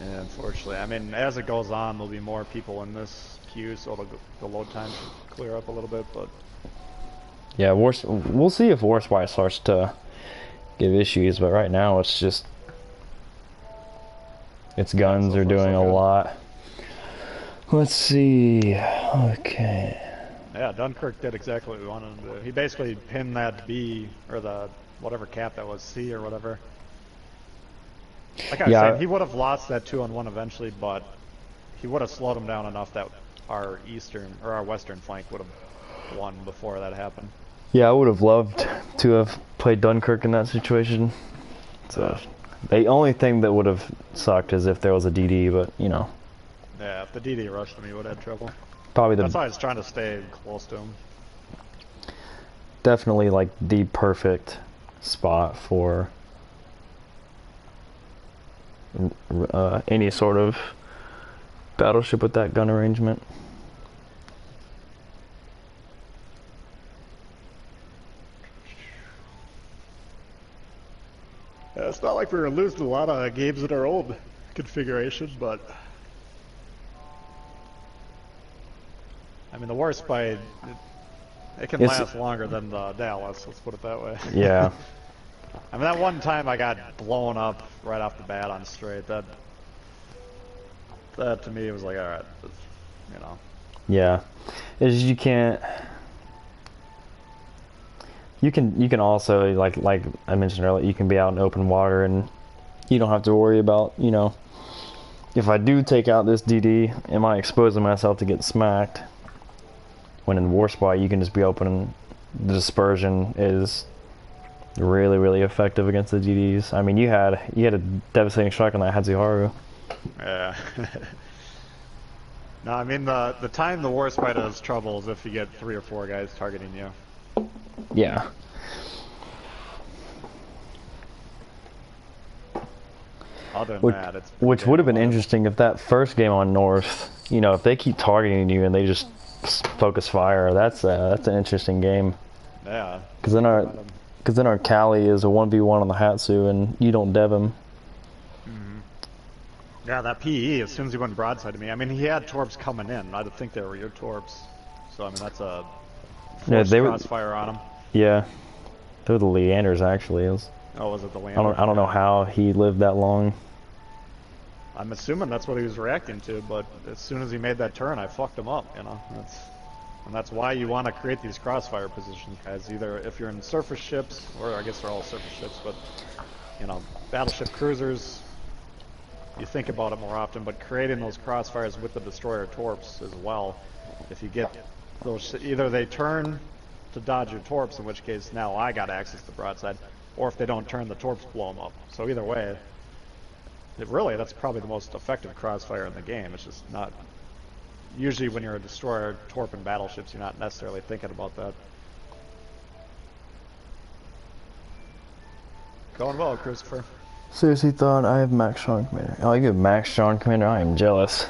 [SPEAKER 2] Yeah, unfortunately. I mean, as it goes on, there'll be more people in this queue, so the load time should clear up a little bit, but...
[SPEAKER 1] Yeah, we'll see if Warspite starts to give issues, but right now it's just... Its guns
[SPEAKER 2] so
[SPEAKER 1] are
[SPEAKER 2] far,
[SPEAKER 1] doing
[SPEAKER 2] so
[SPEAKER 1] a
[SPEAKER 2] good.
[SPEAKER 1] lot. Let's see... Okay...
[SPEAKER 2] Yeah, Dunkirk did exactly what we wanted him to do. He basically pinned that B, or the whatever cap that was, C or whatever. Like I was saying, he would have lost that 2-on-1 eventually, but he would have slowed him down enough that our eastern, or our western flank would have won before that happened.
[SPEAKER 1] Yeah, I would have loved to have played Dunkirk in that situation. So, the only thing that would have sucked is if there was a DD, but, you know.
[SPEAKER 2] Yeah, if the DD rushed him, he would have had trouble.
[SPEAKER 1] Probably
[SPEAKER 2] That's why I was trying to stay close to him.
[SPEAKER 1] Definitely, like, the perfect spot for any sort of battleship with that gun arrangement.
[SPEAKER 2] Yeah, it's not like we were losing a lot of games in our old configuration, but... I mean, the Warspite, it can last longer than the Dallas, let's put it that way.
[SPEAKER 1] Yeah.
[SPEAKER 2] I mean, that one time I got blown up right off the bat on straight, that to me was like, alright, you know.
[SPEAKER 1] Yeah. Is you can't... You can also, like I mentioned earlier, you can be out in open water and you don't have to worry about, you know, if I do take out this DD, am I exposing myself to get smacked? When in Warspite, you can just be open and the dispersion is really, really effective against the DDs. I mean, you had a devastating strike on that Hazuharu.
[SPEAKER 2] Yeah. No, I mean, the time the Warspite has trouble is if you get 3 or 4 guys targeting you.
[SPEAKER 1] Yeah.
[SPEAKER 2] Other than that, it's...
[SPEAKER 1] Which would have been interesting if that first game on North, you know, if they keep targeting you and they just focus fire, that's an interesting game.
[SPEAKER 2] Yeah.
[SPEAKER 1] Because then our Cali is a 1v1 on the Hatsu and you don't dev him.
[SPEAKER 2] Mm-hmm. Yeah, that PE, as soon as he went broadside to me, I mean, he had torps coming in. I didn't think they were your torps. So, I mean, that's a forced crossfire on him.
[SPEAKER 1] Yeah. They were the Leanders, actually.
[SPEAKER 2] Oh, was it the Leander?
[SPEAKER 1] I don't know how he lived that long.
[SPEAKER 2] I'm assuming that's what he was reacting to, but as soon as he made that turn, I fucked him up, you know. That's why you want to create these crossfire positions, guys. Either if you're in surface ships, or I guess they're all surface ships, but, you know, battleship cruisers, you think about it more often, but creating those crossfires with the destroyer torps as well. If you get those, either they turn to dodge your torps, in which case now I got access to broadside, or if they don't turn, the torps blow them up. So either way, that's probably the most effective crossfire in the game. It's just not... Usually when you're a destroyer, torp, and battleships, you're not necessarily thinking about that. Going well, Christopher.
[SPEAKER 1] Seriously thought I have Max Sean Commander. Oh, you have Max Sean Commander? I am jealous.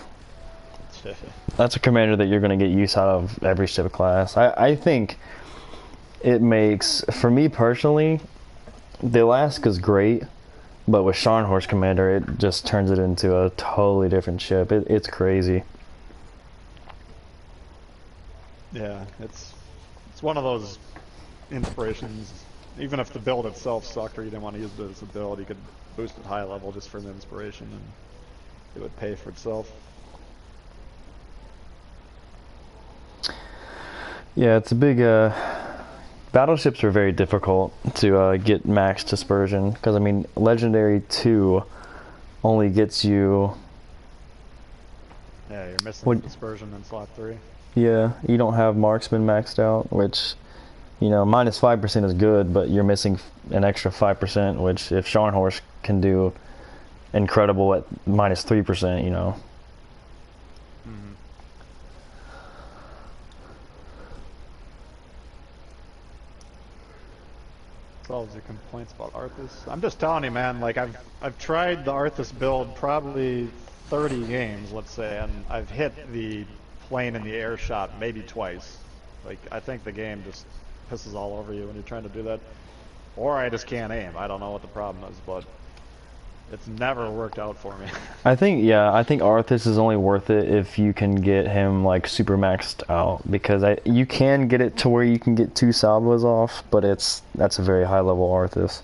[SPEAKER 1] That's a commander that you're going to get use out of every ship class. I think it makes, for me personally, the Alaska's great, but with Scharnhorst Commander, it just turns it into a totally different ship. It's crazy.
[SPEAKER 2] Yeah, it's one of those inspirations. Even if the build itself sucked or you didn't want to use it as a build, you could boost it high level just for the inspiration and it would pay for itself.
[SPEAKER 1] Yeah, it's a big... Battleships are very difficult to get max dispersion, because, I mean, Legendary 2 only gets you...
[SPEAKER 2] Yeah, you're missing dispersion in slot 3.
[SPEAKER 1] Yeah, you don't have Marksman maxed out, which, you know, minus 5% is good, but you're missing an extra 5%, which if Scharnhorst can do incredible at minus 3%, you know.
[SPEAKER 2] Mm-hmm. Solves your complaints about Arthas. I'm just telling you, man, like I've tried the Arthas build probably 30 games, let's say, and I've hit the plane in the air shot maybe twice. Like, I think the game just pisses all over you when you're trying to do that. Or I just can't aim. I don't know what the problem is, but it's never worked out for me.
[SPEAKER 1] I think, yeah, I think Arthas is only worth it if you can get him like super maxed out, because you can get it to where you can get 2 salvos off, but that's a very high level Arthas.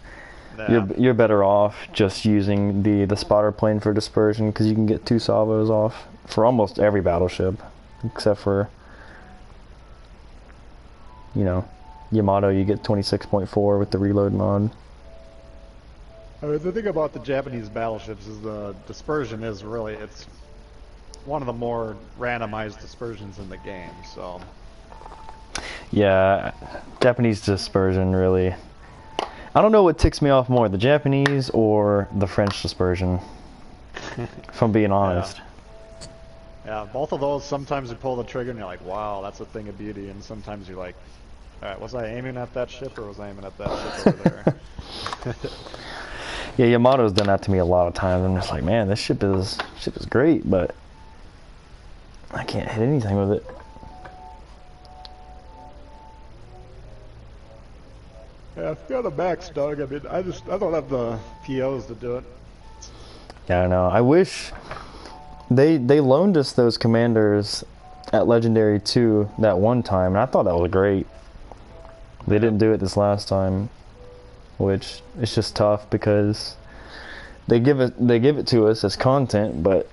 [SPEAKER 2] Yeah.
[SPEAKER 1] You're better off just using the spotter plane for dispersion, because you can get 2 salvos off for almost every battleship, except for, you know, Yamato. You get 26.4 with the reload mod.
[SPEAKER 2] I mean, the thing about the Japanese battleships is the dispersion is really, it's one of the more randomized dispersions in the game, so.
[SPEAKER 1] Yeah, Japanese dispersion really. I don't know what ticks me off more, the Japanese or the French dispersion, if I'm being honest.
[SPEAKER 2] Yeah, both of those, sometimes you pull the trigger and you're like, wow, that's a thing of beauty, and sometimes you're like, alright, was I aiming at that ship or was I aiming at that ship over there?
[SPEAKER 1] Yeah, Yamato's done that to me a lot of times. I'm just like, man, this ship is great, but I can't hit anything with it.
[SPEAKER 2] Yeah, I've got a max dog. I mean, I don't have the POs to do it.
[SPEAKER 1] Yeah, I know. I wish they loaned us those commanders at Legendary 2 that one time, and I thought that was great. They didn't do it this last time, which is just tough because they give it to us as content, but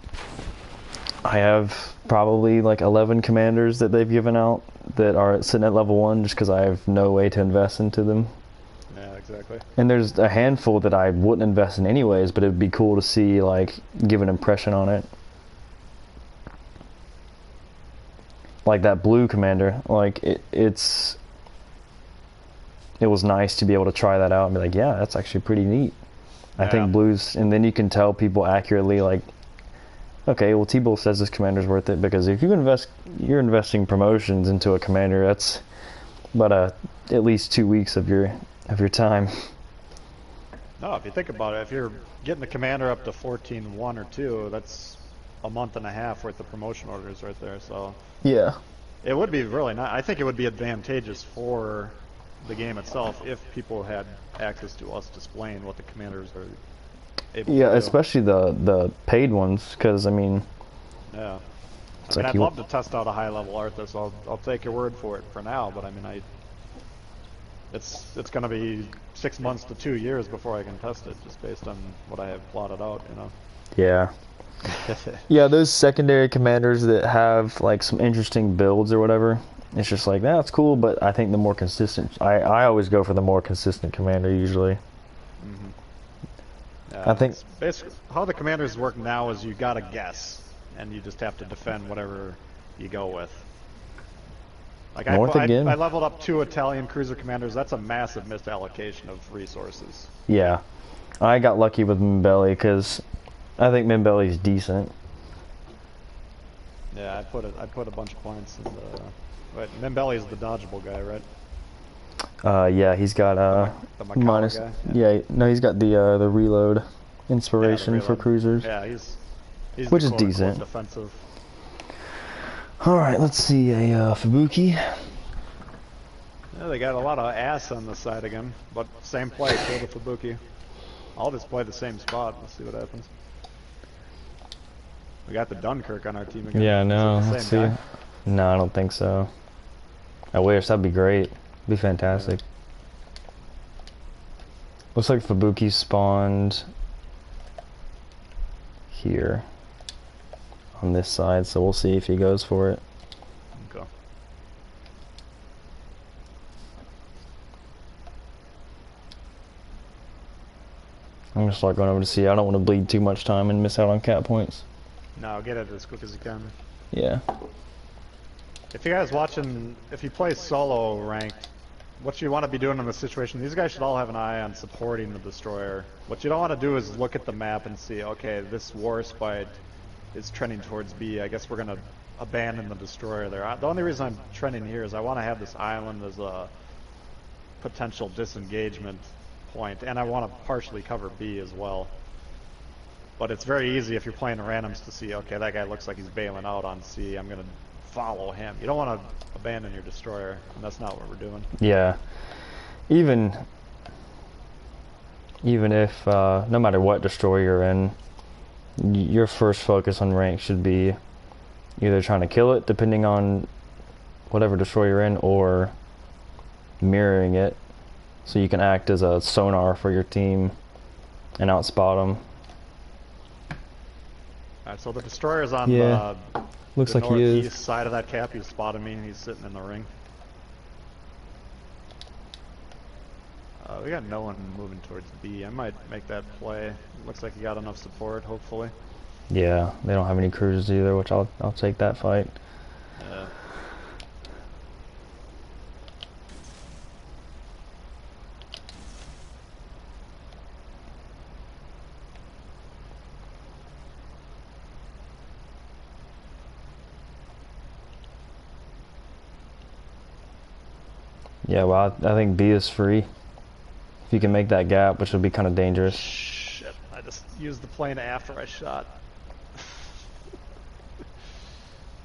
[SPEAKER 1] I have probably like 11 commanders that they've given out that are sitting at level 1 just because I have no way to invest into them.
[SPEAKER 2] Yeah, exactly.
[SPEAKER 1] And there's a handful that I wouldn't invest in anyways, but it'd be cool to see, like, give an impression on it. Like that blue commander, like it was nice to be able to try that out and be like, yeah, that's actually pretty neat. I think blues, and then you can tell people accurately, like, okay, well, Tbull says this commander's worth it, because if you're investing promotions into a commander, that's about at least 2 weeks of your time.
[SPEAKER 2] No, if you think about it, if you're getting the commander up to 14-1 or 2, that's a month and a half worth of promotion orders right there. So
[SPEAKER 1] Yeah.
[SPEAKER 2] it would be really nice. I think it would be advantageous for the game itself if people had access to us displaying what the commanders are able to do.
[SPEAKER 1] Especially the paid ones, because I mean,
[SPEAKER 2] yeah.
[SPEAKER 1] It's
[SPEAKER 2] I mean,
[SPEAKER 1] like
[SPEAKER 2] I'd love to test out a high level Arthas. I'll take your word for it for now, but I mean, it's going to be 6 months to 2 years before I can test it, just based on what I have plotted out, you know.
[SPEAKER 1] Yeah. Yeah, those secondary commanders that have like some interesting builds or whatever, it's just like, that's cool, but I think the more consistent, I always go for the more consistent commander usually.
[SPEAKER 2] Mm-hmm.
[SPEAKER 1] I think
[SPEAKER 2] basically how the commanders work now is you gotta guess, and you just have to defend whatever you go with. Like I leveled up 2 Italian cruiser commanders. That's a massive misallocation of resources.
[SPEAKER 1] Yeah, I got lucky with Mimbelli because I think Mimbelli's decent.
[SPEAKER 2] Yeah, I put a bunch of points in the. Wait, Mimbelli's the dodgeable guy, right?
[SPEAKER 1] Yeah, he's got
[SPEAKER 2] the Macau
[SPEAKER 1] minus.
[SPEAKER 2] Guy?
[SPEAKER 1] Yeah, no, he's got the reload inspiration for cruisers.
[SPEAKER 2] Yeah, he's
[SPEAKER 1] which
[SPEAKER 2] the
[SPEAKER 1] is decent.
[SPEAKER 2] Defensive.
[SPEAKER 1] All right, let's see a Fubuki.
[SPEAKER 2] Yeah, they got a lot of ass on the side again, but same play, kill the Fubuki. I'll just play the same spot. Let's see what happens. We got the Dunkirk on our team again.
[SPEAKER 1] Yeah, no, let's see.
[SPEAKER 2] Guy?
[SPEAKER 1] No, I don't think so. I wish, that'd be great. Be fantastic. Yeah. Looks like Fubuki spawned here on this side, so we'll see if he goes for it.
[SPEAKER 2] Okay.
[SPEAKER 1] I'm gonna start going over to see. I don't want to bleed too much time and miss out on cat points.
[SPEAKER 2] No, get it as quick as you can.
[SPEAKER 1] Yeah.
[SPEAKER 2] If you guys watching, if you play solo ranked, what you want to be doing in this situation, these guys should all have an eye on supporting the destroyer. What you don't want to do is look at the map and see, okay, this war spite is trending towards B. I guess we're going to abandon the destroyer there. The only reason I'm trending here is I want to have this island as a potential disengagement point, and I want to partially cover B as well. But it's very easy if you're playing randoms to see, okay, that guy looks like he's bailing out on C. I'm going to follow him. You don't want to abandon your destroyer, and that's not what we're doing.
[SPEAKER 1] Yeah. Even if, no matter what destroyer you're in, your first focus on rank should be either trying to kill it, depending on whatever destroyer you're in, or mirroring it, so you can act as a sonar for your team and outspot them.
[SPEAKER 2] Alright, so the destroyer's on
[SPEAKER 1] Looks
[SPEAKER 2] the
[SPEAKER 1] like he is.
[SPEAKER 2] northeast side of that cap. He spotted me, and he's sitting in the ring. We got no one moving towards B. I might make that play. Looks like he got enough support, hopefully.
[SPEAKER 1] Yeah, they don't have any cruisers either, which I'll take that fight.
[SPEAKER 2] Yeah.
[SPEAKER 1] Yeah, well, I think B is free. If you can make that gap, which would be kind of dangerous.
[SPEAKER 2] Shit, I just used the plane after I shot.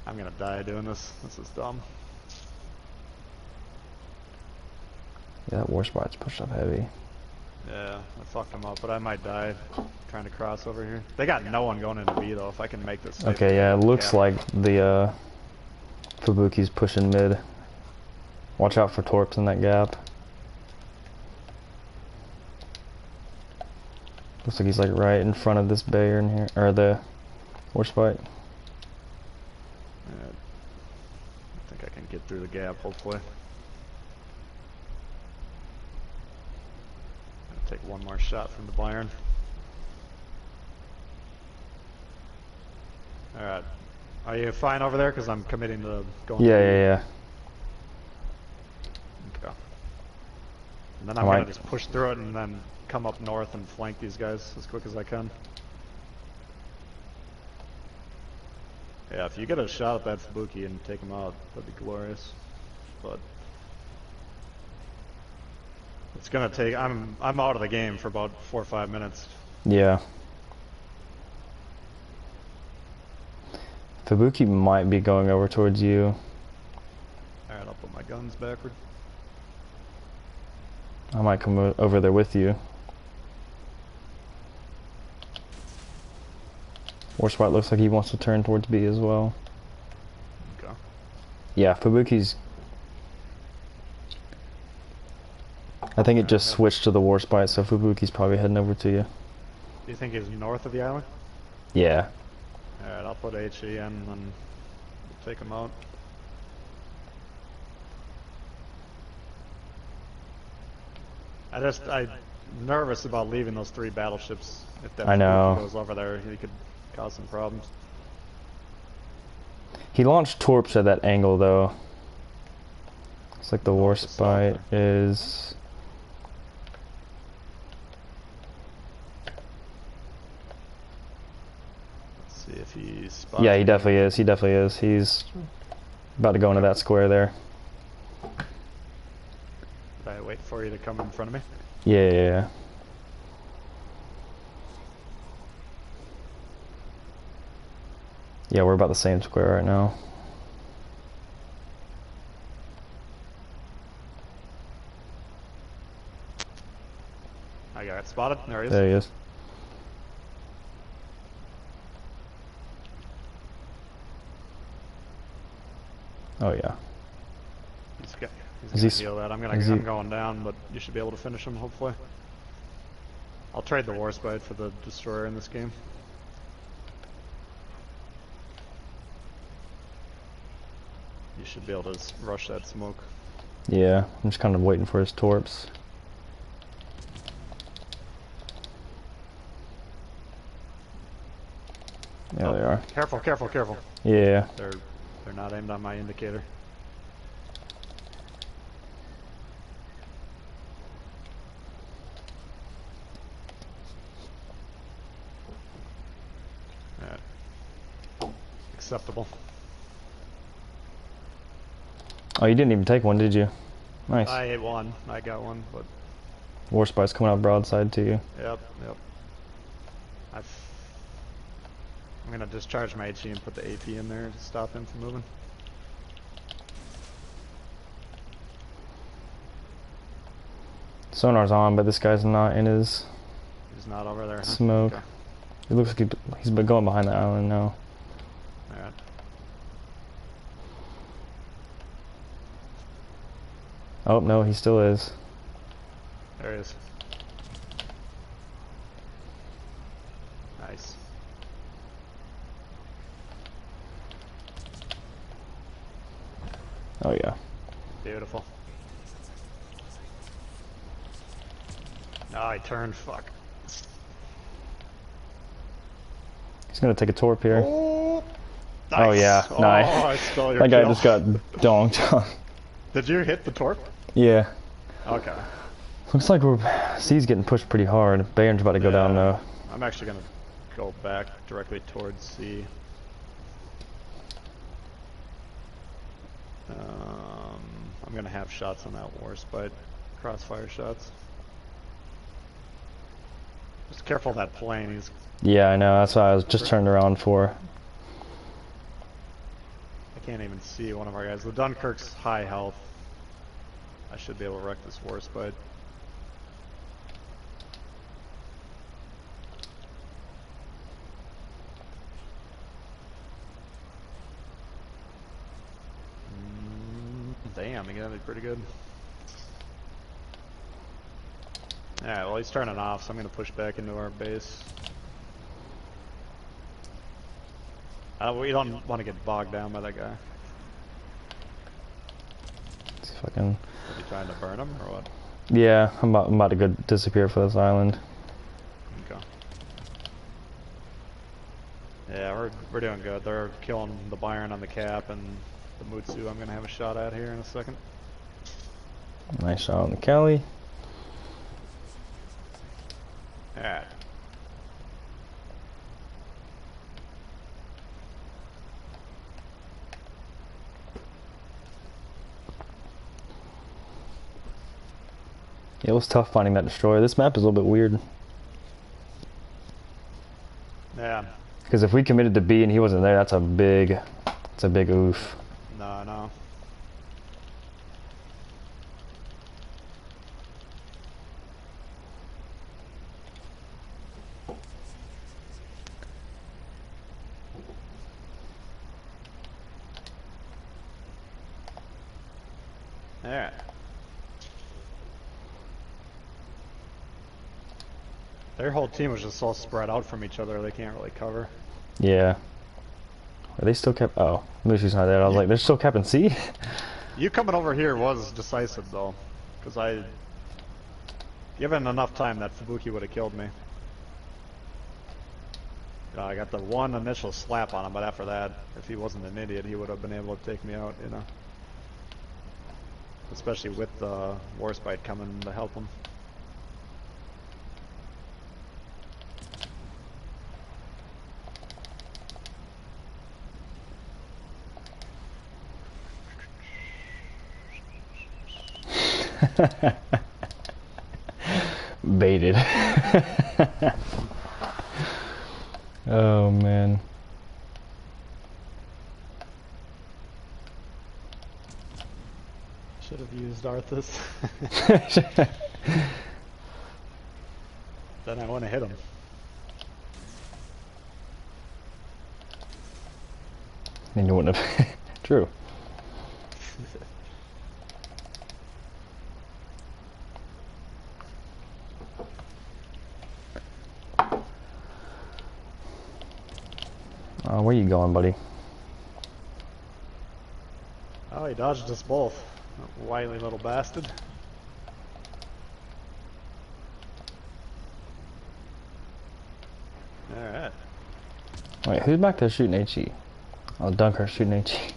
[SPEAKER 2] I'm gonna die doing this. This is dumb.
[SPEAKER 1] Yeah, that war spot's pushed up heavy.
[SPEAKER 2] Yeah, I fucked him up, but I might die trying to cross over here. They got no one going into B though, if I can make this.
[SPEAKER 1] Okay, yeah, it looks like the Fubuki's pushing mid. Watch out for torps in that gap. Looks like he's like right in front of this bay in here, or the war spot.
[SPEAKER 2] I think I can get through the gap, hopefully. I'll take one more shot from the Bayern. Alright. Are you fine over there? Because I'm committing to going.
[SPEAKER 1] Yeah.
[SPEAKER 2] Okay. And then I'm going to just push through it and then come up north and flank these guys as quick as I can. Yeah, if you get a shot at that Fubuki and take him out, that'd be glorious. But it's gonna take. I'm out of the game for about 4 or 5 minutes.
[SPEAKER 1] Yeah. Fubuki might be going over towards you.
[SPEAKER 2] Alright, I'll put my guns backward.
[SPEAKER 1] I might come over there with you. War spot looks like he wants to turn towards B as well.
[SPEAKER 2] Okay.
[SPEAKER 1] Yeah, Fubuki's... I think it just switched to the war spot, so Fubuki's probably heading over to you.
[SPEAKER 2] Do you think he's north of the island?
[SPEAKER 1] Yeah.
[SPEAKER 2] Alright, I'll put HE in and then we'll take him out. I'm nervous about leaving those 3 battleships. If that
[SPEAKER 1] I know.
[SPEAKER 2] goes over there, he could cause some problems.
[SPEAKER 1] He launched torps at that angle though. Looks like the war spot is...
[SPEAKER 2] Let's see if he spots.
[SPEAKER 1] Yeah, he definitely is. He definitely is. He's about to go into that square there.
[SPEAKER 2] Did I wait for you to come in front of me?
[SPEAKER 1] Yeah. Yeah, we're about the same square right now.
[SPEAKER 2] I got it spotted. There he is.
[SPEAKER 1] There he is. Oh yeah.
[SPEAKER 2] He's gonna heal that. I'm going down, but you should be able to finish him, hopefully. I'll trade the Warspite for the Destroyer in this game. You should be able to rush that smoke.
[SPEAKER 1] Yeah, I'm just kind of waiting for his torps. Yeah, they are.
[SPEAKER 2] Careful, careful, careful.
[SPEAKER 1] Yeah.
[SPEAKER 2] They're not aimed on my indicator. Acceptable.
[SPEAKER 1] Oh, you didn't even take one, did you? Nice.
[SPEAKER 2] I ate one. I got one, but...
[SPEAKER 1] Warspite's coming out broadside to you.
[SPEAKER 2] Yep. I'm gonna discharge my HE and put the AP in there to stop him from moving.
[SPEAKER 1] Sonar's on, but this guy's not in his
[SPEAKER 2] He's not over there, huh?
[SPEAKER 1] smoke.
[SPEAKER 2] Okay.
[SPEAKER 1] It looks like he's been going behind the island now.
[SPEAKER 2] Alright.
[SPEAKER 1] Oh, no, he still is.
[SPEAKER 2] There he is. Nice.
[SPEAKER 1] Oh, yeah.
[SPEAKER 2] Beautiful. Ah, I turned. Fuck.
[SPEAKER 1] He's gonna take a torp here.
[SPEAKER 2] Oh, nice.
[SPEAKER 1] Oh, yeah.
[SPEAKER 2] Oh,
[SPEAKER 1] Nice.
[SPEAKER 2] I stole your
[SPEAKER 1] That guy
[SPEAKER 2] kill.
[SPEAKER 1] just got donked on.
[SPEAKER 2] Did you hit the torp?
[SPEAKER 1] Yeah.
[SPEAKER 2] Okay.
[SPEAKER 1] Looks like C's getting pushed pretty hard. Bayern's about to go down now.
[SPEAKER 2] I'm actually gonna go back directly towards C. I'm gonna have shots on that Warspite. Crossfire shots. Just careful of that plane. He's.
[SPEAKER 1] Yeah, I know. That's what I was just turned around for.
[SPEAKER 2] I can't even see one of our guys. The Dunkirk's high health. I should be able to wreck this Warspite. Damn, he got it pretty good. Alright, well he's turning off, so I'm gonna push back into our base. We don't want to get bogged down by that guy.
[SPEAKER 1] It's fucking.
[SPEAKER 2] Are you trying to burn him or what?
[SPEAKER 1] Yeah, I'm about to go disappear for this island.
[SPEAKER 2] Okay. Yeah, we're doing good. They're killing the Byron on the cap and the Mutsu I'm gonna have a shot at here in a second.
[SPEAKER 1] Nice shot on the Cali.
[SPEAKER 2] Alright.
[SPEAKER 1] Yeah, it was tough finding that destroyer. This map is a little bit weird.
[SPEAKER 2] Yeah.
[SPEAKER 1] Because if we committed to B and he wasn't there, that's a big oof.
[SPEAKER 2] No, no. Alright. Their whole team was just all spread out from each other. They can't really cover.
[SPEAKER 1] Yeah. Are they still kept? Oh, Lucy's not there. I was like, they're still capping C?
[SPEAKER 2] You coming over here was decisive though, because given enough time, that Fubuki would have killed me. I got the one initial slap on him, but after that, if he wasn't an idiot, he would have been able to take me out, you know. Especially with the Warspite coming to help him.
[SPEAKER 1] Baited. Oh man.
[SPEAKER 2] Should have used Arthas. Then I want to hit him.
[SPEAKER 1] And you wouldn't have. True. Where you going, buddy?
[SPEAKER 2] Oh, he dodged us both. That wily little bastard. Alright.
[SPEAKER 1] Wait, who's back there shooting HE? Oh, Dunker shooting HE.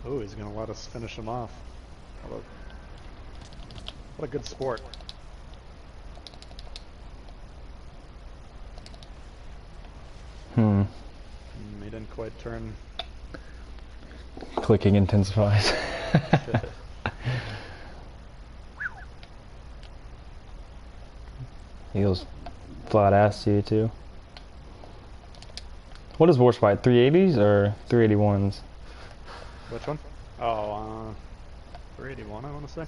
[SPEAKER 2] Ooh, he's gonna let us finish him off. What a good sport.
[SPEAKER 1] Hmm.
[SPEAKER 2] He didn't quite turn.
[SPEAKER 1] Clicking intensifies. He goes flat ass to you too. What is War's Fight? 380s or 381s?
[SPEAKER 2] Which one? Oh, 381, I want to say.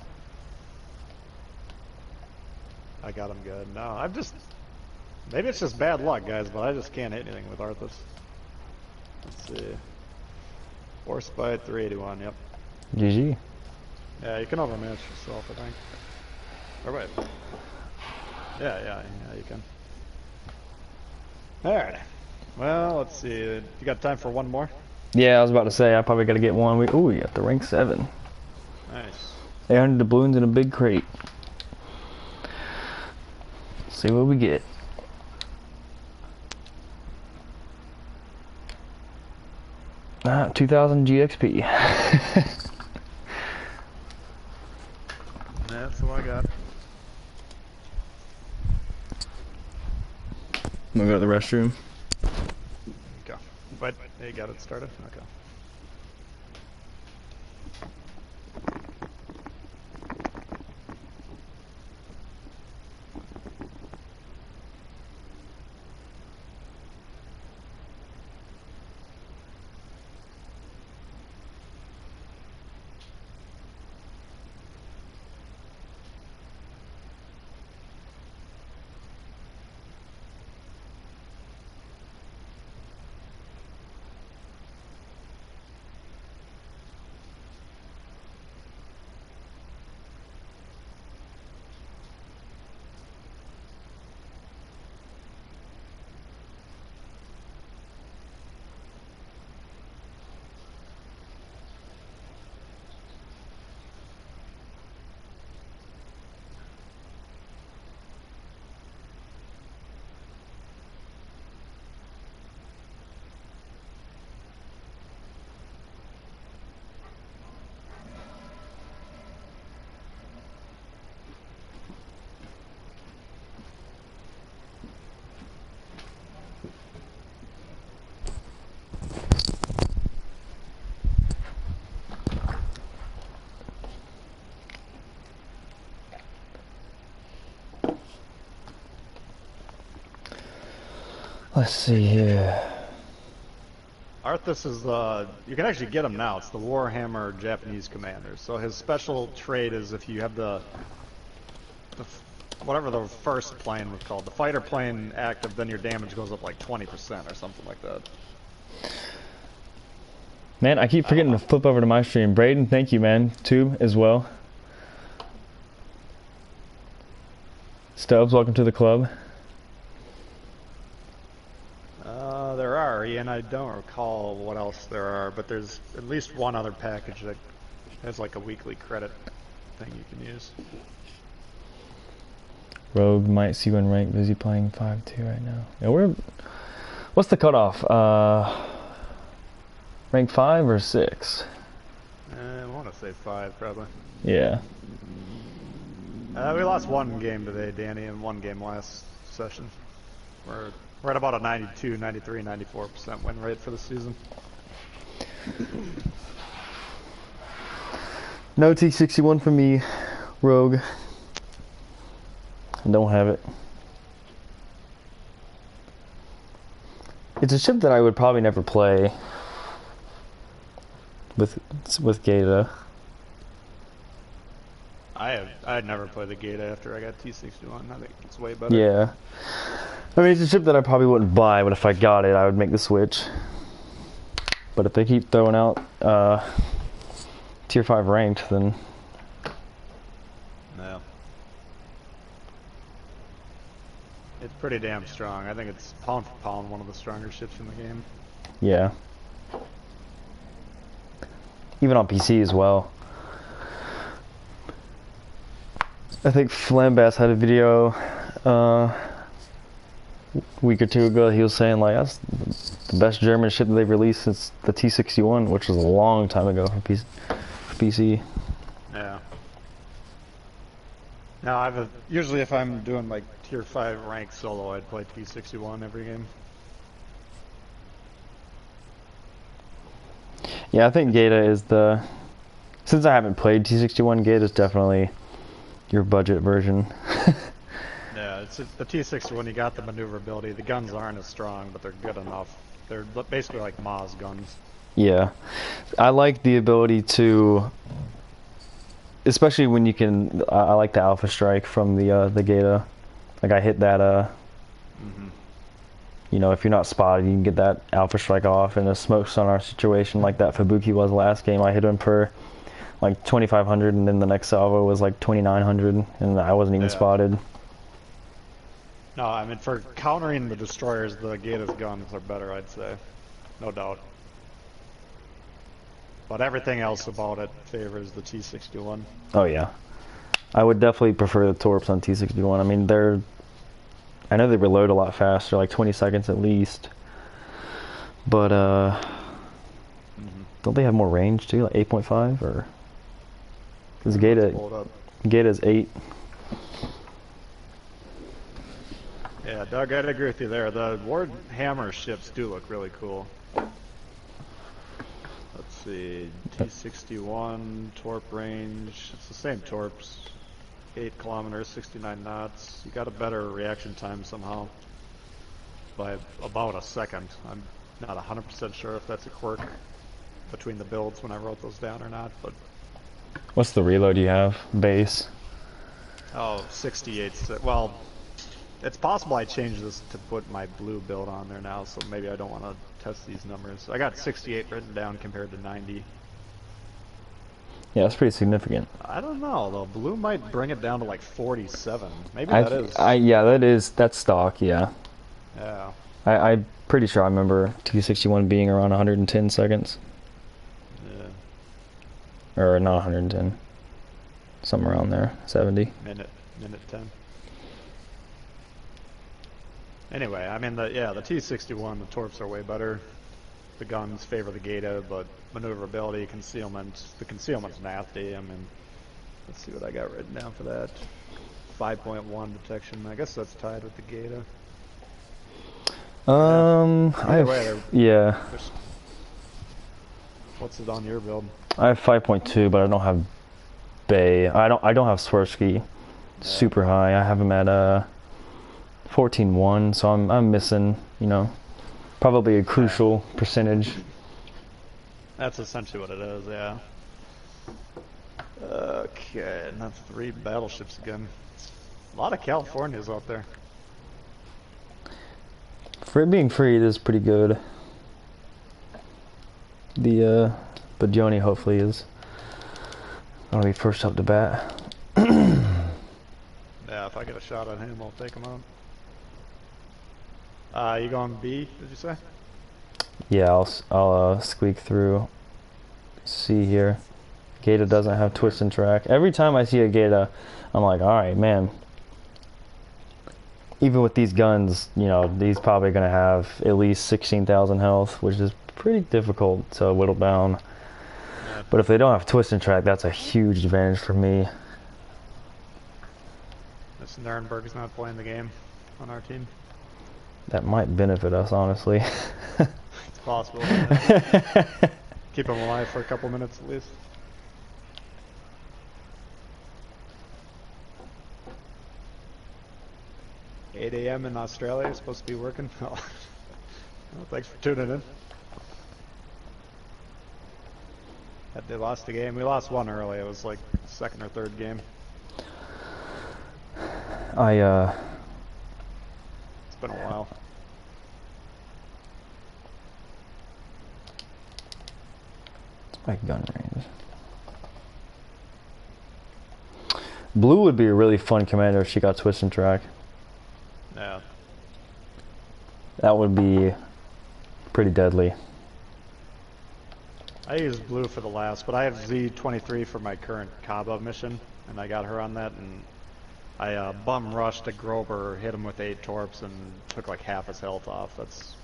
[SPEAKER 2] I got him good. No, I'm just... Maybe it's just bad luck, guys, but I just can't hit anything with Arthas. Let's see. Force Bite, 381, yep.
[SPEAKER 1] GG.
[SPEAKER 2] Yeah, you can overmatch yourself, I think. Or wait. Yeah, you can. Alright. Well, let's see. You got time for one more?
[SPEAKER 1] Yeah, I was about to say, I probably gotta get one. Ooh, we got the rank 7.
[SPEAKER 2] Nice.
[SPEAKER 1] 800 doubloons in a big crate. See what we get. Ah, 2000 GXP.
[SPEAKER 2] That's all I got.
[SPEAKER 1] I'm gonna go to the restroom.
[SPEAKER 2] Okay. But you got it started? Okay.
[SPEAKER 1] Let's see here.
[SPEAKER 2] Arthas is you can actually get him now. It's the Warhammer Japanese commander. So his special trait is if you have whatever the first plane was called, the fighter plane active, then your damage goes up like 20% or something like that.
[SPEAKER 1] Man, I keep forgetting to flip over to my stream. Braden, thank you, man. Tube as well. Stubbs, welcome to the club.
[SPEAKER 2] There are, and I don't recall what else there are, but there's at least one other package that has like a weekly credit thing you can use.
[SPEAKER 1] Rogue might see you in rank, busy playing 5-2 right now. Yeah, what's the cutoff? Rank 5 or 6?
[SPEAKER 2] I want to say 5, probably.
[SPEAKER 1] Yeah.
[SPEAKER 2] We lost one game today, Danny, and one game last session. We're at about a 92, 93, 94% win rate for the season.
[SPEAKER 1] No T61 for me, Rogue. I don't have it. It's a ship that I would probably never play with Gata.
[SPEAKER 2] I'd never play the Gata after I got T61. I think it's way better.
[SPEAKER 1] Yeah. I mean, it's a ship that I probably wouldn't buy, but if I got it, I would make the switch. But if they keep throwing out tier 5 ranked, then...
[SPEAKER 2] No. It's pretty damn strong. I think it's pound for pound one of the stronger ships in the game.
[SPEAKER 1] Yeah. Even on PC as well. I think Flambass had a video a week or two ago. He was saying like that's the best German ship that they've released since the T61, which was a long time ago for PC.
[SPEAKER 2] Yeah. Now usually if I'm doing like tier 5 rank solo, I'd play T61 every game.
[SPEAKER 1] Yeah, I think Gata is the... Since I haven't played T61, Gata is definitely your budget version.
[SPEAKER 2] Yeah, it's the T61. You got the maneuverability. The guns aren't as strong, but they're good enough. They're basically like Maz guns.
[SPEAKER 1] Yeah. I like the ability to... Especially when you can... I like the Alpha Strike from the Gata. Like, I hit that... You know, if you're not spotted, you can get that Alpha Strike off in a smoke sonar situation like that Fubuki was last game. I hit him for like 2,500, and then the next salvo was like 2,900, and I wasn't even spotted.
[SPEAKER 2] No, I mean, for countering the destroyers, the Gata's guns are better, I'd say. No doubt. But everything else about it favors the T61.
[SPEAKER 1] Oh, yeah. I would definitely prefer the Torps on T61. I mean, they're... I know they reload a lot faster, like 20 seconds at least. But, don't they have more range too, like 8.5 or? Because Gata's 8.
[SPEAKER 2] Yeah, Doug, I'd agree with you there. The Ward Hammer ships do look really cool. Let's see, T61, Torp range, it's the same Torps. 8 kilometers, 69 knots. You got a better reaction time somehow by about a second. I'm not 100% sure if that's a quirk between the builds when I wrote those down or not, but...
[SPEAKER 1] What's the reload you have? Base?
[SPEAKER 2] Oh, 68. Well, it's possible I changed this to put my blue build on there now, so maybe I don't want to test these numbers. I got 68 written down compared to 90.
[SPEAKER 1] Yeah, that's pretty significant.
[SPEAKER 2] I don't know, though. Blue might bring it down to like 47. Maybe that is.
[SPEAKER 1] Yeah, that's stock, yeah.
[SPEAKER 2] Yeah.
[SPEAKER 1] I'm pretty sure I remember T61 being around 110 seconds.
[SPEAKER 2] Yeah.
[SPEAKER 1] Or not 110. Somewhere around there. 70.
[SPEAKER 2] Minute 10. Anyway, I mean, the T61, the Torps are way better. The guns favor the Gata, but maneuverability, concealment, the concealment's nasty. I mean, let's see what I got written down for that. 5.1 detection. I guess that's tied with the Gata.
[SPEAKER 1] Yeah.
[SPEAKER 2] What's it on your build?
[SPEAKER 1] I have 5.2, but I don't have Bay. I don't have Swarovski super high. I have him at 14.1, so I'm missing, you know, probably a crucial percentage.
[SPEAKER 2] That's essentially what it is, yeah. Okay, and that's 3 battleships again. A lot of Californias out there.
[SPEAKER 1] For it being free, it is pretty good. The Badioni hopefully is gonna be first up to bat.
[SPEAKER 2] Yeah, if I get a shot on him, I'll take him out. You going B, did you say?
[SPEAKER 1] Yeah, I'll squeak through C here. Gata doesn't have twist and track. Every time I see a Gata, I'm like, alright, man. Even with these guns, you know, he's probably going to have at least 16,000 health, which is pretty difficult to whittle down. Yeah. But if they don't have twist and track, that's a huge advantage for me.
[SPEAKER 2] This Nuremberg's not playing the game on our team.
[SPEAKER 1] That might benefit us, honestly.
[SPEAKER 2] It's possible. Keep him alive for a couple minutes at least. $8 a.m. in Australia, supposed to be working. Oh, thanks for tuning in. They lost the game. We lost one early. It was like second or third game.
[SPEAKER 1] It's
[SPEAKER 2] been a while.
[SPEAKER 1] My gun range. Blue would be a really fun commander if she got twist and track.
[SPEAKER 2] Yeah.
[SPEAKER 1] That would be pretty deadly.
[SPEAKER 2] I used blue for the last, but I have Z23 for my current Kaba mission, and I got her on that, and I bum rushed a Grober, hit him with 8 torps, and took like half his health off. That's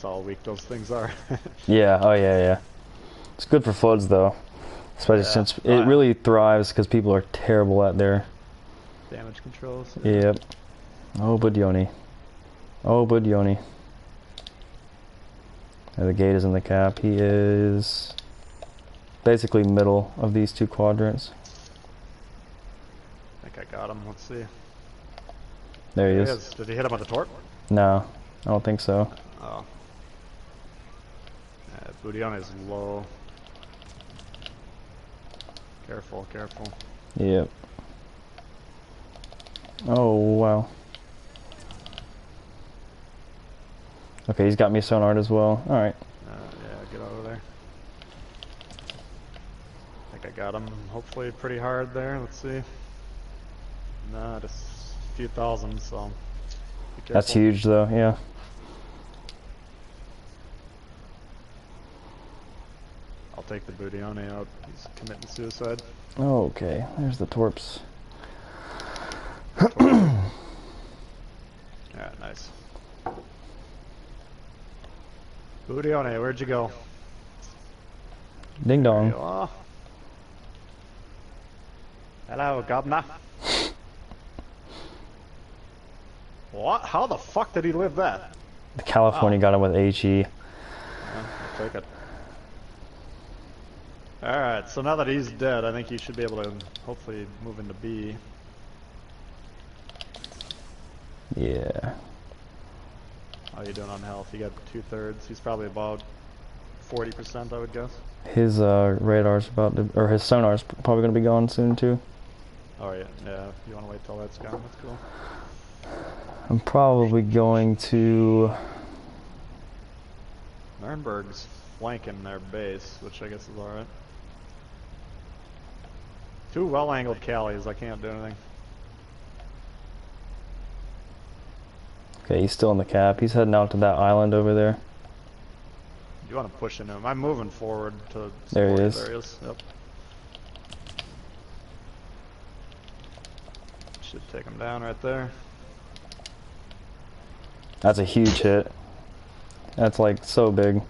[SPEAKER 2] how weak those things are.
[SPEAKER 1] Yeah, oh yeah. It's good for floods though, especially since it really thrives because people are terrible at their
[SPEAKER 2] damage controls.
[SPEAKER 1] Yep. Oh, Badioni. Oh, Badioni. And the gate is in the cap. He is basically middle of these two quadrants.
[SPEAKER 2] I think I got him. Let's see.
[SPEAKER 1] There he is.
[SPEAKER 2] Did he hit him with the torp?
[SPEAKER 1] No, I don't think so.
[SPEAKER 2] Oh. Yeah, booty on is low. Careful, careful.
[SPEAKER 1] Yep. Oh, wow. Okay, he's got me sonar'd as well. Alright.
[SPEAKER 2] Yeah, get over there. I think I got him, hopefully pretty hard there. Let's see. Nah, just a few thousand, so be careful.
[SPEAKER 1] That's huge, though, yeah.
[SPEAKER 2] I'll take the Bootione out. He's committing suicide.
[SPEAKER 1] Okay, there's the torps.
[SPEAKER 2] Yeah, nice. Bootione, where'd you go?
[SPEAKER 1] Ding
[SPEAKER 2] There you
[SPEAKER 1] dong.
[SPEAKER 2] are. Hello, governor. What? How the fuck did he live that?
[SPEAKER 1] California got him with HE.
[SPEAKER 2] Yeah, I'll take it. Alright, so now that he's dead, I think he should be able to hopefully move into B.
[SPEAKER 1] Yeah.
[SPEAKER 2] How you doing on health? You got 2/3. He's probably about 40%, I would guess.
[SPEAKER 1] His radar's about to, or his sonar's probably going to be gone soon, too.
[SPEAKER 2] Oh yeah, yeah. You want to wait till that's gone? That's cool.
[SPEAKER 1] I'm probably going to...
[SPEAKER 2] Nürnberg's flanking their base, which I guess is alright. Two well-angled Callies, I can't do anything.
[SPEAKER 1] Okay, he's still in the cap. He's heading out to that island over there.
[SPEAKER 2] You want to push into him? I'm moving forward to
[SPEAKER 1] There he
[SPEAKER 2] support
[SPEAKER 1] is.
[SPEAKER 2] There he is. Yep. Should take him down right there.
[SPEAKER 1] That's a huge hit. That's like so big.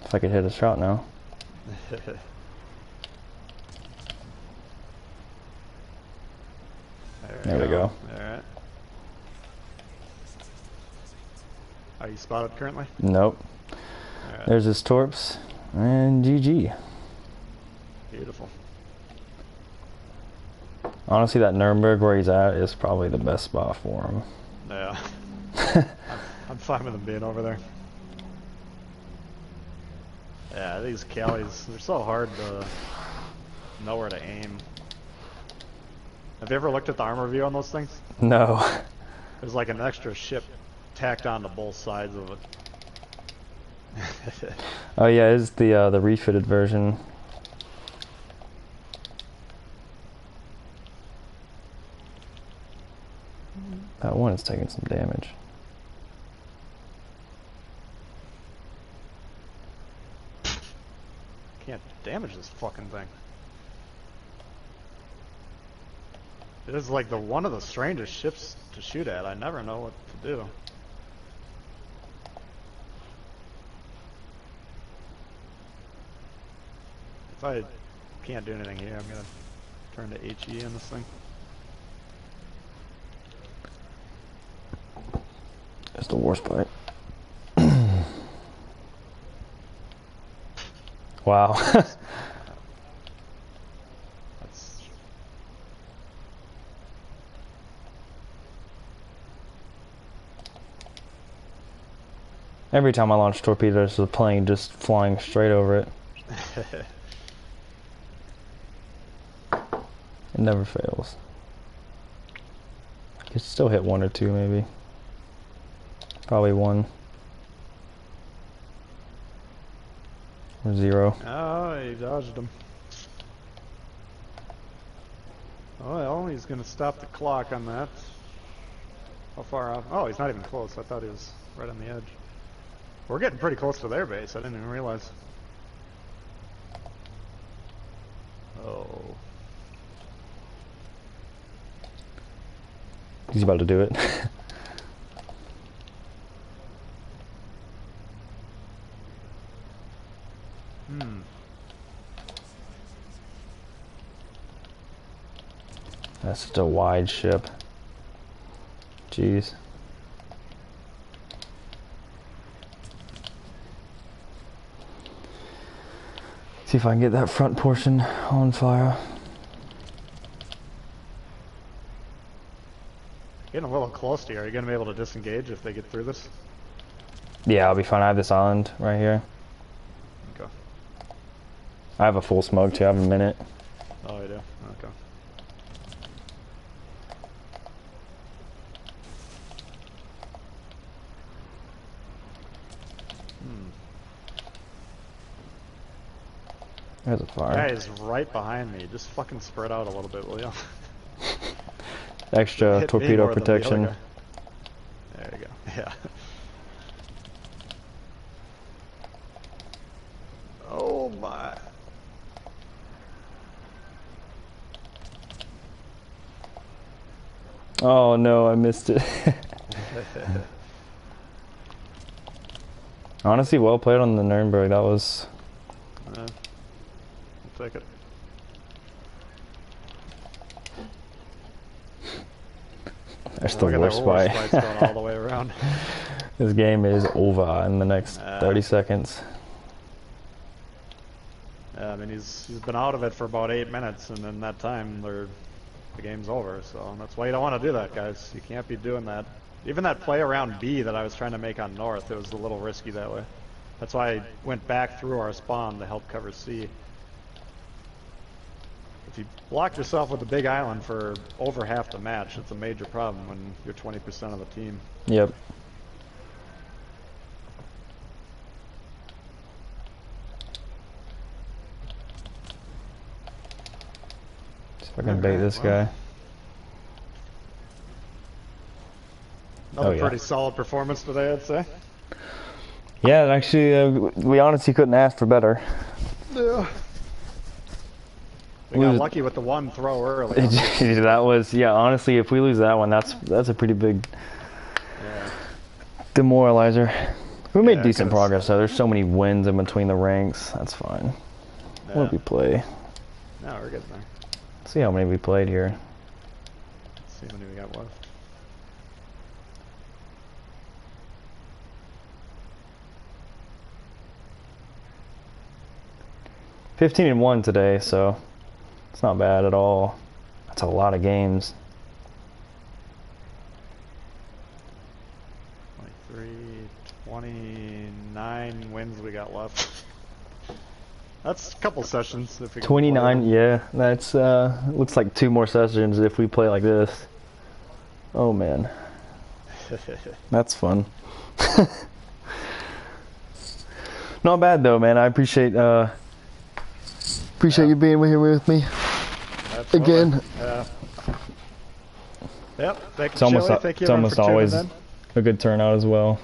[SPEAKER 1] If I could hit a shot now. There we go.
[SPEAKER 2] Alright. Are you spotted currently?
[SPEAKER 1] Nope.
[SPEAKER 2] Alright.
[SPEAKER 1] There's his torps. And GG.
[SPEAKER 2] Beautiful.
[SPEAKER 1] Honestly, that Nuremberg where he's at is probably the best spot for him.
[SPEAKER 2] Yeah. I'm fine with him being over there. Yeah, these Callies, they're so hard to know where to aim. Have you ever looked at the armor view on those things?
[SPEAKER 1] No.
[SPEAKER 2] There's like an extra ship tacked onto both sides of it.
[SPEAKER 1] Oh yeah, it's the refitted version. That one is taking some damage.
[SPEAKER 2] Can't damage this fucking thing. It is like one of the strangest ships to shoot at. I never know what to do. If I can't do anything here, I'm gonna turn to HE on this thing.
[SPEAKER 1] It's the war spike. Wow.
[SPEAKER 2] That's
[SPEAKER 1] Every time I launch torpedoes, the plane just flying straight over it. It never fails. Could still hit one or two, maybe. Probably one. Or zero.
[SPEAKER 2] Oh, he dodged him. Oh well, he's gonna stop the clock on that. How far off? Oh, he's not even close. I thought he was right on the edge. We're getting pretty close to their base. I didn't even realize. Oh.
[SPEAKER 1] He's about to do it. That's such a wide ship. Jeez. See if I can get that front portion on fire.
[SPEAKER 2] Getting a little close to you. Are you going to be able to disengage if they get through this?
[SPEAKER 1] Yeah, I'll be fine. I have this island right here.
[SPEAKER 2] Okay.
[SPEAKER 1] I have a full smoke too. I have a minute.
[SPEAKER 2] Oh, you do? Okay.
[SPEAKER 1] There's a fire.
[SPEAKER 2] Guy is right behind me. Just fucking spread out a little bit, will you?
[SPEAKER 1] Extra
[SPEAKER 2] Hit me
[SPEAKER 1] torpedo
[SPEAKER 2] more than the other
[SPEAKER 1] protection.
[SPEAKER 2] guy. There you go. Yeah. Oh my.
[SPEAKER 1] Oh no, I missed it. Honestly, well played on the Nuremberg. That was.
[SPEAKER 2] I'll take it.
[SPEAKER 1] That's
[SPEAKER 2] Yeah,
[SPEAKER 1] the
[SPEAKER 2] look at
[SPEAKER 1] worst
[SPEAKER 2] that war
[SPEAKER 1] fight.
[SPEAKER 2] spike's going all the way around.
[SPEAKER 1] This game is over in the next 30 seconds.
[SPEAKER 2] Yeah, I mean he's been out of it for about 8 minutes, and in that time the game's over. So that's why you don't want to do that, guys. You can't be doing that. Even that play around B that I was trying to make on north, it was a little risky that way. That's why I went back through our spawn to help cover C. If you block yourself with a big island for over half the match, it's a major problem when you're 20% of the team.
[SPEAKER 1] Yep. See if I can bait this guy.
[SPEAKER 2] Another
[SPEAKER 1] Oh, yeah.
[SPEAKER 2] pretty solid performance today, I'd say.
[SPEAKER 1] Yeah, actually, we honestly couldn't ask for better.
[SPEAKER 2] Yeah. We got lucky with the one throw early.
[SPEAKER 1] That was, yeah, honestly, if we lose that one, that's a pretty big demoralizer. We made decent progress, though. There's so many wins in between the ranks. That's fine. What did we play?
[SPEAKER 2] No, we're good there.
[SPEAKER 1] Let's see how many we played here.
[SPEAKER 2] Let's see how many we got left.
[SPEAKER 1] $15-1 today, so it's not bad at all. That's a lot of games.
[SPEAKER 2] 29 wins we got left. That's a couple sessions if we can
[SPEAKER 1] 29,
[SPEAKER 2] play.
[SPEAKER 1] yeah. That's looks like 2 more sessions if we play like this. Oh man, that's fun. Not bad though, man. I appreciate you being here with me.
[SPEAKER 2] Absolutely.
[SPEAKER 1] Again.
[SPEAKER 2] Yep. Thank you,
[SPEAKER 1] It's almost,
[SPEAKER 2] Chili. Thank you
[SPEAKER 1] it's almost
[SPEAKER 2] for tuning
[SPEAKER 1] always
[SPEAKER 2] in.
[SPEAKER 1] a good turnout as well.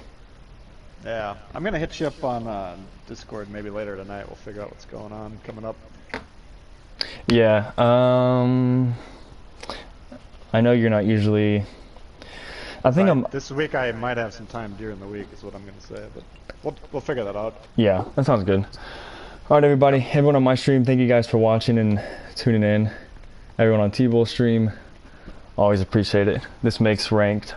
[SPEAKER 2] Yeah, I'm gonna hit you up on Discord maybe later tonight. We'll figure out what's going on coming up.
[SPEAKER 1] Yeah. I know you're not usually. I think I'm.
[SPEAKER 2] This week I might have some time during the week, is what I'm gonna say, but we'll figure that out.
[SPEAKER 1] Yeah, that sounds good. All right, everybody. Everyone on my stream, thank you guys for watching and tuning in. Everyone on Tbull stream, always appreciate it. This makes ranked.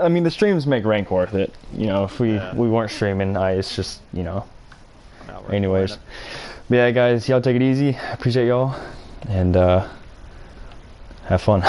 [SPEAKER 1] I mean, the streams make rank worth it. You know, if we weren't streaming, it's just, you know.
[SPEAKER 2] No,
[SPEAKER 1] Anyways, but yeah, guys, y'all take it easy. Appreciate y'all, and have fun.